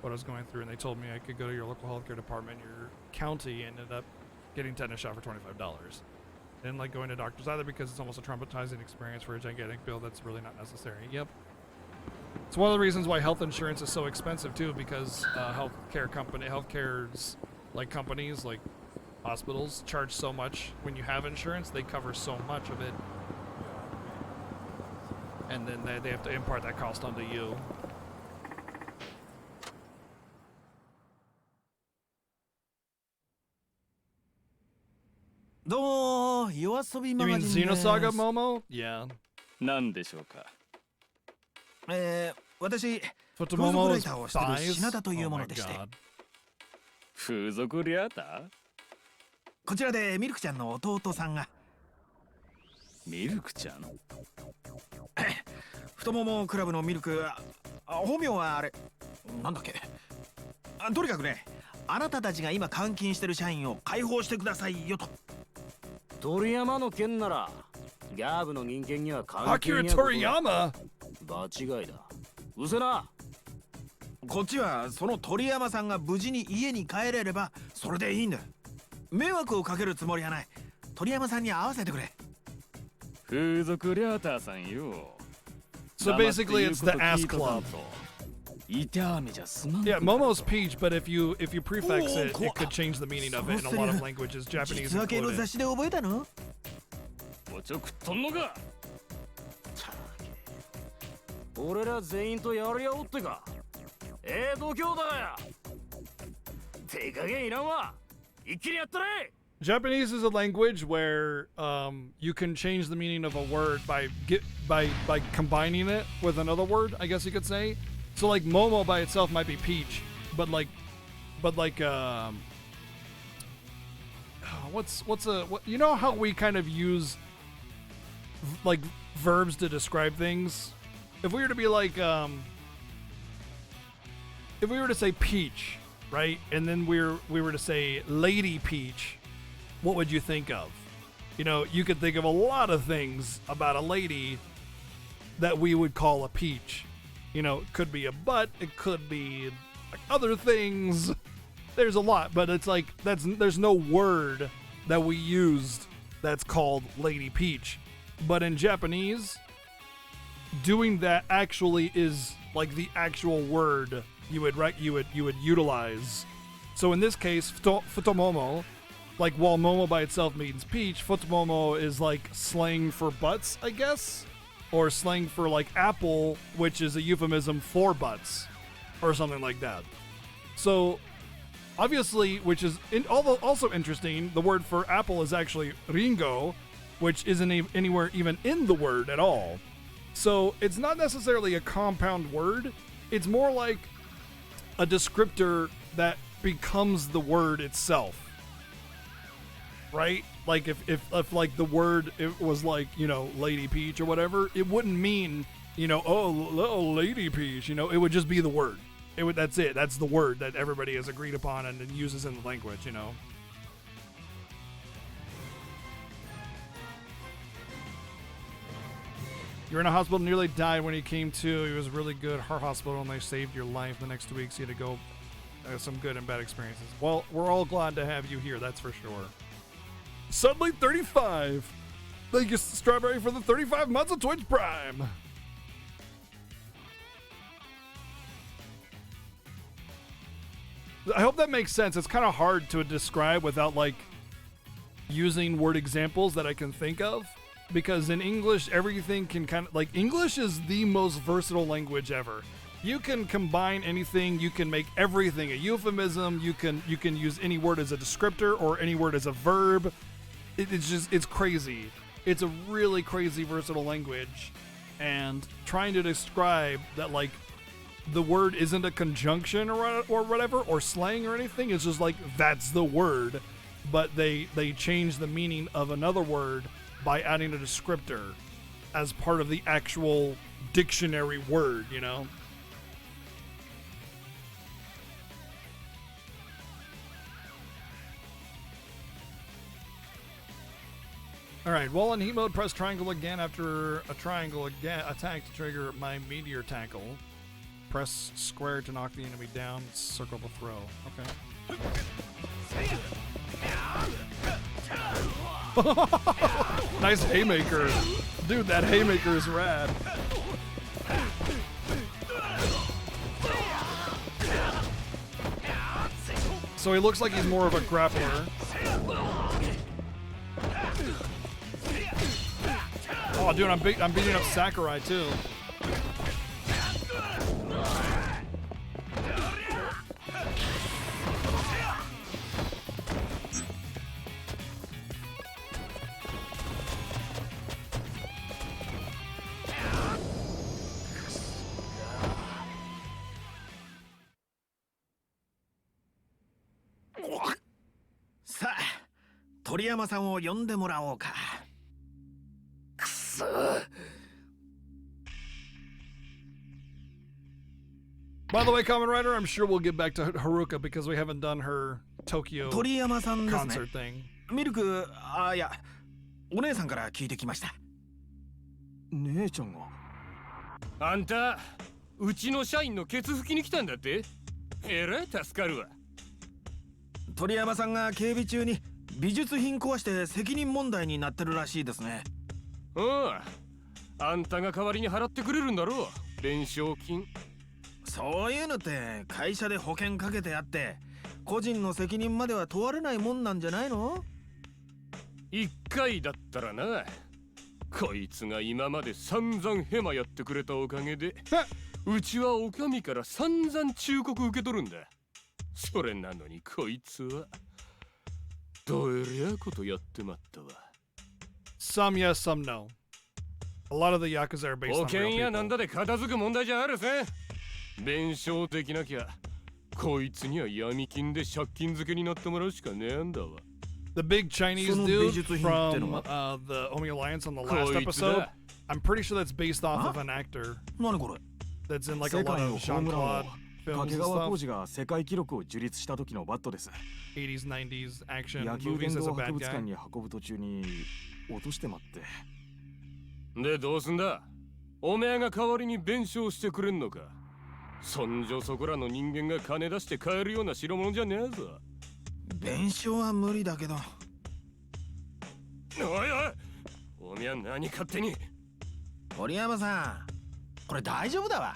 what I was going through, and they told me I could go to your local healthcare department in your county and ended up getting tetanus shot for $25. I didn't like going to doctors either because it's almost a traumatizing experience for a gigantic bill that's really not necessary. Yep. It's one of the reasons why health insurance is so expensive too, because healthcare's like companies like hospitals charge so much. When you have insurance, they cover so much of it, and then they have to impart that cost onto you. You mean Xenosaga Momo? Yeah. 何でしょうか。私、風俗 Futomomo's ライターをしている thighs? 品田という Oh も my のでして。 god. 風俗リアター？こちらでミルクちゃんの弟さんが。ミルクちゃん？太ももクラブのミルク、本名はあれ、なんだっけ。とにかくね、あなたたちが今監禁してる社員を解放してくださいよと。鳥山の件なら、ギャーブの人間には関係ない。Akira Toriyama? 場違いだ。うせな、こっちはその鳥山さんが無事に家に帰れればそれでいいんだ。迷惑をかけるつもりはない。鳥山さんに会わせてくれ。風俗リャーターさんよ。 So basically, it's the ass club. Yeah, Momo's peach, but if you prefix it, it could change the meaning of it in a lot of languages, Japanese 実話系の included. 雑誌で覚えたの？おちょくっとんのか。俺ら全員とやり合おうってか。度胸だや。手加減いらんわ。一気にやったれ。 Japanese is a language where you can change the meaning of a word by combining it with another word, I guess you could say. So like Momo by itself might be peach, but like you know how we kind of use like verbs to describe things? If we were to be like if we were to say peach, right? And then we were to say Lady Peach, what would you think of? You know, you could think of a lot of things about a lady that we would call a peach. You know, it could be a butt, it could be like other things. There's a lot, but it's like there's no word that we used that's called Lady Peach. But in Japanese, doing that actually is like the actual word you would utilize. So in this case, futomomo, like while momo by itself means peach, futomomo is like slang for butts, I guess, or slang for like apple, which is a euphemism for butts, or something like that. So obviously, which is also interesting, the word for apple is actually ringo, which isn't anywhere even in the word at all. So it's not necessarily a compound word. It's more like a descriptor that becomes the word itself. Right? Like if like the word, it was like, you know, Lady Peach or whatever, it wouldn't mean, you know, oh, Lady Peach, you know, it would just be the word. That's it. That's the word that everybody has agreed upon and uses in the language, you know. You were in a hospital, nearly died when he came to. He was really good. Heart hospital, and they saved your life. The next 2 weeks, you had to go some good and bad experiences. Well, we're all glad to have you here, that's for sure. Suddenly 35. Thank you, Strawberry, for the 35 months of Twitch Prime. I hope that makes sense. It's kind of hard to describe without like using word examples that I can think of, because in English everything can kind of like, English is the most versatile language ever. You can combine anything, you can make everything a euphemism, you can use any word as a descriptor or any word as a verb. It's crazy. It's a really crazy versatile language, and trying to describe that like the word isn't a conjunction or whatever, or slang or anything. It's just like, that's the word, but they change the meaning of another word by adding a descriptor as part of the actual dictionary word, you know? All right, while in heat mode, press triangle again after a triangle attack to trigger my meteor tackle. Press square to knock the enemy down. Circle to throw. Okay. Nice haymaker. Dude, that haymaker is rad. So he looks like he's more of a grappler. Oh, dude, I'm beating up Sakurai too.さあ、鳥山さんを呼んでもらおうか。くそ。By the way, Kamen Rider, I'm sure we'll get back to Haruka because we haven't done her Tokyo 鳥山さんですね。 concert thing. ミルク、いや、お姉さんから聞いてきました。姉ちゃんが。あんた、うちの社員のケツ拭きに来たんだって。えらい助かるわ。鳥山さんが警備中に美術品壊して責任問題になってるらしいですね。あんたが代わりに払ってくれるんだろう、弁償金。そういうのって会社で保険かけてあって個人の責任までは問われないもんなんじゃないの？一回だったらな。こいつが今まで散々ヘマやってくれたおかげでうちはお上から散々忠告受け取るんだ。それなのにこいつはどえりゃことやってまったわ。 Some yes, some no. A lot of the Yakuza are based 保 on 険 real やなん people. だで片付く問題じゃあるぜ。弁償できなきゃこいつには闇金で借金漬けになってもらうしかねえんだわ。 The big Chinese dude from the Omi Alliance on the last episode, I'm pretty sure that's based off of an actor that's in like a lot of Jean-Claude films and stuff. 世界記録を樹立した時のバットです。 80s, 90s action 野球 movies 殿 as a 堂 bad 博物館 guy. に運ぶ途中に落としてまって。でどうすんだ。おめえが代わりに弁償してくれんのか。そんじょそこらの人間が金出して買えるような代物じゃねえぞ。弁償は無理だけど。おいおい、おめえは何勝手に。鳥山さん、これ大丈夫だわ。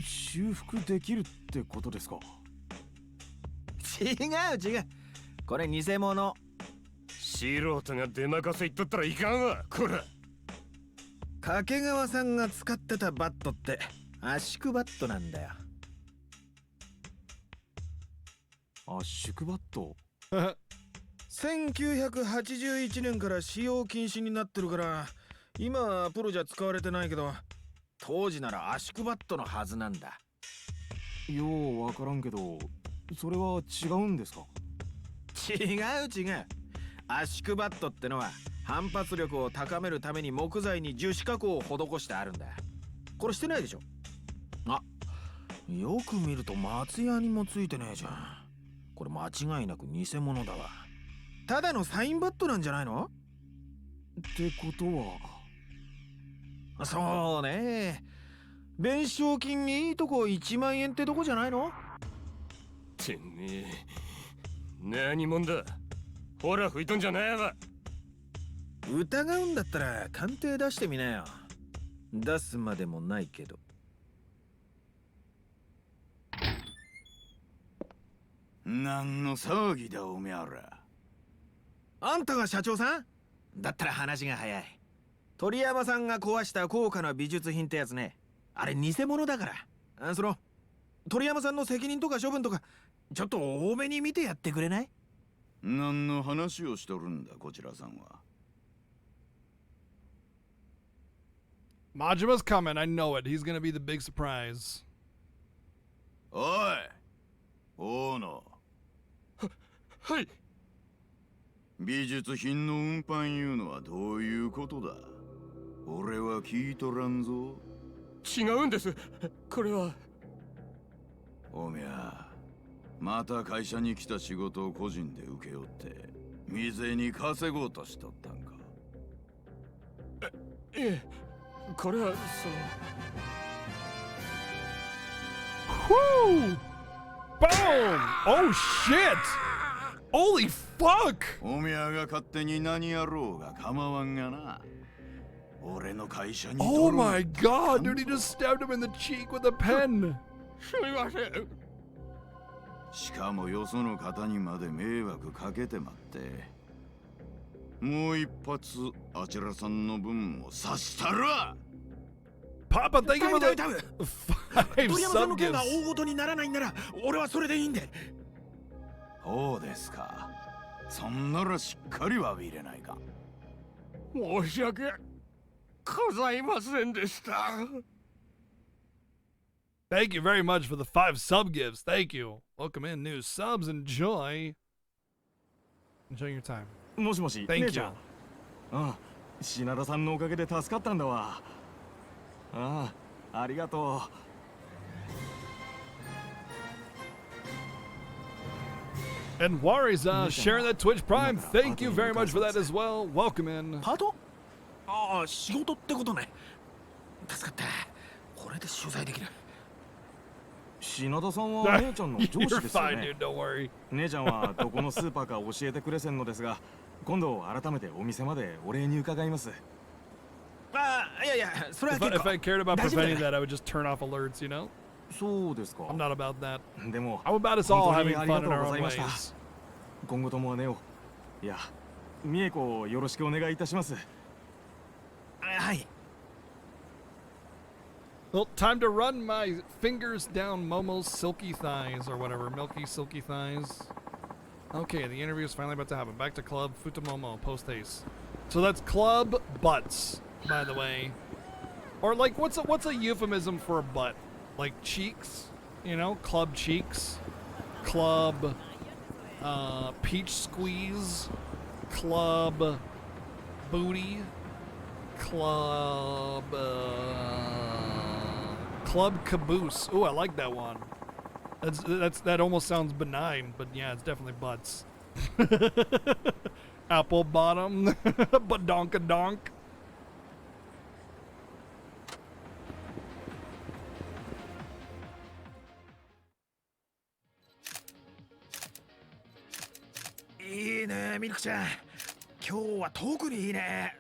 修復できるってことですか？違う。これ偽物。素人が出任せ言っとったらいかんわ、こら。掛川さんが使ってたバットって圧縮バットなんだよ。圧縮バット1981年から使用禁止になってるから今はプロじゃ使われてないけど当時なら圧縮バットのはずなんだ。ようわからんけどそれは違うんですか？違う。圧縮バットってのは反発力を高めるために木材に樹脂加工を施してあるんだ。これしてないでしょ。あ、よく見ると松屋にもついてねえじゃん。これ間違いなく偽物だわ。ただのサインバットなんじゃないの？ってことは。そうね。弁償金にいいとこ1万円ってとこじゃないの？てめえ何者だ。ほら吹いとんじゃないわ。疑うんだったら鑑定出してみなよ。出すまでもないけど。何の騒ぎだおめえら。あんたが社長さん？だったら話が早い。鳥山さんが壊した高価な美術品ってやつね。あれ偽物だから。鳥山さんの責任とか処分とかちょっと多めに見てやってくれない？何の話をしとるんだこちらさんは。Majima's coming, I know it. He's gonna be the big surprise. おい大野。はい。美術品の運搬いうのはどういうことだ？俺は聞いとらんぞ。違うんです。これは。おめゃまた会社に来た仕事を個人で請け負って店に稼ごうとしとったんか？ええ、これはWhoo! Boom! Oh shit! Holy fuck! おめゃが勝手に何やろうが構わんがな。俺の会社に Oh my god, dude, he just stabbed him in the cheek with a pen. すみません。しかもよその方にまで迷惑かけてまって。もう一発あちらさんの分も刺したるわ。Papa, thank you for the 5鳥山さんの件 sub が gifts. 大ごとにならないんなら俺はそれでいいんで。そうですか。そんならしっかり詫びれないか。申し訳ございませんでした。Thank you very much for the 5 sub gifts. Thank you. Welcome in new subs. Enjoy your time. もしもし、 Thank 姉ちゃん。ああ、品田さんのおかげで助かったんだわ。ああ、ありがとう。 And Wari's sharing that Twitch Prime. Thank you very much for that as well. Welcome in. パート？ああ、仕事ってことね。助かった。これで取材できる。品田さんは姉ちゃんの上司ですよ You're fine, ね dude. Don't worry. 姉ちゃんはどこのスーパーか教えてくれせんのですが、今度改めてお店までお礼に伺います。あ、いやいや、それは If 結構。 I cared about 大丈夫だ preventing よ。 that, I would just turn off alerts, you know? そうですか。 I'm not about that. でも How about us all 本当に having ありが fun と in う our ござ own いました。 ways? 今後とも姉を、いや、美恵子をよろしくお願いいたします。はい。Well, time to run my fingers down Momo's silky thighs or whatever. Milky, silky thighs. Okay, the interview is finally about to happen. Back to Club Futomomo, post haste. So that's Club Butts, by the way. Or like, what's a euphemism for a butt? Like cheeks? You know, Club Cheeks. Club Peach Squeeze. Club Booty. Club Club Caboose. Ooh, I like that one. That almost sounds benign, but yeah, it's definitely butts. Apple bottom, badonkadonk.いいね、ミルクちゃん。今日は特にいいね。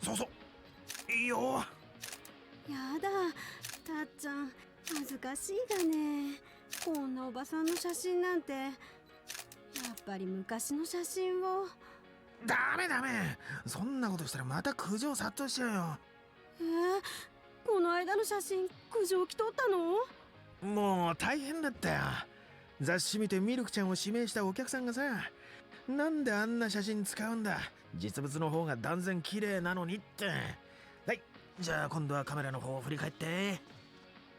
そうそう。いいよ。やだ、たっちゃん、恥ずかしいだね。こんなおばさんの写真なんて。やっぱり昔の写真を。ダメダメ。そんなことしたらまた苦情殺到しちゃうよ。この間の写真、苦情来とったの？もう大変だったよ。雑誌見てミルクちゃんを指名したお客さんがさ、なんであんな写真使うんだ。実物の方が断然綺麗なのにって。はい、じゃあ今度はカメラの方を振り返って。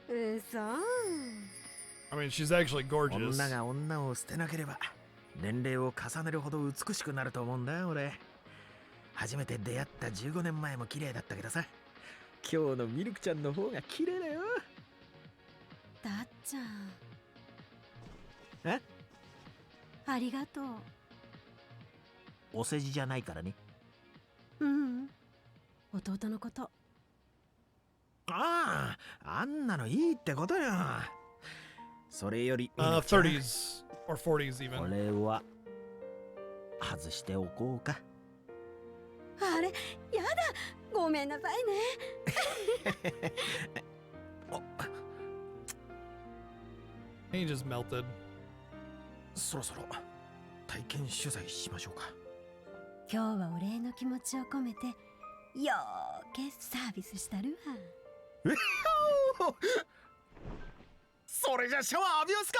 嘘。I mean, she's actually gorgeous. 女が女を捨てなければ年齢を重ねるほど美しくなると思うんだ俺。初めて出会った15年前も綺麗だったけどさ、今日のミルクちゃんの方が綺麗だよ。たっちゃん。え？ありがとう。お世辞じゃないからね。うん。弟のこと。ああ、あんなのいいってことよ。それよりミルクちゃん、30s or 40s even. これは外しておこうか。あれ、やだ。ごめんなさいね。He just melted. そろそろ体験取材しましょうか。今日はお礼の気持ちを込めてよーけサービスしたるわ。それじゃシャワー浴びますか。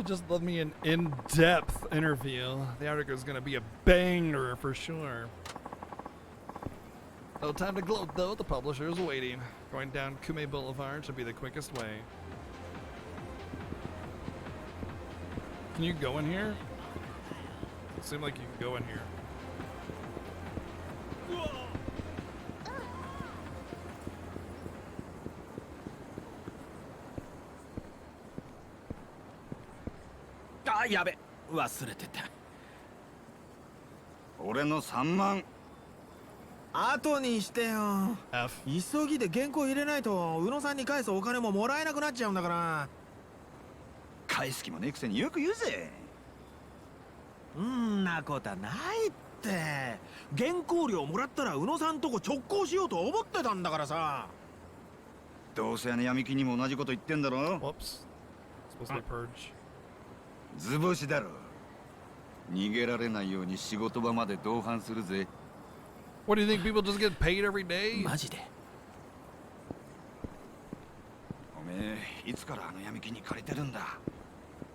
Just love me an in-depth interview. The article is gonna be a banger for sure. No time to gloat though, the publisher is waiting. Going down Kume Boulevard should be the quickest way. Can you go in here? It seemed like you can go in here.あ、やべ、忘れてた。俺の3万。後にしてよ。 F。急ぎで原稿入れないと宇野さんに返すお金ももらえなくなっちゃうんだから。返す気もねえくせによく言うぜ。んなことはないって。原稿料もらったら宇野さんとこ直行しようと思ってたんだからさ。どうせあの闇金にも同じこと言ってんだろ。 Whoops. Supposed to be purge. 図星だろ。逃げられないように仕事場まで同伴するぜ。What do you think? People just get paid every day? マジで。おめえいつからあの闇金に借りてるんだ。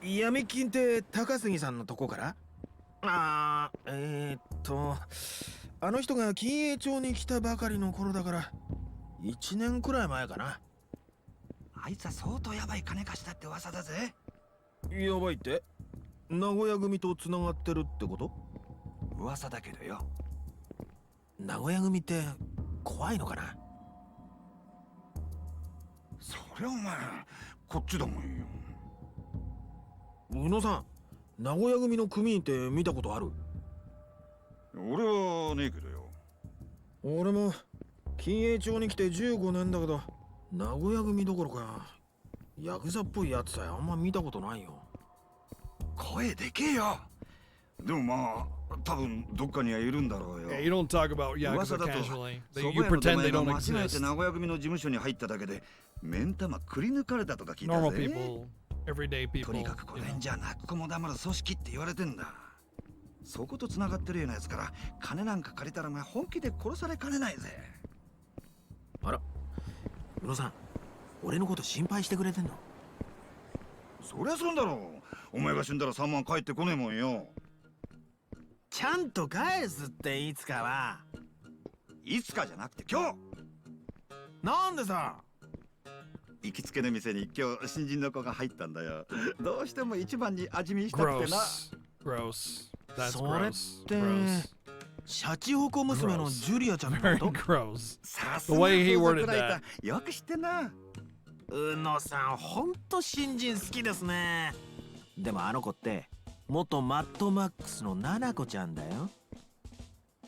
闇金って高杉さんのとこから？あの人が金栄町に来たばかりの頃だから1年くらい前かな。あいつは相当ヤバい金貸したって噂だぜ。やばいって？名古屋組と繋がってるってこと？噂だけどよ。名古屋組って怖いのかな？そりゃお前こっちだもんよ。宇野さん、名古屋組の組員って見たことある？俺はねえけどよ。俺も金栄町に来て15年だけど、名古屋組どころかヤクザっぽいやつさえあんま見たことないよ。声でけえよ。でもまあ多分どっかにはいるんだろうよ。Yeah, you don't talk about Yakuza 噂だと casually. そ You ば屋の pretend 名 they 前が don't 間違え exist. て名古屋組の事務所に入っただけで目ん玉くり抜かれたとか聞いた Normal ぜ。 people, everyday と people. にかくこれんじゃ泣く子も黙る組織って言われてんだ。そこと繋がってるようなやつから金なんか借りたらお前本気で殺されかねないぜ。あら、宇野さん、俺のこと心配してくれてんの？そりゃそうだろう。お前が死んだら3万返ってこねえもんよ。ちゃんと返すっていつかは。いつかじゃなくて今日。なんでさ。行きつけの店に今日新人の子が入ったんだよ。どうしても一番に味見したくてな。Gross. That's それっ gross. て Gross. シャチホコ娘のジュリアちゃんのこ Very と？ gross. さす The が way he 風 worded 俗ライタ that. ーよく知ってんな。宇野さん、ほんと新人好きですね。でもあの子って元マッドマックスのナナコちゃんだよ。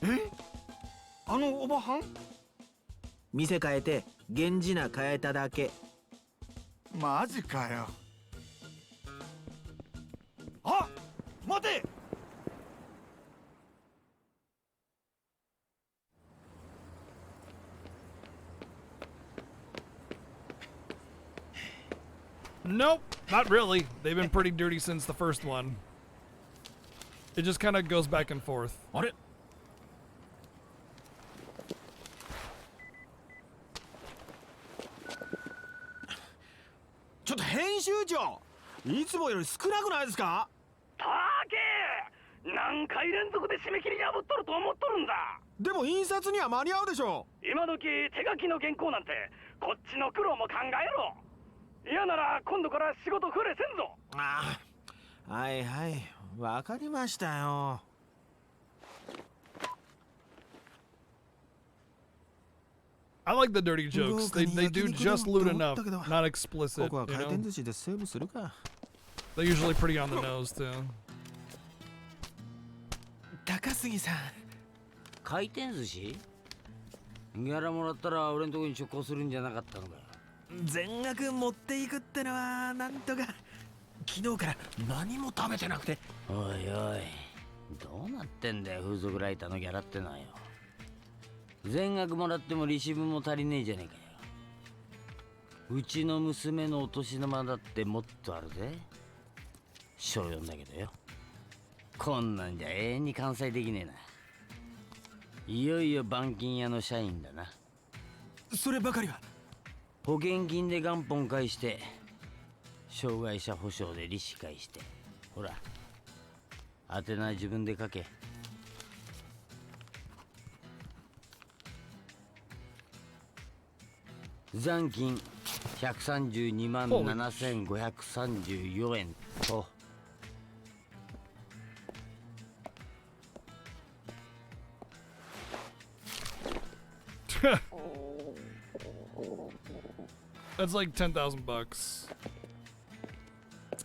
え？あのおばはん？店変えて源氏名変えただけ。マジかよ。あ、待て。Nope, not really. They've been pretty dirty since the first one. It just kind of goes back and forth. あれ？ちょっと編集長、いつもより少なくないですか？たけ何回連続で締め切り破っとると思っとるんだ。でも印刷には間に合うでしょ。今時手書きの原稿なんてこっちの苦労も考えろ。嫌なら今度から仕事触れせんぞ。ああ、はいはい、わかりましたよ。I like the dirty jokes. They do just lewd enough, not explicit. ここは You 回転 know? 寿司でセーブするか。 They're usually pretty on the nose too. 高杉さん。回転寿司？ギャラもらったら俺んとこに直行するんじゃなかったのかよ。全額持っていくってのはなんとか。昨日から何も食べてなくて。おいおい、どうなってんだよ風俗ライターのギャラってのはよ。全額もらっても利子分も足りねえじゃねえかよ。うちの娘のお年玉だってもっとあるぜ。小4だけどよ。こんなんじゃ永遠に完済できねえな。いよいよ板金屋の社員だな。そればかりは。保険金で元本返して障害者保障で利子返して、ほら宛名自分で書け。残金132万7534円と。That's like $10,000.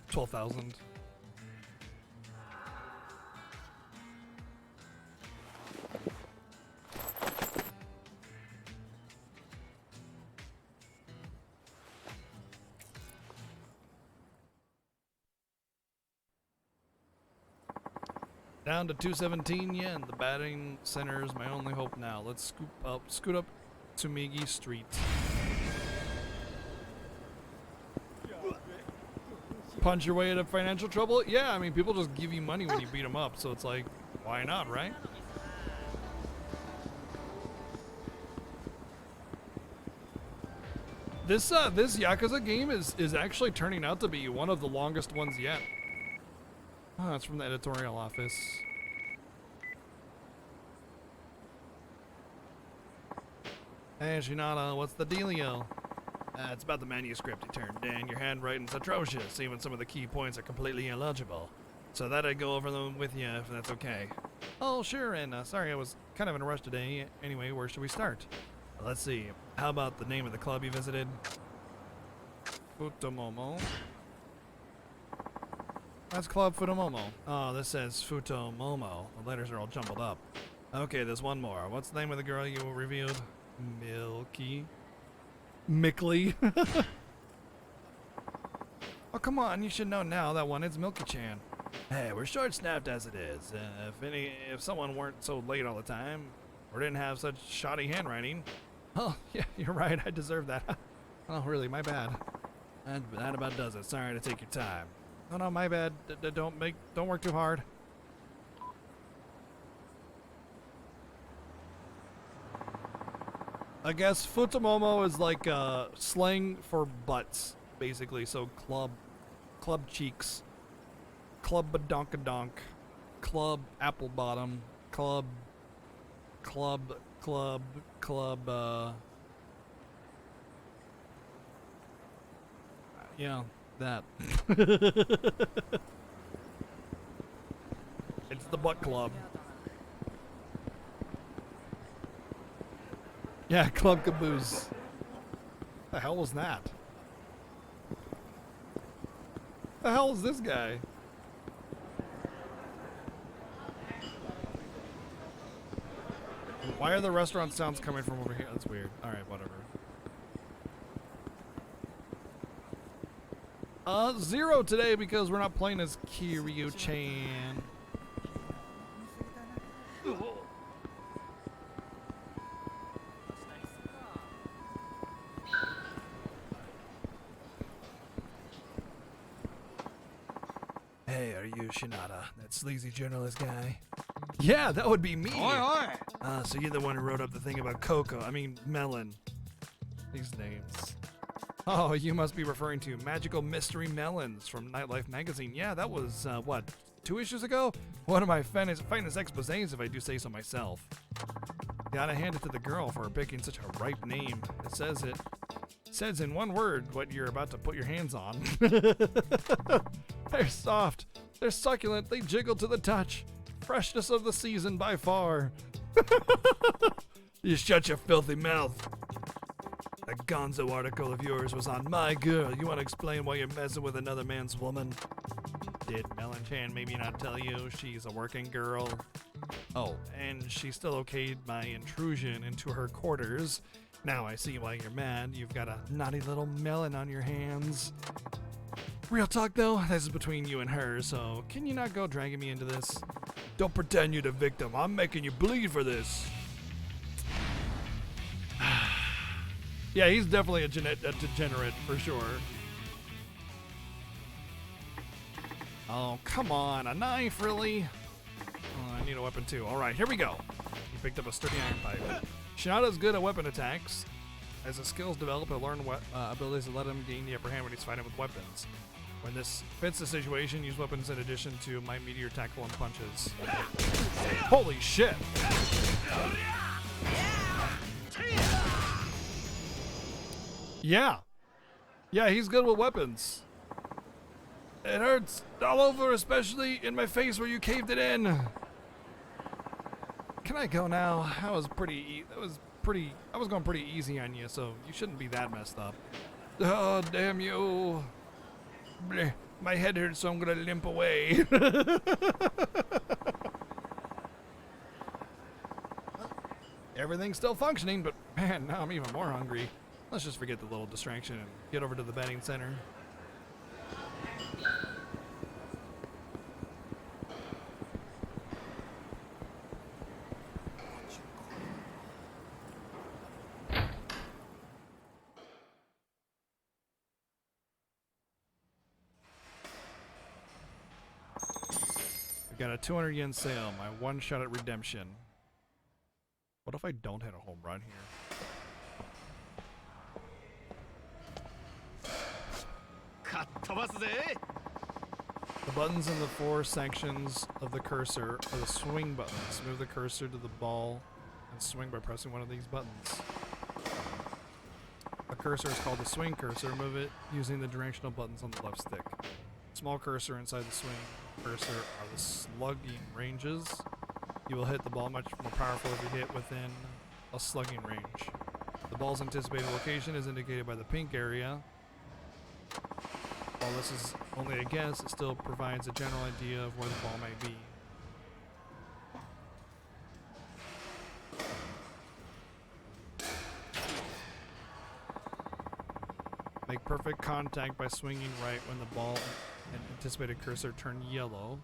12,000. Down to 217 yen. The batting center is my only hope now. Let's scoot up Tsumigi Street. Punch your way into financial trouble? Yeah, I mean, people just give you money when you beat them up, so it's like, why not, right? This Yakuza game is actually turning out to be one of the longest ones yet. Oh, that's from the editorial office. Hey, Shinada, what's the dealio? It's about the manuscript you turned in. Your handwriting's atrocious, even some of the key points are completely illegible. So that I'd go over them with you, if that's okay. Oh, sure, and sorry I was kind of in a rush today. Anyway, where should we start? Let's see. How about the name of the club you visited? Futomomo. That's Club Futomomo. Oh, this says Futomomo. The letters are all jumbled up. Okay, there's one more. What's the name of the girl you reviewed? Milky. Mickley. Oh, come on. You should know now. That one is Milky-chan. Hey, we're short-staffed as it is. If someone weren't so late all the time, or didn't have such shoddy handwriting. Oh, yeah, you're right. I deserve that. Oh, really? My bad. That about does it. Sorry to take your time. Oh no, my bad. Don't work too hard. I guess Futomomo is like slang for butts, basically. So club cheeks, club badonkadonk, club apple bottom, club. Yeah, that. It's the butt club. Yeah, Club Caboose. The hell was that? The hell is this guy? Why are the restaurant sounds coming from over here? That's weird. Alright, whatever. 0 today because we're not playing as Kiryu-chan. Hey, are you Shinada, that sleazy journalist guy? Yeah, that would be me. So you're the one who wrote up the thing about melon. These names. Oh, you must be referring to Magical Mystery Melons from Nightlife magazine. Yeah, that was, what, 2 issues ago? One of my finest exposés, if I do say so myself. Gotta hand it to the girl for picking such a ripe name. It says in one word what you're about to put your hands on. They're soft, they're succulent, they jiggle to the touch. Freshness of the season by far. You shut your filthy mouth. That gonzo article of yours was on my girl. You want to explain why you're messing with another man's woman? Did Melon-chan maybe not tell you she's a working girl? Oh, and she still okayed my intrusion into her quarters. Now I see why you're mad. You've got a naughty little melon on your hands. Real talk though, this is between you and her, so can you not go dragging me into this? Don't pretend you're the victim. I'm making you bleed for this. Yeah, he's definitely a degenerate for sure. Oh, come on. A knife, really? Oh, I need a weapon too. All right, here we go. He picked up a sturdy iron pipe. Shinada's good at weapon attacks. As his skills develop, he'll learn abilities that let him gain the upper hand when he's fighting with weapons. When this fits the situation, use weapons in addition to my meteor tackle and punches. Holy shit! Yeah! Yeah, he's good with weapons. It hurts all over, especially in my face where you caved it in. Can I go now? I was going pretty easy on you, so you shouldn't be that messed up. Oh, damn you. Bleh, my head hurts, so I'm gonna limp away. Everything's still functioning, but man, now I'm even more hungry. Let's just forget the little distraction and get over to the betting center. Got a 200 yen sale, my one shot at redemption. What if I don't hit a home run here? The buttons in the 4 sections of the cursor are the swing buttons. Move the cursor to the ball and swing by pressing one of these buttons. A cursor is called the swing cursor. Move it using the directional buttons on the left stick. Small cursor inside the swing cursor are the slugging ranges. You will hit the ball much more powerful if you hit within a slugging range. The ball's anticipated location is indicated by the pink area. While this is only a guess, it still provides a general idea of where the ball may be. Make perfect contact by swinging right when the ball and anticipated cursor turn yellow.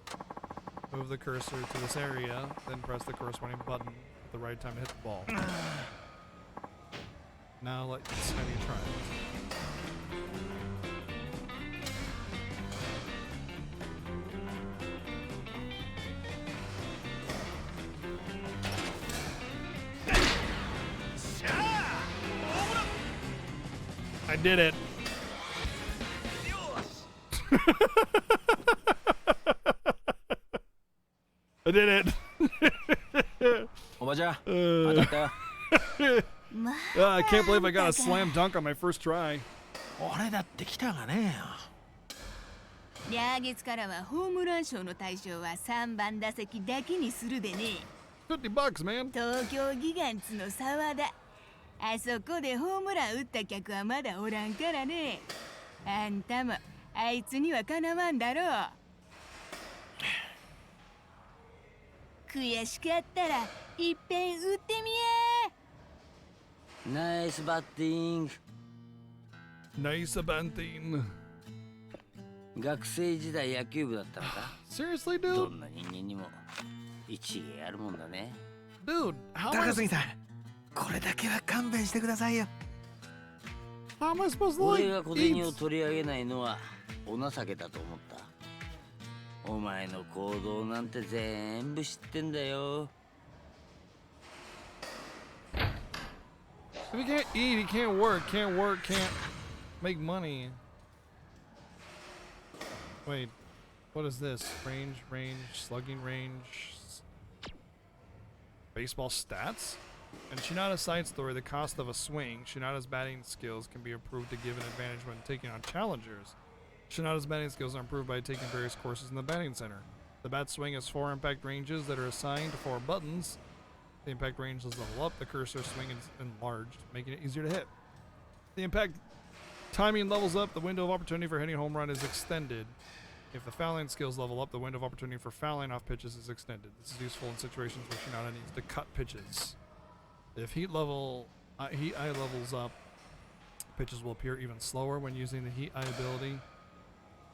Move the cursor to this area, then press the corresponding button at the right time to hit the ball. Now let's have you try it. I did it. I did it. I can't believe I got a slam dunk on my first try. 俺だって来たがね。来月からはホームラン賞の対象は3番打席だけにするでね。$50, man. 東京ギガンツの沢田。あそこでホームラン打った客はまだおらんからね。あんたもあいつにはかなわんだろう。悔しかったらいっぺん打ってみえ。ナイスバッティング。ナイスバッティング。学生時代野球部だったのか Seriously, dude? どんな人間にも一芸あるもんだね。Dude, how高杉さん、これだけは勘弁してくださいよ。How am I supposed to 俺が小銭を取り上げないのはお情けだと思った。お前の行動なんて全部知ってんだよ。If he can't eat, he can't work, can't make money. Wait, what is this? Range, slugging range, baseball stats? In Shinada's side story, the cost of a swing, Shinada's batting skills can be improved to give an advantage when taking on challengers. Shinada's batting skills are improved by taking various courses in the batting center. The bat swing has 4 impact ranges that are assigned to 4 buttons. The impact ranges level up, the cursor swing is enlarged, making it easier to hit. The impact timing levels up, the window of opportunity for hitting a home run is extended. If the fouling skills level up, the window of opportunity for fouling off pitches is extended. This is useful in situations where Shinada needs to cut pitches. If heat eye levels up, pitches will appear even slower when using the heat eye ability.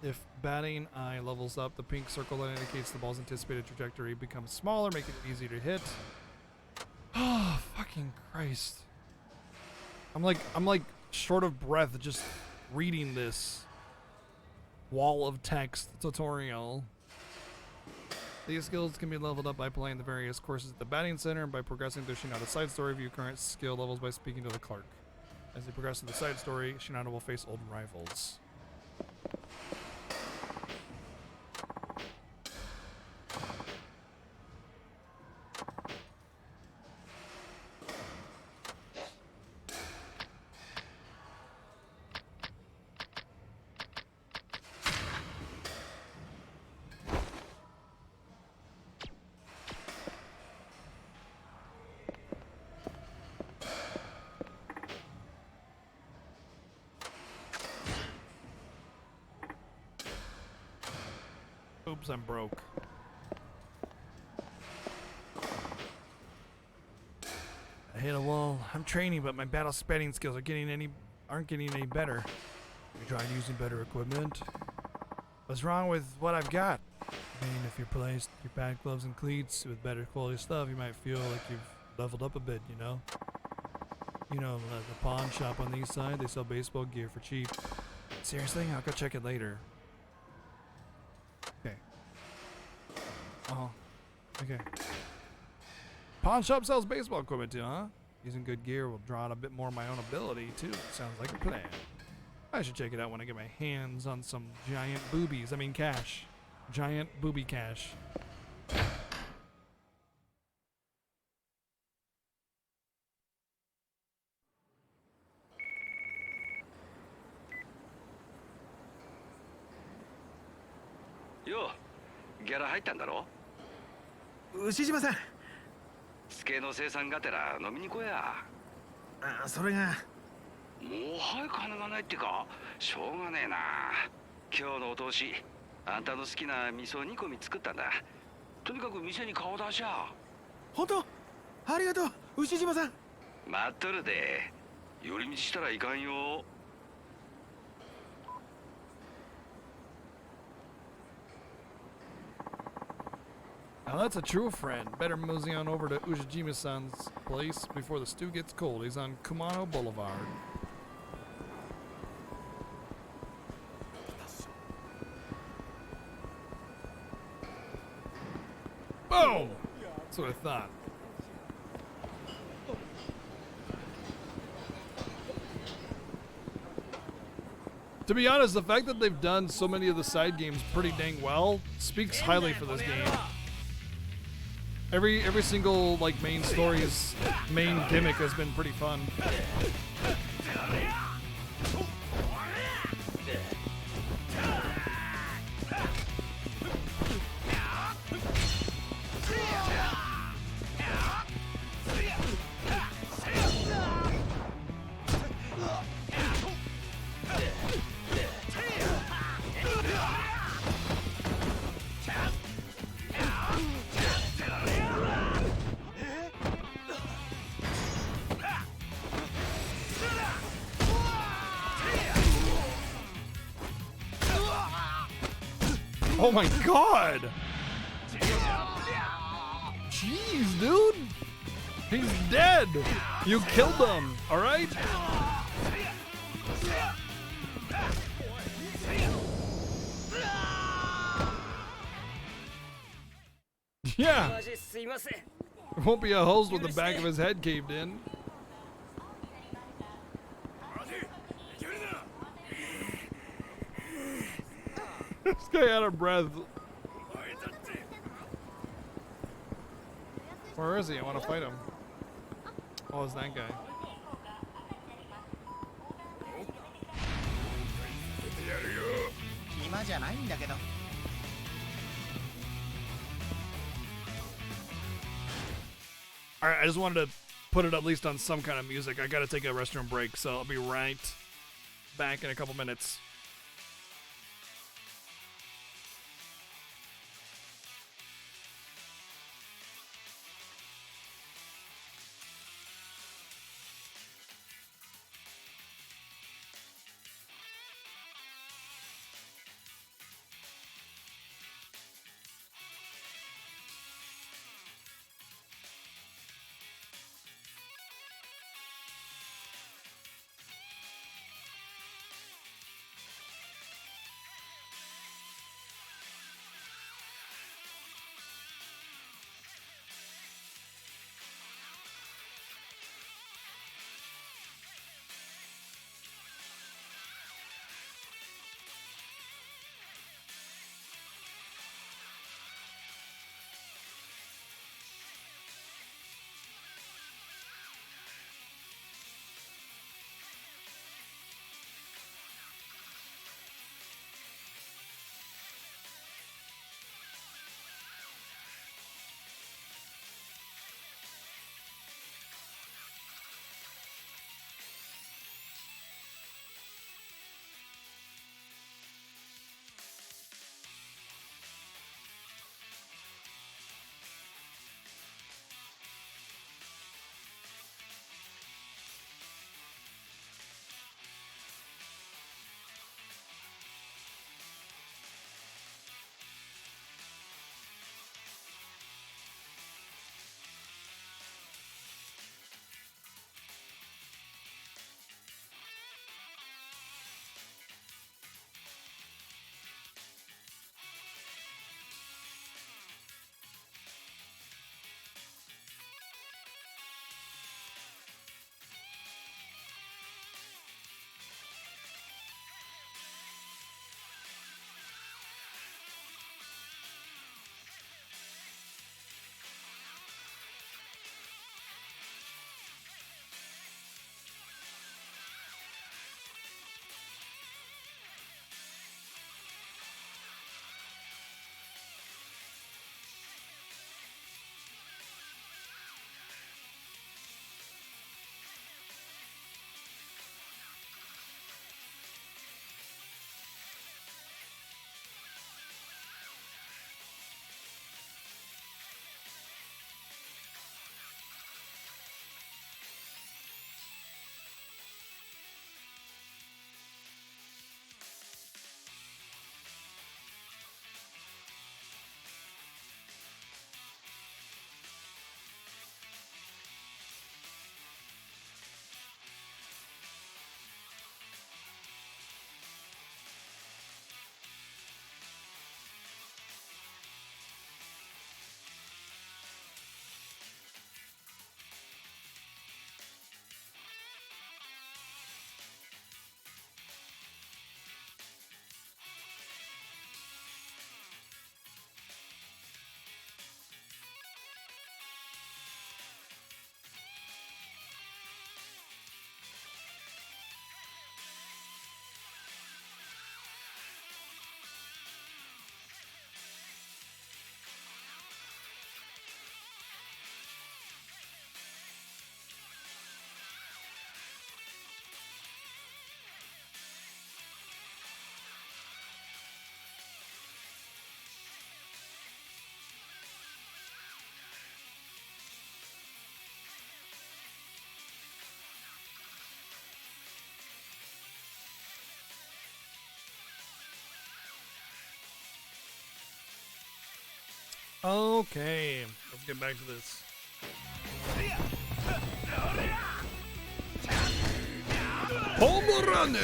If batting eye levels up, the pink circle that indicates the ball's anticipated trajectory becomes smaller, making it easier to hit. Oh, fucking Christ. I'm like short of breath just reading this wall of text tutorial. These skills can be leveled up by playing the various courses at the batting center and by progressing through Shinada's side story. View current skill levels by speaking to the clerk. As they progress through the side story, Shinada will face old rivals. Oops, I'm broke. I hit a wall. I'm training, but my battle spatting skills aren't getting any better. You tried using better equipment? What's wrong with what I've got? I mean, if you replaced your bat gloves and cleats with better quality stuff, you might feel like you've leveled up a bit, you know? You know, the pawn shop on the east side, they sell baseball gear for cheap. Seriously? I'll go check it later. Okay. Oh, okay. Pawn shop sells baseball equipment too, huh? Using good gear will draw out a bit more of my own ability too. Sounds like a plan. I should check it out when I get my hands on some giant boobies. I mean cash. Giant booby cash. Yo, ギャラ入ったんだろ？牛島さん。助の生産がてら飲みに来や。それが。もう早く金がないってか、しょうがねえな。今日のお通し、あんたの好きな味噌煮込み作ったんだ。とにかく店に顔出しゃ。本当？ありがとう、牛島さん。待っとるで。寄り道したらいかんよ。Now that's a true friend. Better mosey on over to Ujijima-san's place before the stew gets cold. He's on Kumano Boulevard. Boom! That's what I thought. To be honest, the fact that they've done so many of the side games pretty dang well speaks highly for this game. Every single like main story's main gimmick has been pretty fun. Oh my god! Jeez, dude! He's dead! You killed him, alright? Yeah! There won't be a hose with the back of his head caved in. This guy out of breath. Where is he? I want to fight him. Oh, it's that guy. Alright, I just wanted to put it at least on some kind of music. I gotta take a restroom break, so I'll be right back in a couple minutes. Okay, let's get back to this. Home run!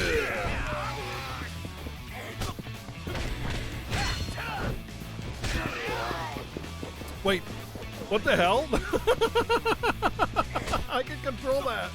Wait, what the hell? I can control that.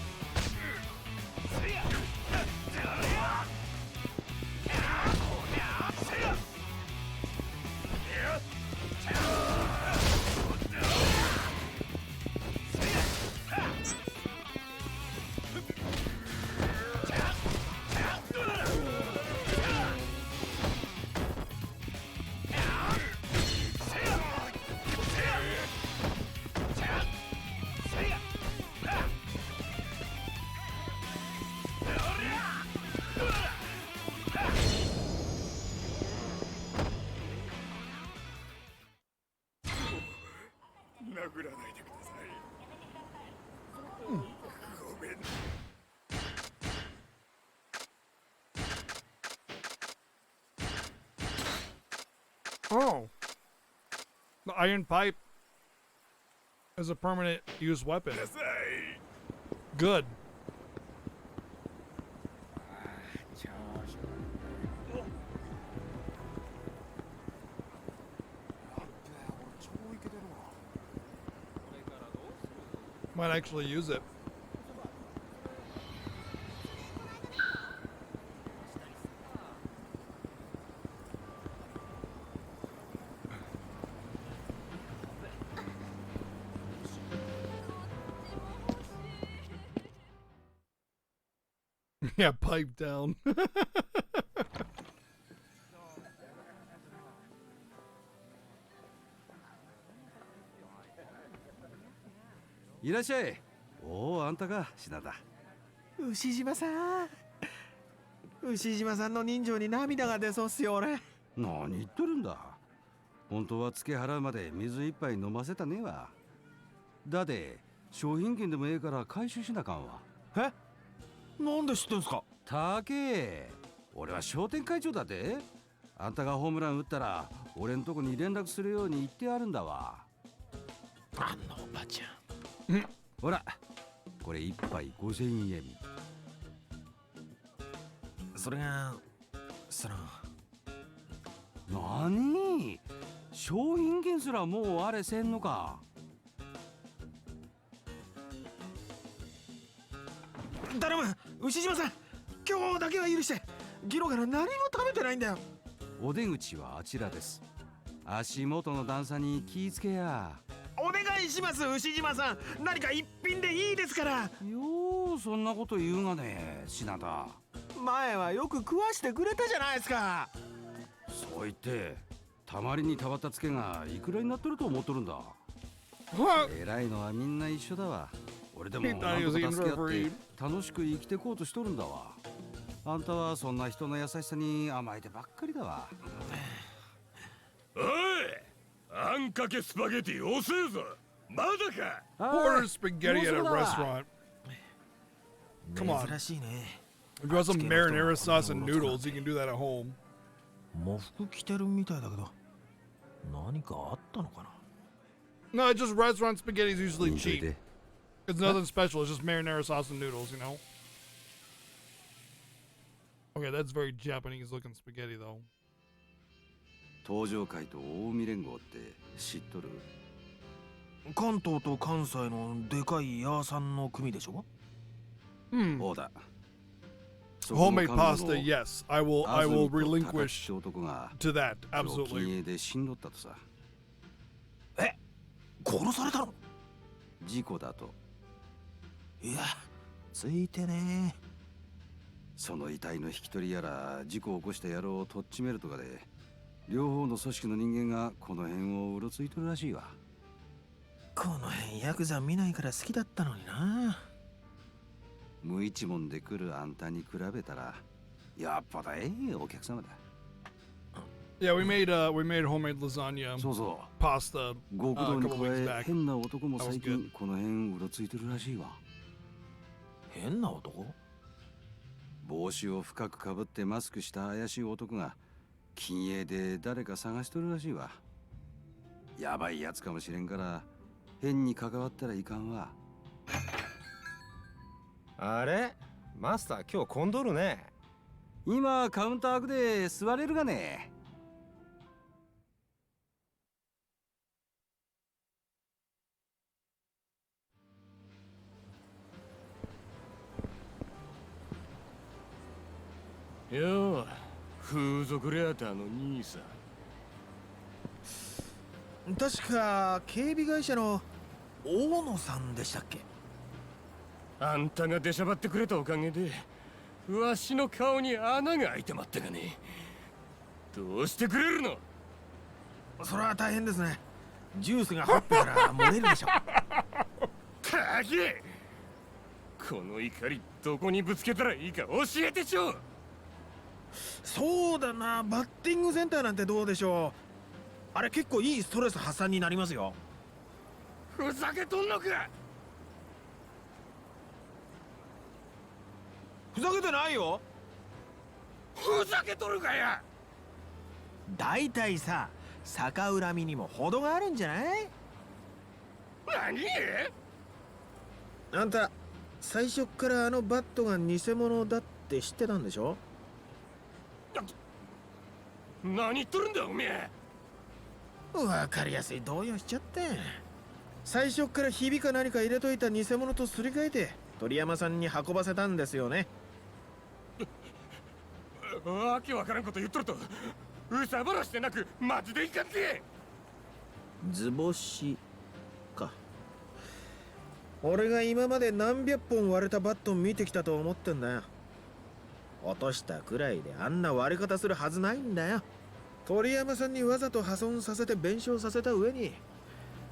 Oh. The iron pipe is a permanent use weapon. Good. Might actually use it. Yeah, pipe down. いらっしゃい。おお、あんたか、品田。牛島さん。牛島さんの人情に涙が出そうっすよ、俺。何言っとるんだ。本当は付け払うまで水一杯飲ませたねえわ。だで、商品券でもええから回収しなあかんわ。え？なんで知ってんすか？たけ、俺は商店会長だで。あんたがホームラン打ったら俺んとこに連絡するように言ってあるんだわ。あんなおばちゃん。ほら、これ一杯5000円。それが、何？商品券すらもうあれせんのか。頼む、牛島さん。今日だけは許して。ギロから何も食べてないんだよ。お出口はあちらです。足元の段差に気ぃつけや。お願いします、牛島さん。何か一品でいいですから。ようそんなこと言うがね、品田。前はよく食わしてくれたじゃないですか。そう言ってたまりにたまったツケがいくらになっとると思っとるんだ。偉いのはみんな一緒だわ。俺でも何とか助け合って楽しく生きてこうとしとるんだわ。あんたはそんな人の優しさに甘えてばっかりだわ。おい、あんかけスパゲティ遅えぞ。まだか。Order spaghetti at a restaurant. Come on. 珍しいね。If you want some marinara sauce and noodles, you can do that at home. 喪服着てるみたいだけど、何かあったのかな。 No, it's just restaurant spaghetti is usually cheap. It's nothing special. It's just marinara sauce and noodles, you know. Okay, that's very Japanese looking spaghetti though. 東上会と近江連合って知っとる？関東と関西のでかいヤーさんの組でしょ？そうだ。Homemade pasta, yes. I will relinquish to that. Absolutely. で死んどったとさ。え？殺されたの？事故だと。いや、ついてね。その遺体の引き取りやら事故を起こした野郎をとっちめるとかで、両方の組織の人間がこの辺をうろついとるらしいわ。この辺ヤクザ見ないから好きだったのにな。無一文で来るあんたに比べたらやっぱだお客様だ。Yeah, we made homemade lasagna. そうそう。Pasta. 極道 A に couple 加 weeks え back. 変な男も最近この辺うろついてるらしいわ。変な男？帽子を深くかぶってマスクした怪しい男が禁煙で誰か探しとるらしいわ。やばいやつかもしれんから変に関わったらいかんわ。あれマスター今日混んどるね。今カウンター開くで座れるがね。よう、風俗レアターの兄さん。確か警備会社の大野さんでしたっけ。あんたが出しゃばってくれたおかげでわしの顔に穴が開いてまったがね。どうしてくれるの。それは大変ですね。ジュースがほっぺから漏れるでしょ。鍵、この怒りどこにぶつけたらいいか教えてちょう。そうだな、バッティングセンターなんてどうでしょう。あれ結構いいストレス発散になりますよ。ふざけとんのか。ふざけてないよ。ふざけとるかや。だいたいさ、逆恨みにも程があるんじゃない。何。あんた最初っからあのバットが偽物だって知ってたんでしょ。何言っとるんだおめえ。わかりやすい動揺しちゃって。最初っからひびか何か入れといた偽物とすり替えて鳥山さんに運ばせたんですよね。わけわからんこと言っとるとうさばらしてなくマジでいかんぜ。図星か。俺が今まで何百本割れたバット見てきたと思ってんだよ。落としたくらいであんな割れ方するはずないんだよ。鳥山さんにわざと破損させて弁償させた上に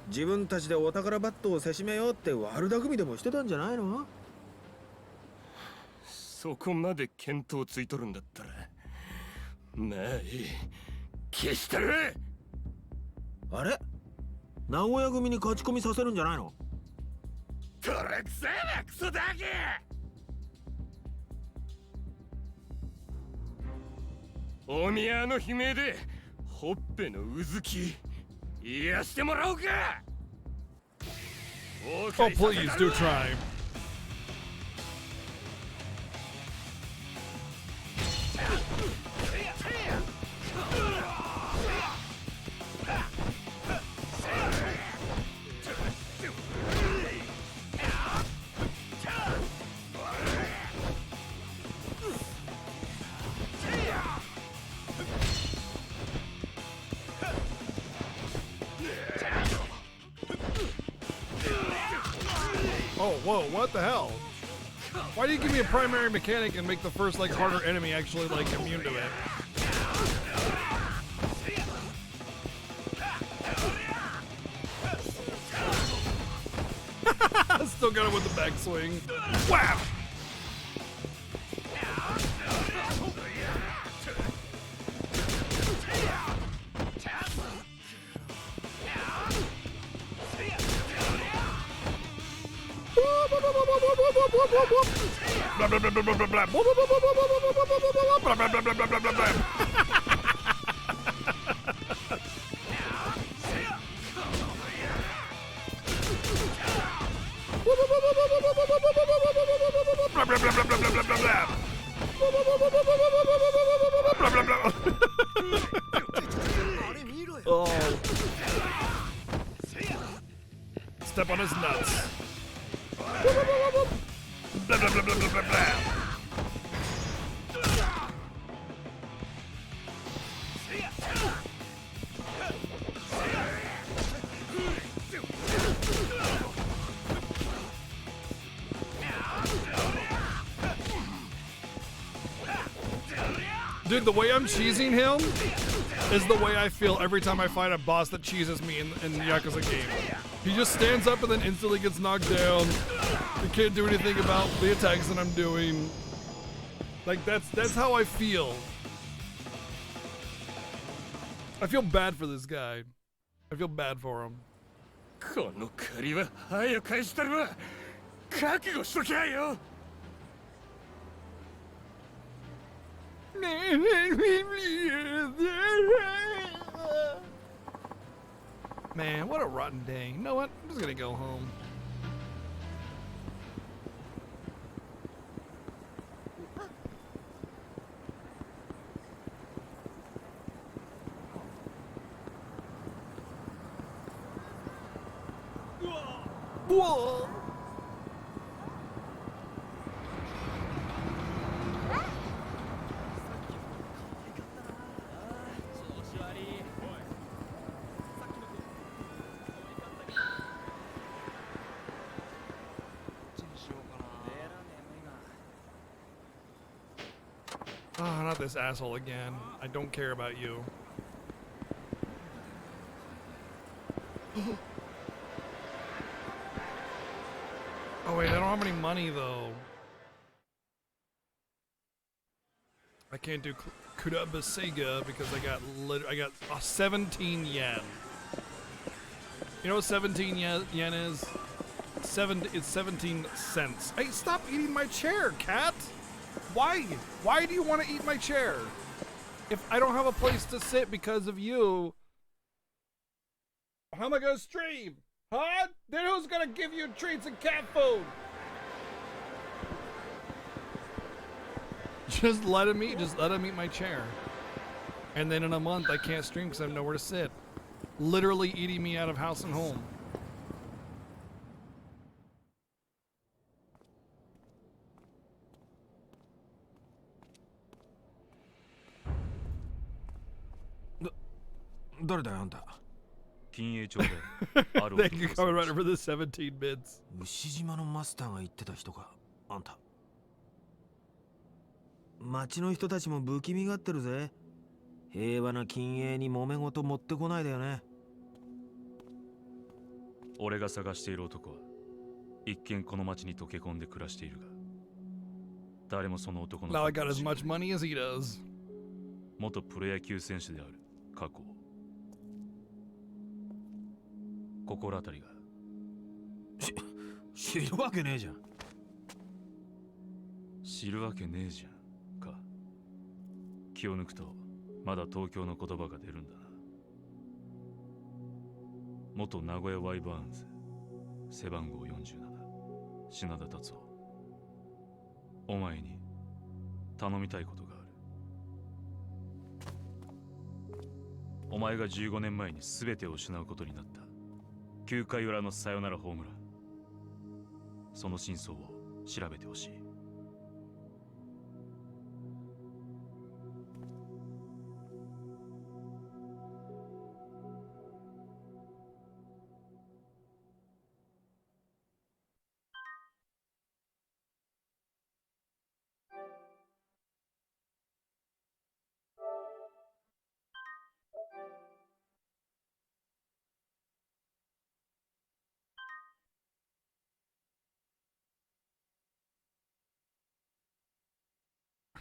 自分たちでお宝バットをせしめようって悪巧みでもしてたんじゃないの。そこまで見当ついとるんだったらまあいい、消したる。あれ名古屋組に勝ち込みさせるんじゃないの。トラクサーなクソだけ。お宮の悲鳴でほっぺのうずき癒してもらおうか。Oh, please do try. Oh, whoa, what the hell? Why do you give me a primary mechanic and make the first, like, harder enemy actually, like, immune to it? Still got him with the backswing. Wow! Oh. Step on his nuts. Blah, blah, blah, blah, blah, blah, blah. Dude, the way I'm cheesing him is the way I feel every time I fight a boss that cheeses me in the Yakuza game. He just stands up and then instantly gets knocked down. He can't do anything about the attacks that I'm doing. Like, that's how I feel. I feel bad for this guy. I feel bad for him. この借りは早く返したるわ。覚悟しときゃよ。Man, what a rotten day. You know what? I'm just gonna go home. Whoa! Oh, not this asshole again. I don't care about you. Oh wait, I don't have any money though. I can't do Kurabasega because I got 17 yen. You know what 17 yen is? It's 17 cents. Hey, stop eating my chair, cat! Why? Why do you want to eat my chair? If I don't have a place to sit because of you, how am I gonna stream? Huh? Then who's gonna give you treats and cat food? Just let him eat my chair. And then in a month I can't stream because I have nowhere to sit. Literally eating me out of house and home. Thank you, Kamen Rider, for the 17 bits. 牛島のマスターが言ってた人か、あんた。町の人たちも不気味がってるぜ。平和な禁営に揉め事持ってこないだよね。俺が探している男は一見この町に溶け込んで暮らしているが、誰もその男の Now I got as much money as he does. 元プロ野球選手である過去。心当たりが。知るわけねえじゃん。知るわけねえじゃんか。気を抜くとまだ東京の言葉が出るんだな。元名古屋ワイバーンズ背番号47品田達夫。お前に頼みたいことがある。お前が15年前に全てを失うことになった9回裏のサヨナラホームラン、その真相を調べてほしい。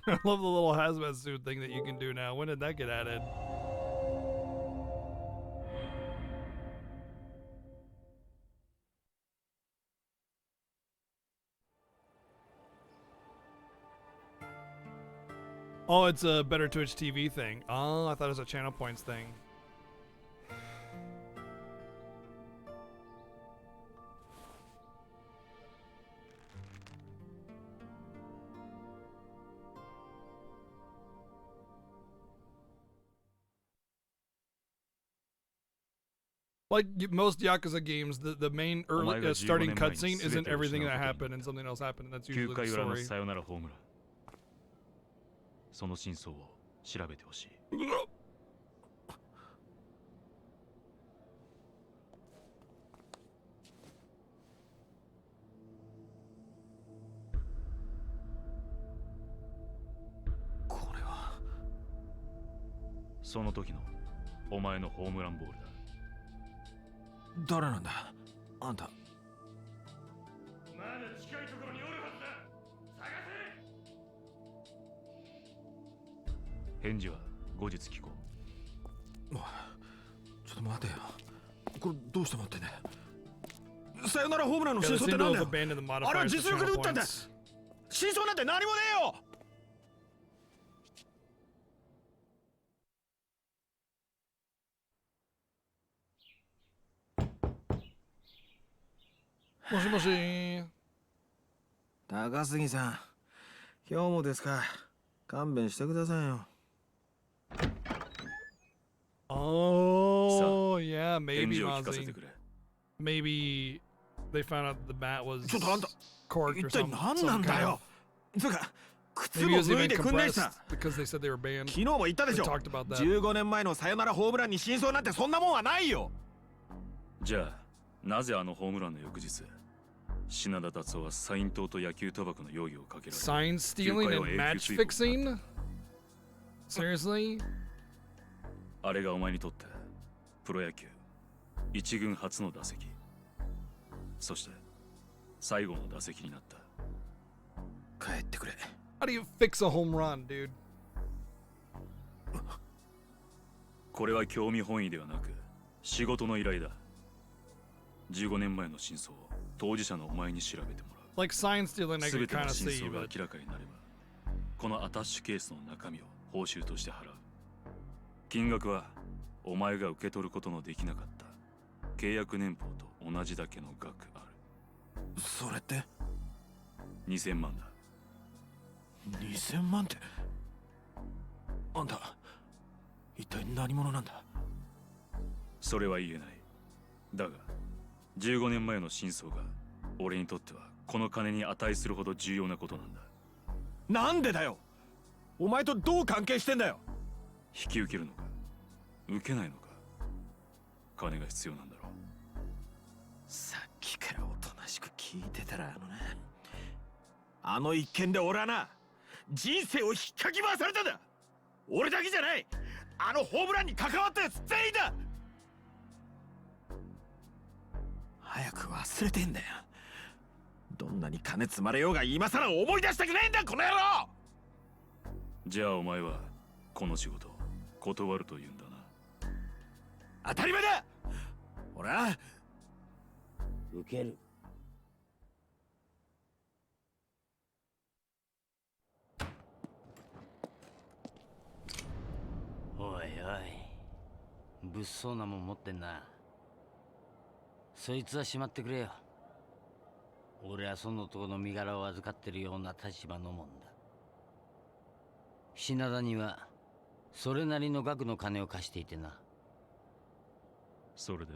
I love the little hazmat suit thing that you can do now. When did that get added? Oh, it's a better Twitch TV thing. Oh, I thought it was a channel points thing. Like most Yakuza games, the main early starting cutscene isn't everything that happened and something else happened, and that's usually the story. その真相を調べてほしい。これはその時のお前のホームランボールだ。誰なんだあんた。まだ近いところにおるはずだ。探せ。返事は後日聞こう。ちょっと待てよ。これどうして待ってんだよ。さよならホームランの真相ってなんだよ。あれは実力で打ったんだ。真相なんて何もねえよ。もしもし。高杉さん、今日もですか。勘弁してくださいよ。Oh, yeah, maybe, Mozzie. Maybe they found out the bat was corked or something. Maybe it was even compressed because they said they were banned. 昨日も言ったでしょ。They talked about that. 15年前のサヨナラホームランに真相なんてそんなもんはないよ。じゃあ、なぜあのホームランの翌日、品田達夫はサイン島と野球賭博の容疑をかけられ、 Sign stealing and match fixing? Seriously? あれがお前にとってプロ野球一軍初の打席、そして最後の打席になった。帰ってくれ。How do you fix a home run, dude? これは興味本位ではなく仕事の依頼だ。15年前の真相を当事者のお前に調べてもらう。Like sign stealing, I 全 could ての kind of 真 see, 相が but 明らかになれば、このアタッシュケースの中身を報酬として払う。金額はお前が受け取ることのできなかった契約年俸と同じだけの額ある。それって2000万だ。2000万って。あんた一体何者なんだ。それは言えない。だが15年前の真相が俺にとってはこの金に値するほど重要なことなんだ。なんでだよ。お前とどう関係してんだよ。引き受けるのか受けないのか、金が必要なんだろう。さっきからおとなしく聞いてたらあの一件で俺はな、人生を引っかき回されたんだ。俺だけじゃない、あのホームランに関わったやつ全員だ。早く忘れてんだよ。どんなに金積まれようが今さら思い出したくないんだこの野郎。じゃあお前はこの仕事断るというんだな。当たり前だ。ほら受ける。おいおい、物騒なもん持ってんな。そいつはしまってくれよ。俺はその男の身柄を預かってるような立場のもんだ。品田にはそれなりの額の金を貸していてな。それで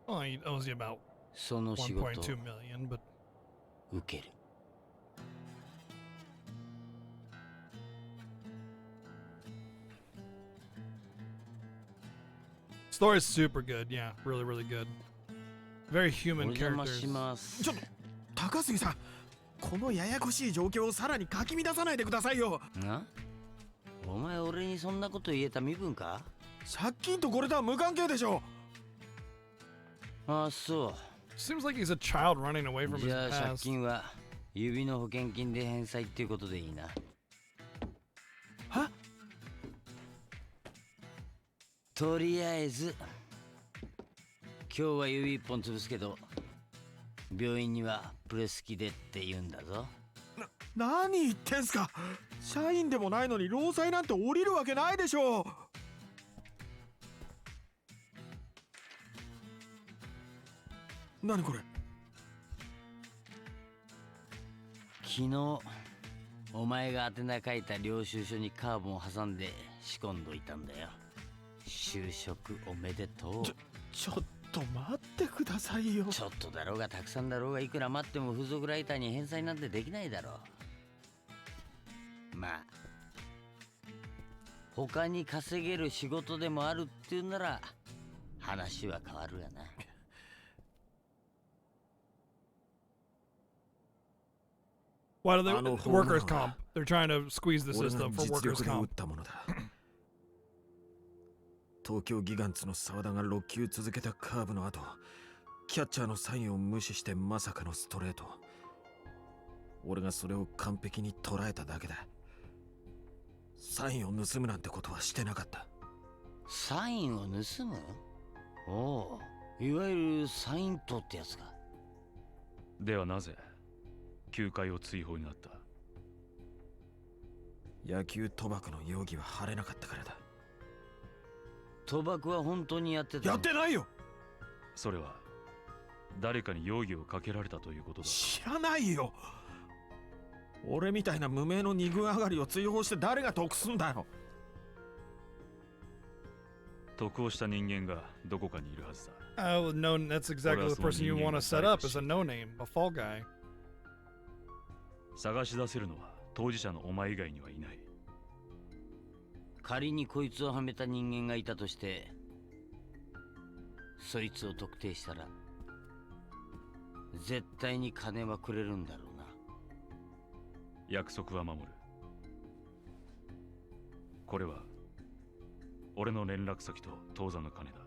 Well, he owes you about その仕事を 1.2 million, but 受ける。story is super good. Yeah, really, really good. Very human お邪魔 characters. します。ちょっと高杉さん、このややこしい状況をさらにかき乱さないでくださいよ。な？お前俺にそんなこと言えた身分か？借金とこれとは無関係でしょ。ああそう。Seems like he's a child running away from じ his ゃあ借 past. 金は指の保険金で返済っていうことでいいな。は？とりあえず今日は指一本潰すけど病院にはプレス機でって言うんだぞ。何言ってんすか。社員でもないのに労災なんて降りるわけないでしょう。何これ。昨日お前が宛名書いた領収書にカーボンを挟んで仕込んどいたんだよ。就職おめでとう。ちょっと待ってくださいよ。ちょっとだろうがたくさんだろうがいくら待っても風俗ライターに返済なんてできないだろう。まあ他に稼げる仕事でもあるっていうなら話は変わるがな。Why do they workers comp? They're trying to squeeze the system for workers comp. 東京ギガンツの沢田が6球続けたカーブの後、キャッチャーのサインを無視してまさかのストレート。俺がそれを完璧に捉えただけだ。サインを盗むなんてことはしてなかった。サインを盗む？おう、いわゆるサイン盗ってやつか。ではなぜ球界を追放になった？野球賭博の容疑は晴れなかったからだ。賭博は本当にやってた？やってないよ。それは誰かに容疑をかけられたということだ。知らないよ。俺みたいな無名の二軍上がりを追放して誰が得すんだよ。得をした人間がどこかにいるはずだ。Oh, no, that's exactly the person you want to set up as a no-name, a fall guy. 探し出せるのは当事者のお前以外にはいない。仮にこいつをはめた人間がいたとして、そいつを特定したら絶対に金はくれるんだろうな。約束は守る。これは俺の連絡先と当座の金だ。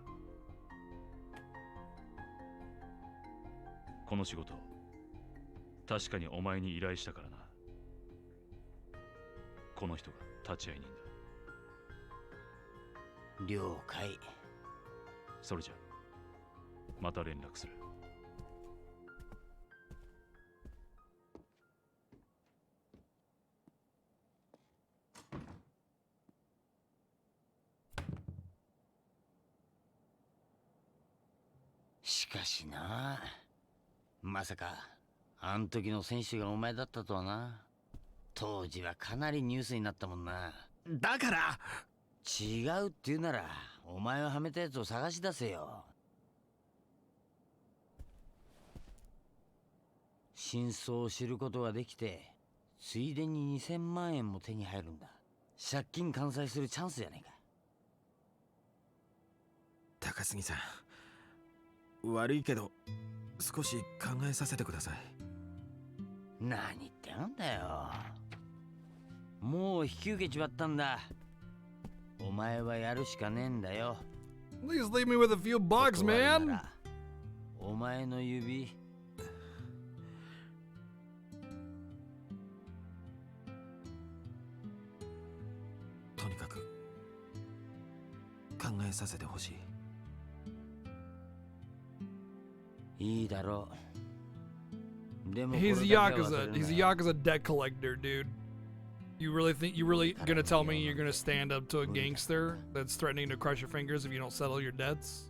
この仕事確かにお前に依頼したからな。この人が立ち会い人だ。了解。それじゃまた連絡する。しかしな、まさかあん時の選手がお前だったとはな。当時はかなりニュースになったもんな。だから違うって言うならお前をはめたやつを探し出せよ。真相を知ることができて、ついでに2000万円も手に入るんだ。借金完済するチャンスじゃねえか。高杉さん、悪いけど少し考えさせてください。何言ってんだよ。もう引き受けちまったんだ。お前はやるしかねえんだよ。 Please leave me with a few bucks, man. お前の指とにかく考えさせてほしい。いいだろう。でも He's Yakuza. He's a Yakuza debt collector, dude. You really gonna tell me you're gonna stand up to a gangster that's threatening to crush your fingers if you don't settle your debts?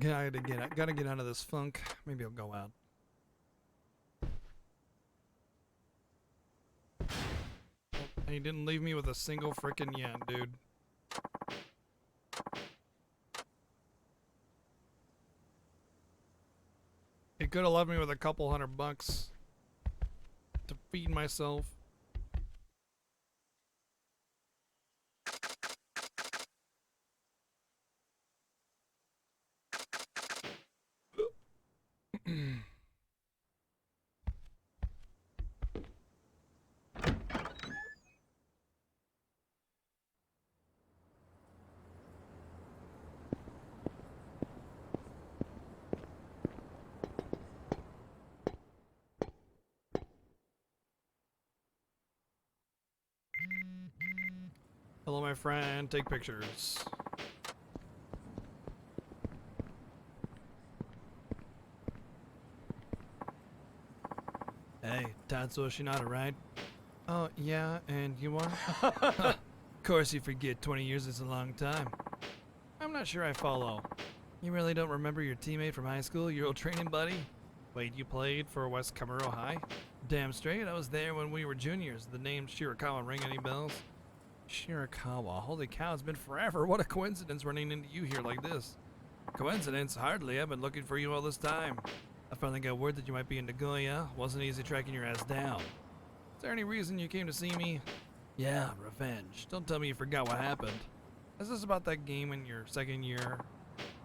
Gotta get out of this funk. Maybe I'll go out. And he didn't leave me with a single frickin' yen, dude. He could have left me with a couple $100 to feed myself. Hello, my friend. Take pictures. Hey, Tatsuo Shinada, right? Oh, yeah, and you are? Of course you forget 20 years is a long time. I'm not sure I follow. You really don't remember your teammate from high school, your old training buddy? Wait, you played for West Kamuro High? Damn straight, I was there when we were juniors. The name Shirakawa ring any bells? Shirakawa, holy cow, it's been forever. What a coincidence running into you here like this. Coincidence? Hardly, I've been looking for you all this time. I finally got word that you might be in Nagoya. Wasn't easy tracking your ass down. Is there any reason you came to see me? Yeah, revenge. Don't tell me you forgot what happened. Is this about that game in your second year?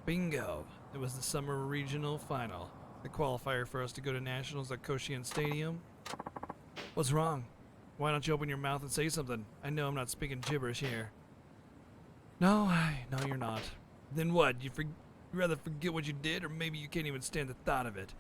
Bingo. It was the summer regional final. The qualifier for us to go to nationals at Koshien Stadium. What's wrong? Why don't you open your mouth and say something? I know I'm not speaking gibberish here. No, you're not. Then what? You rather forget what you did, or maybe you can't even stand the thought of it?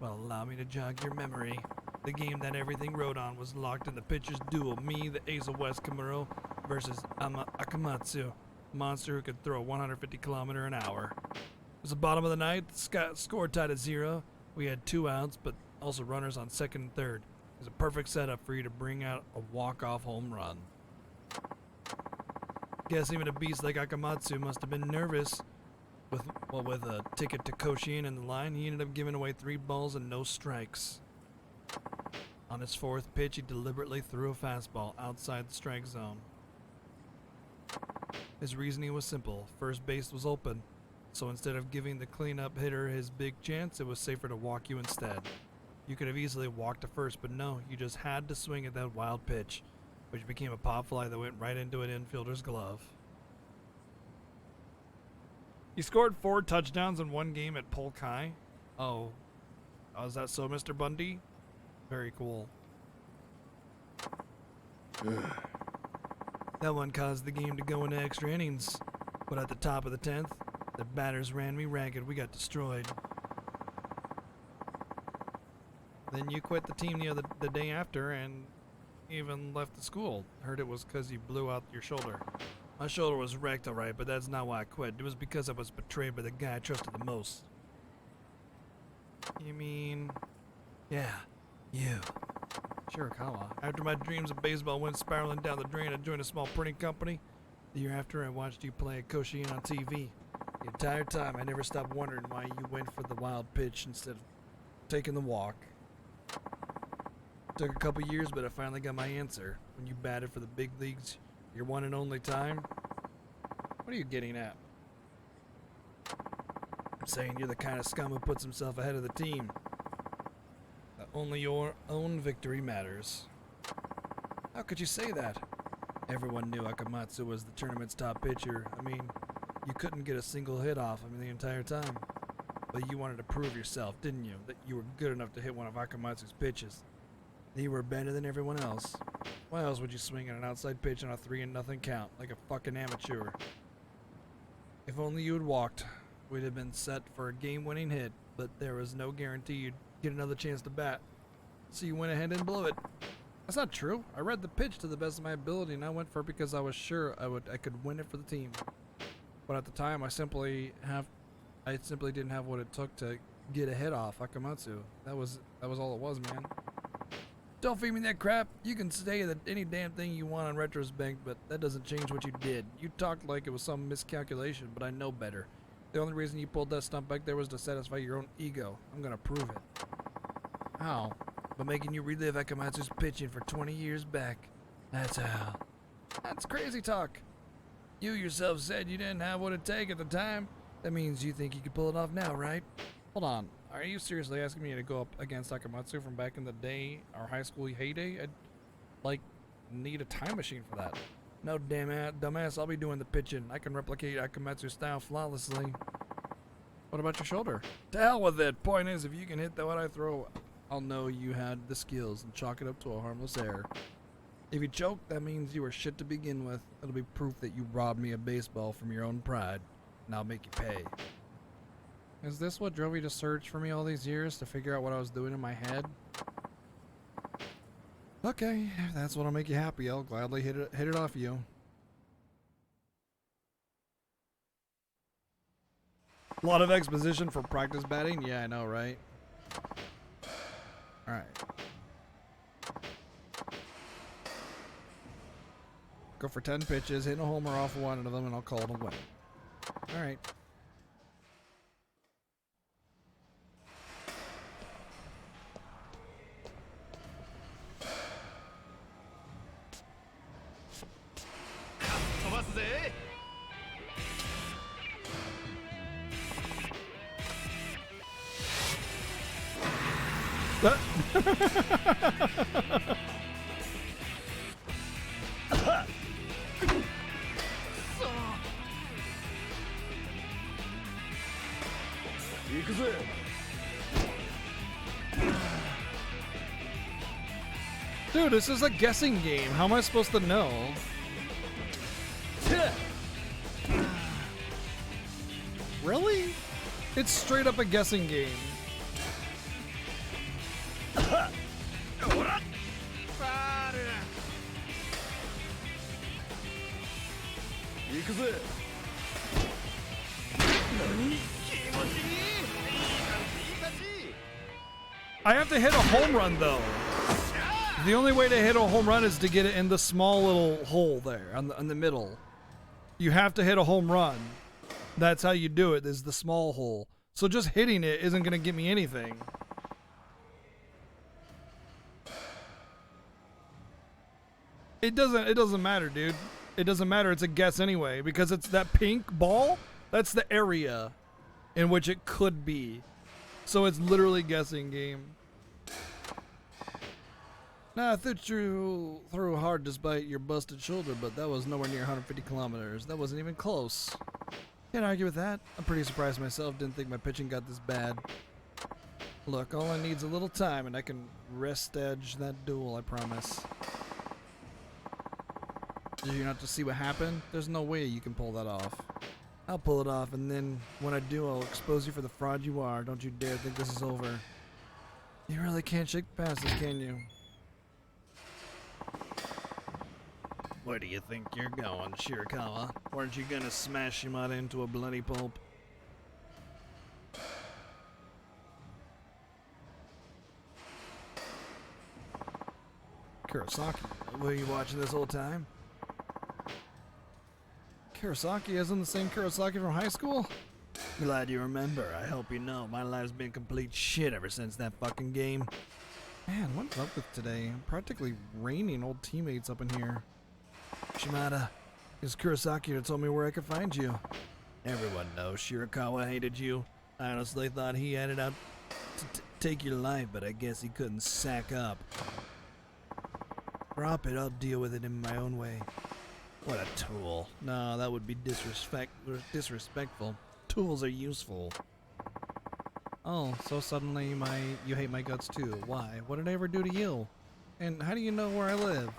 Well, allow me to jog your memory. The game that everything rode on was locked in the pitcher's duel. Me, the ace of West Kamuro, versus Akamatsu, a monster who could throw 150 km an hour. It was the bottom of the ninth, score tied at 0. We had 2 outs, but also runners on second and third. It was a perfect setup for you to bring out a walk-off home run. Guess even a beast like Akamatsu must have been nervous. With a ticket to Koshien in the line, he ended up giving away 3 balls and no strikes. On his 4th pitch, he deliberately threw a fastball outside the strike zone. His reasoning was simple. First base was open, so instead of giving the cleanup hitter his big chance, it was safer to walk you instead. You could have easily walked to first, but no, you just had to swing at that wild pitch, which became a pop fly that went right into an infielder's glove. He scored 4 touchdowns in 1 game at Polk High. Oh, is that so, Mr. Bundy? Very cool. That one caused the game to go into extra innings, but at the top of the 10th, the batters ran me ragged. We got destroyed. Then you quit the team the day after and even left the school. Heard it was because you blew out your shoulder. My shoulder was wrecked, alright, but that's not why I quit. It was because I was betrayed by the guy I trusted the most. You mean... Yeah, you. Shirakawa. After my dreams of baseball went spiraling down the drain, I joined a small printing company. The year after, I watched you play at Koshien on TV. The entire time, I never stopped wondering why you went for the wild pitch instead of taking the walk. It took a couple years, but I finally got my answer. When you batted for the big leagues, your one and only time? What are you getting at? I'm saying you're the kind of scum who puts himself ahead of the team. That only your own victory matters. How could you say that? Everyone knew Akamatsu was the tournament's top pitcher. I mean, you couldn't get a single hit off him the entire time. But you wanted to prove yourself, didn't you? That you were good enough to hit one of Akamatsu's pitches. That you were better than everyone else. Why else would you swing at an outside pitch on a 3-0 count, like a fucking amateur? If only you had walked, we'd have been set for a game-winning hit, but there was no guarantee you'd get another chance to bat. So you went ahead and blew it. That's not true. I read the pitch to the best of my ability, and I went for it because I was sure I could win it for the team. But at the time, I simply didn't have what it took to get a hit off Akamatsu. That was all it was, man. Don't feed me that crap. You can say that any damn thing you want on retrospect, but that doesn't change what you did. You talked like it was some miscalculation, but I know better. The only reason you pulled that stunt back there was to satisfy your own ego. I'm gonna prove it. How? By making you relive Akamatsu's pitching for 20 years back. That's how. That's crazy talk. You yourself said you didn't have what it take at the time. That means you think you could pull it off now, right? Hold on. Are you seriously asking me to go up against Akamatsu from back in the day, our high school heyday? I'd, need a time machine for that. No, dumbass, I'll be doing the pitching. I can replicate Akamatsu's style flawlessly. What about your shoulder? To hell with it. Point is, if you can hit what I throw, I'll know you had the skills and chalk it up to a harmless error. If you choke, that means you were shit to begin with. It'll be proof that you robbed me of baseball from your own pride, and I'll make you pay. Is this what drove you to search for me all these years, to figure out what I was doing in my head? Okay, if that's what'll make you happy, I'll gladly hit it off you. A lot of exposition for practice batting? Yeah, I know, right? Alright. Go for 10 pitches, hit a homer off one of them, and I'll call it a win. Alright. Dude, this is a guessing game. How am I supposed to know? Really? It's straight up a guessing game. I have to hit a home run though. The only way to hit a home run is to get it in the small little hole there on the middle. You have to hit a home run. That's how you do it, is the small hole. So just hitting it isn't gonna get me anything. It doesn't matter, dude. It doesn't matter, it's a guess anyway, because it's that pink ball, that's the area in which it could be. So it's literally guessing game. Nah, I thought you threw hard despite your busted shoulder, but that was nowhere near 150 kilometers. That wasn't even close. Can't argue with that. I'm pretty surprised myself. Didn't think my pitching got this bad. Look, all I need's a little time and I can rest edge that duel, I promise. Did you not just see what happened? There's no way you can pull that off. I'll pull it off, and then when I do, I'll expose you for the fraud you are. Don't you dare think this is over. You really can't shake past this, can you? Where do you think you're going, Shirakawa? Weren't you gonna smash him out into a bloody pulp? Kurosaki, were you watching this whole time? Kurosaki isn't the same Kurosaki from high school? Glad you remember. I hope you know my life's been complete shit ever since that fucking game. Man, what's up with today? Practically raining old teammates up in here. Shimada, it's Kurosaki that told me where I could find you. Everyone knows Shirakawa hated you. I honestly thought he had it out to take your life, but I guess he couldn't sack up. Drop it, I'll deal with it in my own way. What a tool. No, that would be disrespectful. Tools are useful. Oh, so suddenly you hate my guts too. Why? What did I ever do to you? And how do you know where I live?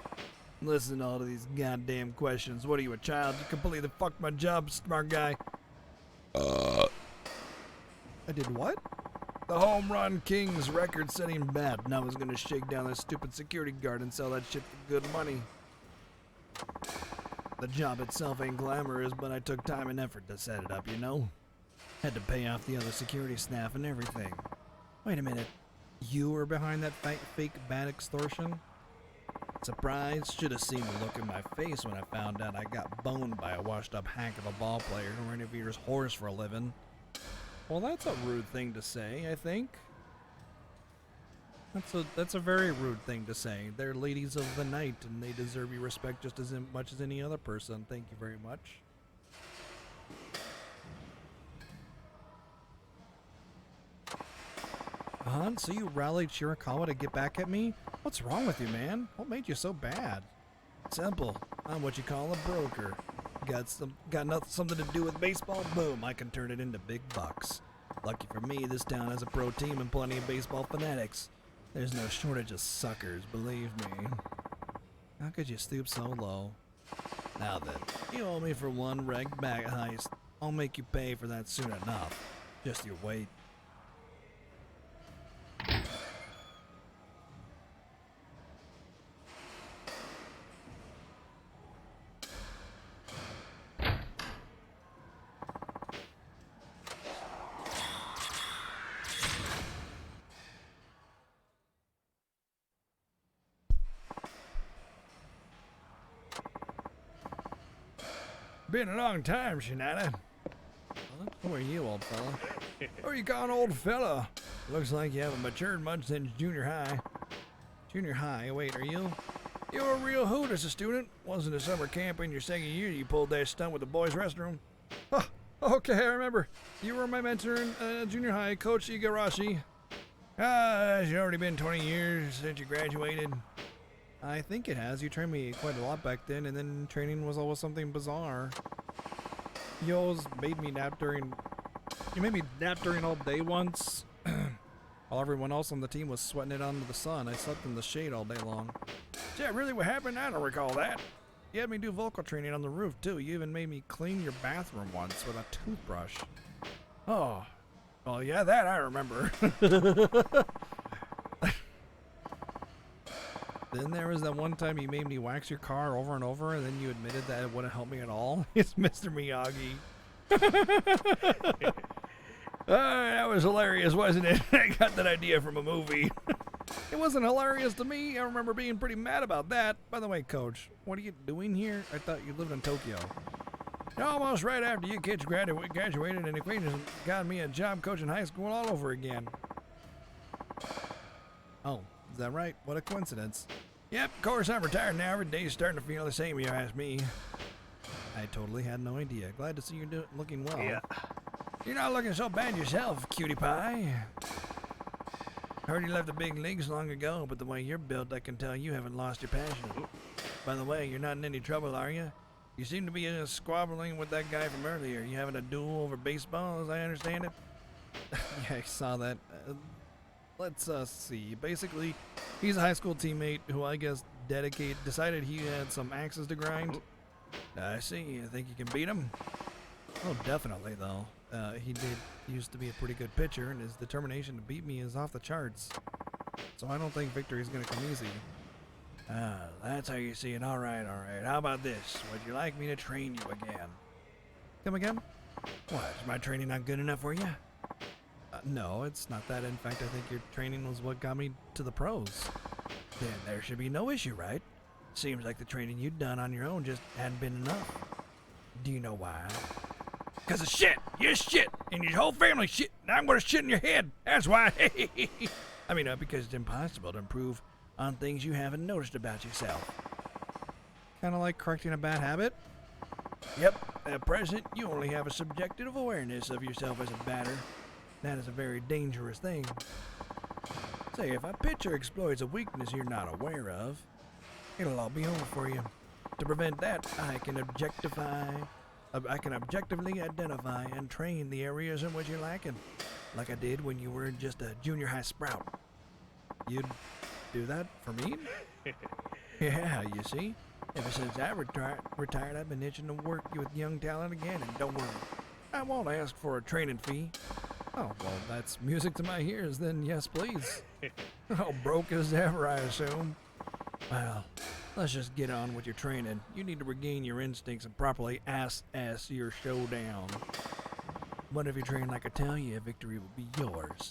Listen to all of these goddamn questions. What are you, a child? You completely fucked my job, smart guy. I did what? The Home Run King's record-setting bat, and I was gonna shake down that stupid security guard and sell that shit for good money. The job itself ain't glamorous, but I took time and effort to set it up, you know? Had to pay off the other security staff and everything. Wait a minute. You were behind that fake bat extortion? Surprised? Should have seen the look in my face when I found out I got boned by a washed-up hack of a ball player who interviews horse for a living. Well, that's a rude thing to say, I think. That's a very rude thing to say. They're ladies of the night, and they deserve your respect just as much as any other person. Thank you very much. Hon, so you rallied Shirakawa to get back at me? What's wrong with you, man? What made you so bad? Simple. I'm what you call a broker. Got something to do with baseball? Boom, I can turn it into big bucks. Lucky for me, this town has a pro team and plenty of baseball fanatics. There's no shortage of suckers, believe me. How could you stoop so low? Now then, you owe me for one wrecked bag heist. I'll make you pay for that soon enough. Just you wait. Been a long time, Shinada. Who are you, old fella? Who are you calling old fella? Looks like you haven't matured much since junior high. Junior high? Wait, are you? You were a real hoot as a student. Wasn't a summer camp in your second year you pulled that stunt with the boys' restroom? Oh, okay, I remember. You were my mentor in junior high, Coach Igarashi. It's already been 20 years since you graduated. I think it has. You trained me quite a lot back then, and then training was always something bizarre. You always made me nap during... You made me nap during all day once. While everyone else on the team was sweating it under the sun, I slept in the shade all day long. Is that really what happened? I don't recall that. You had me do vocal training on the roof, too. You even made me clean your bathroom once with a toothbrush. Oh. Well, yeah, that I remember. Then there was that one time you made me wax your car over and over, and then you admitted that it wouldn't help me at all. It's Mr. Miyagi. That was hilarious, wasn't it? I got that idea from a movie. It wasn't hilarious to me. I remember being pretty mad about that. By the way, Coach, what are you doing here? I thought you lived in Tokyo. Almost right after you kids graduated and acquaintances got me a job coaching high school all over again. Oh, is that right? What a coincidence. Yep, of course I'm retired now. Every day's starting to feel the same, you ask me. I totally had no idea. Glad to see you're looking well. Yeah. You're not looking so bad yourself, cutie pie. Heard you left the big leagues long ago, but the way you're built, I can tell you haven't lost your passion. By the way, you're not in any trouble, are you? You seem to be squabbling with that guy from earlier. You having a duel over baseball, as I understand it? Yeah, I saw that. Let's see. Basically, he's a high school teammate who I guess decided he had some axes to grind. I see. I think you can beat him? Oh, definitely, though. He used to be a pretty good pitcher, and his determination to beat me is off the charts. So I don't think victory is going to come easy. That's how you see it. All right. How about this? Would you like me to train you again? Come again? What, is my training not good enough for you? No, it's not that. In fact, I think your training was what got me to the pros. Then there should be no issue, right? Seems like the training you'd done on your own just hadn't been enough. Do you know why? Because of shit! You're shit! And your whole family shit! And I'm gonna shit in your head! That's why! I mean, because it's impossible to improve on things you haven't noticed about yourself. Kinda like correcting a bad habit? Yep, at present, you only have a subjective awareness of yourself as a batter. That is a very dangerous thing. Say, if a pitcher exploits a weakness you're not aware of, it'll all be over for you. To prevent that, I can objectively identify and train the areas in which you're lacking, like I did when you were just a junior high sprout. You'd do that for me? Yeah, you see? Ever since I retired, I've been itching to work with young talent again, and don't worry, I won't ask for a training fee. Oh, well, that's music to my ears, then yes, please. Oh, broke as ever, I assume. Well, let's just get on with your training. You need to regain your instincts and properly ass your showdown. But if you train like I tell you, victory will be yours.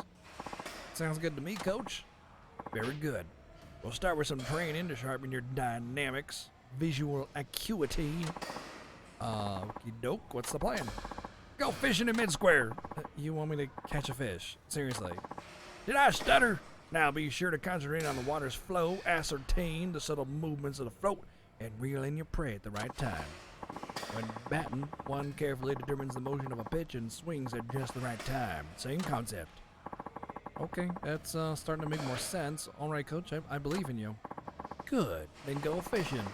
Sounds good to me, Coach. Very good. We'll start with some training to sharpen your dynamics, visual acuity. Okie doke, what's the plan? Go fishing in mid-square. You want me to catch a fish? Seriously. Did I stutter? Now be sure to concentrate on the water's flow, ascertain the subtle movements of the float, and reel in your prey at the right time. When batting, one carefully determines the motion of a pitch and swings at just the right time. Same concept. Okay, that's starting to make more sense. All right, Coach, I believe in you. Good. Then go fishing.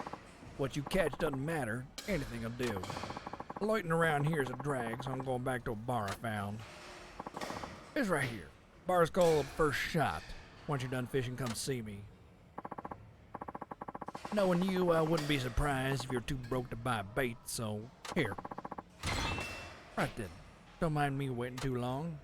What you catch doesn't matter. Anything will do. Loitering around here is a drag, so I'm going back to a bar I found. It's right here. Bar's called First Shot. Once you're done fishing, come see me. Knowing you, I wouldn't be surprised if you're too broke to buy bait, so here. Right then. Don't mind me waiting too long.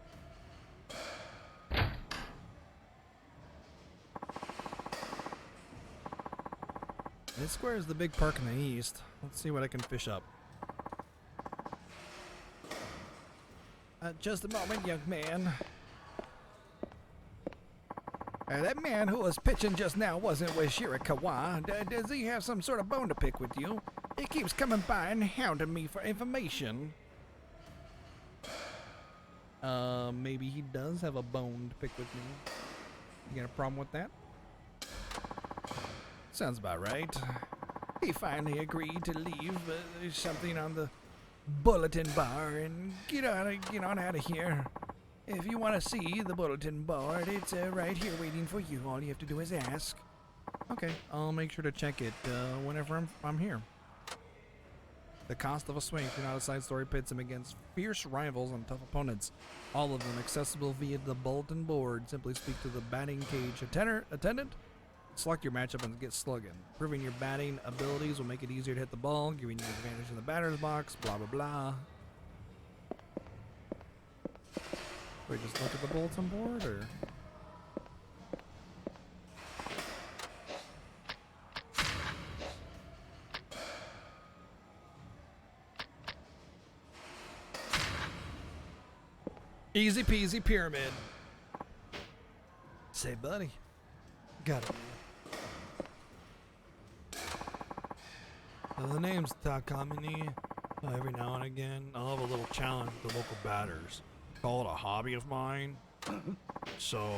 This square is the big park in the east. Let's see what I can fish up. Just a moment, young man. That man who was pitching just now wasn't with Shirakawa. Does he have some sort of bone to pick with you? He keeps coming by and hounding me for information. Maybe he does have a bone to pick with me. You got a problem with that? Sounds about right. He finally agreed to leave something on the bulletin bar and get on out of here. If you want to see the bulletin board, it's right here waiting for you. All you have to do is ask. Okay, I'll make sure to check it whenever I'm here. The cost of a swing through an outside story pits him against fierce rivals and tough opponents. All of them accessible via the bulletin board. Simply speak to the batting cage attendant. Select your matchup and get slugging. Proving your batting abilities will make it easier to hit the ball, giving you advantage in the batter's box, blah blah blah. Wait, just look at the bulletin board, or? Easy peasy pyramid. Say, buddy. Got it. The name's Takamine. Every now and again, I'll have a little challenge with the local batters. Call it a hobby of mine. So,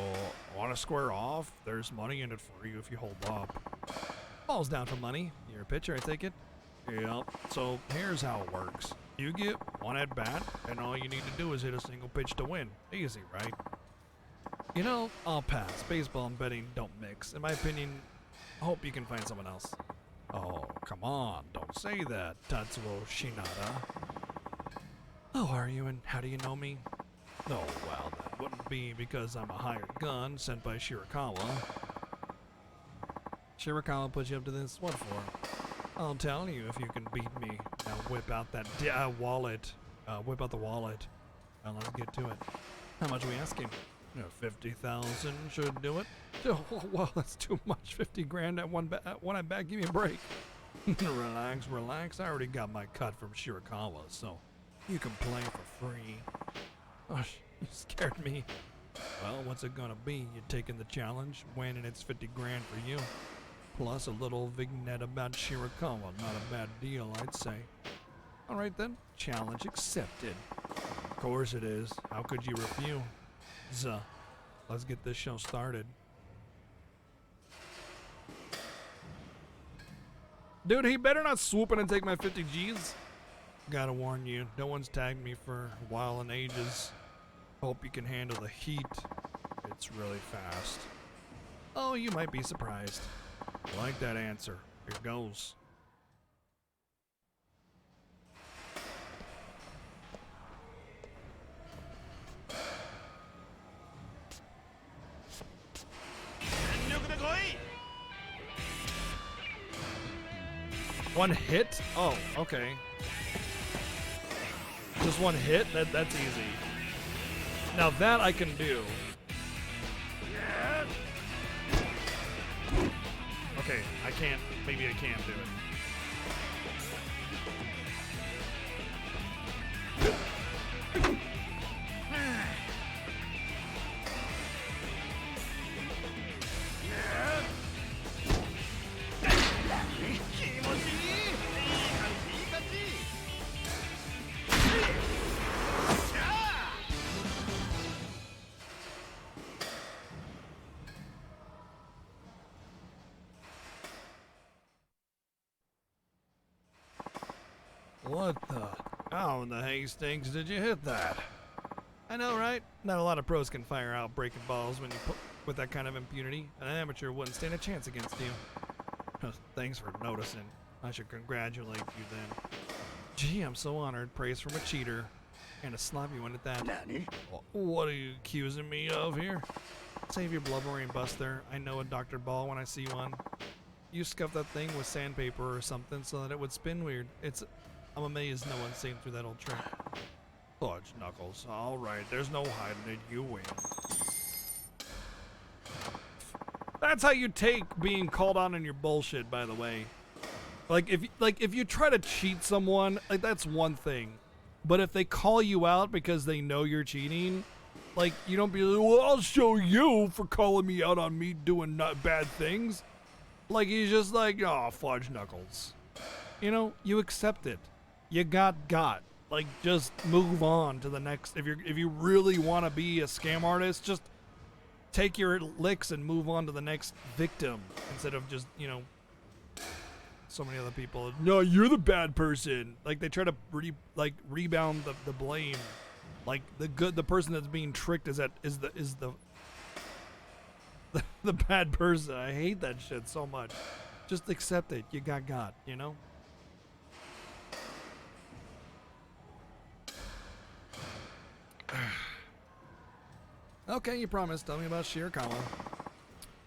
want to square off? There's money in it for you if you hold up. Ball's down for money. You're a pitcher, I take it? Yep. So, here's how it works. You get one at bat, and all you need to do is hit a single pitch to win. Easy, right? You know, I'll pass. Baseball and betting don't mix. In my opinion, I hope you can find someone else. Oh, come on. Don't say that, Tatsuo Shinada. Who are you and how do you know me? Oh, well, that wouldn't be because I'm a hired gun sent by Shirakawa. Shirakawa put you up to this? What for? I'll tell you if you can beat me. Now whip out that wallet. Whip out the wallet. Now let's get to it. How much are we asking? 50,000 should do it. Oh, well, that's too much. 50 grand at one at bat. Give me a break. Relax, relax. I already got my cut from Shirakawa, so you can play for free. Oh, you scared me. Well, what's it gonna be? You taking the challenge, win, and it's 50 grand for you. Plus a little vignette about Shirakawa. Not a bad deal, I'd say. Alright then, challenge accepted. Of course it is. How could you refuse? Let's get this show started. Dude, he better not swoop in and take my 50 G's. Gotta warn you, no one's tagged me for a while in ages. Hope you can handle the heat. It's really fast. Oh, you might be surprised. I like that answer. Here goes. One hit? Oh, okay. Just one hit? That's easy. Now that I can do. Okay, I can't. Maybe I can't do it. What the? How in the Hastings did you hit that? I know, right? Not a lot of pros can fire out breaking balls when you put with that kind of impunity. An amateur wouldn't stand a chance against you. Thanks for noticing. I should congratulate you then. Gee, I'm so honored. Praise from a cheater. And a sloppy one at that. Nanny? What are you accusing me of here? Save your blubbering, Buster. I know a Dr. Ball when I see one. You scuff that thing with sandpaper or something so that it would spin weird. I'm amazed no one's seen through that old trick. Fudge Knuckles. Alright, there's no hiding it. You win. That's how you take being called on in your bullshit, by the way. Like if you try to cheat someone, like that's one thing. But if they call you out because they know you're cheating, like you don't be like, well, I'll show you for calling me out on me doing not bad things. Like he's just like, oh, Fudge Knuckles. You know, you accept it. You got. Like, just move on to the next. If you really want to be a scam artist, just take your licks and move on to the next victim instead of just, you know, so many other people. No, you're the bad person. Like they try to rebound the blame. Like the person that's being tricked is the bad person. I hate that shit so much. Just accept it. You got, you know? Okay, you promised. Tell me about Shirakawa.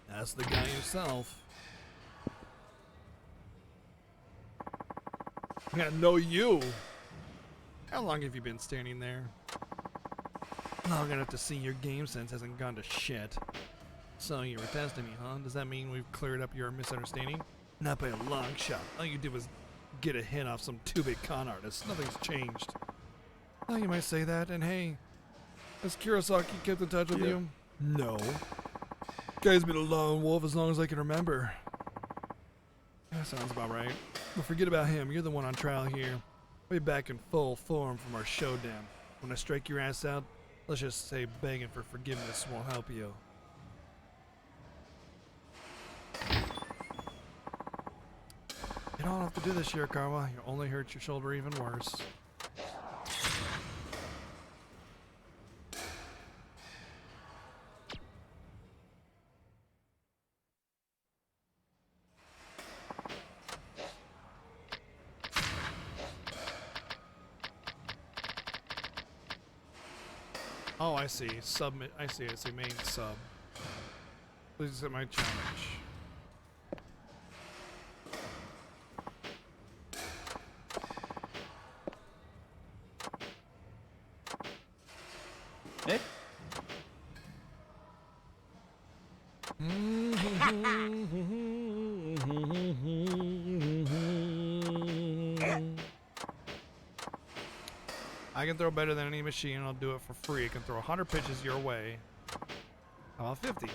That's the guy himself. I gotta know you. How long have you been standing there? Long enough to see your game sense hasn't gone to shit. So you were testing me, huh? Does that mean we've cleared up your misunderstanding? Not by a long shot. All you did was get a hit off some two-bit con artist. Nothing's changed. Well, you might say that, and hey, Has Kurosaki kept in touch with Yeah. you? No. Guy's been a lone wolf as long as I can remember. That sounds about right. But forget about him. You're the one on trial here. We'll be back in full form from our showdown. When I strike your ass out, let's just say begging for forgiveness won't help you. You don't have to do this, Shirakawa. You only hurt your shoulder even worse. Oh, I see. Submit. I see. Main sub. Please accept my challenge. Eh? I can throw better than any machine, and I'll do it for free. I can throw 100 pitches your way. How about 50?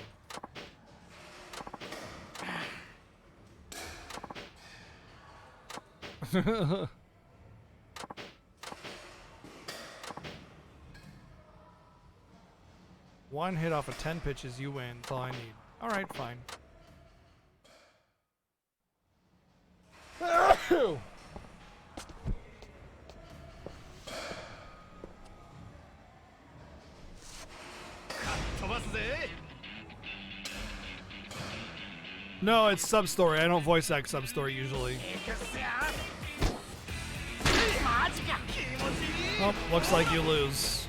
One hit off of 10 pitches, you win. That's all I need. Alright, fine. No, it's sub-story. I don't voice act sub-story usually. Oh, looks like you lose.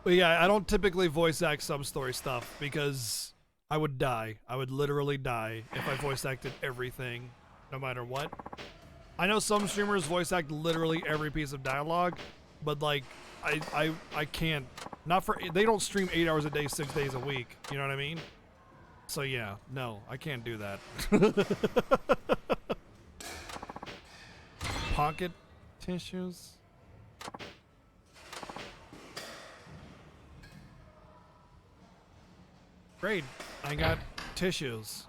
But yeah, I don't typically voice act sub-story stuff because I would die. I would literally die if I voice acted everything, no matter what. I know some streamers voice act literally every piece of dialogue, but like, I can't. Not for, they don't stream 8 hours a day, 6 days a week. You know what I mean? So yeah, no, I can't do that. Pocket tissues? Great, I got tissues.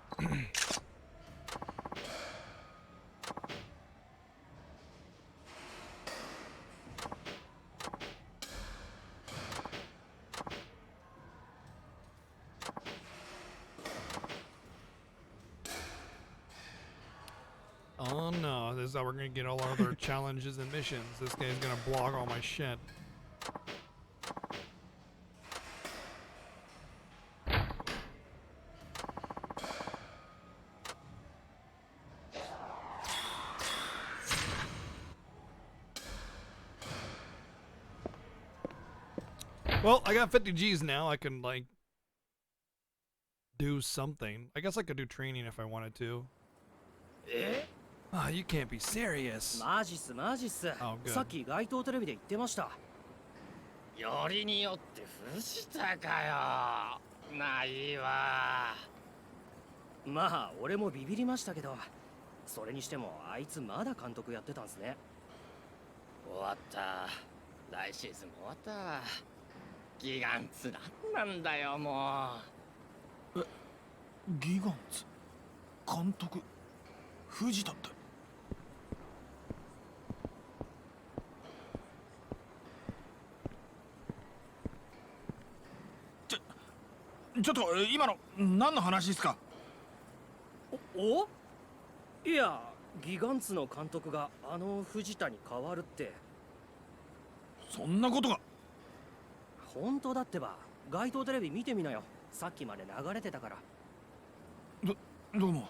Oh no, this is how we're gonna get all our other challenges and missions. This guy's gonna block all my shit. Well, I got 50 G's now. I can, like, do something. I guess I could do training if I wanted to. Ah, you can't be serious. マジっすマジっす。 Oh, good. さっき街頭テレビで言ってました。よりによって藤田かよ。ないわ。まあ俺もビビりましたけど、それにしてもあいつまだ監督やってたんすね。終わった。来シーズンも終わったわ。ギガンツなんなんだよもう。ギガンツ監督藤田って。ちょっと今の何の話ですか？お？いや、ギガンツの監督があの藤田に変わるって。そんなことが。本当だってば。街頭テレビ見てみなよ。さっきまで流れてたから。どうも。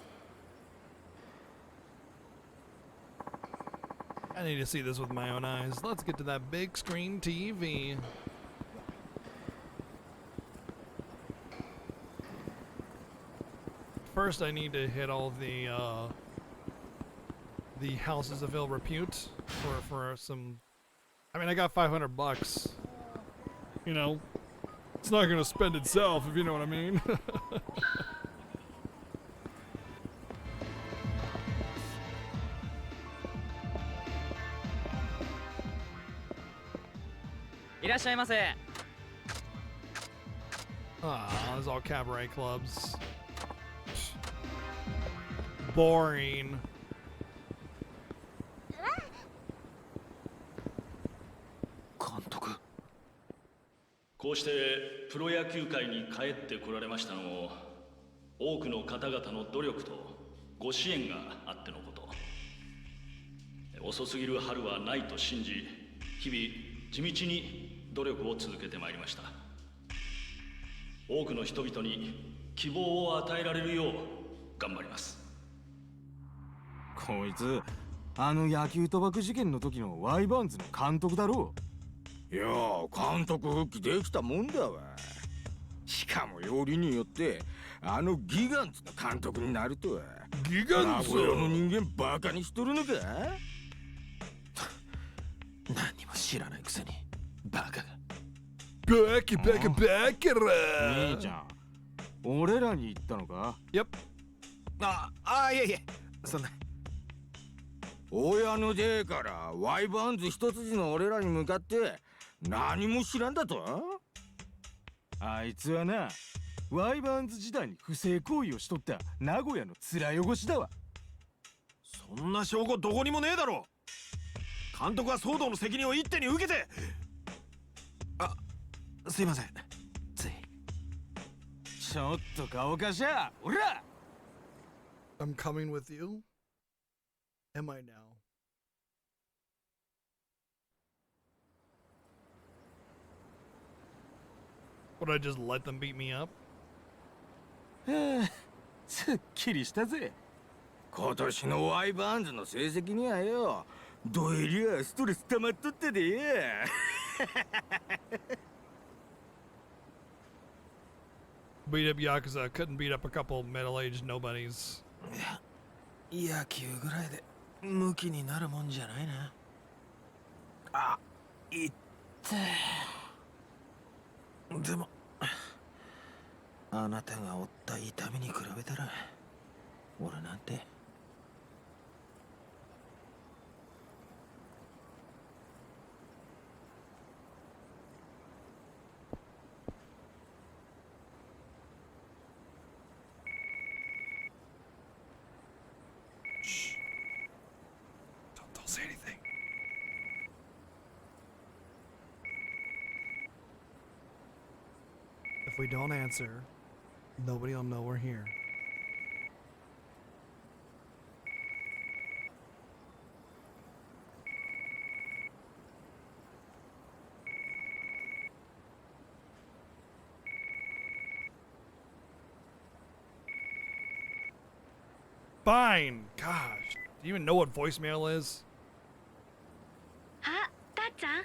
I need to see this with my own eyes. Let's get to that big screen TV. First, I need to hit all the houses of ill repute for some. I mean, I got $500. You know, it's not gonna spend itself, if you know what I mean. いらっしゃいませ。 Ah, there's all cabaret clubs. Boring. こうしてプロ野球界に帰ってこられましたのも多くの方々の努力とご支援があってのこと。遅すぎる春はないと信じ、日々地道に努力を続けてまいりました。多くの人々に希望を与えられるよう頑張ります。こいつあの野球賭博事件の時のワイバーンズの監督だろう。いやー、監督復帰できたもんだわ。しかもよりによってあのギガンツの監督になるとは。ギガンツ名古屋の人間バカにしとるのか。何にも知らないくせにバカが。バカバカバカら。兄ちゃん、俺らに言ったのか。Yep。いやいや、そんな。親の出からワイバーンズ一筋の俺らに向かって何も知らんだと。あいつはな、ワイバーンズ時代に不正行為をしとった名古屋の面汚しだわ。そんな証拠どこにもねえだろ。監督は騒動の責任を一手に受けて。すいません、つい。ちょっと顔かしゃ、おら。 I'm coming with you. Am I now? Would I just let them beat me up? すっきりしたぜ。今年のワイバーンズの成績にはよ、どえりゃストレス溜まっとってで。Beat up Yakuza, couldn't beat up a couple middle-aged nobodies. 野球ぐらいでムキになるもんじゃないな。いって。でもあなたが負った痛みに比べたら俺なんて。Don't say anything. If we don't answer, nobody will know we're here. Fine. Gosh. Do you even know what voicemail is?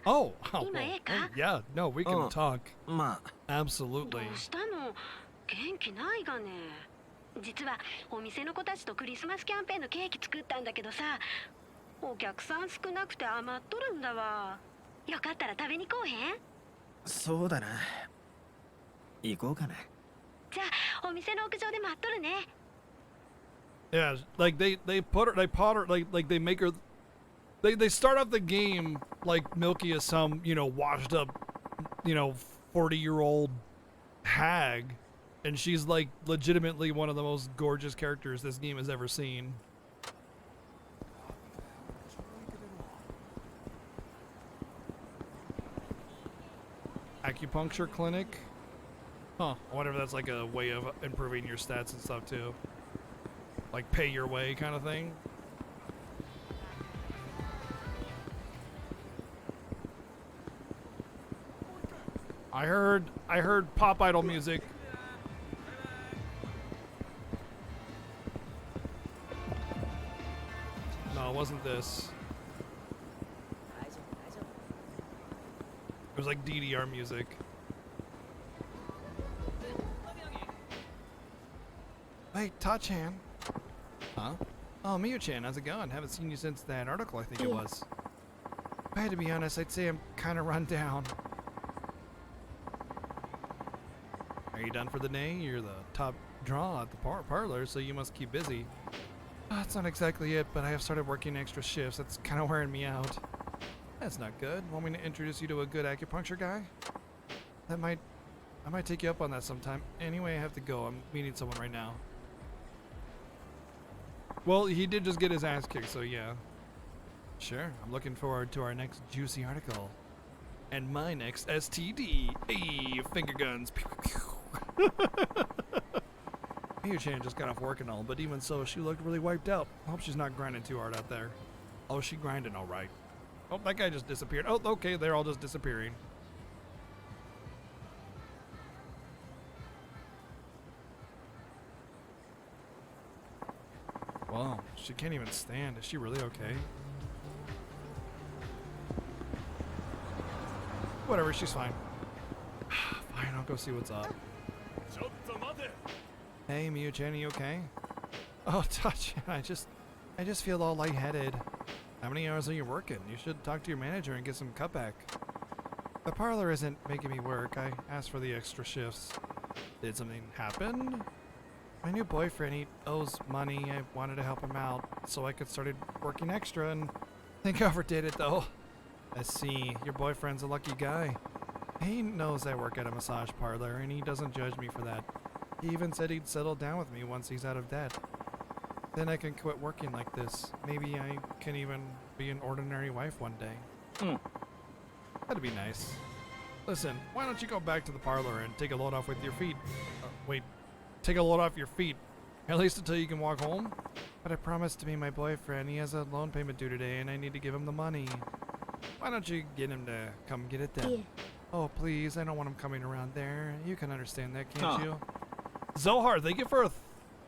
Oh, oh, yeah. No, we can talk. Absolutely. どうしたの？元気ないがね。実はお店の子たちとクリスマスキャンペーンのケーキ作ったんだけどさ、お客さん少なくて余っとるんだわ。よかったら食べに来おへん？そうだな。行こうかな。じゃあお店の屋上で待っとるね。Yeah, like they make her. They start off the game like Milky is some, washed up, 40-year-old hag, and she's like legitimately one of the most gorgeous characters this game has ever seen. Acupuncture clinic? Huh, I wonder if that's like a way of improving your stats and stuff too. Like pay your way kind of thing. I heard pop idol music. No, it wasn't this. It was like DDR music. Hey, Ta-chan. Huh? Oh, Miyu-chan, how's it going? Haven't seen you since that article, I think it was. If I had to be honest, I'd say I'm kind of run down. Are you done for the day? You're the top draw at the parlor, so you must keep busy. That's not exactly it, but I have started working extra shifts. That's kind of wearing me out. That's not good. Want me to introduce you to a good acupuncture guy? I might take you up on that sometime. Anyway, I have to go. I'm meeting someone right now. Well, he did just get his ass kicked, so yeah. Sure, I'm looking forward to our next juicy article. And my next STD. Hey, finger guns. Pew, pew. Miyu-chan just got off work and all, but even so, she looked really wiped out. Hope she's not grinding too hard out there. Oh, she grinding all right. Oh, that guy just disappeared. Oh, okay, they're all just disappearing. Wow, she can't even stand. Is she really okay? Whatever, she's fine. Fine, I'll go see what's up. Hey, Miyu-chan, you okay? Oh, touch. I just feel all lightheaded. How many hours are you working? You should talk to your manager and get some cutback. The parlor isn't making me work. I asked for the extra shifts. Did something happen? My new boyfriend, he owes money. I wanted to help him out so I could start working extra, and I think I overdid it though. I see. Your boyfriend's a lucky guy. He knows I work at a massage parlor, and he doesn't judge me for that. He even said he'd settle down with me once he's out of debt. Then I can quit working like this. Maybe I can even be an ordinary wife one day. That'd be nice. Listen, why don't you go back to the parlor and take a load off with your feet? Wait, take a load off your feet. At least until you can walk home? But I promised to be my boyfriend. He has a loan payment due today, and I need to give him the money. Why don't you get him to come get it then? Yeah. Oh, please, I don't want him coming around there. You can understand that, can't you? Zohar, thank you for a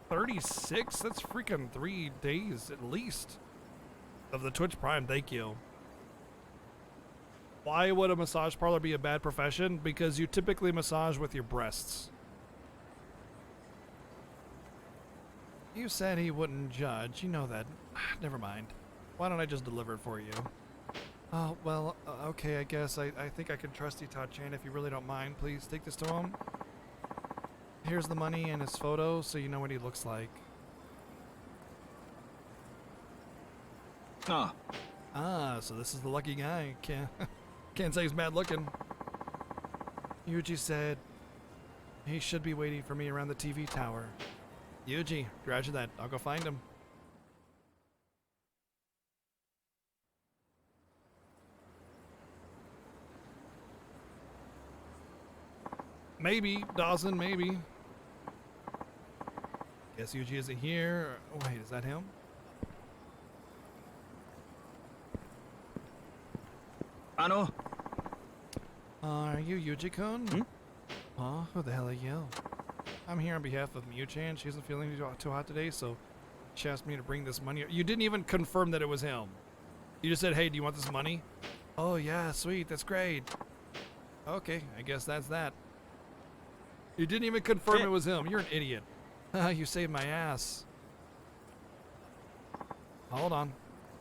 36? That's freaking 3 days at least of the Twitch Prime. Thank you. Why would a massage parlor be a bad profession? Because you typically massage with your breasts. You said he wouldn't judge. You know that. Never mind. Why don't I just deliver it for you? Oh, well, okay, I guess. I think I can trust you, Todd-chan, if you really don't mind. Please take this to him. Here's the money and his photo so you know what he looks like. Ah, so this is the lucky guy. Can't say he's bad looking. Yuji said he should be waiting for me around the TV tower. Yuji, roger that. I'll go find him. Maybe, Dawson, maybe. Guess Yuji isn't here. Wait, is that him? Are you Yuji-kun? Oh, who the hell are you? I'm here on behalf of Miyu-chan. She isn't feeling too hot today, so she asked me to bring this money. You didn't even confirm that it was him. You just said, hey, do you want this money? Oh, yeah, sweet. That's great. Okay, I guess that's that. You didn't even confirm it was him. You're an idiot. You saved my ass. Hold on.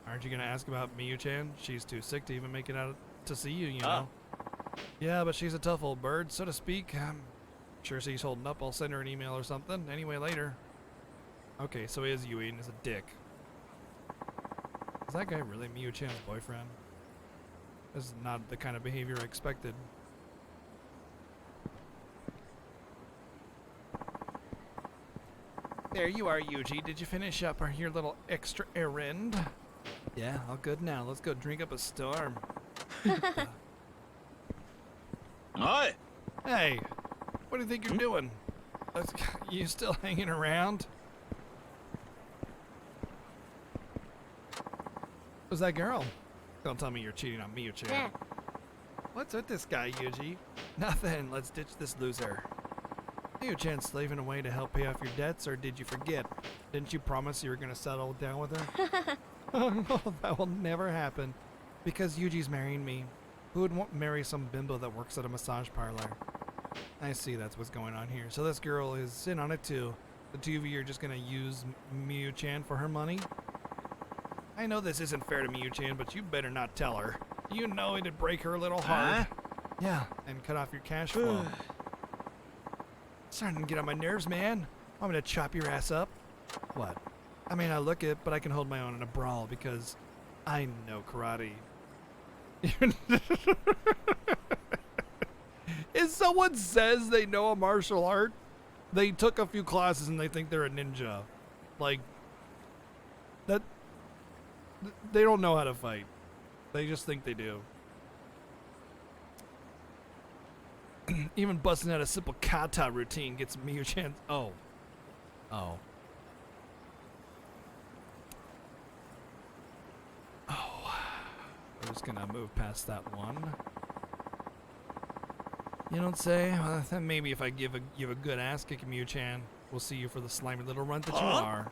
Aren't you going to ask about Miyu-chan? She's too sick to even make it out to see you, you know. Yeah, but she's a tough old bird, so to speak. I'm sure she's holding up. I'll send her an email or something. Anyway, later. Okay, so is Yui and is a dick. Is that guy really Miyu-chan's boyfriend? This is not the kind of behavior I expected. There you are, Yuji. Did you finish up your little extra errand? Yeah, all good now. Let's go drink up a storm. Hi. Hey, what do you think you're doing? You still hanging around? Who's that girl? Don't tell me you're cheating on Miyu-chan. Yeah. What's with this guy, Yuji? Nothing. Let's ditch this loser. Miyu-chan slaving away to help pay off your debts, or did you forget? Didn't you promise you were going to settle down with her? Oh no, that will never happen. Because Yuji's marrying me. Who would want marry some bimbo that works at a massage parlor? I see, that's what's going on here. So this girl is in on it too. The two of you are just going to use Miyu-chan for her money? I know this isn't fair to Miyu-chan, but you better not tell her. You know it'd break her little heart. Yeah, and cut off your cash flow. Starting to get on my nerves, man. I'm gonna chop your ass up. What? I may not look it, but I can hold my own in a brawl because I know karate. If someone says they know a martial art, they took a few classes and they think they're a ninja. Like, that, they don't know how to fight. They just think they do. Even busting out a simple kata routine gets me a chance. Oh. Oh. Oh. We're just gonna move past that one. You don't say? Well, then maybe if I give a good ass kick, Mew-chan, we'll see you for the slimy little runt that you are.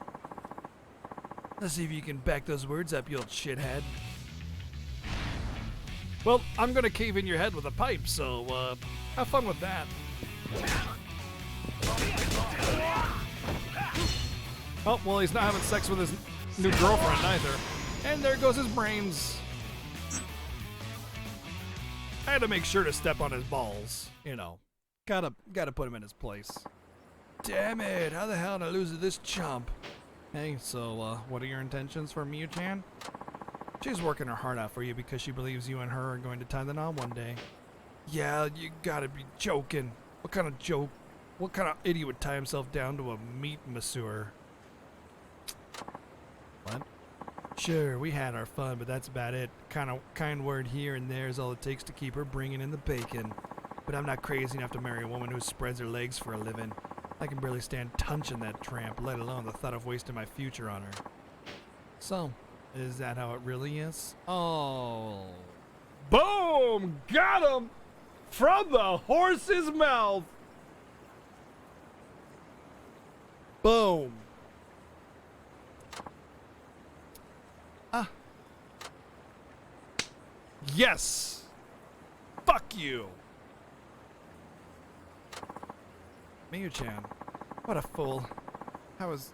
Let's see if you can back those words up, you old shithead. Well, I'm gonna cave in your head with a pipe, so have fun with that. Oh, well, he's not having sex with his new girlfriend either. And there goes his brains. I had to make sure to step on his balls, you know. Gotta put him in his place. Damn it, how the hell did I lose to this chump? Hey, so, what are your intentions for Mew-chan? She's working her heart out for you because she believes you and her are going to tie the knot one day. Yeah, you gotta be joking. What kind of joke? What kind of idiot would tie himself down to a meat masseur? What? Sure, we had our fun, but that's about it. Kind word here and there is all it takes to keep her bringing in the bacon. But I'm not crazy enough to marry a woman who spreads her legs for a living. I can barely stand touching that tramp, let alone the thought of wasting my future on her. So, is that how it really is? Oh. Boom! Got him! From the horse's mouth! Boom. Ah. Yes! Fuck you! Mew-chan, what a fool. I was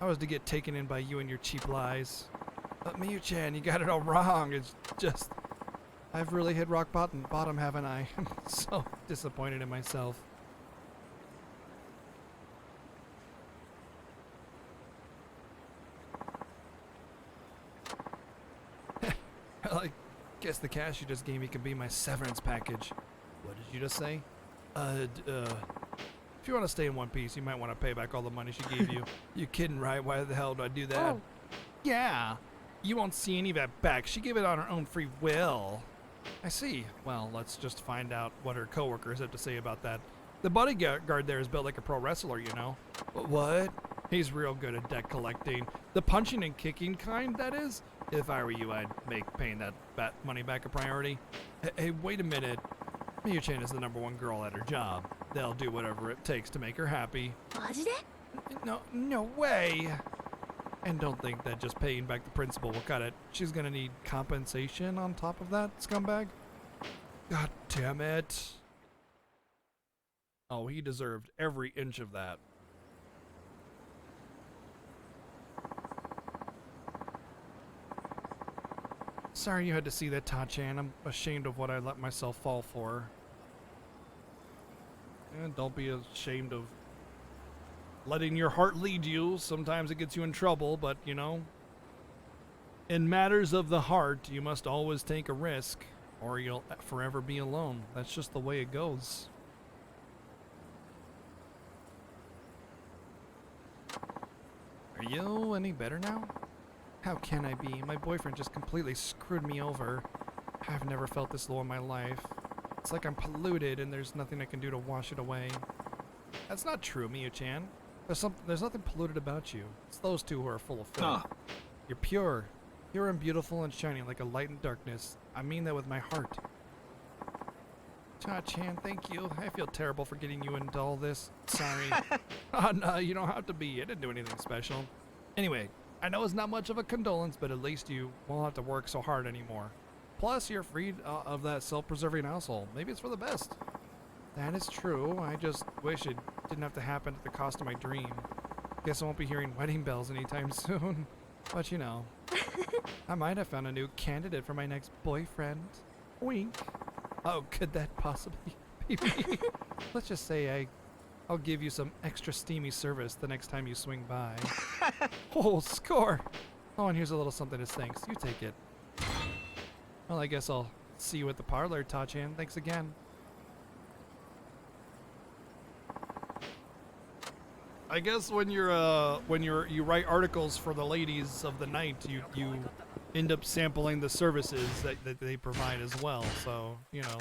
to get taken in by you and your cheap lies. But Mew-chan, you got it all wrong. It's just, I've really hit rock bottom, haven't I? I'm so disappointed in myself. Well, I guess the cash you just gave me can be my severance package. What did you just say? If you want to stay in one piece, you might want to pay back all the money she gave you. You kidding, right? Why the hell do I do that? Oh. Yeah, you won't see any of that back. She gave it on her own free will. I see. Well, let's just find out what her coworkers have to say about that. The bodyguard there is built like a pro wrestler, you know. What? He's real good at debt collecting. The punching and kicking kind, that is. If I were you, I'd make paying that money back a priority. Hey, wait a minute. Mew-chan is the #1 girl at her job. They'll do whatever it takes to make her happy. No way. And don't think that just paying back the principal will cut it. She's gonna need compensation on top of that, scumbag. God damn it. Oh, he deserved every inch of that. Sorry you had to see that, Ta-chan. I'm ashamed of what I let myself fall for. And don't be ashamed of letting your heart lead you. Sometimes it gets you in trouble, but, you know, in matters of the heart, you must always take a risk, or you'll forever be alone. That's just the way it goes. Are you any better now? How can I be? My boyfriend just completely screwed me over. I've never felt this low in my life. It's like I'm polluted and there's nothing I can do to wash it away. That's not true, Mew-chan. There's nothing polluted about you. It's those two who are full of filth. You're pure. Pure and beautiful and shining like a light in darkness. I mean that with my heart. Ta-chan, thank you. I feel terrible for getting you into all this. Sorry. Oh, no, you don't have to be. I didn't do anything special. Anyway, I know it's not much of a condolence, but at least you won't have to work so hard anymore. Plus, you're freed of that self-preserving asshole. Maybe it's for the best. That is true. I just wish it didn't have to happen at the cost of my dream. Guess I won't be hearing wedding bells anytime soon. But you know, I might have found a new candidate for my next boyfriend. Wink. Oh, could that possibly be me? Let's just say I'll give you some extra steamy service the next time you swing by. Oh, score! Oh, and here's a little something as thanks. You take it. Well, I guess I'll see you at the parlor, Ta-chan. Thanks again. I guess when you write articles for the ladies of the night, you end up sampling the services that they provide as well. So, you know.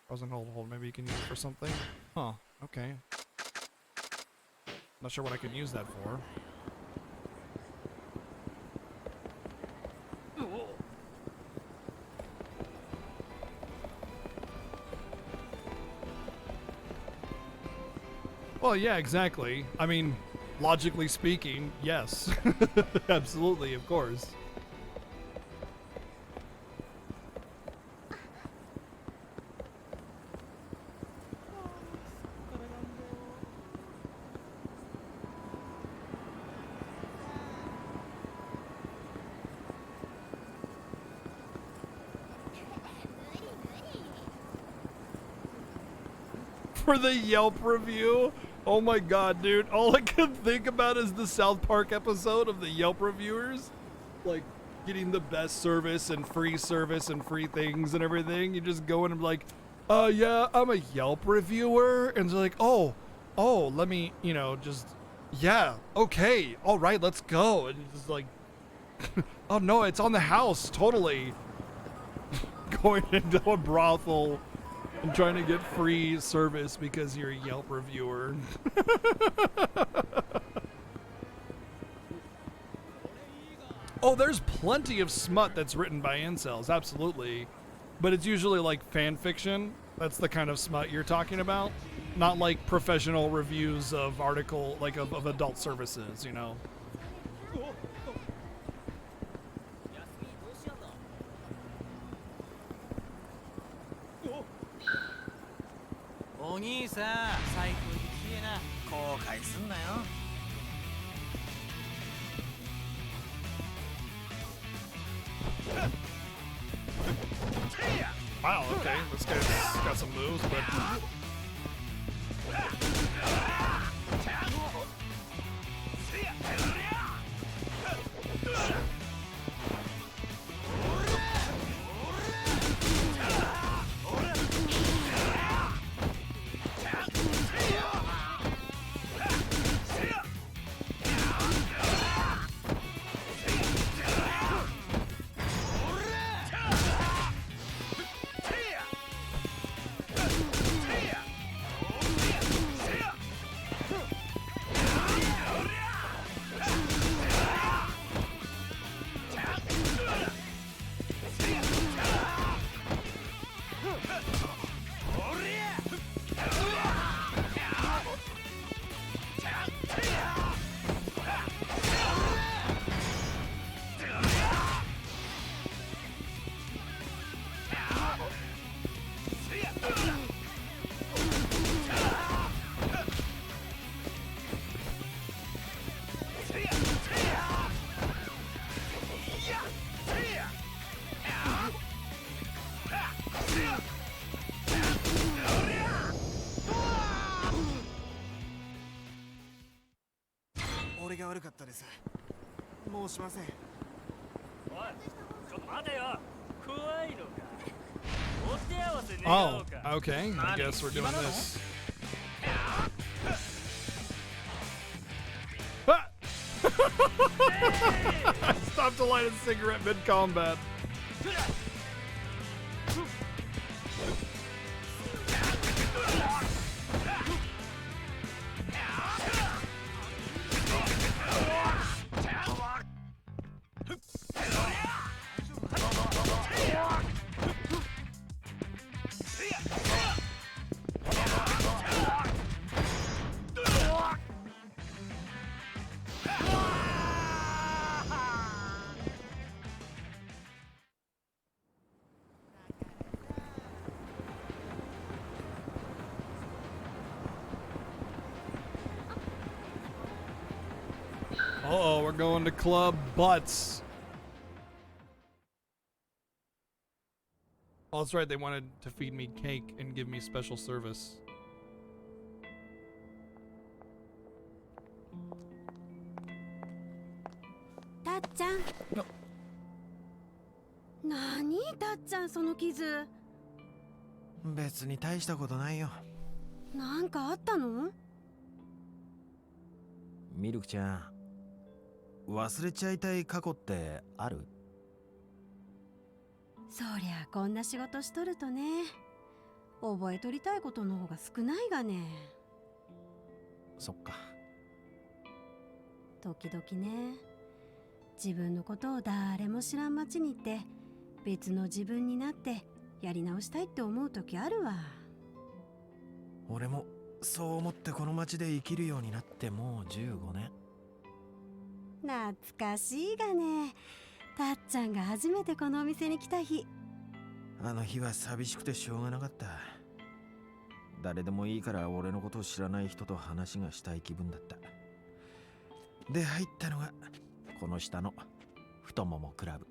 Hold, maybe you can use it for something? Huh, okay. Not sure what I could use that for. Well, yeah, exactly. I mean, logically speaking, yes. Absolutely, of course. For the Yelp review? Oh my god, dude. All I can think about is the South Park episode of the Yelp reviewers. Like, getting the best service and free things and everything. You just go in and be like, yeah, I'm a Yelp reviewer. And they're like, oh, let me, you know, just, yeah, okay, all right, let's go. And you're just like, oh no, it's on the house, totally. Going into a brothel and trying to get free service because you're a Yelp reviewer. Oh, there's plenty of smut that's written by incels, absolutely. But it's usually like fan fiction. That's the kind of smut you're talking about. Not like professional reviews of of adult services, you know. お兄さん、最高に綺麗な後悔すんなよ。Wow, okay, this guy's got some moves, but... Oh, okay. I guess we're doing this. I stopped to light a cigarette mid-combat. Uh-oh, we're going to Club Butts. Oh, that's right, they wanted to feed me cake and give me special service. Ta-chan. 何何たっちゃんその傷。別に大したことないよ。なんかあったの？ミルクちゃん、忘れちゃいたい過去ってある？そりゃこんな仕事しとるとね、覚えとりたいことの方が少ないがね。そっか。時々ね、自分のことを誰も知らん街に行って別の自分になってやり直したいって思う時あるわ。俺もそう思ってこの街で生きるようになってもう15年。懐かしいがね。たっちゃんが初めてこのお店に来た日。あの日は寂しくてしょうがなかった。誰でもいいから俺のことを知らない人と話がしたい気分だった。で入ったのがこの下の太ももクラブ。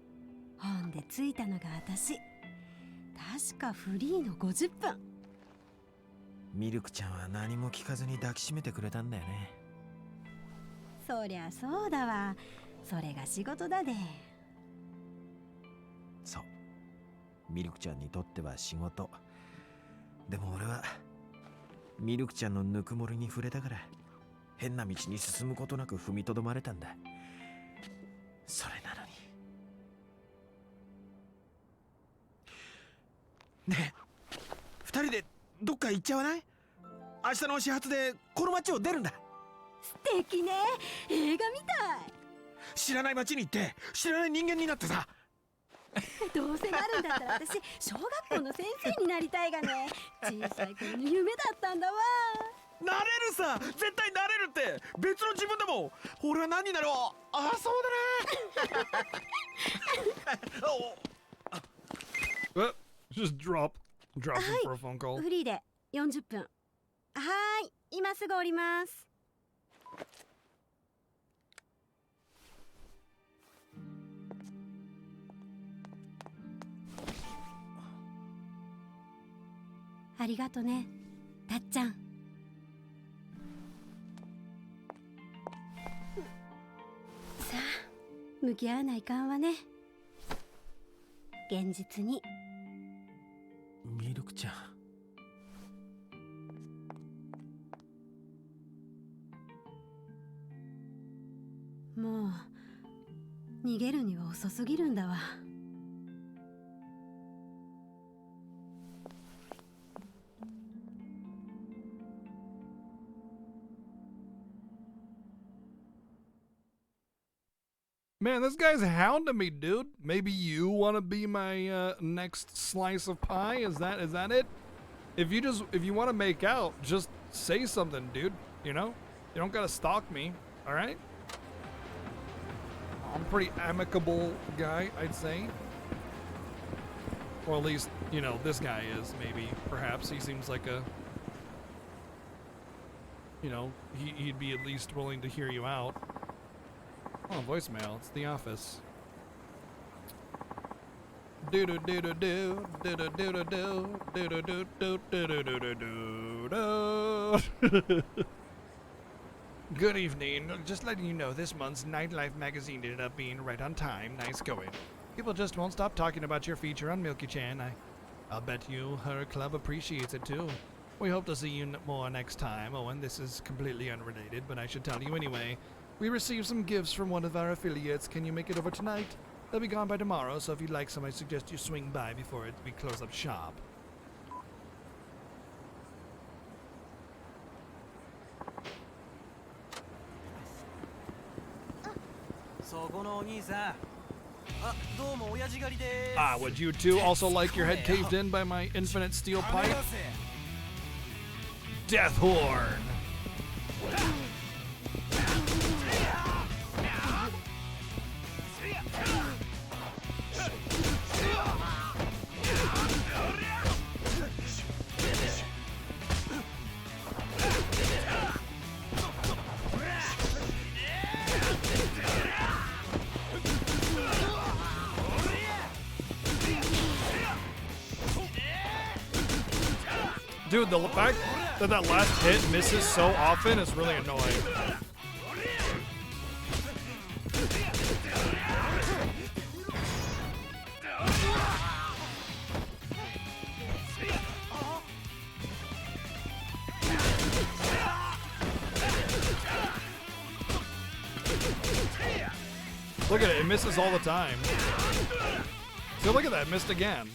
ほんで着いたのが私。確かフリーの50分。ミルクちゃんは何も聞かずに抱きしめてくれたんだよね。そりゃそうだわ。それが仕事だで。そう、ミルクちゃんにとっては仕事。でも俺はミルクちゃんのぬくもりに触れたから変な道に進むことなく踏みとどまれたんだ。それなのに。ねえ、二人でどっか行っちゃわない？明日の始発でこの街を出るんだ。素敵ね。映画みたい。知らない街に行って知らない人間になってさ。どうせなるんだったら私小学校の先生になりたいがね。小さい頃の夢だったんだわ。なれるさ、絶対なれるって。別の自分でも。俺は何になろう。ああ、そうだな。Just drop him for a phone call. フリーで40分。はーい、今すぐ降ります。ありがとね、たっちゃん。さあ、向き合わないかんわね。現実に。ミルクちゃん。もう逃げるには遅すぎるんだわ。Man, this guy's hounding me, dude. Maybe you want to be my next slice of pie? Is that it? If you want to make out, just say something, dude. You know, you don't gotta stalk me. All right? I'm a pretty amicable guy, I'd say. Or at least, you know, this guy is. Maybe, perhaps he seems like a. You know, he'd be at least willing to hear you out. Oh, voicemail. It's the office. Do do do do do do do do do do do do do do do do. Good evening. Just letting you know, this month's Nightlife magazine ended up being right on time. Nice going. People just won't stop talking about your feature on Milky-chan. I'll bet you her club appreciates it too. We hope to see you more next time. Oh, and this is completely unrelated, but I should tell you anyway. We received some gifts from one of our affiliates. Can you make it over tonight? They'll be gone by tomorrow, so if you'd like some, I suggest you swing by before we close up shop. Ah, would you two also like your head caved in by my infinite steel pipe? Death Horn! Dude, the fact that last hit misses so often is really annoying. Look at it, it misses all the time. So look at that, missed again.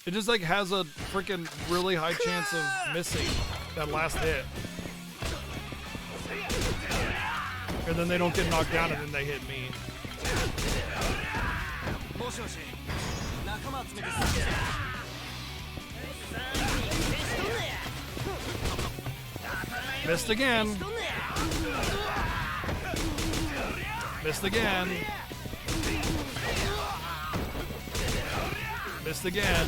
It just like has a freaking really high chance of missing that last hit. And then they don't get knocked down and then they hit me. Missed again. Missed again. Missed again.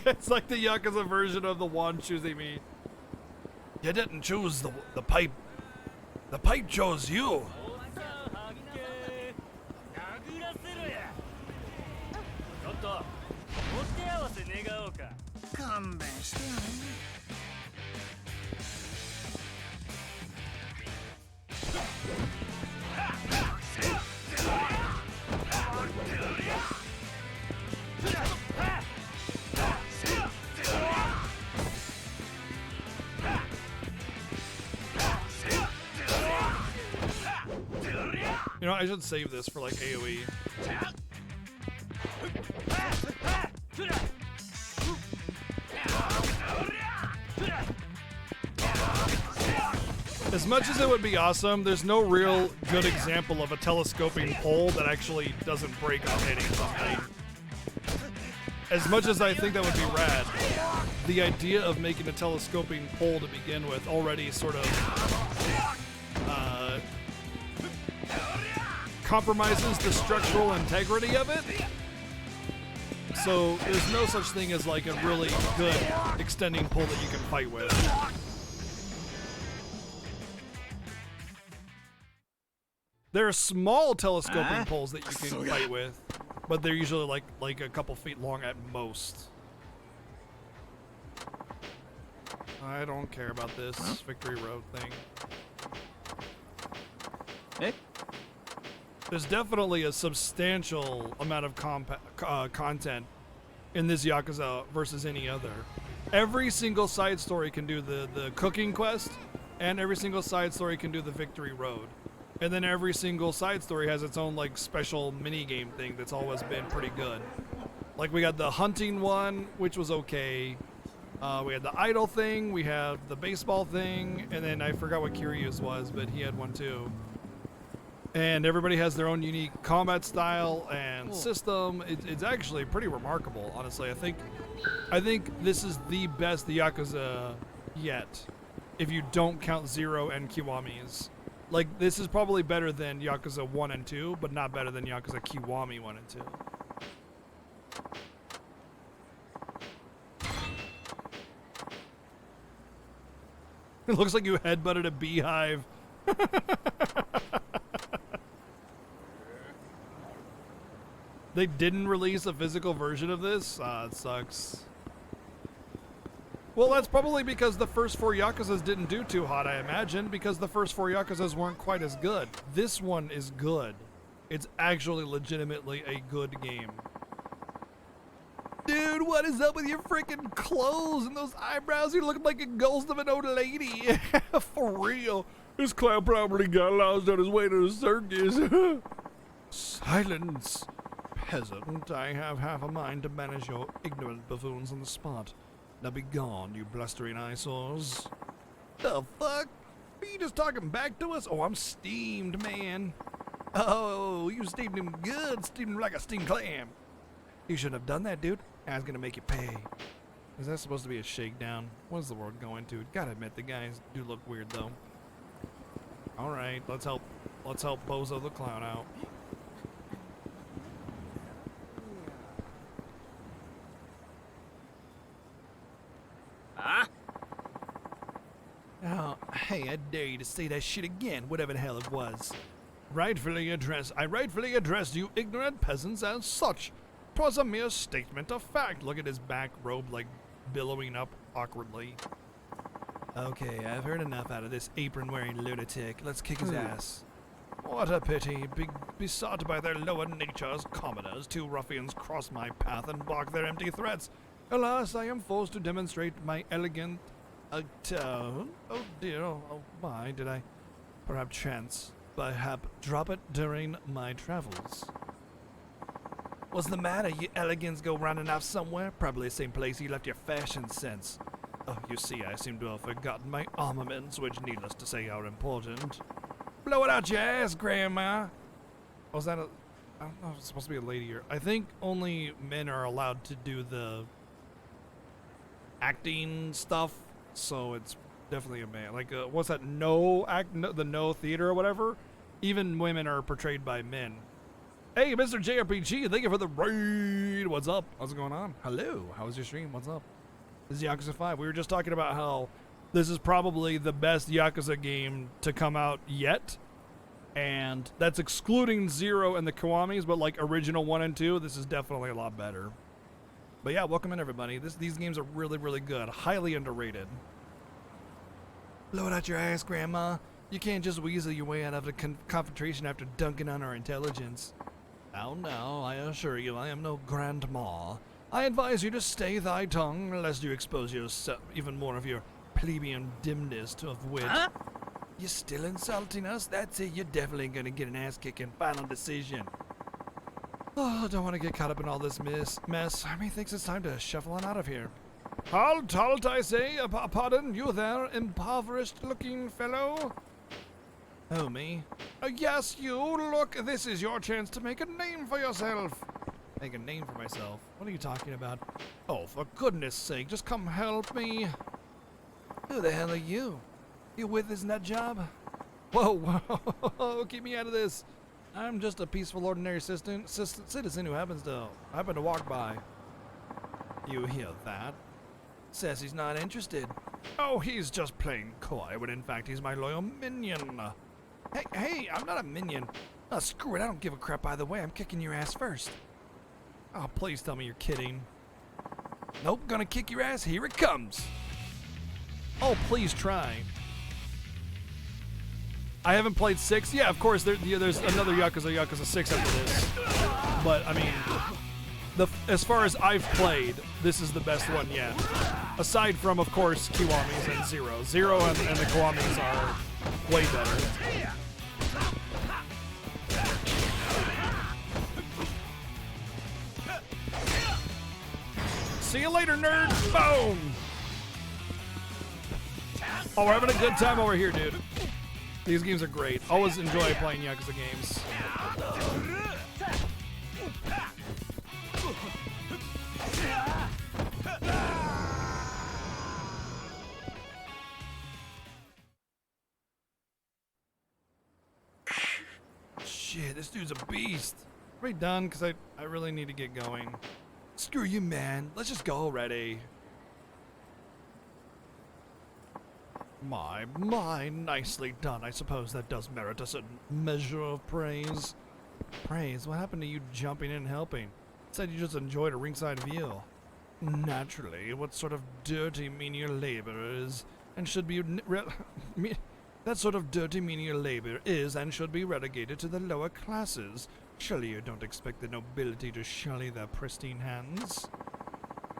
It's like the Yakuza version of the one choosing me. You didn't choose the pipe. The pipe chose you. You know, I should save this for like AoE. As much as it would be awesome, there's no real good example of a telescoping pole that actually doesn't break on hitting something. As much as I think that would be rad, the idea of making a telescoping pole to begin with already sort of compromises the structural integrity of it. So there's no such thing as like a really good extending pole that you can fight with. There are small telescoping poles that you can fight with, but they're usually like a couple feet long at most. I don't care about this Victory Road thing. Hey. There's definitely a substantial amount of content in this Yakuza versus any other. Every single side story can do the cooking quest, and every single side story can do the Victory Road. And then every single side story has its own like special mini game thing that's always been pretty good. Like we got the hunting one, which was okay. We had the idol thing, we have the baseball thing, and then I forgot what Kiryu's was, but he had one too. And everybody has their own unique combat style and system. It's actually pretty remarkable, honestly. I think this is the best Yakuza yet, if you don't count Zero and Kiwami's. Like, this is probably better than Yakuza 1 and 2, but not better than Yakuza Kiwami 1 and 2. It looks like you headbutted a beehive. They didn't release a physical version of this? It sucks. Well, that's probably because the first 4 Yakuzas didn't do too hot, I imagine, because the first 4 Yakuzas weren't quite as good. This one is good. It's actually legitimately a good game. Dude, what is up with your freaking clothes and those eyebrows? You look like a ghost of an old lady. For real. This clown probably got lost on his way to the circus. Silence. Peasant, I have half a mind to banish your ignorant buffoons on the spot. Now be gone, you blustering eyesores. The fuck? Are you just talking back to us? Oh, I'm steamed, man. Oh, you steamed him good, steamed him like a steamed clam. You shouldn't have done that, dude. I was gonna make you pay. Is that supposed to be a shakedown? What is the world going to? Gotta admit, the guys do look weird, though. All right, let's help Bozo the Clown out. Hey, I dare you to say that shit again, whatever the hell it was. I rightfully addressed you ignorant peasants as such. 'Twas a mere statement of fact. Look at his back robe, like, billowing up awkwardly. Okay, I've heard enough out of this apron-wearing lunatic. Let's kick his ass. What a pity. Besought by their lower natures, commoners, two ruffians cross my path and bark their empty threats. Alas, I am forced to demonstrate my elegant tone. Oh dear, oh why did I perhaps chance drop it during my travels? What's the matter? You elegants go running off somewhere? Probably the same place you left your fashion sense. Oh, you see, I seem to have forgotten my armaments, which, needless to say, are important. Blow it out your ass, Grandma! Was that a... I don't know, it's supposed to be a lady here. I think only men are allowed to do the acting stuff, so it's definitely a man. Like, what's that? The No Theater or whatever? Even women are portrayed by men. Hey, Mr. JRPG, thank you for the raid. What's up? What's going on? Hello. How was your stream? What's up? This is Yakuza 5. We were just talking about how this is probably the best Yakuza game to come out yet. And that's excluding 0 and the Kiwamis, but like original 1 and 2, this is definitely a lot better. But yeah, welcome in everybody. These games are really, really good. Highly underrated. Blow it out your ass, Grandma. You can't just weasel your way out of a confrontation after dunking on our intelligence. Oh no, I assure you, I am no grandma. I advise you to stay thy tongue, lest you expose yourself even more of your plebeian dimness of wit. Huh? You still insulting us? That's it, you're definitely gonna get an ass-kicking. Final decision. Oh, I don't want to get caught up in all this mess. Methinks it's time to shuffle on out of here. Halt, I say. Pardon, you there, impoverished-looking fellow? Oh, me? Yes, you. Look, this is your chance to make a name for yourself. Make a name for myself? What are you talking about? Oh, for goodness sake, just come help me. Who the hell are you? You with this nut job? Whoa, whoa, keep me out of this. I'm just a peaceful, ordinary citizen who happens to walk by. You hear that? Says he's not interested. Oh, he's just plain coy, when in fact he's my loyal minion. Hey, I'm not a minion. Oh, screw it, I don't give a crap either way. I'm kicking your ass first. Oh, please tell me you're kidding. Nope, gonna kick your ass. Here it comes. Oh, please try. I haven't played 6. Yeah, of course, there's another Yakuza 6 after this. But, I mean, as far as I've played, this is the best one yet. Aside from, of course, Kiwamis and 0. 0 and the Kiwamis are way better. See you later, nerd! Boom! Oh, we're having a good time over here, dude. These games are great. Always enjoy playing Yakuza games. Shit, this dude's a beast. Are we done? Because I really need to get going. Screw you, man. Let's just go already. My, nicely done. I suppose that does merit a certain measure of praise. Praise? What happened to you jumping in and helping? Said you just enjoyed a ringside view. Naturally, what sort of dirty menial labor is and should be that sort of dirty menial labor is and should be relegated to the lower classes. Surely you don't expect the nobility to sully their pristine hands?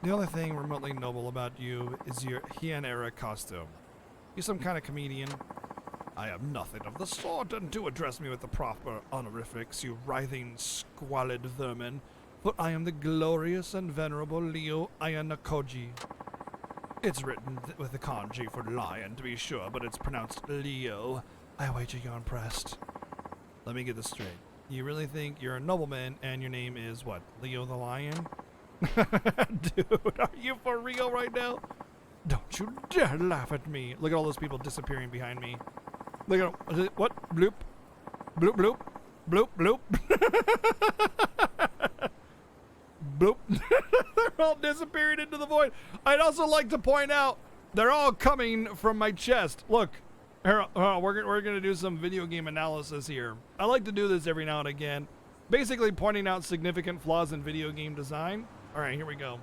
The only thing remotely noble about you is your Heian-era costume. You some kind of comedian? I am nothing of the sort, and do address me with the proper honorifics, you writhing, squalid vermin, for I am the glorious and venerable Leo Ayanokoji. It's written with the kanji for lion, to be sure, but it's pronounced Leo. I wager you're impressed. Let me get this straight. You really think you're a nobleman, and your name is, what, Leo the Lion? Dude, are you for real right now? Don't you dare laugh at me. Look at all those people disappearing behind me. Look at what? Bloop. Bloop, bloop. Bloop, bloop. Bloop. They're all disappearing into the void. I'd also like to point out, they're all coming from my chest. Look. Here, we're gonna do some video game analysis here. I like to do this every now and again, basically pointing out significant flaws in video game design. All right, here we go.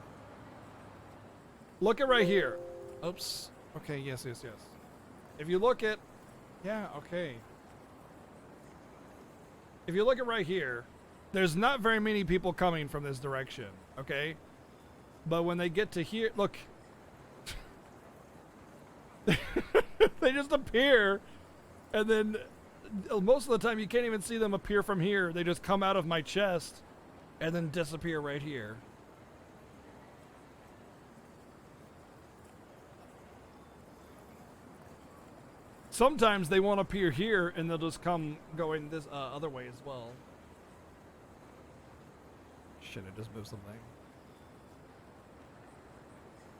Look at right here. Oops. Okay. Yes. If you look at, yeah. Okay. If you look at right here, there's not very many people coming from this direction. Okay. But when they get to here, look. They just appear, and then most of the time you can't even see them appear from here. They just come out of my chest and then disappear right here. Sometimes they won't appear here and they'll just come going this other way as well. Shit, I just moved something.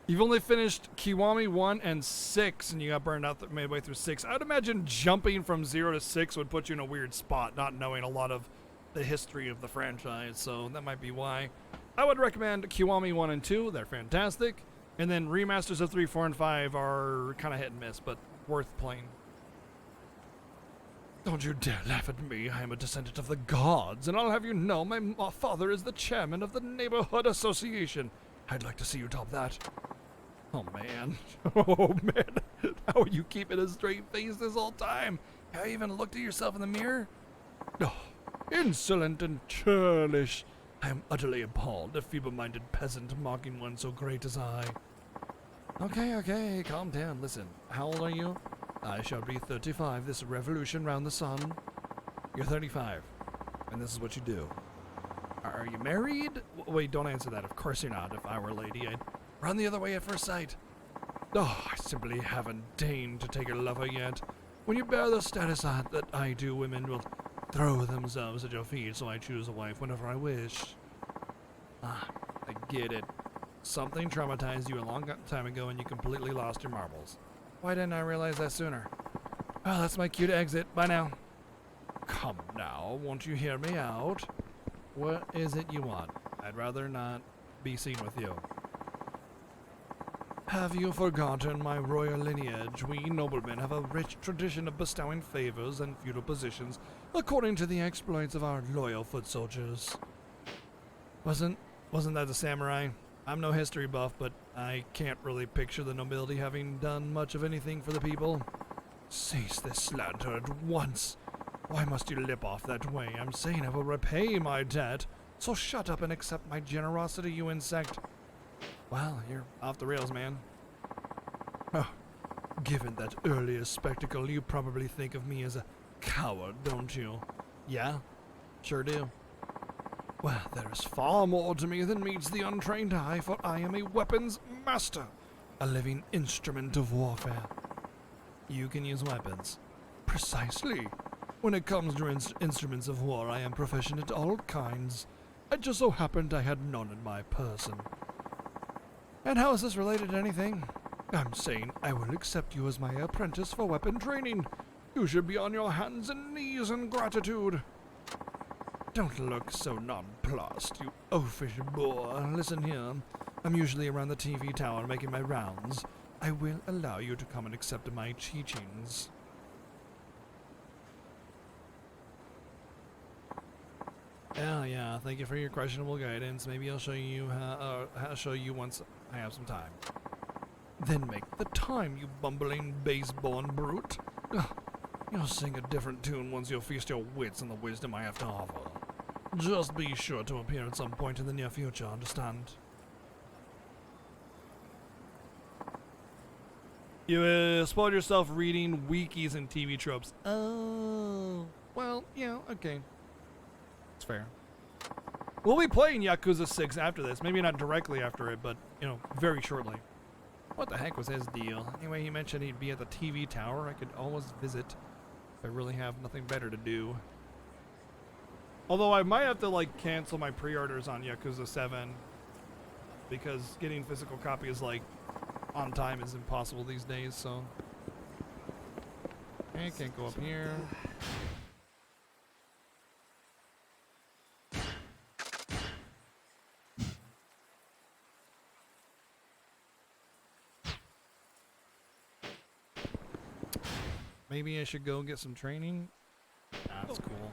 You've only finished Kiwami 1 and 6, and you got burned out midway through 6. I would imagine jumping from 0 to 6 would put you in a weird spot, not knowing a lot of the history of the franchise, so that might be why. I would recommend Kiwami 1 and 2. They're fantastic. And then remasters of 3, 4, and 5 are kind of hit and miss, but worth playing. Don't you dare laugh at me. I am a descendant of the gods, and I'll have you know my father is the chairman of the neighborhood association. I'd like to see you top that. Oh, man. Oh, man. How are you keeping a straight face this whole time? Have you even looked at yourself in the mirror? Oh, insolent and churlish. I am utterly appalled, a feeble-minded peasant mocking one so great as I. Okay, calm down. Listen, how old are you? I shall be 35 this revolution round the sun. You're 35, and this is what you do. Are you married? Wait, don't answer that. Of course you're not. If I were a lady, I'd run the other way at first sight. Oh, I simply haven't deigned to take a lover yet. When you bear the status that I do, women will throw themselves at your feet, so I choose a wife whenever I wish. Ah, I get it. Something traumatized you a long time ago and you completely lost your marbles. Why didn't I realize that sooner? Oh, that's my cue to exit. Bye now. Come now, won't you hear me out? What is it you want? I'd rather not be seen with you. Have you forgotten my royal lineage? We noblemen have a rich tradition of bestowing favors and feudal positions according to the exploits of our loyal foot soldiers. Wasn't that the samurai? I'm no history buff, but I can't really picture the nobility having done much of anything for the people. Cease this slander at once. Why must you lip off that way? I'm saying I will repay my debt, so shut up and accept my generosity, you insect. Well, you're off the rails, man. Oh, given that earlier spectacle, you probably think of me as a coward, don't you? Yeah, sure do. Well, there is far more to me than meets the untrained eye, for I am a weapons master, a living instrument of warfare. You can use weapons. Precisely. When it comes to instruments of war, I am proficient at all kinds. It just so happened I had none in my person. And how is this related to anything? I'm saying I will accept you as my apprentice for weapon training. You should be on your hands and knees in gratitude. Don't look so nonplussed, you oafish boor. Listen here. I'm usually around the TV tower making my rounds. I will allow you to come and accept my teachings. Oh yeah, thank you for your questionable guidance. Maybe I'll show you once I have some time. Then make the time, you bumbling, base-born brute. Ugh, you'll sing a different tune once you'll feast your wits on the wisdom I have to offer. Just be sure to appear at some point in the near future, understand? You spoiled yourself reading wikis and TV tropes. Oh, well, yeah, okay. It's fair. We'll be playing Yakuza 6 after this. Maybe not directly after it, but, you know, very shortly. What the heck was his deal? Anyway, he mentioned he'd be at the TV tower. I could always visit if I really have nothing better to do. Although I might have to, like, cancel my pre-orders on Yakuza 7. Because getting physical copies, like, on time is impossible these days, so... Okay, can't go up here. Maybe I should go get some training. Nah, that's cool.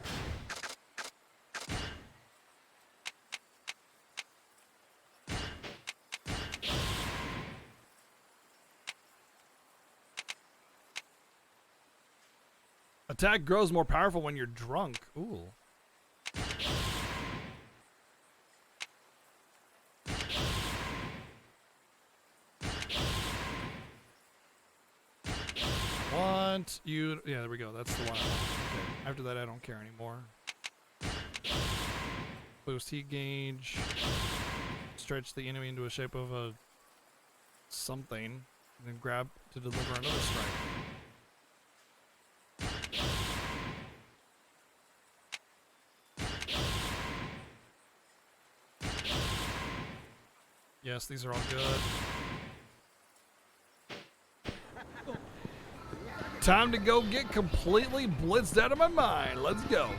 Attack grows more powerful when you're drunk. Ooh. Want you? Yeah, there we go. That's the one I want. Okay. After that, I don't care anymore. Boost heat gauge. Stretch the enemy into a shape of a something, and then grab to deliver another strike. Yes, these are all good. Time to go get completely blitzed out of my mind. Let's go.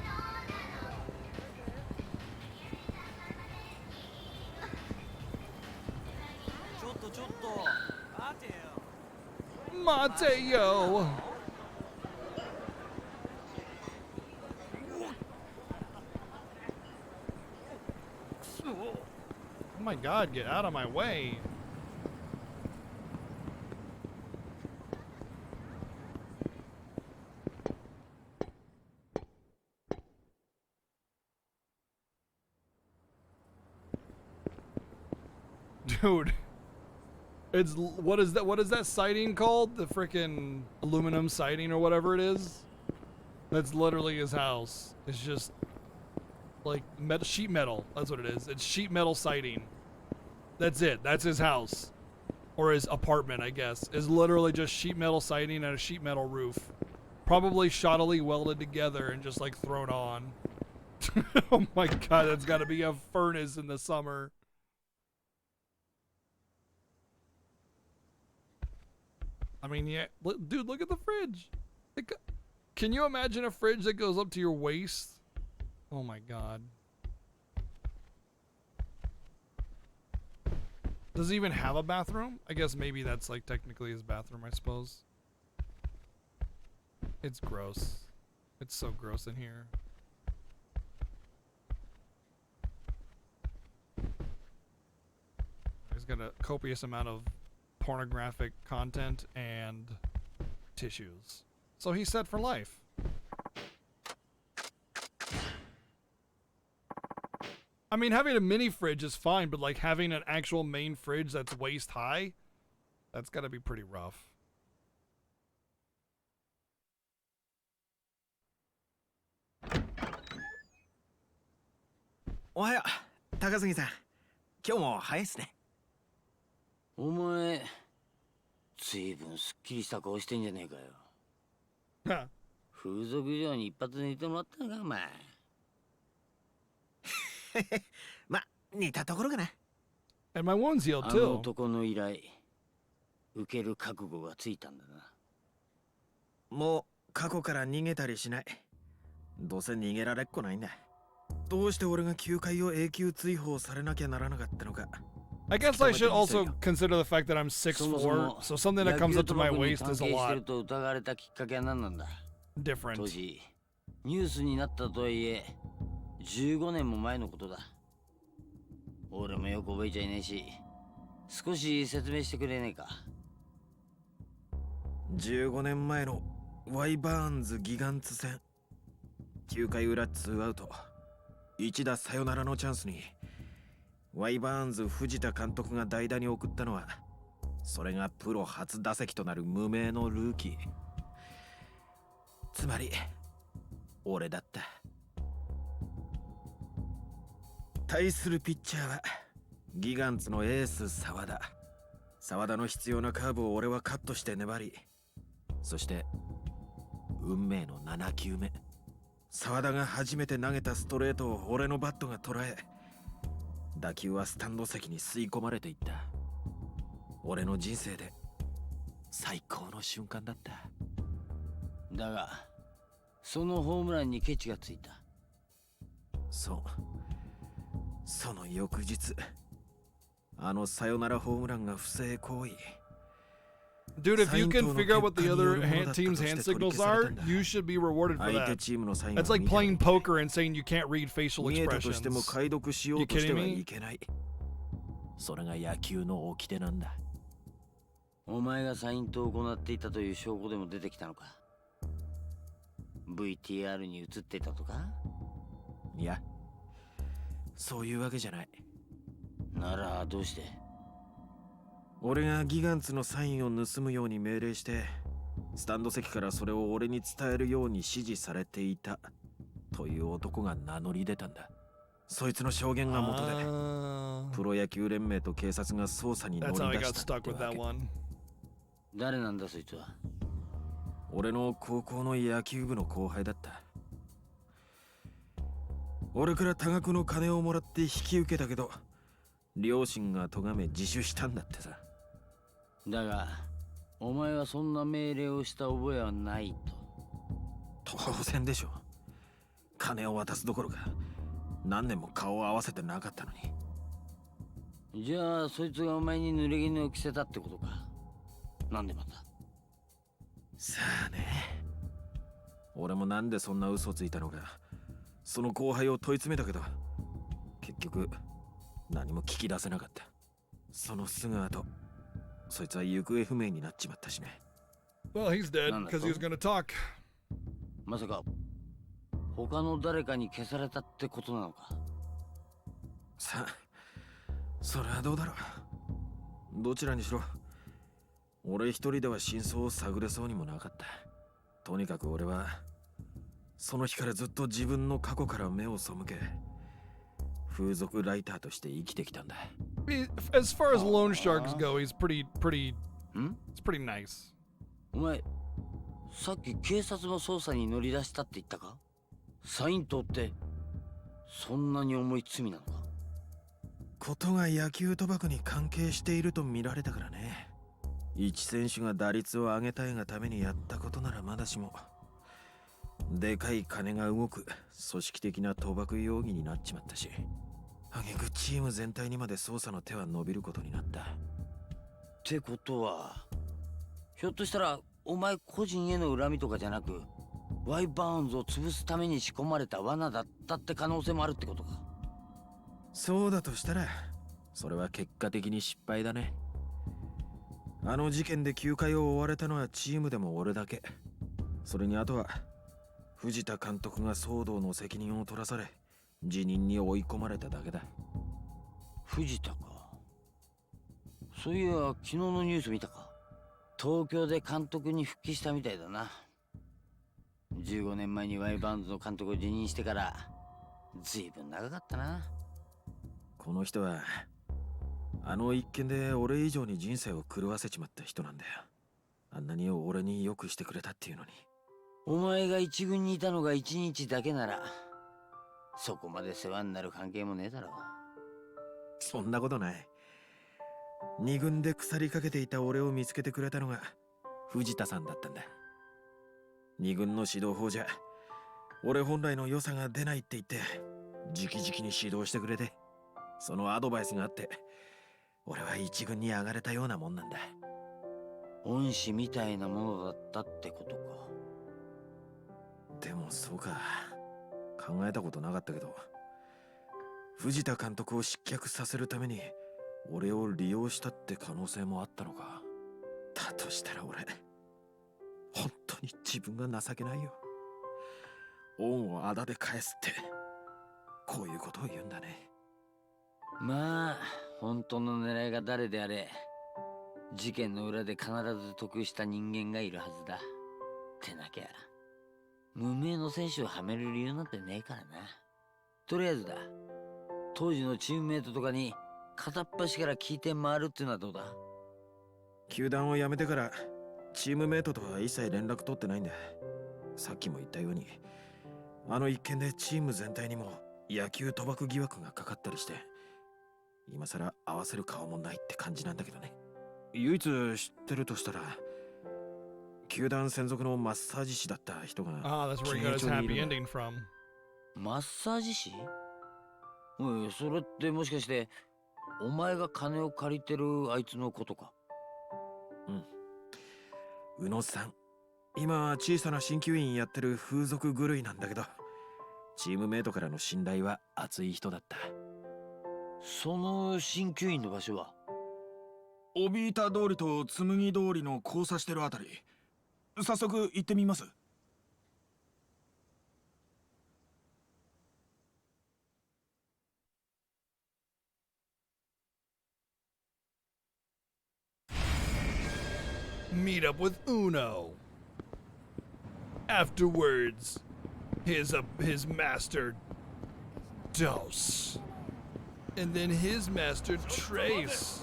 Mateo. Oh my god, get out of my way. Dude. It's what is that siding called? The frickin' aluminum siding or whatever it is? That's literally his house. It's just like sheet metal. That's what it is. It's sheet metal siding. That's it. That's his house. Or his apartment, I guess. Is literally just sheet metal siding and a sheet metal roof. Probably shoddily welded together and just like thrown on. Oh my god, that's gotta be a furnace in the summer. I mean, yeah, dude, look at the fridge. Can you imagine a fridge that goes up to your waist? Oh my god. Does he even have a bathroom? I guess maybe that's like technically his bathroom, I suppose. It's gross. It's so gross in here. He's got a copious amount of pornographic content and tissues. So he's set for life. I mean, having a mini fridge is fine, but like having an actual main fridge that's waist high, that's gotta be pretty rough. Ohayou, Takasugi-san. 今日も早いっすね。お前、ずいぶんすっきりした顔してんじゃねえかよ。風俗嬢に一発寝てもらったのか、お前。ま、似たところかな。And my wound's healed あ too. の男の依頼、受ける覚悟がついたんだな。もう過去から逃げたりしない。どうせ逃げられっこないんだ。どうして俺が球界を永久追放されなきゃならなかったのか。I guess I should also consider the fact that I'm 6'4", so something that comes up to my waist is a lot different. 当時ニュースになったとはいえ15年も前のことだ。俺もよく覚えちゃいねえし、少し説明してくれねえか。15年前のワイバーンズギガンツ戦、9回裏2アウト、一打サヨナラのチャンスにワイバーンズ藤田監督が代打に送ったのは、それがプロ初打席となる無名のルーキー、つまり俺だった。対するピッチャーはギガンツのエース沢田。沢田の必要なカーブを俺はカットして粘り、そして運命の7球目、沢田が初めて投げたストレートを俺のバットが捉え、打球はスタンド席に吸い込まれていった。俺の人生で最高の瞬間だった。だがそのホームランにケチがついた。そう、その翌日、あのサヨナラホームランが不正行為、Dude, if you can figure out what the other team's hand signals are, you should be rewarded for that. That's like playing poker and saying you can't read facial expressions. You kidding me? それが野球の掟なんだ。お前がサイントを行っていたという証拠でも出てきたのか。VTR に映ってたとか。いや、そういうわけじゃない。ならどうして？俺がギガンツのサインを盗むように命令して、スタンド席からそれを俺に伝えるように指示されていたという男が名乗り出たんだ。そいつの証言が元で、プロ野球連盟と警察が捜査に乗り出したってわけ。誰なんだそいつは。俺の高校の野球部の後輩だった。俺から多額の金をもらって引き受けたけど、両親が咎め自首したんだってさ。だがお前はそんな命令をした覚えはないと。当然でしょ。金を渡すどころか何年も顔を合わせてなかったのに。じゃあそいつがお前に濡れ衣を着せたってことか。なんでまた。さあね。俺もなんでそんな嘘ついたのか、その後輩を問い詰めたけど、結局何も聞き出せなかった。そのすぐ後、そいつは行方不明になっちまったしね。Well, he's dead because he was gonna talk. まさか他の誰かに消されたってことなのか。さあ、それはどうだろう。どちらにしろ、俺一人では真相を探れそうにもなかった。とにかく俺はその日からずっと自分の過去から目を背け、風俗ライターとして生きてきたんだ。As far as loan sharks go, he's pretty it's pretty nice. お前さっき警察の捜査に乗り出したって言ったか。サイントってそんなに重い罪なのか。ことが野球賭博に関係していると見られたからね。一選手が打率を上げたいがためにやったことならまだしも、でかい金が動く組織的な賭博容疑になっちまったし、挙句チーム全体にまで捜査の手は伸びることになった。ってことは、ひょっとしたらお前個人への恨みとかじゃなく、ワイバーンズを潰すために仕込まれた罠だったって可能性もあるってことか。そうだとしたら、それは結果的に失敗だね。あの事件で休会を追われたのはチームでも俺だけ。それにあとは藤田監督が騒動の責任を取らされ、辞任に追い込まれただけだ。藤田か。そういや昨日のニュース見たか。東京で監督に復帰したみたいだな。15年前にワイバーンズの監督を辞任してからずいぶん長かったな。この人はあの一件で俺以上に人生を狂わせちまった人なんだよ。あんなに俺によくしてくれたっていうのに。お前が一軍にいたのが1日だけなら、そこまで世話になる関係もねえだろう。そんなことない。二軍で腐りかけていた俺を見つけてくれたのが藤田さんだったんだ。二軍の指導法じゃ俺本来の良さが出ないって言って直々に指導してくれて、そのアドバイスがあって俺は一軍に上がれたようなもんなんだ。恩師みたいなものだったってことか。でもそうか、考えたことなかったけど、藤田監督を失脚させるために俺を利用したって可能性もあったのか。だとしたら俺本当に自分が情けないよ。恩をあだで返すってこういうことを言うんだね。まあ本当の狙いが誰であれ、事件の裏で必ず得した人間がいるはずだ。ってなきゃ無名の選手をはめる理由なんてねえからな。とりあえずだ、当時のチームメイトとかに片っ端から聞いて回るっていうのはどうだ。球団を辞めてからチームメイトとは一切連絡取ってないんだ。さっきも言ったように、あの一件でチーム全体にも野球賭博疑惑がかかったりして、今さら合わせる顔もないって感じなんだけどね。唯一知ってるとしたら、球団専属のマッサージ師だった人が。Ah, that's where he got his happy ending from. マッサージ師？おい、それってもしかしてお前が金を借りてるあいつのことか。うん。宇野さん。今小さな鍼灸院やってる風俗狂いなんだけど、チームメイトからの信頼は厚い人だった。その鍼灸院の場所は？帯板通りと紬通りの交差してるあたり。早速行ってみます。Meet up with Uno. Afterwards, his master Dos, and then his master Trace,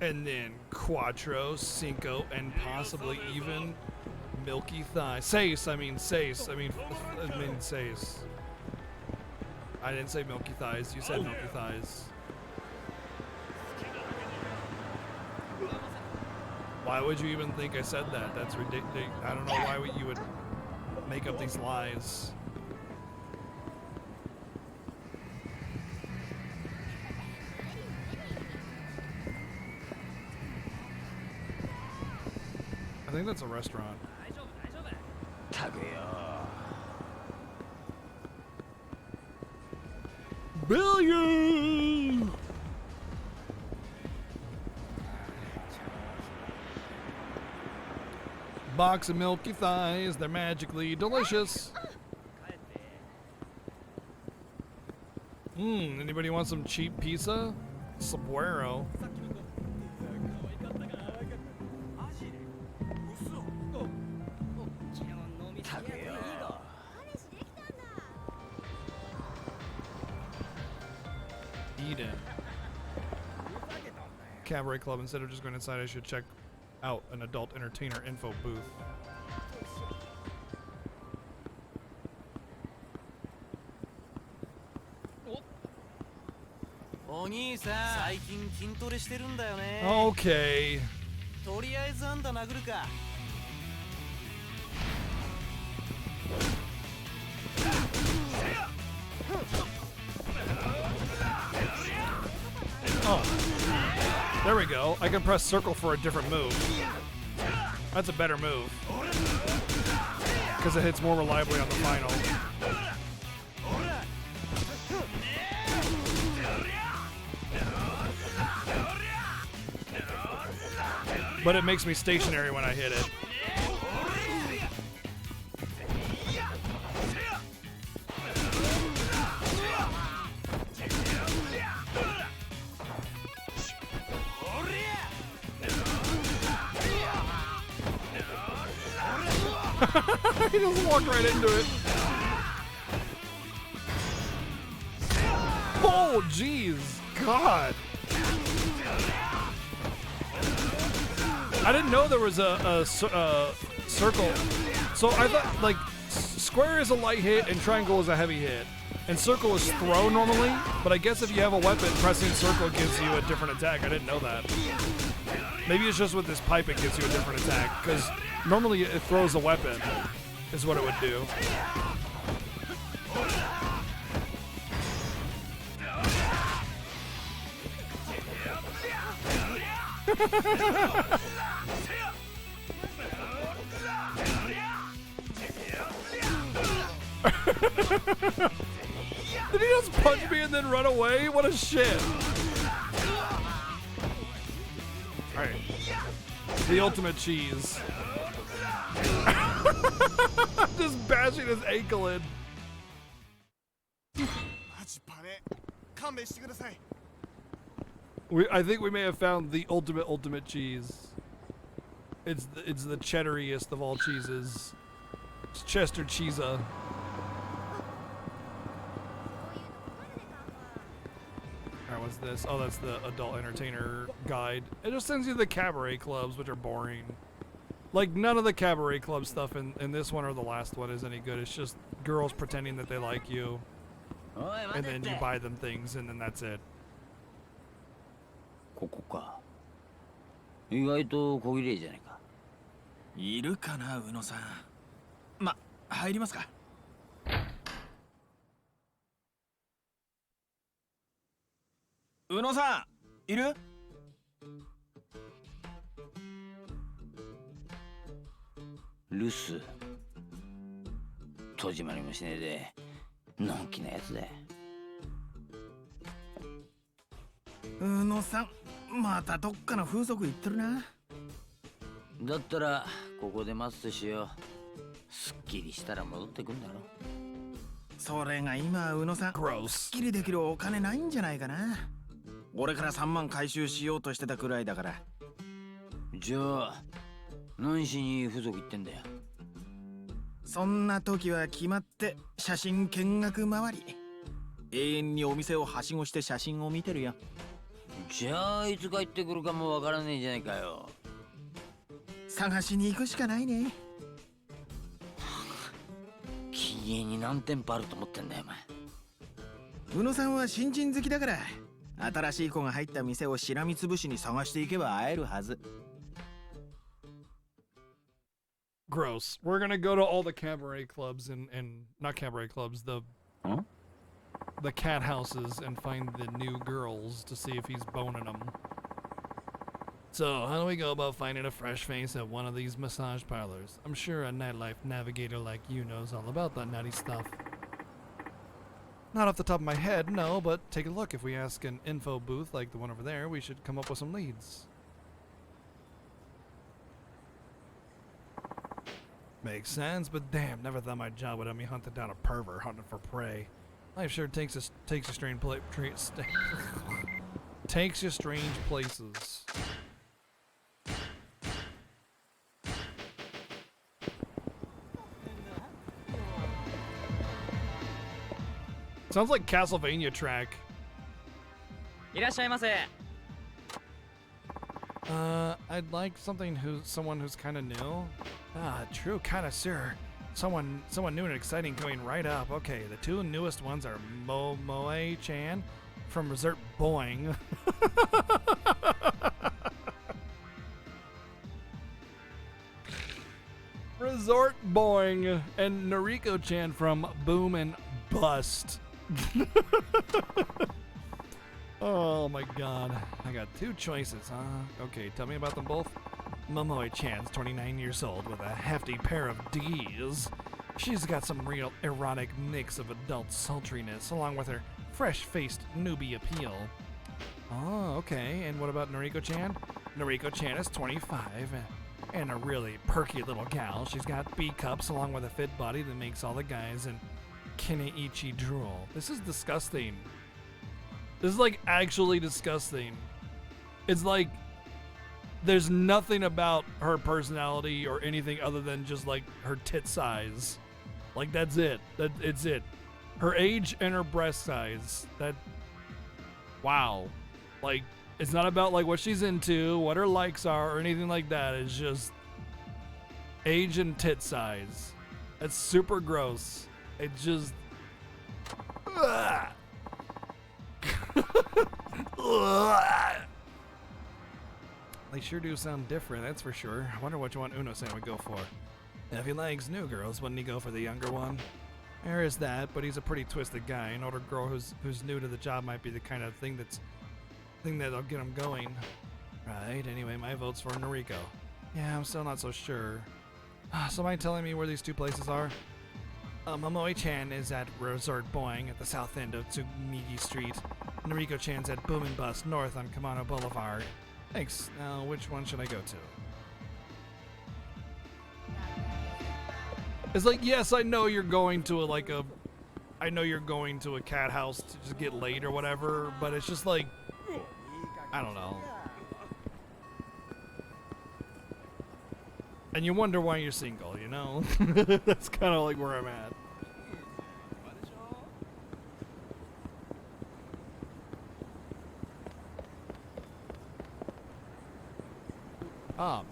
and then Cuatro, Cinco, and possibly even Milky Thighs. Seis. I mean Seis. I mean I didn't say Milky Thighs. You said Milky Thighs. Why would you even think I said that? That's ridiculous. I don't know why you would make up these lies. I think that's a restaurant. Billion! Box of Milky Thighs, they're magically delicious. Anybody want some cheap pizza? Sabuero. Eden. Cabaret Club. Instead of just going inside, I should check out an adult entertainer info booth. Okay. Oh, there we go. I can press circle for a different move. That's a better move. Because it hits more reliably on the final. But it makes me stationary when I hit it. He just walked right into it. Oh, jeez. God. I didn't know there was a circle. So I thought, like, square is a light hit and triangle is a heavy hit. And circle is throw normally, but I guess if you have a weapon, pressing circle gives you a different attack. I didn't know that. Maybe it's just with this pipe it gives you a different attack, because normally it throws a weapon, is what it would do. Did he just punch me and then run away? What a shit. Alright. The ultimate cheese. Just bashing his ankle in. I think we may have found the ultimate cheese. It's the cheddariest of all cheeses. It's Chester Cheesa. Alright, what's this? Oh, that's the adult entertainer guide. It just sends you the cabaret clubs, which are boring. Like, none of the cabaret club stuff in this one or the last one is any good. It's just girls pretending that they like you. And then you buy them things, and then that's it. ここか。意外と小綺麗じゃないか。いるかな、宇野さん。ま、入りますか。宇野さん、いる？留守戸締まりもしねえでのんきなやつだ。宇野さん、またどっかの風俗行ってるな。だったらここで待つとしよう。すっきりしたら戻ってくんだろ。それが今宇野さん、すっきりできるお金ないんじゃないかな。俺から3万回収しようとしてたくらいだから。じゃあ何しに風俗行ってんだよ。そんな時は決まって写真見学回り。永遠にお店をはしごして写真を見てるよ。じゃあいつ帰ってくるかもわからねえじゃないかよ。探しに行くしかないね。禁煙に何店舗あると思ってんだよお前。宇野さんは新人好きだから、新しい子が入った店をしらみつぶしに探していけば会えるはず。Gross. We're gonna go to all the cabaret clubs and not cabaret clubs, the cat houses and find the new girls to see if he's boning them. So, how do we go about finding a fresh face at one of these massage parlors? I'm sure a nightlife navigator like you knows all about that nutty stuff. Not off the top of my head, no, but take a look. If we ask an info booth like the one over there, we should come up with some leads. Makes sense, but damn, never thought my job would have me hunting down a pervert hunting for prey. Life sure takes you strange takes you strange places. Sounds like Castlevania track. いらっしゃいませ。 I'd like someone who's kind of new. Ah, true connoisseur. Someone new and exciting coming right up. Okay, the two newest ones are Moe-chan from Resort Boing. Resort Boing and Noriko-chan from Boom and Bust. Oh my god. I got two choices, huh? Okay, tell me about them both. Momoe-chan's 29 years old with a hefty pair of D's. She's got some real erotic mix of adult sultriness along with her fresh-faced newbie appeal. Oh, okay. And what about Noriko-chan? Noriko-chan is 25 and a really perky little gal. She's got B cups along with a fit body that makes all the guys in Kineichi drool. This is disgusting. This is like actually disgusting. It's like there's nothing about her personality or anything other than just like her tit size. Like that's it. It's it. Her age and her breast size. Wow. Like it's not about like what she's into, what her likes are, or anything like that. It's just age and tit size. That's super gross. It's just They sure do sound different, that's for sure. I wonder which one Uno-san would go for. If he likes new girls, wouldn't he go for the younger one? There is that, but he's a pretty twisted guy. An older girl who's new to the job might be the kind of thing that'll get him going. Right, anyway, my vote's for Noriko. Yeah, I'm still not so sure. So mind telling me where these two places are? Momoe-chan is at Resort Boing at the south end of Tsumigi Street. Noriko-chan's at Boom and Bust north on Kamano Boulevard. Thanks. Now, which one should I go to? It's like, yes, I know you're going to a cat house to just get laid or whatever, but it's just like, I don't know. And you wonder why you're single, you know? That's kind of like where I'm at.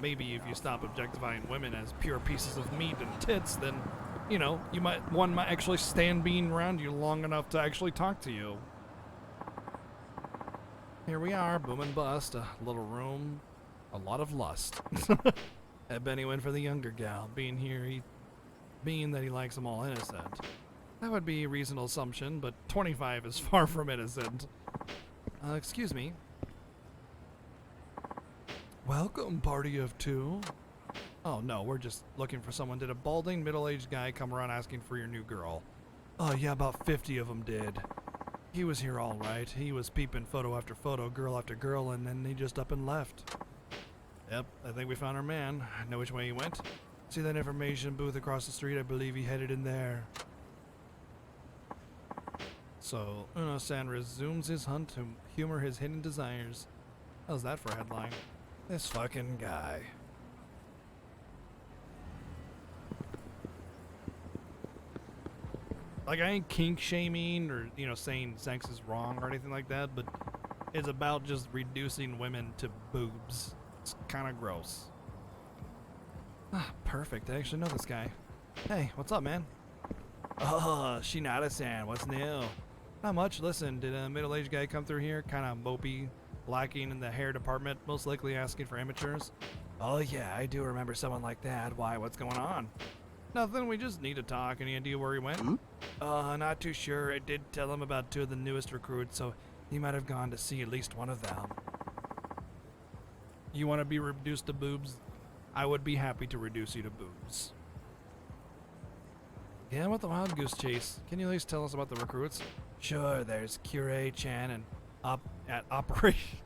Maybe if you stop objectifying women as pure pieces of meat and tits, then, you know, one might actually stand being around you long enough to actually talk to you. Here we are, Boom and Bust, a little room, a lot of lust. I bet he went for the younger gal, being that he likes them all innocent. That would be a reasonable assumption, but 25 is far from innocent. Excuse me. Welcome, party of two. Oh no, we're just looking for someone. Did a balding middle-aged guy come around asking for your new girl? Oh yeah, about 50 of them did. He was here all right. He was peeping photo after photo, girl after girl, and then he just up and left. Yep, I think we found our man. I know which way he went. See that information booth across the street? I believe he headed in there. So, Uno-san resumes his hunt to humor his hidden desires. How's that for a headline? This fucking guy. Like, I ain't kink shaming or, saying sex is wrong or anything like that, but it's about just reducing women to boobs. It's kind of gross. Ah, perfect. I actually know this guy. Hey, what's up, man? Oh, Shinada-san, what's new? Not much. Listen, did a middle-aged guy come through here? Kind of mopey, lacking in the hair department, most likely asking for amateurs? Oh yeah, I do remember someone like that. Why, what's going on? Nothing, we just need to talk. Any idea where he went? Not too sure. I did tell him about 2 of the newest recruits, so he might have gone to see at least one of them. You want to be reduced to boobs? I would be happy to reduce you to boobs. Yeah, what the wild goose chase? Can you at least tell us about the recruits? Sure, there's Kirei-chan and at Operation...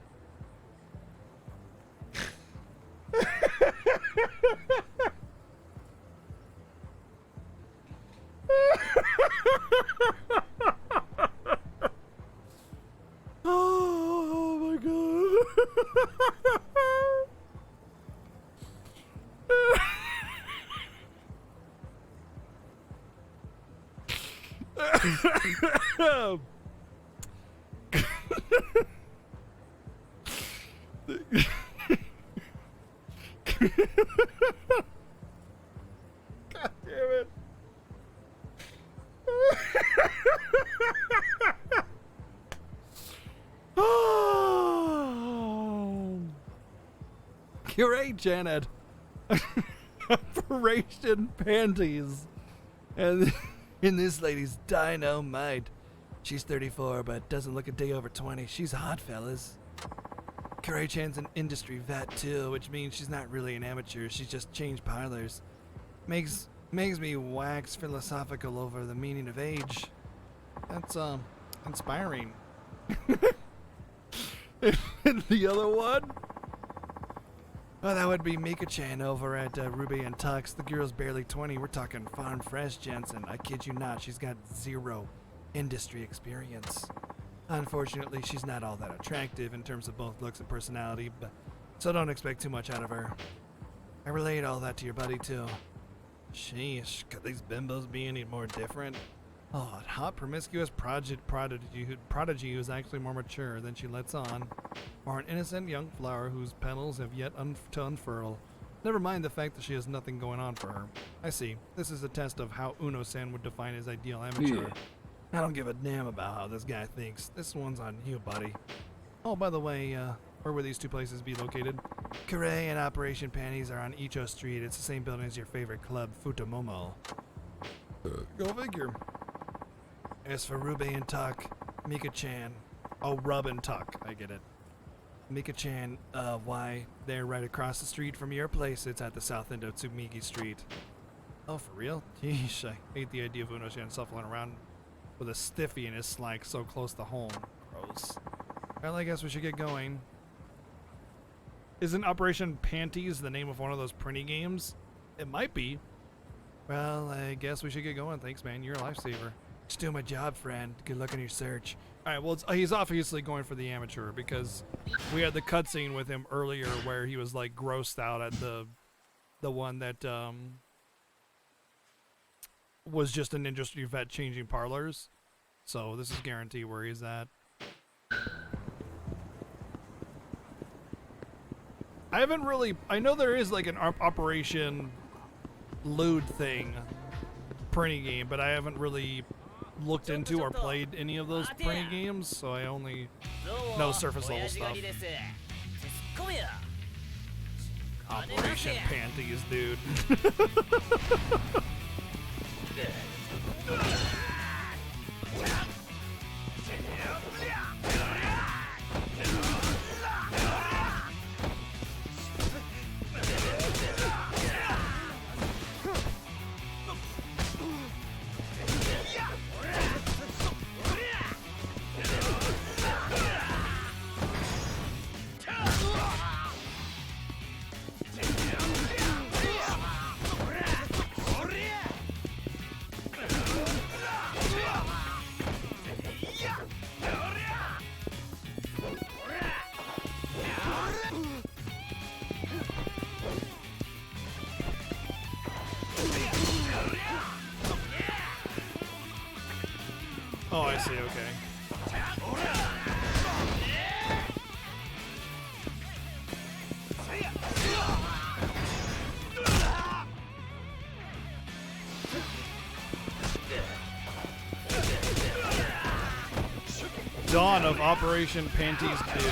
Oh my god. God damn it. Kirei-chan had Operation Panties. And this lady's dynamite. She's 34, but doesn't look a day over 20. She's hot, fellas. Kirei-chan's an industry vet, too, which means she's not really an amateur. She's just changed parlors. Makes me wax philosophical over the meaning of age. That's, inspiring. And the other one? Oh, that would be Mika-chan over at Ruby and Tux. The girl's barely 20. We're talking farm fresh, Jensen. I kid you not. She's got 0 industry experience. Unfortunately, she's not all that attractive in terms of both looks and personality, so don't expect too much out of her. I relayed all that to your buddy, too. Sheesh, could these bimbos be any more different? Oh, a hot, promiscuous prodigy who's actually more mature than she lets on. Or an innocent young flower whose petals have yet to unfurl. Never mind the fact that she has nothing going on for her. I see. This is a test of how Uno-san would define his ideal amateur. Yeah. I don't give a damn about how this guy thinks. This one's on you, buddy. Oh, by the way, where would these 2 places be located? Kirei and Operation Panties are on Icho Street. It's the same building as your favorite club, Futomomo. Go figure. As for Rube and Tuck, Mika-chan. Oh, Rub and Tuck. I get it. Mika-chan, why, they're right across the street from your place. It's at the south end of Tsumigi Street. Oh, for real? Yeesh, I hate the idea of Uno-chan shuffling around with a stiffy in his slank so close to home. Gross. Well, I guess we should get going. Isn't Operation Panties the name of one of those printy games? It might be. Well, I guess we should get going. Thanks, man. You're a lifesaver. Just doing my job, friend. Good luck on your search. All right, well, he's obviously going for the amateur because we had the cutscene with him earlier where he was like grossed out at the one that was just an industry vet changing parlors. So this is guarantee where he's at. I haven't really... I know there is like an Operation Lewd thing printing game, but I haven't really looked into or played any of those printing games, so I only know surface level stuff. Operation Panties, dude. Oh, I see, okay. Dawn of Operation Panties Dude.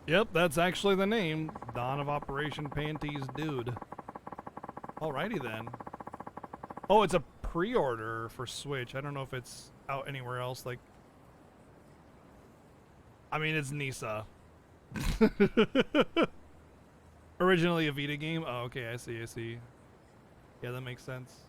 Yep, that's actually the name. Dawn of Operation Panties Dude. Alrighty then. Oh, it's a pre-order for Switch. I don't know if it's out anywhere else. Like, I mean, it's Nisa. Originally a Vita game? Oh, okay, I see, I see. Yeah, that makes sense.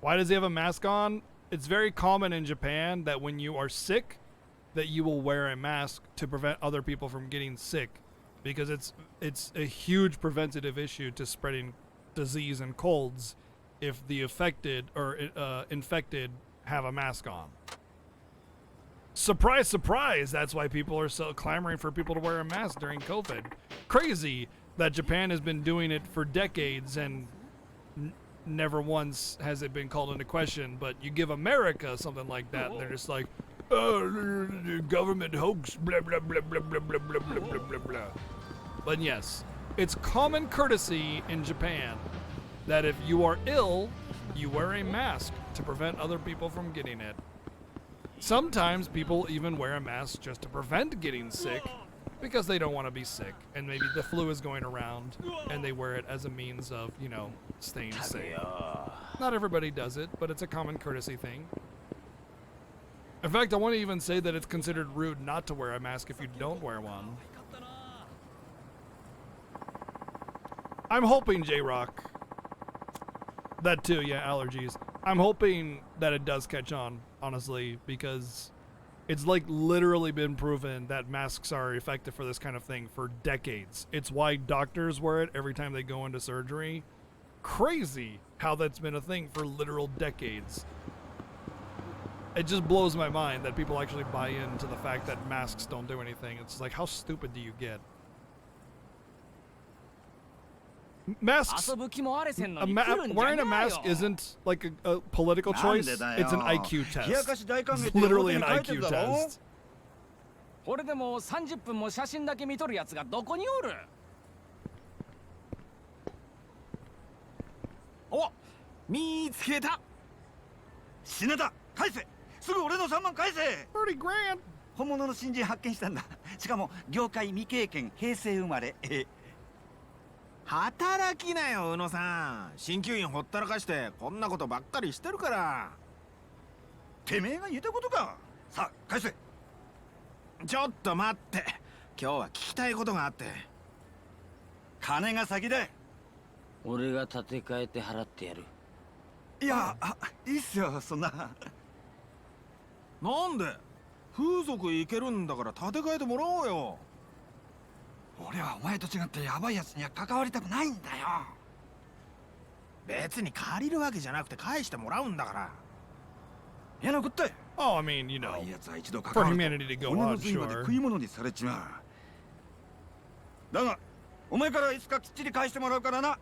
Why does he have a mask on? It's very common in Japan that when you are sick, that you will wear a mask to prevent other people from getting sick, because it's a huge preventative issue to spreading disease and colds if the affected or infected have a mask on. Surprise, surprise! That's why people are so clamoring for people to wear a mask during COVID. Crazy that Japan has been doing it for decades and never once has it been called into question, but you give America something like that and they're just like, oh, government hoax, blah, blah, blah, blah, blah, blah, blah, blah, blah, blah, blah. But yes, it's common courtesy in Japan that if you are ill, you wear a mask to prevent other people from getting it. Sometimes people even wear a mask just to prevent getting sick because they don't want to be sick and maybe the flu is going around and they wear it as a means of, you know, staying safe. Not everybody does it, but it's a common courtesy thing. In fact, I want to even say that it's considered rude not to wear a mask if you don't wear one. I'm hoping, J-Rock, that too, yeah, allergies. I'm hoping that it does catch on, honestly, because it's like literally been proven that masks are effective for this kind of thing for decades. It's why doctors wear it every time they go into surgery. Crazy how that's been a thing for literal decades. It just blows my mind that people actually buy into the fact that masks don't do anything. It's like, how stupid do you get? Masks, wearing a mask isn't like a political choice, it's an IQ test. It's literally an IQ test. これでも30分も写真だけ見とるやつがどこにおる？お、見つけた。品田、返せ。すぐ俺の3万返せ。30 grand。本物の新人発見したんだ。しかも業界未経験、平成生まれ。働きなよ、宇野さん。鍼灸院ほったらかしてこんなことばっかりしてるから。てめえが言ったことか。さあ返せ。ちょっと待って。今日は聞きたいことがあって。金が先だ。俺が立て替えて払ってやる。いや、いいっすよ、そんな。なんで？風俗行けるんだから立て替えてもらおうよ。俺はお前と違ってヤバいやつには関わりたくないんだよ。別に借りるわけじゃなくて返してもらうんだから。やなこって。Oh, I mean, you know, for humanity to go on, sure. 食い物にされちまう。だが、お前からいつかきっちり返してもらうからな。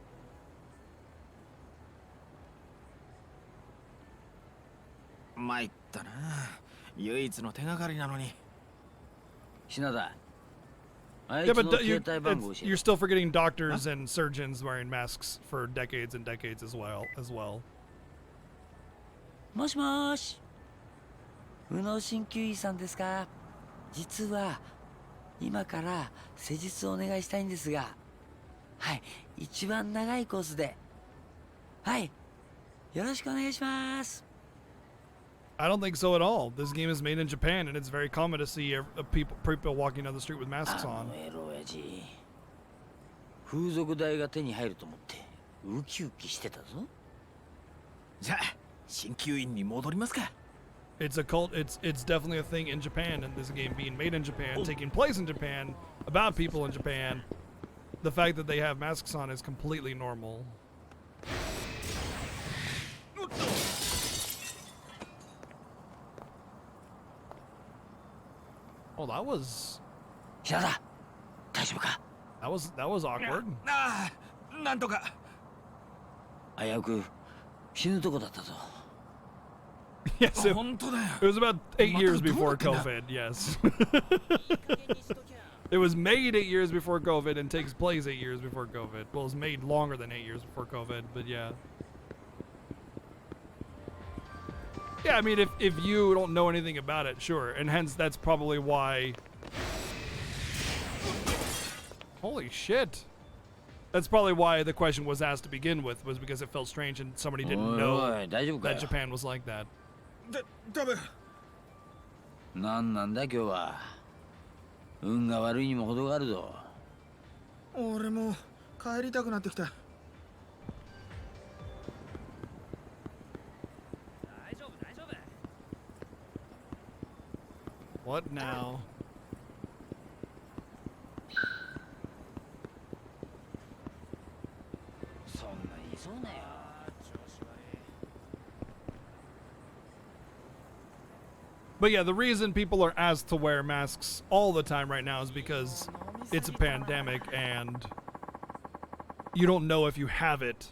参ったな。唯一の手がかりなのに。品田。Yeah, but you're still forgetting doctors and surgeons wearing masks for decades and decades as well. もしもし。宇野鍼灸医さんですか？実は今から施術をお願いしたいんですが、はい、一番長いコースで、はい、よろしくお願いします。I don't think so at all. This game is made in Japan, and it's very common to see people walking down the street with masks on. エロ親父、風俗代が手に入ると思ってウキウキしてたぞ。じゃあ鍼灸院に戻りますか。It's a cult. It's definitely a thing in Japan, and this game being made in Japan, taking place in Japan, about people in Japan. The fact that they have masks on is completely normal. Oh, that was. That was awkward. ああ、なんとか。危うく死ぬとこだったぞ。Yes, it was about 8 years before COVID. Yes. It was made 8 years before COVID and takes place 8 years before COVID. Well, it was made longer than 8 years before COVID, but yeah. Yeah, I mean, if you don't know anything about it, sure. And hence, that's probably why... Holy shit. That's probably why the question was asked to begin with, was because it felt strange and somebody didn't know that Japan was like that. なんなんだ今日は。運が悪いにも程があるぞ。俺も帰りたくなってきた。What now? But yeah, the reason people are asked to wear masks all the time right now is because it's a pandemic and you don't know if you have it,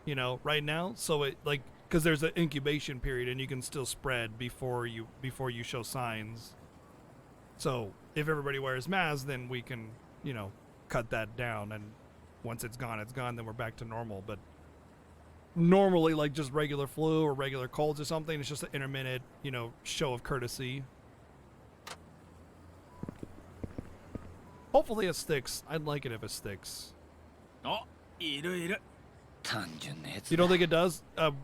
you know, right now. So it like, because there's an incubation period and you can still spread before you show signs. So if everybody wears masks, then we can, you know, cut that down, and once it's gone, then we're back to normal. But normally, like just regular flu or regular colds or something, it's just an intermittent, you know, show of courtesy. Hopefully it sticks. I'd like it if it sticks. You don't think it does? I'm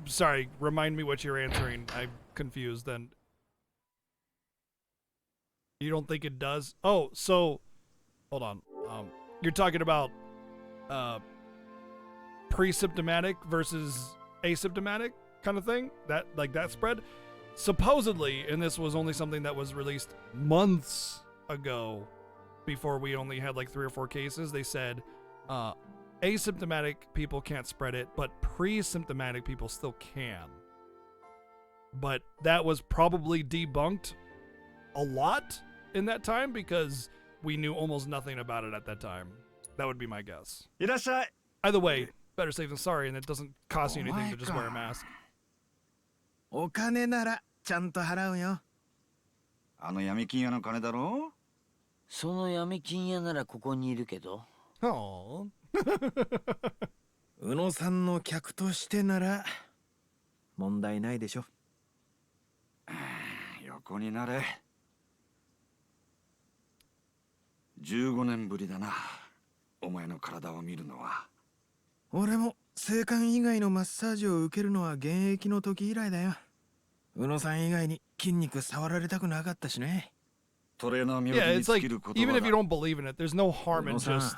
sorry, remind me what you're answering. I'm confused then. You don't think it does? Oh, so hold on. You're talking about pre-symptomatic versus asymptomatic kind of thing? That like that spread? Supposedly, and this was only something that was released months ago, before we only had like 3 or 4 cases, they said asymptomatic people can't spread it, but pre-symptomatic people still can. But that was probably debunked a lot in that time because we knew almost nothing about it at that time. That would be my guess. Either way, better safe than sorry, and it doesn't cost you anything to just wear a mask. お金ならちゃんと払うよ。あの闇金屋の金だろ？その闇金屋ならここにいるけど。宇野さんの客としてなら問題ないでしょ。横になれ。15年ぶりだな。お前の体を見るのは。俺も性感以外のマッサージを受けるのは現役の時以来だよ。宇野さん以外に筋肉触られたくなかったしね。Yeah, it's like, even if you don't believe in it, there's no harm in just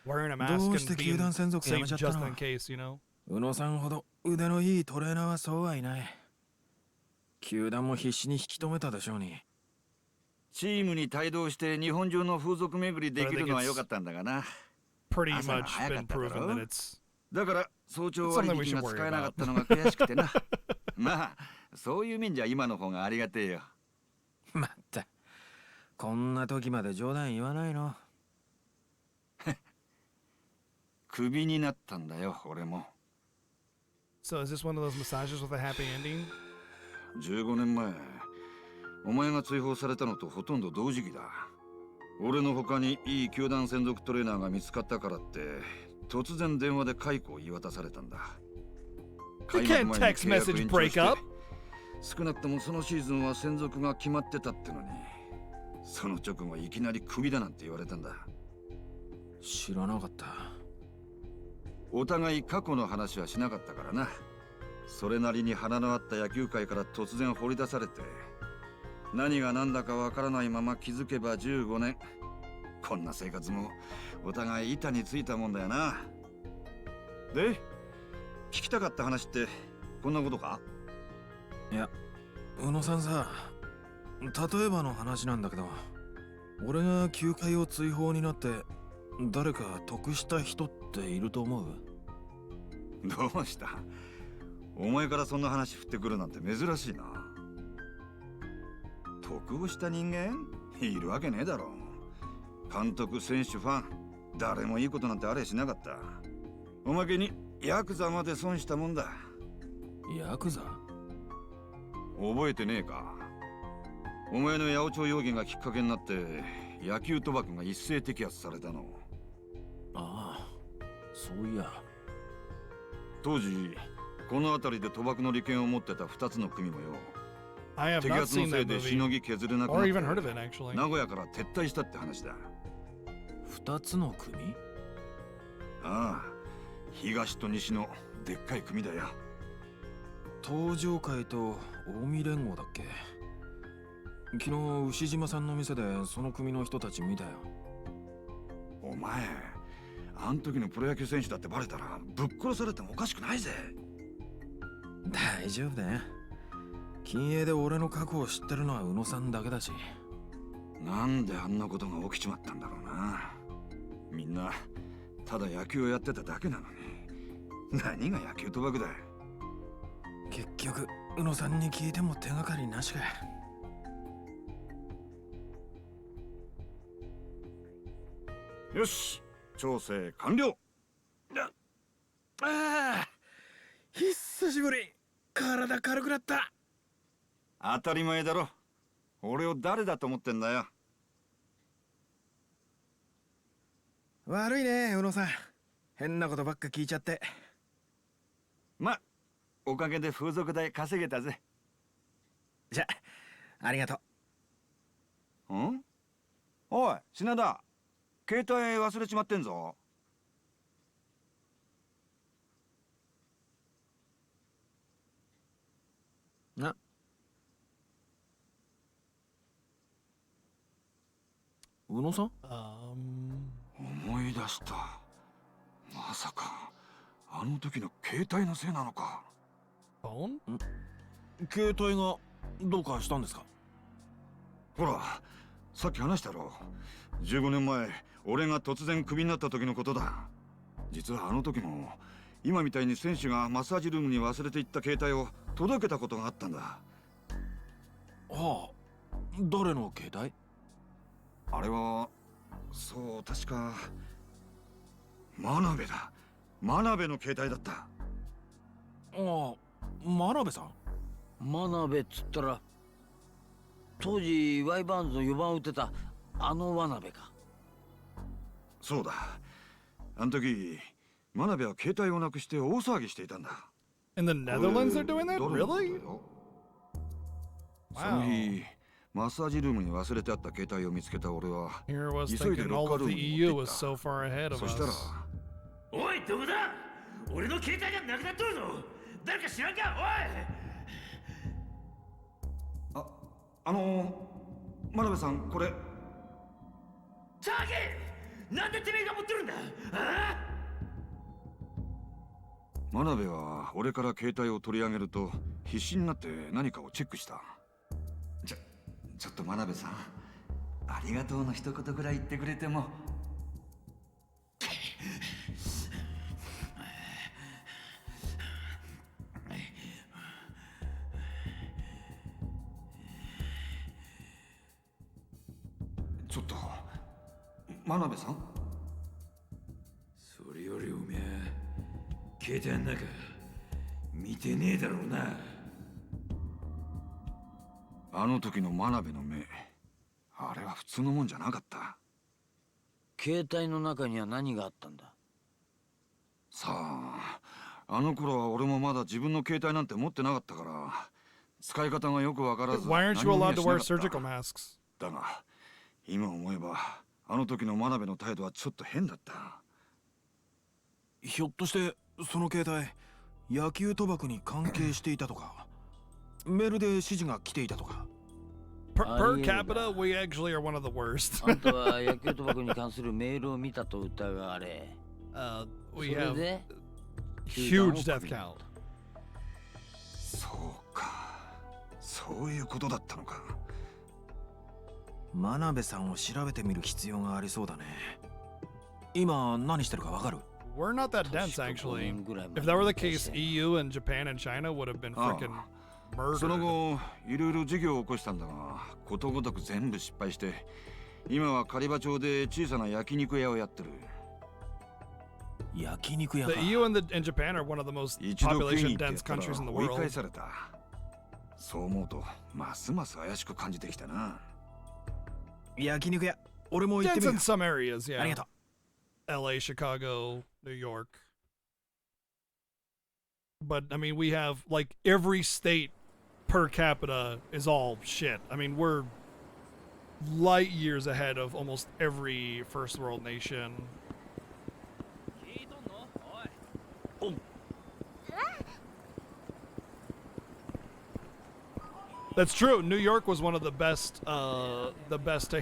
wearing a mask and being safe just in case, you know? 宇野さんほど腕のいいトレーナーはそうはいない。球団も必死に引き止めたでしょうに。チームに帯同して日本中の風俗巡りできるのは良かったんだがな。Pretty much been proven that it's だから早朝割引が使えなかったのが悔しくてな。まあそういう面じゃ今の方がありがてえよ。まったこんな時まで冗談言わないの。クビになったんだよ俺も。So is this one of those massages with a happy ending? 15年前お前が追放されたのとほとんど同時期だ。俺の他にいい球団専属トレーナーが見つかったからって突然電話で解雇を言い渡されたんだ。 You can't text message break up. 少なくともそのシーズンは専属が決まってたってのに、その直後いきなりクビだなんて言われたんだ。知らなかった。お互い過去の話はしなかったからな。それなりに花のあった野球界から突然掘り出されて、何が何だかわからないまま気づけば15年。こんな生活もお互い板についたもんだよな。で、聞きたかった話ってこんなことか？いや、宇野さんさ、例えばの話なんだけど、俺が球界を追放になって誰か得した人っていると思う？どうした？お前からそんな話振ってくるなんて珍しいな。得をした人間いるわけねえだろ。監督、選手、ファン、誰もいいことなんてあれしなかった。おまけにヤクザまで損したもんだ。ヤクザ？覚えてねえか？お前の八百長容疑がきっかけになって野球賭博が一斉摘発されたの。ああ、そういや。当時この辺りで賭博の利権を持ってた2つの組もよ、 I have 摘 not 発の seen せい that でしの movie ぎ削れなくな or って even heard of it actually. 名古屋から撤退したって話だ。2つの組？ああ、東と西のでっかい組だよ。東上会と近江連合だっけ？昨日牛島さんの店でその組の人たち見たよ。お前、あん時のプロ野球選手だってバレたらぶっ殺されてもおかしくないぜ。大丈夫だよ。禁営で俺の過去を知ってるのは宇野さんだけだし。なんであんなことが起きちまったんだろうな。みんなただ野球をやってただけなのに、何が野球賭博だ。結局宇野さんに聞いても手がかりなしか。よし、調整完了。ああ、久しぶり。体軽くなった。当たり前だろ。俺を誰だと思ってんだよ。悪いね、宇野さん。変なことばっか聞いちゃって。ま、おかげで風俗代稼げたぜ。じゃ、ありがとう。ん？おい、品田。携帯忘れちまってんぞ。な。宇野さん？思い出した。まさかあの時の携帯のせいなのか。携帯がどうかしたんですか？ほら、さっき話したろ。15年前俺が突然クビになった時のことだ。実はあの時も今みたいに選手がマッサージルームに忘れていった携帯を届けたことがあったんだ。はあ、誰の携帯？あれは、そう、確か真鍋だ。真鍋の携帯だった。ああ、真鍋さん？真鍋っつったら当時ワイバーンズの4番を打ってたあの真鍋か。そうだ。あの時真鍋は携帯をなくして大騒ぎしていたんだ。 In the Netherlands they're doing that? 誰のことだ Really? よ。その日マッサージルームに忘れてあった携帯を見つけた俺は Here was 急いで thinking ロッ all カー of ルー the ムに EU 持って was 行っ so far ahead た。 of そしたら us. おい、どこだ？俺の携帯がなくなっとるぞ。誰か知らんか？おい！真鍋さん、これ。チャーゲー！なんでてめえが持ってるんだ？ああ？真鍋は俺から携帯を取り上げると必死になって何かをチェックした。ちょっと真鍋さん、ありがとうの一言ぐらい言ってくれても。ちょっと真鍋さん。それよりおめえ携帯の中見てねえだろうな。あの時の真鍋の目、あれは普通のもんじゃなかった。携帯の中には何があったんだ？さあ、あの頃は俺もまだ自分の携帯なんて持ってなかったから使い方がよくわからず。 Why aren't you allowed to wear surgical masks? だが、今思えば、あの時の真鍋の態度はちょっと変だった。ひょっとしてその携帯野球賭博に関係していたとか、メールで指示が来ていたとか。Per capita, we actually are one of the worst. あんたは野球賭博に関するメールを見たと疑われ。We have huge death count. そうか、そういうことだったのか。真鍋さんを調べてみる必要がありそうだね。今何してるかわかる？ We're not that dense, actually. If that were the case, EU and Japan and China would have been freaking murdered. その後、いろいろ事業を起こしたんだが、ことごとく全部失敗して、今は狩場町で小さな焼肉屋をやってる。焼肉屋か。 The EU and Japan are one of the most population dense countries in the 追い返 world. された。そう思うと、ますます怪しく感じてきたな。焼肉屋、俺も行って Dense みる in。some areas, あり yeah. がとう。LA, Chicago, New York. But I mean, we have like every state per capita is all shit. I mean, we're light years ahead of almost every first world nation. That's true. New York was one of the best to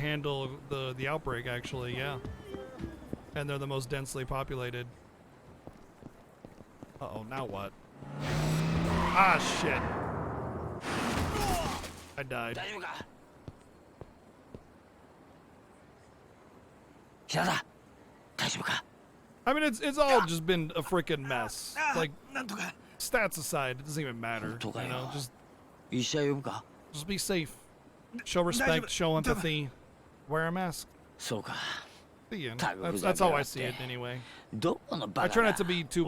handle the outbreak, actually. Yeah. And they're the most densely populated. Uh-oh, now what? Ah, shit. I died. I mean, it's all just been a freaking mess. Like, stats aside, it doesn't even matter. You know, just be safe. Show respect, show empathy, wear a mask. The end. That's how I see it anyway. I try not to be too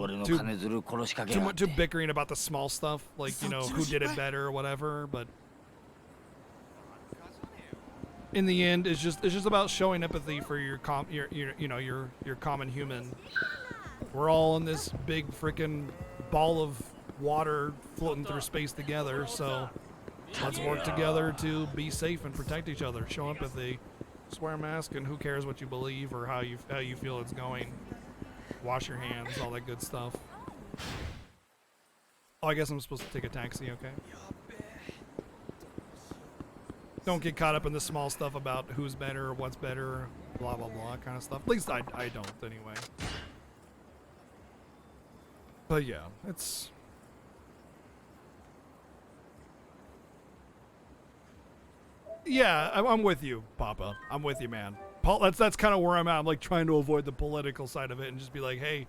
bickering about the small stuff, like, you know, who did it better or whatever, but in the end, it's just about showing empathy for your common human. We're all in this big freaking ball of water floating through space together, so let's work together to be safe and protect each other. Show empathy. Just wear a mask, and who cares what you believe or how you feel it's going. Wash your hands, all that good stuff. Oh, I guess I'm supposed to take a taxi, okay? Don't get caught up in the small stuff about who's better or what's better, blah blah blah kind of stuff. At least I don't anyway. But yeah, it's yeah, I'm with you, Papa. I'm with you, man. Paul, that's kind of where I'm at. I'm like trying to avoid the political side of it and just be like, hey,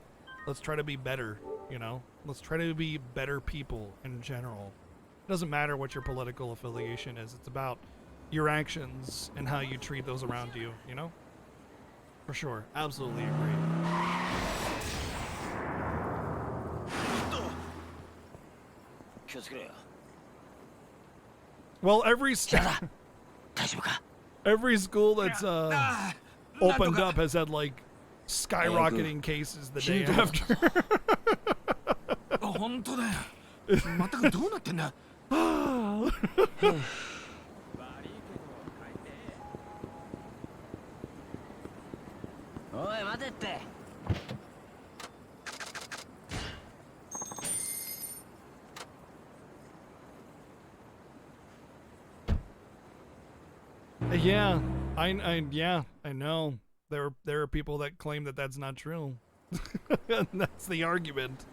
let's try to be better, you know? Let's try to be better people in general. It doesn't matter what your political affiliation is. It's about your actions and how you treat those around you, you know? For sure. Absolutely agree. Well, every school that's opened up has had like skyrocketing cases the day after. 本当だよ。全くどうなってんだ。おい待てって。Yeah, I know. There are people that claim that that's not true. And that's the argument.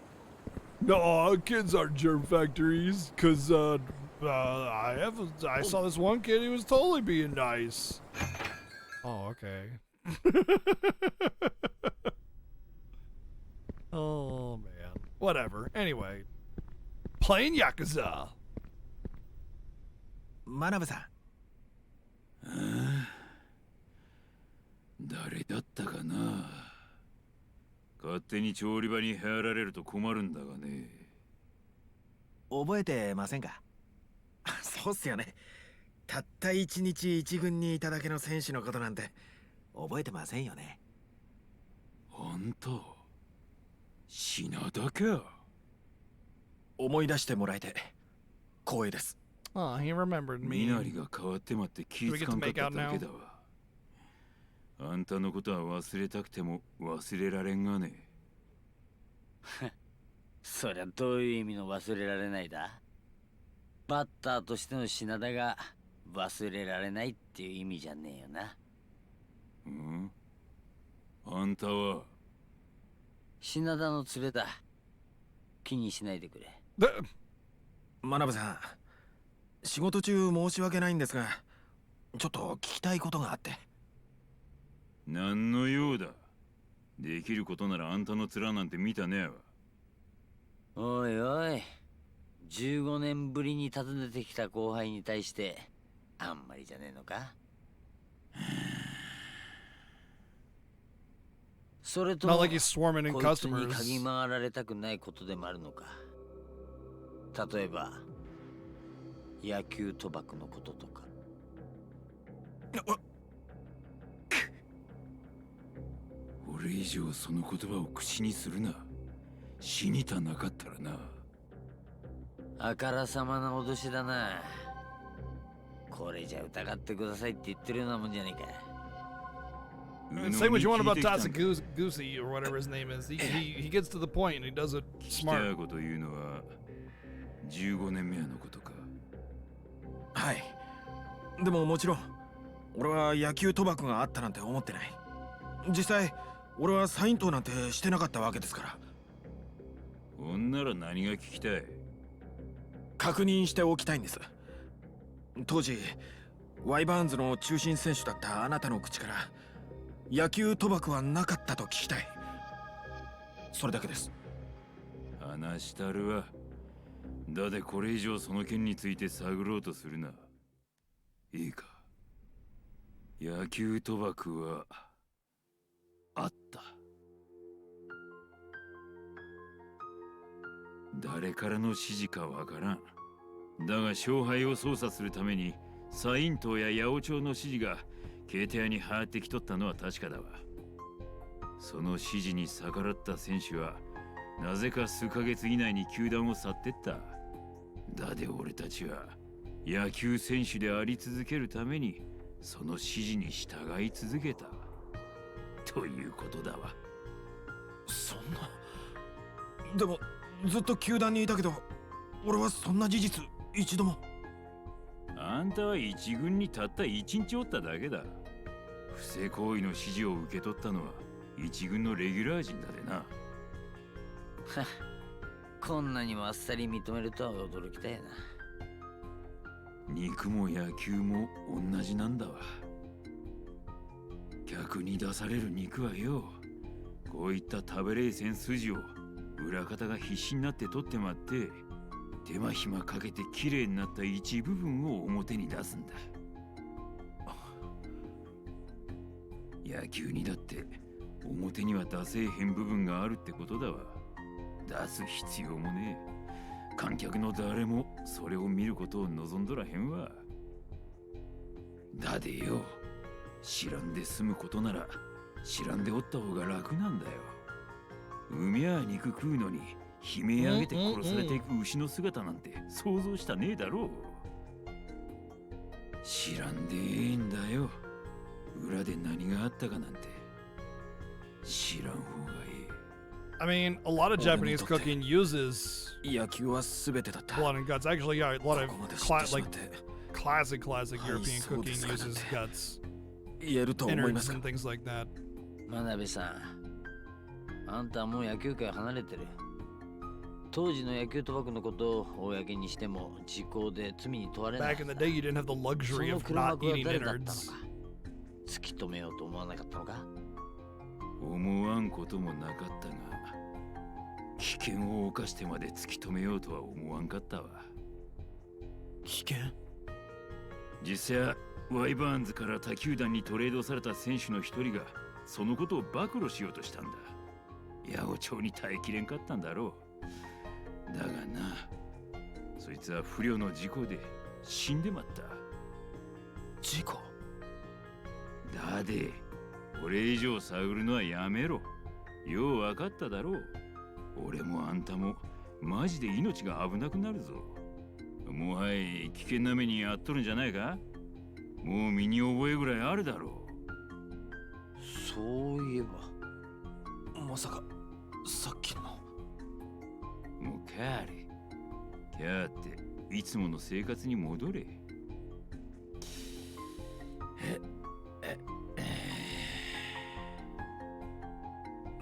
No, kids aren't germ factories, cause I saw this one kid. He was totally being nice. Oh, okay. Oh man. Whatever. Anyway, playing Yakuza. 真鍋さん。誰だったかな。勝手に調理場に入られると困るんだがね。覚えてませんか？そうっすよね。たった一日一軍にいただけの選手のことなんて覚えてませんよね。あんた品田か。思い出してもらえて光栄です。Oh, he remembered み me. なりが変わってまって気 Do we づ get か to んかっ make た out だ now? けだわ。あんたのことは忘れたくても忘れられんがね。そりゃどういう意味の忘れられないだ？バッターとしての品田が忘れられないっていう意味じゃねえよな。うん？あんたは品田の連れだ。気にしないでくれ。真鍋さん、仕事中申し訳ないんですが、ちょっと聞きたいことがあって。何の用だ？できることならあんたの面なんて見たねえわ。おいおい、15年ぶりに訪ねてきた後輩に対してあんまりじゃねえのか？それと Not like he's swarming in こいつに customers. 嗅ぎ回られたくないことでもあるのか？例えば野球賭博のこととか。俺以上その言葉を口にするな。死にたなかったらな。あからさまな脅しだな。これじゃ疑ってくださいって言ってるようなもんじゃねえか。And say what you want about Goosey or whatever his name is. He gets to the point and he does it 聞きた smart. いこと言うのは15年目のことか。はい。でももちろん、俺は野球賭博があったなんて思ってない。実際、俺はサイン盗なんてしてなかったわけですから。ほんなら何が聞きたい？確認しておきたいんです。当時、ワイバーンズの中心選手だったあなたの口から、野球賭博はなかったと聞きたい。それだけです。話したるわ。だでこれ以上その件について探ろうとするな。いいか。野球賭博はあった。誰からの指示かわからん。だが勝敗を操作するためにサイン党や八百長の指示がケーテ屋に入ってきとったのは確かだわ。その指示に逆らった選手はなぜか数ヶ月以内に球団を去ってった。だで俺たちは野球選手であり続けるためにその指示に従い続けたということだわ。そんな。でもずっと球団にいたけど、俺はそんな事実一度も。あんたは一軍にたった一日おっただけだ。不正行為の指示を受け取ったのは一軍のレギュラー陣だでな。こんなにもあっさり認めるとは驚きたいな。肉も野球も同じなんだわ。客に出される肉はよ、こういった食べれいせん筋を裏方が必死になって取ってまって、手間暇かけてきれいになった一部分を表に出すんだ。野球にだって表には出せえへん部分があるってことだわ。出す必要もねえ。観客の誰もそれを見ることを望んどらへんわ。だでよ、知らんで済むことなら知らんでおった方が楽なんだよ。海や肉食うのに悲鳴上げて殺されていく牛の姿なんて想像したねえだろう。知らんでええんだよ。裏で何があったかなんて知らん方がいい。I mean, a lot of Japanese cooking uses 野球は全てだった。 blood and guts. Actually, yeah, a lot of classic European cooking uses guts, 言えると思います innards か。 and things like that. 真鍋さん、あんたはもう野球界離れてる。当時の野球賭博のことを公にしても時効で罪に問われない。 Back in the day, you didn't have the luxury of not eating innards. 突き止めようと思わなかったのか？思わんこともなかったが、危険を冒してまで突き止めようとは思わんかったわ。危険？実際ワイバーンズから他球団にトレードされた選手の一人がそのことを暴露しようとしたんだ。八百長に耐えきれんかったんだろう。だがな、そいつは不慮の事故で死んでまった。事故？だで、これ以上探るのはやめろ。よう分かっただろう。俺もあんたもマジで命が危なくなるぞ。もはや危険な目に遭っとるんじゃないか。もう身に覚えぐらいあるだろう。そういえばまさかさっきの。もう帰れ。キャーっていつもの生活に戻れ。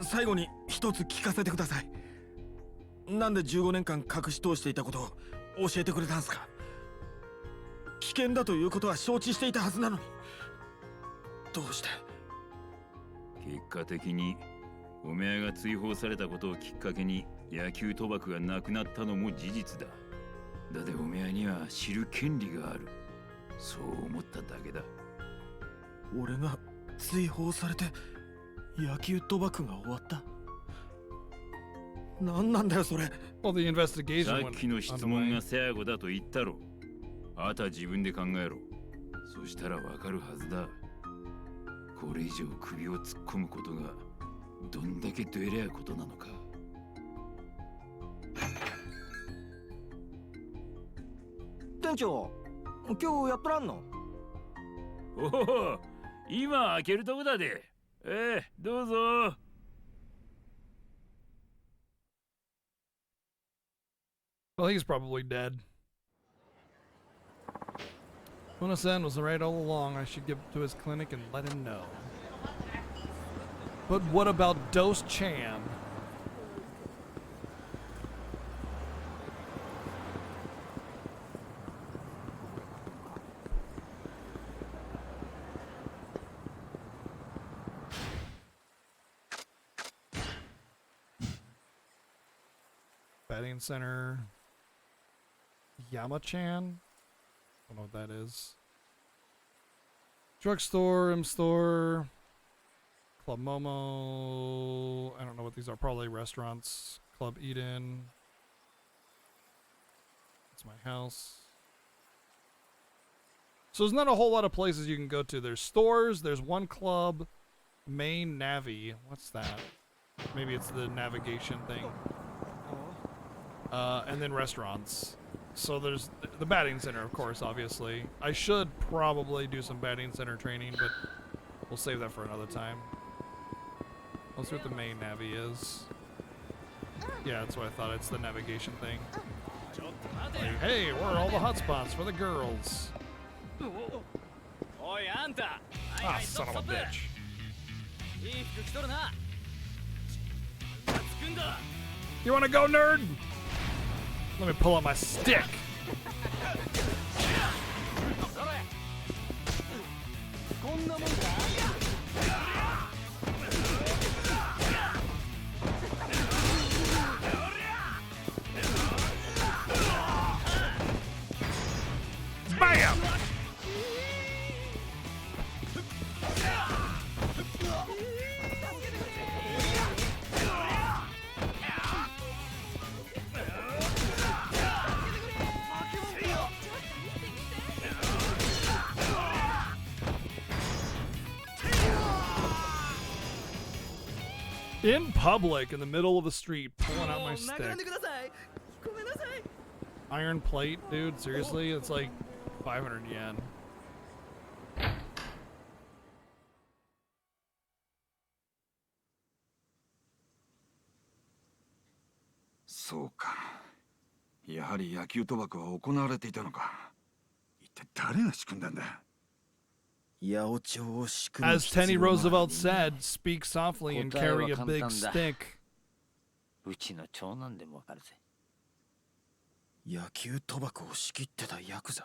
最後に一つ聞かせてください。なんで15年間隠し通していたことを教えてくれたんすか。危険だということは承知していたはずなのに、どうして。結果的におめえが追放されたことをきっかけに野球賭博がなくなったのも事実だ。だっておめえには知る権利がある。そう思っただけだ。俺が追放されて野球賭博が終わった。何なんだよそれ。Well, the investigation さっきの質問が最後だと言ったろ。あとは自分で考えろ。そしたらわかるはずだ。これ以上首を突っ込むことがどんだけどえりゃことなのか。店長、今日やっとらんの？おお、今開けるとこだで。どうぞ。Well, he's probably dead. Una-san was right all along. I should get to his clinic and let him know. But what about Dose-chan? Batting center. Yama-chan? I don't know what that is. Drugstore, M-store, Club Momo. I don't know what these are. Probably restaurants. Club Eden. That's my house. So there's not a whole lot of places you can go to. There's stores. There's one club. Main Navi. What's that? Maybe it's the navigation thing. And then restaurants. So there's the batting center, of course, obviously. I should probably do some batting center training, but we'll save that for another time. Let's see what the main Navi is. Yeah, that's what I thought. It's the navigation thing. Like, hey, where are all the hotspots for the girls? Ah, son of a bitch. You wanna go, nerd? Let me pull out my stick. Bam! In public, in the middle of the street, pulling out my stick. Iron plate, dude, seriously? It's like 500 yen. そうか。やはり野球賭博は行われていたのか。一体誰が仕組んだんだ。 As Teddy Roosevelt said, speak softly and carry a big stick. うちの長男でもわかるぜ。野球賭博を仕切ってたヤクザ。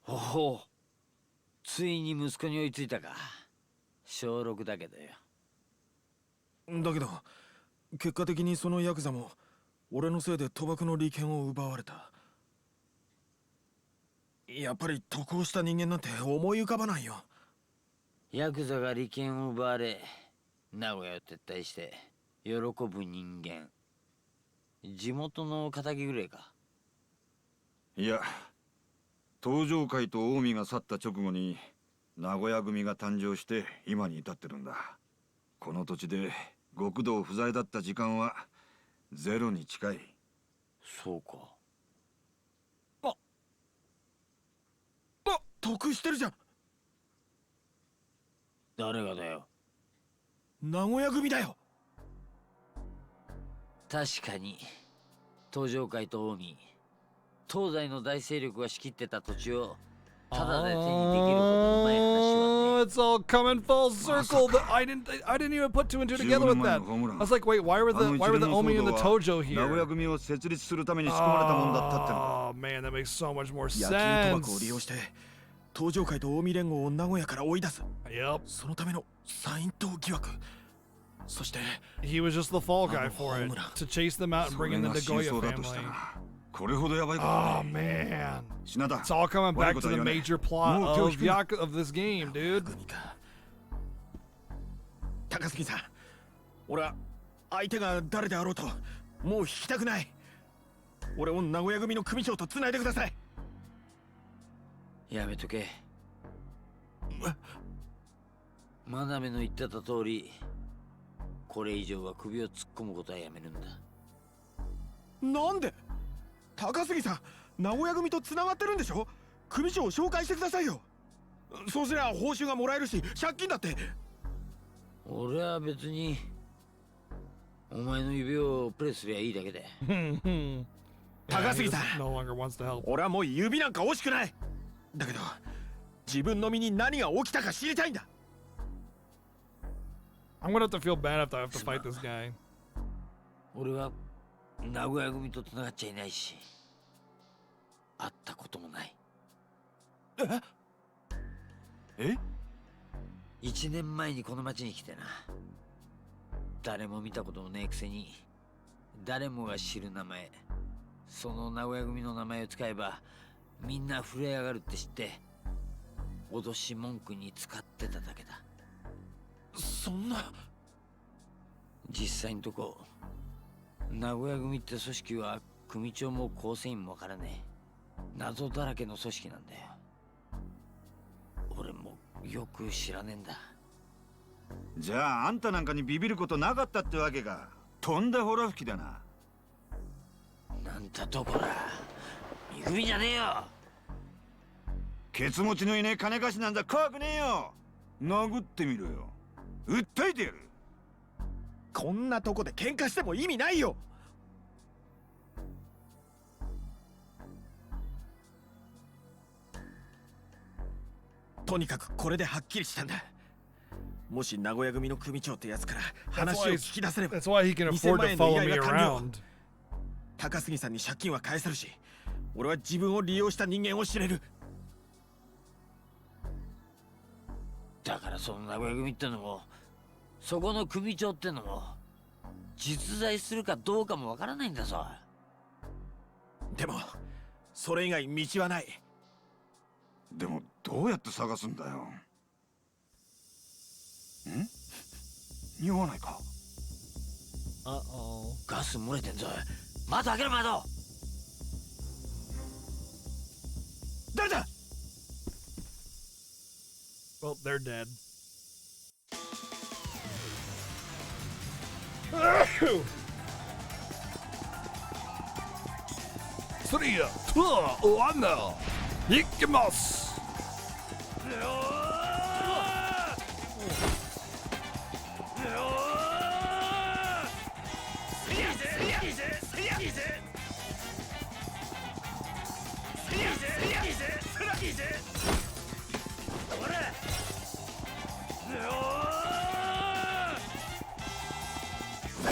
おお、ついに息子に追いついたか。小6だけどよ。だけど結果的にそのヤクザも俺のせいで賭博の利権を奪われた。やっぱり得をした人間なんて思い浮かばないよ。ヤクザが利権を奪われ、名古屋を撤退して喜ぶ人間。地元の仇ぐらいか。いや、東上会と近江が去った直後に名古屋組が誕生して今に至ってるんだ。この土地で極道不在だった時間はゼロに近い。そうか。得してるじゃん。誰がだよ。名古屋組だよ。確かに東上界と近江、東西の大勢力が仕切ってた土地をただで手にできるほどうまい話はね。 It's all coming full circle. I didn't even put two and two together with that. I was like, wait, why were the Omi and the Tojo here? 名古屋組を設立するために仕込まれたもんだったってのか。 Oh man, that makes so much more 野球賭博を sense. 利用して東上界と近江連合を名古屋から追い出す。 Yep. そのためのサイン島疑惑。そして He was just the fall guy for it, to chase them out and bring in the Nagoya family. これほどやばいことは Oh ない。 man, 品田、 it's all coming 悪 back いこ to とは the 言わない。 major plot もう手を of 引くな。 of this game, dude. 高杉さん、俺は相手が誰であろうともう引きたくない。俺を名古屋組の組長と繋いでください。やめとけ。真鍋の言ってた通り、これ以上は首を突っ込むことはやめるんだ。なんで？高杉さん、名古屋組と繋がってるんでしょ？組長を紹介してくださいよ。そうすりゃ報酬がもらえるし、借金だって。俺は別にお前の指をプレスすりゃいいだけで。高杉さん、 no longer wants to help. 俺はもう指なんか惜しくない。だけど自分の身に何が起きたか知りたいんだ。 I'm gonna have to feel bad if I have to fight this guy. 俺は名古屋組と繋がっちゃいないし、会ったこともない。え？1年前にこの町に来てな。誰も見たこともねえくせに、誰もが知る名前、その名古屋組の名前を使えばみんな震え上がるって知って、脅し文句に使ってただけだ。そんな。実際のとこ名古屋組って組織は組長も構成員もわからねえ謎だらけの組織なんだよ。俺もよく知らねえんだ。じゃああんたなんかにビビることなかったってわけか。とんだホラ吹きだな。なんだとこら、見組みじゃねえよ。ケツ持ちのいねえ金貸しなんだ。怖くねえよ。殴ってみろよ。訴えてやる。こんなとこで喧嘩しても意味ないよ。とにかくこれではっきりしたんだ。もし名古屋組の組長ってやつから話を聞き出せれば、 That's why he can afford to follow me around. 高杉さんに借金は返せるし、俺は自分を利用した人間を知れる。だからその名古屋組ってのも、そこの組長ってのも実在するかどうかもわからないんだぞ。でもそれ以外道はない。でもどうやって探すんだよ。ん？匂わないか。ガス漏れてんぞ。窓開けろ窓。誰だ？ Well, they're dead. 3、2、1、行きます。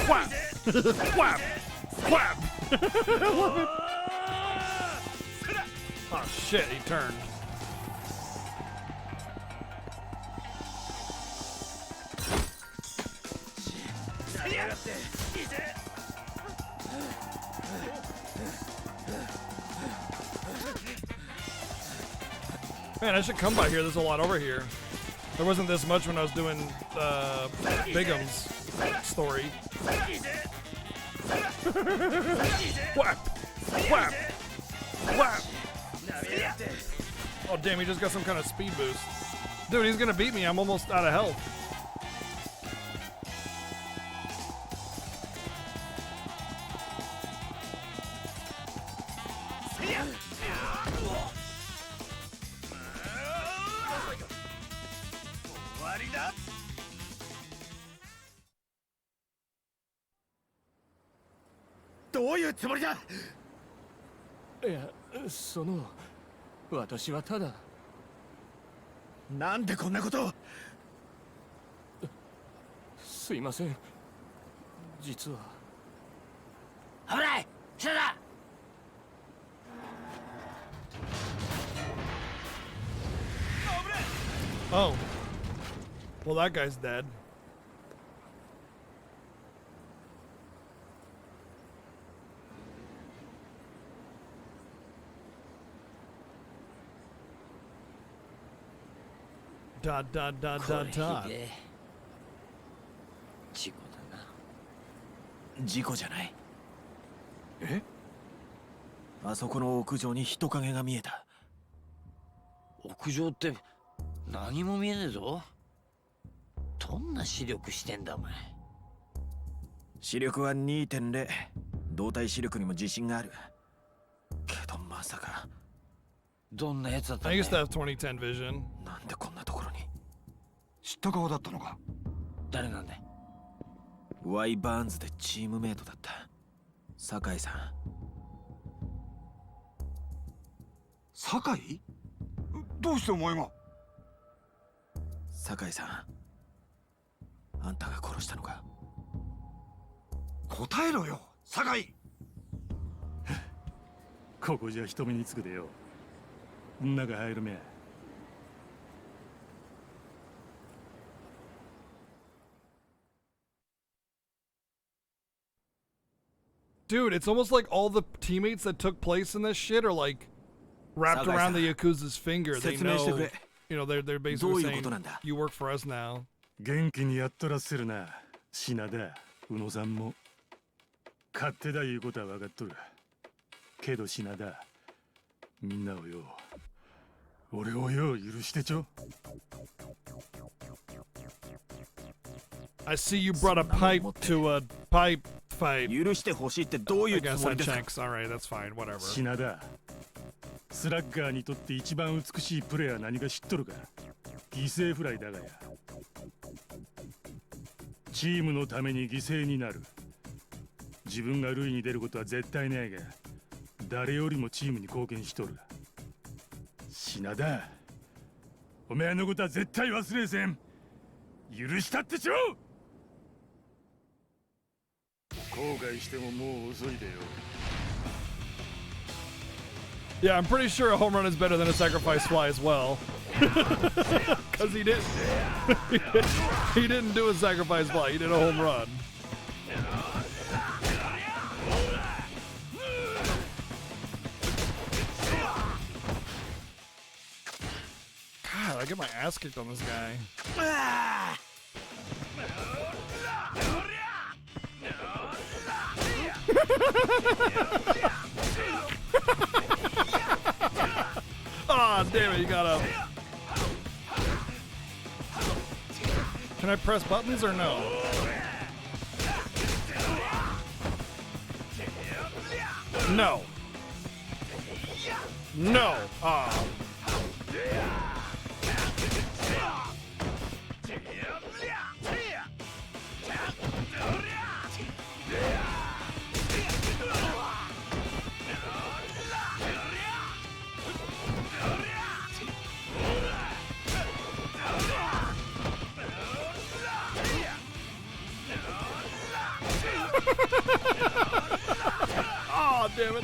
Whap! Whap! Whap! I love it. Oh shit, he turned. Man, I should come by here. There's a lot over here. There wasn't this much when I was doing Bigum's story. Whap! Whap! Whap! Oh damn, he just got some kind of speed boost. Dude, he's gonna beat me. I'm almost out of health. だ。どういうつもりだ。いや、私はただ。なんでこんなことを。すいません。実は。危ない。下だ。Oh. Well, that guy's dead. Dot dot dot dot dot. 事故だな。事故じゃない。え？あそこの屋上に人影が見えた。屋上って何も見えねえぞ。どんな視力してんだお前。視力は 2.0。動体視力にも自信がある。けどまさか。どんなやつだったんだ I よ。 used to have 2010 vision. なんでこんなところに。知った顔だったのか。誰なんだい。ワイバーンズでチームメイトだった酒井さん。酒井？どうしてお前が？酒井さん、あんたが殺したのか。答えろよ、酒井。ここじゃ人目につくでよ。中入るめ。Dude, it's almost like all the teammates that took place in this shit are like wrapped around the Yakuza's finger. They know, you know, they're basically saying, you work for us now. 元気にやっとらせるな、品田、宇野さんも。勝手だいうことは分かっとる。けど品田、みんなをよ、俺をよ、許してちょ。I see you brought a pipe to a pipe fight. 許してほしいってどういうつもりですか。 Alright, that's fine, whatever. 品田、スラッガーにとって一番美しいプレーは何か知っとるか。犠牲フライだがや。チームのために犠牲になる。自分が塁に出ることは絶対ないが、誰よりもチームに貢献しとる。品田、お前のことは絶対忘れせん。許したってちょ。後悔してももう遅いでよ。 Yeah, I'm pretty sure a home run is better than a sacrifice fly as well. Because he didn't. He didn't do a sacrifice fly, he did a home run. God, I get my ass kicked on this guy. Ah, damn it, you got up. Can I press buttons or no? No. No. Ah. Oh, damn it.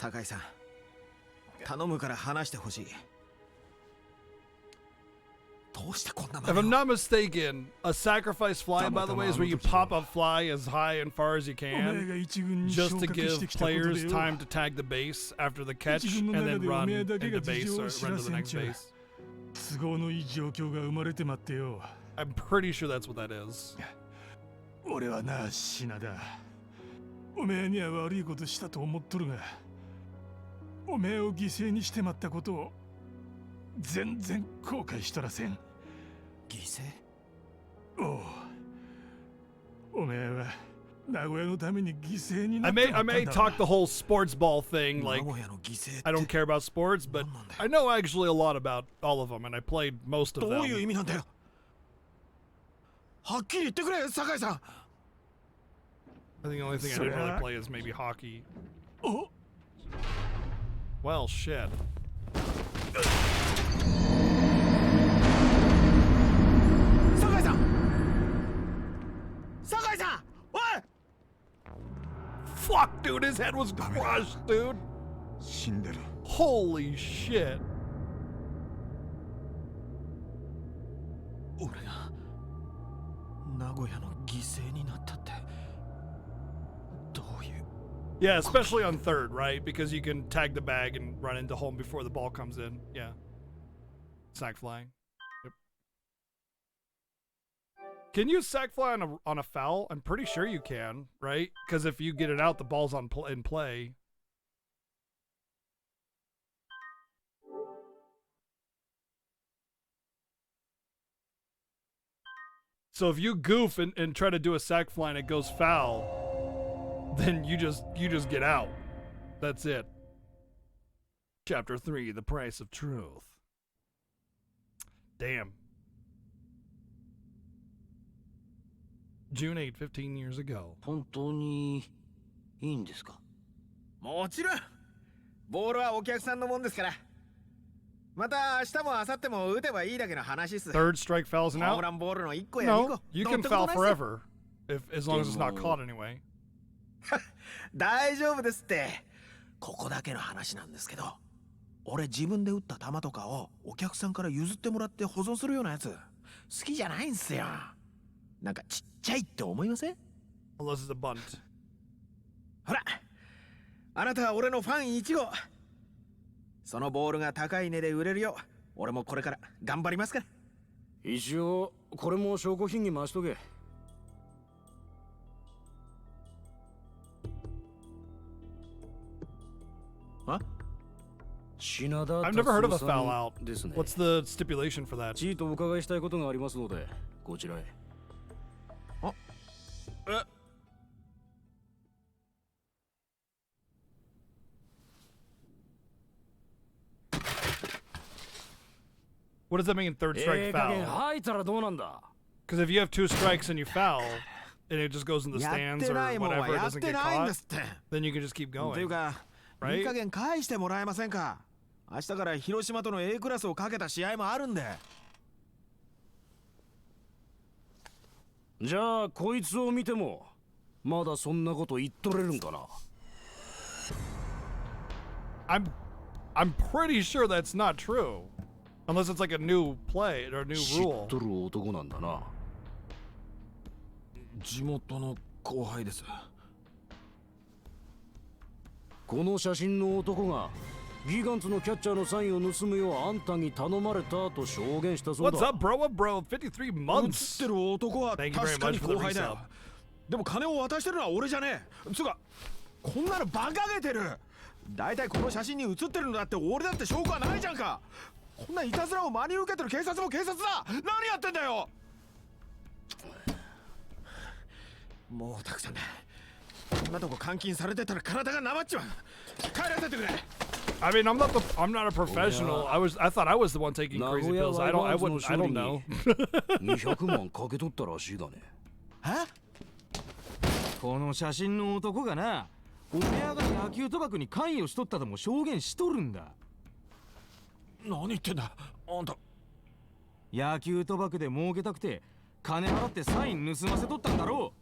酒井さん、頼むから話してほしい。どうしてこんな If I'm not mistaken, a sacrifice fly, by the way, is where you pop a fly as high and far as you can, just to give players time to tag the base after the catch and then run into base or run to the next base. I'm pretty sure that's what that is. 俺はな、品田。おめえには悪いことしたと思っとるが、おめえを犠牲にしてまったことを全然後悔しとらせん。犠牲？おう。おめえは名古屋のために犠牲にな I って may talk the whole sports ball thing like I don't care about sports, but I know actually a lot about all of them, and I played most of them. どういう意味なんだよ。はっきり言ってくれ、酒井さん。I think the only thing I didn't really play is maybe hockey. Well, shit. 酒井さん、酒井さん、おい Fuck, dude, his head was crushed, dude. 死んでる。 Holy shit. 俺が名古屋の犠牲になったって。 Yeah, especially on third, right? Because you can tag the bag and run into home before the ball comes in. Yeah. Sack flying. Yep. Can you sack fly on a foul? I'm pretty sure you can, right? Because if you get it out, the ball's in play. So if you goof and try to do a sack fly and it goes foul, then you just get out. That's it. Chapter 3, The Price of Truth. Damn. June 8, 15 years ago. 本当にいいんですか？もちろん。ボールはお客さんのもんですから。また明日も明後日も打てばいいだけの話っす。 Third strike fouls and out? ホームランボールの1個や2個。 No, you can foul forever. As long as it's not caught anyway. 大丈夫ですって。ここだけの話なんですけど、俺自分で打った球とかをお客さんから譲ってもらって保存するようなやつ好きじゃないんすよ。なんかちっちゃいって思いません？ Unless it's a bunt. ほら、あなたは俺のファン1号。そのボールが高い値で売れるよう、俺もこれから頑張りますから。一応これも証拠品に回しとけ。Huh? I've never heard of a foul out. What's the stipulation for that? ちいとお伺いしたいことがありますので、こちらへ。あ、What does that mean, third strike foul? Because if you have 2 strikes and you foul, and it just goes in the stands or whatever, it doesn't get caught, then you can just keep going. いい加減返してもらえませんか。明日から広島との A クラスをかけた試合もあるんで。じゃあこいつを見てもまだそんなこと言っとれるんかな。I'm pretty sure that's not true. Unless it's like a new play or a new 知 rule. っとる男なんだな。地元の後輩です。この写真の男がギガンツのキャッチャーのサインを盗むようあんたに頼まれたと証言したそうだ。 What's up, bro? Bro, 53 months. 写ってる男は Thank you 確 very か much に for the 後輩だ resub. よ。でも金を渡してるのは俺じゃねえ。つうかこんなのバカげてる。だいたいこの写真に写ってるのだって俺だって証拠はないじゃんか。こんないたずらを真に受けてる警察も警察だ。何やってんだよ。もうたくさんだ。こんなとこ監禁されてたら体がなまっちまう。帰らせてくれ。 I mean, I'm not a professional. I thought I was the one taking crazy pills. I don't know. 200万かけ取ったらしいだね。この写真の男がな、おめえが野球賭博に関与しとったとも証言しとるんだ。何言ってんだあんた。野球賭博で儲けたくて金払ってサイン盗ませとったんだろう。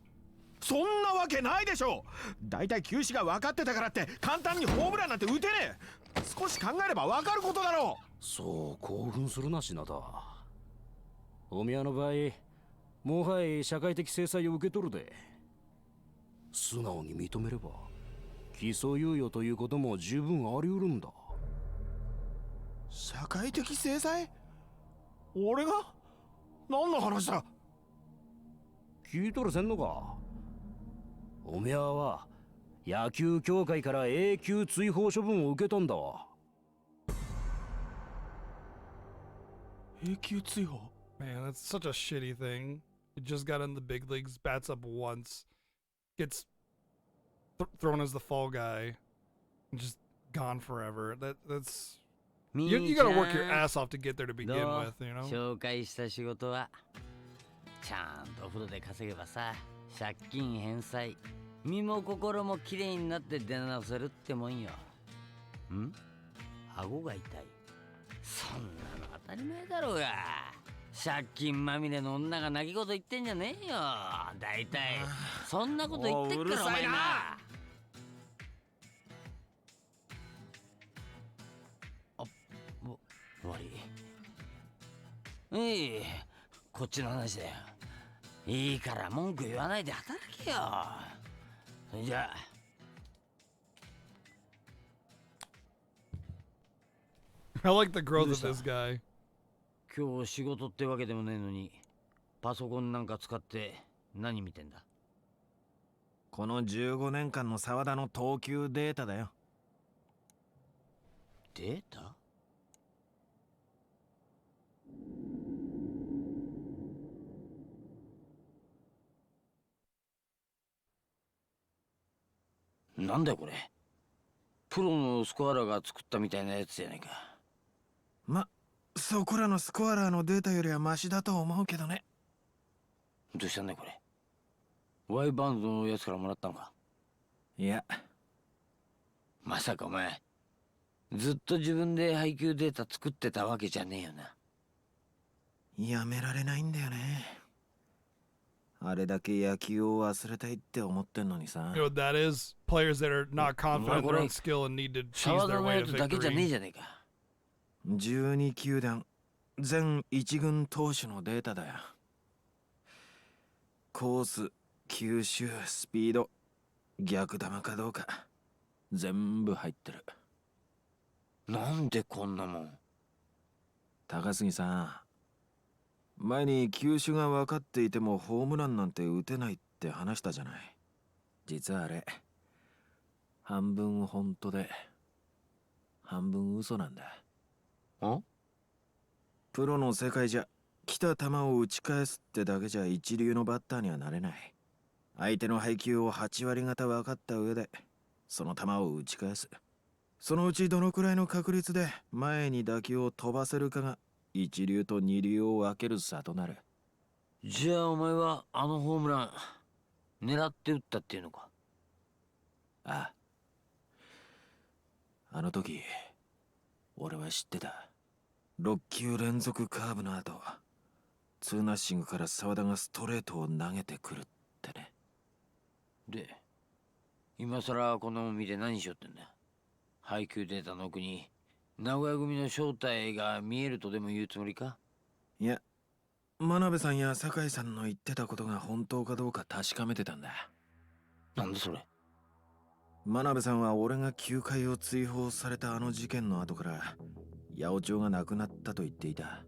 そんなわけないでしょ。だいたい球種が分かってたからって簡単にホームランなんて打てねえ。少し考えれば分かることだろう。そう興奮するな品田。お宮の場合もはや社会的制裁を受け取るで。素直に認めれば起訴猶予ということも十分あり得るんだ。社会的制裁？俺が？何の話だ？聞いとるせんのか。お宮は野球協会から永久追放処分を受けたんだわ。永久追放？ Man, that's such a shitty thing. He just got in the big leagues, bats up once, gets thrown as the fall guy, and just gone forever. That's you gotta work your ass off to get there to begin with, you know? 紹介した仕事はちゃんとお風呂で稼げばさ、借金返済、身も心もきれいになって出直せるってもんよ。ん？顎が痛い。そんなの当たり前だろうが。借金まみれの女が泣き言言ってんじゃねえよ。だいたいそんなこと言ってっからお前な。あ、悪い。こっちの話だよ。いいから文句言わないで働けよ。それじゃあ。I like the growth of this guy. 今日仕事ってわけでもねえのに、パソコンなんか使って何見てんだ？この15年間の沢田の投球データだよ。データ？なんだよこれ。プロのスコアラーが作ったみたいなやつじゃないか。そこらのスコアラーのデータよりはマシだと思うけどね。どうしたんだよこれ。ワイバンドのやつからもらったのか？いや。まさかお前ずっと自分で配球データ作ってたわけじゃねえよな。やめられないんだよね。あれだけ野球を忘れたいって思ってんのにさ。You know what that is? Players that are not confident in their own skill and need to cheese their way to だけじゃねえ victory. じゃねえか。12球団全一軍投手のデータだよ。コース、球種、スピード、逆球かどうか全部入ってる。なんでこんなもん。高杉さん、前に球種が分かっていてもホームランなんて打てないって話したじゃない。実はあれ半分本当で半分嘘なんだ。プロの世界じゃ来た球を打ち返すってだけじゃ一流のバッターにはなれない。相手の配球を8割方分かった上でその球を打ち返す。そのうちどのくらいの確率で前に打球を飛ばせるかが一流と二流を分ける差となる。じゃあお前はあのホームラン狙って打ったっていうのか？ああ。あの時俺は知ってた。6球連続カーブの後ツーナッシングから沢田がストレートを投げてくるってね。で今さらこんなもん見て何しようってんだ。配球データの奥に名古屋組の正体が見えるとでも言うつもりか？いや、真鍋さんや酒井さんの言ってたことが本当かどうか確かめてたんだ。なんでそれ？真鍋さんは俺が球界を追放されたあの事件の後から八百長が亡くなったと言っていた。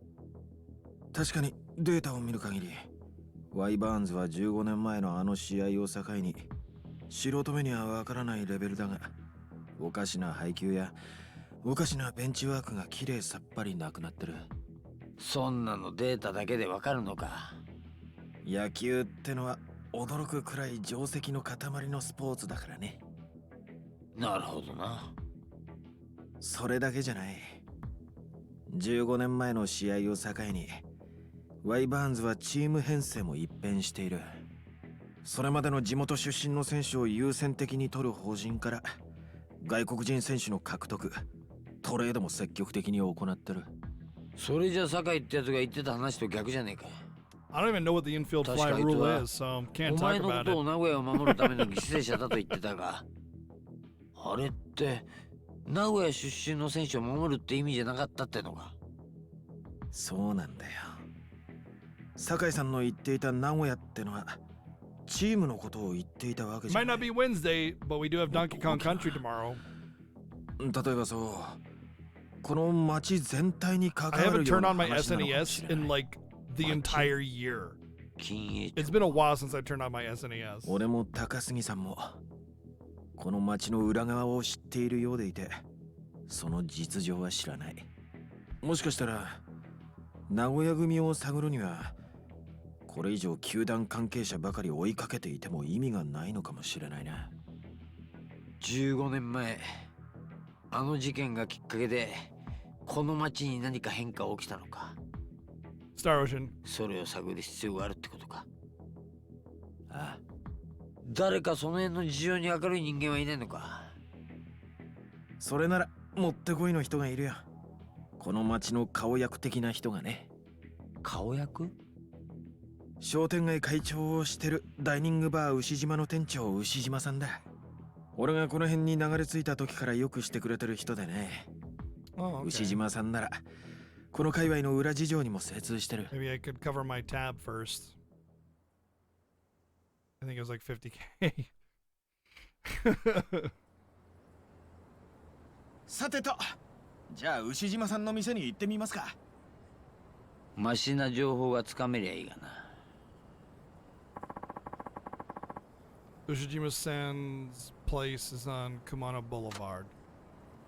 確かにデータを見る限りワイバーンズは15年前のあの試合を境に素人目にはわからないレベルだが、おかしな配球やおかしなベンチワークがきれいさっぱりなくなってる。そんなのデータだけでわかるのか？野球ってのは驚くくらい定石の塊のスポーツだからね。なるほどな。それだけじゃない。15年前の試合を境にワイバーンズはチーム編成も一変している。それまでの地元出身の選手を優先的に取る方針から外国人選手の獲得、トレードも積極的に行ってる。それじゃ酒井ってやつが言ってた話と逆じゃねえか。I don't even know what the infield fly rule is, so can't talk about it. お前のことを名古屋を守るための犠牲者だと言ってたが、あれって名古屋出身の選手を守るって意味じゃなかったってのか。そうなんだよ。酒井さんの言っていた名古屋ってのはチームのことを言っていたわけじゃない。 Might not be Wednesday, but we do have Donkey Kong Country tomorrow. 例えばそう、この街全体に関わ I る haven't よう turned な on my 話なのかもし SNES れない。 in like the entire year. It's been a while since I turned on my SNES. 俺も高杉さんもこの街の裏側を知っているようでいて、その実情は知らない。もしかしたら名古屋組を探るにはこれ以上球団関係者ばかり追いかけていても意味がないのかもしれないな。15年前、あの事件がきっかけでこの街に何か変化起きたのか。Star Ocean。それを探る必要があるってことか。ああ、誰かその辺の事情に明るい人間はいないのか。それならもってこいの人がいるよ。この街の顔役的な人がね。顔役？商店街会長をしてるダイニングバー牛島の店長牛島さんだ。俺がこの辺に流れ着いた時からよくしてくれてる人でね。Oh, okay. 牛島さんならこの界隈の裏事情にも精通してる。 Maybe I could cover my tab first. I think it was like 50K. さてと、じゃあ牛島さんの店に行ってみますか。マシな情報がつかめりゃいいがな。Ushijima-san's place is on Kumano Boulevard.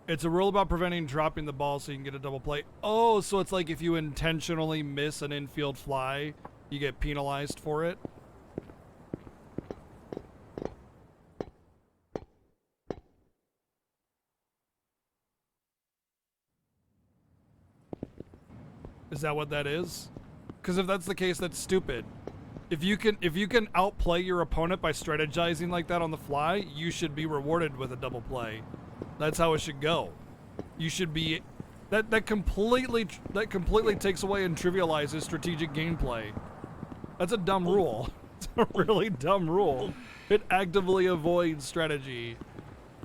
It's a rule about preventing dropping the ball so you can get a double play. Oh, so it's like if you intentionally miss an infield fly, you get penalized for it? Is that what that is? Because if that's the case, that's stupid. If you can outplay your opponent by strategizing like that on the fly, you should be rewarded with a double play. That's how it should go. You should be that completely takes away and trivializes strategic gameplay. That's a dumb rule. It's a really dumb rule. It actively avoids strategy.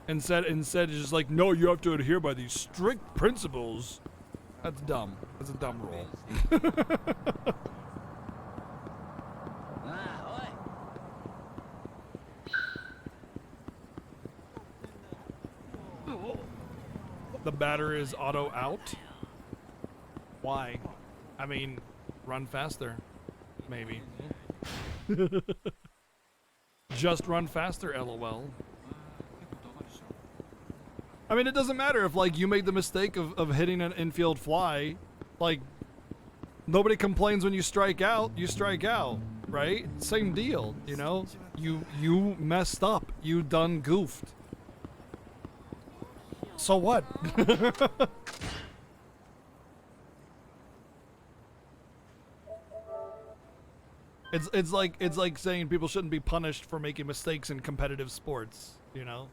Instead it's just like, no, you have to adhere by these strict principles. That's dumb. That's a dumb rule. The batter is auto out? Why? I mean, run faster. Maybe. Just run faster, LOL. I mean, it doesn't matter if, like, you made the mistake of hitting an infield fly. Like, nobody complains when you strike out, right? Same deal, you know? You messed up. You done goofed. So what? It's like saying people shouldn't be punished for making mistakes in competitive sports, you know?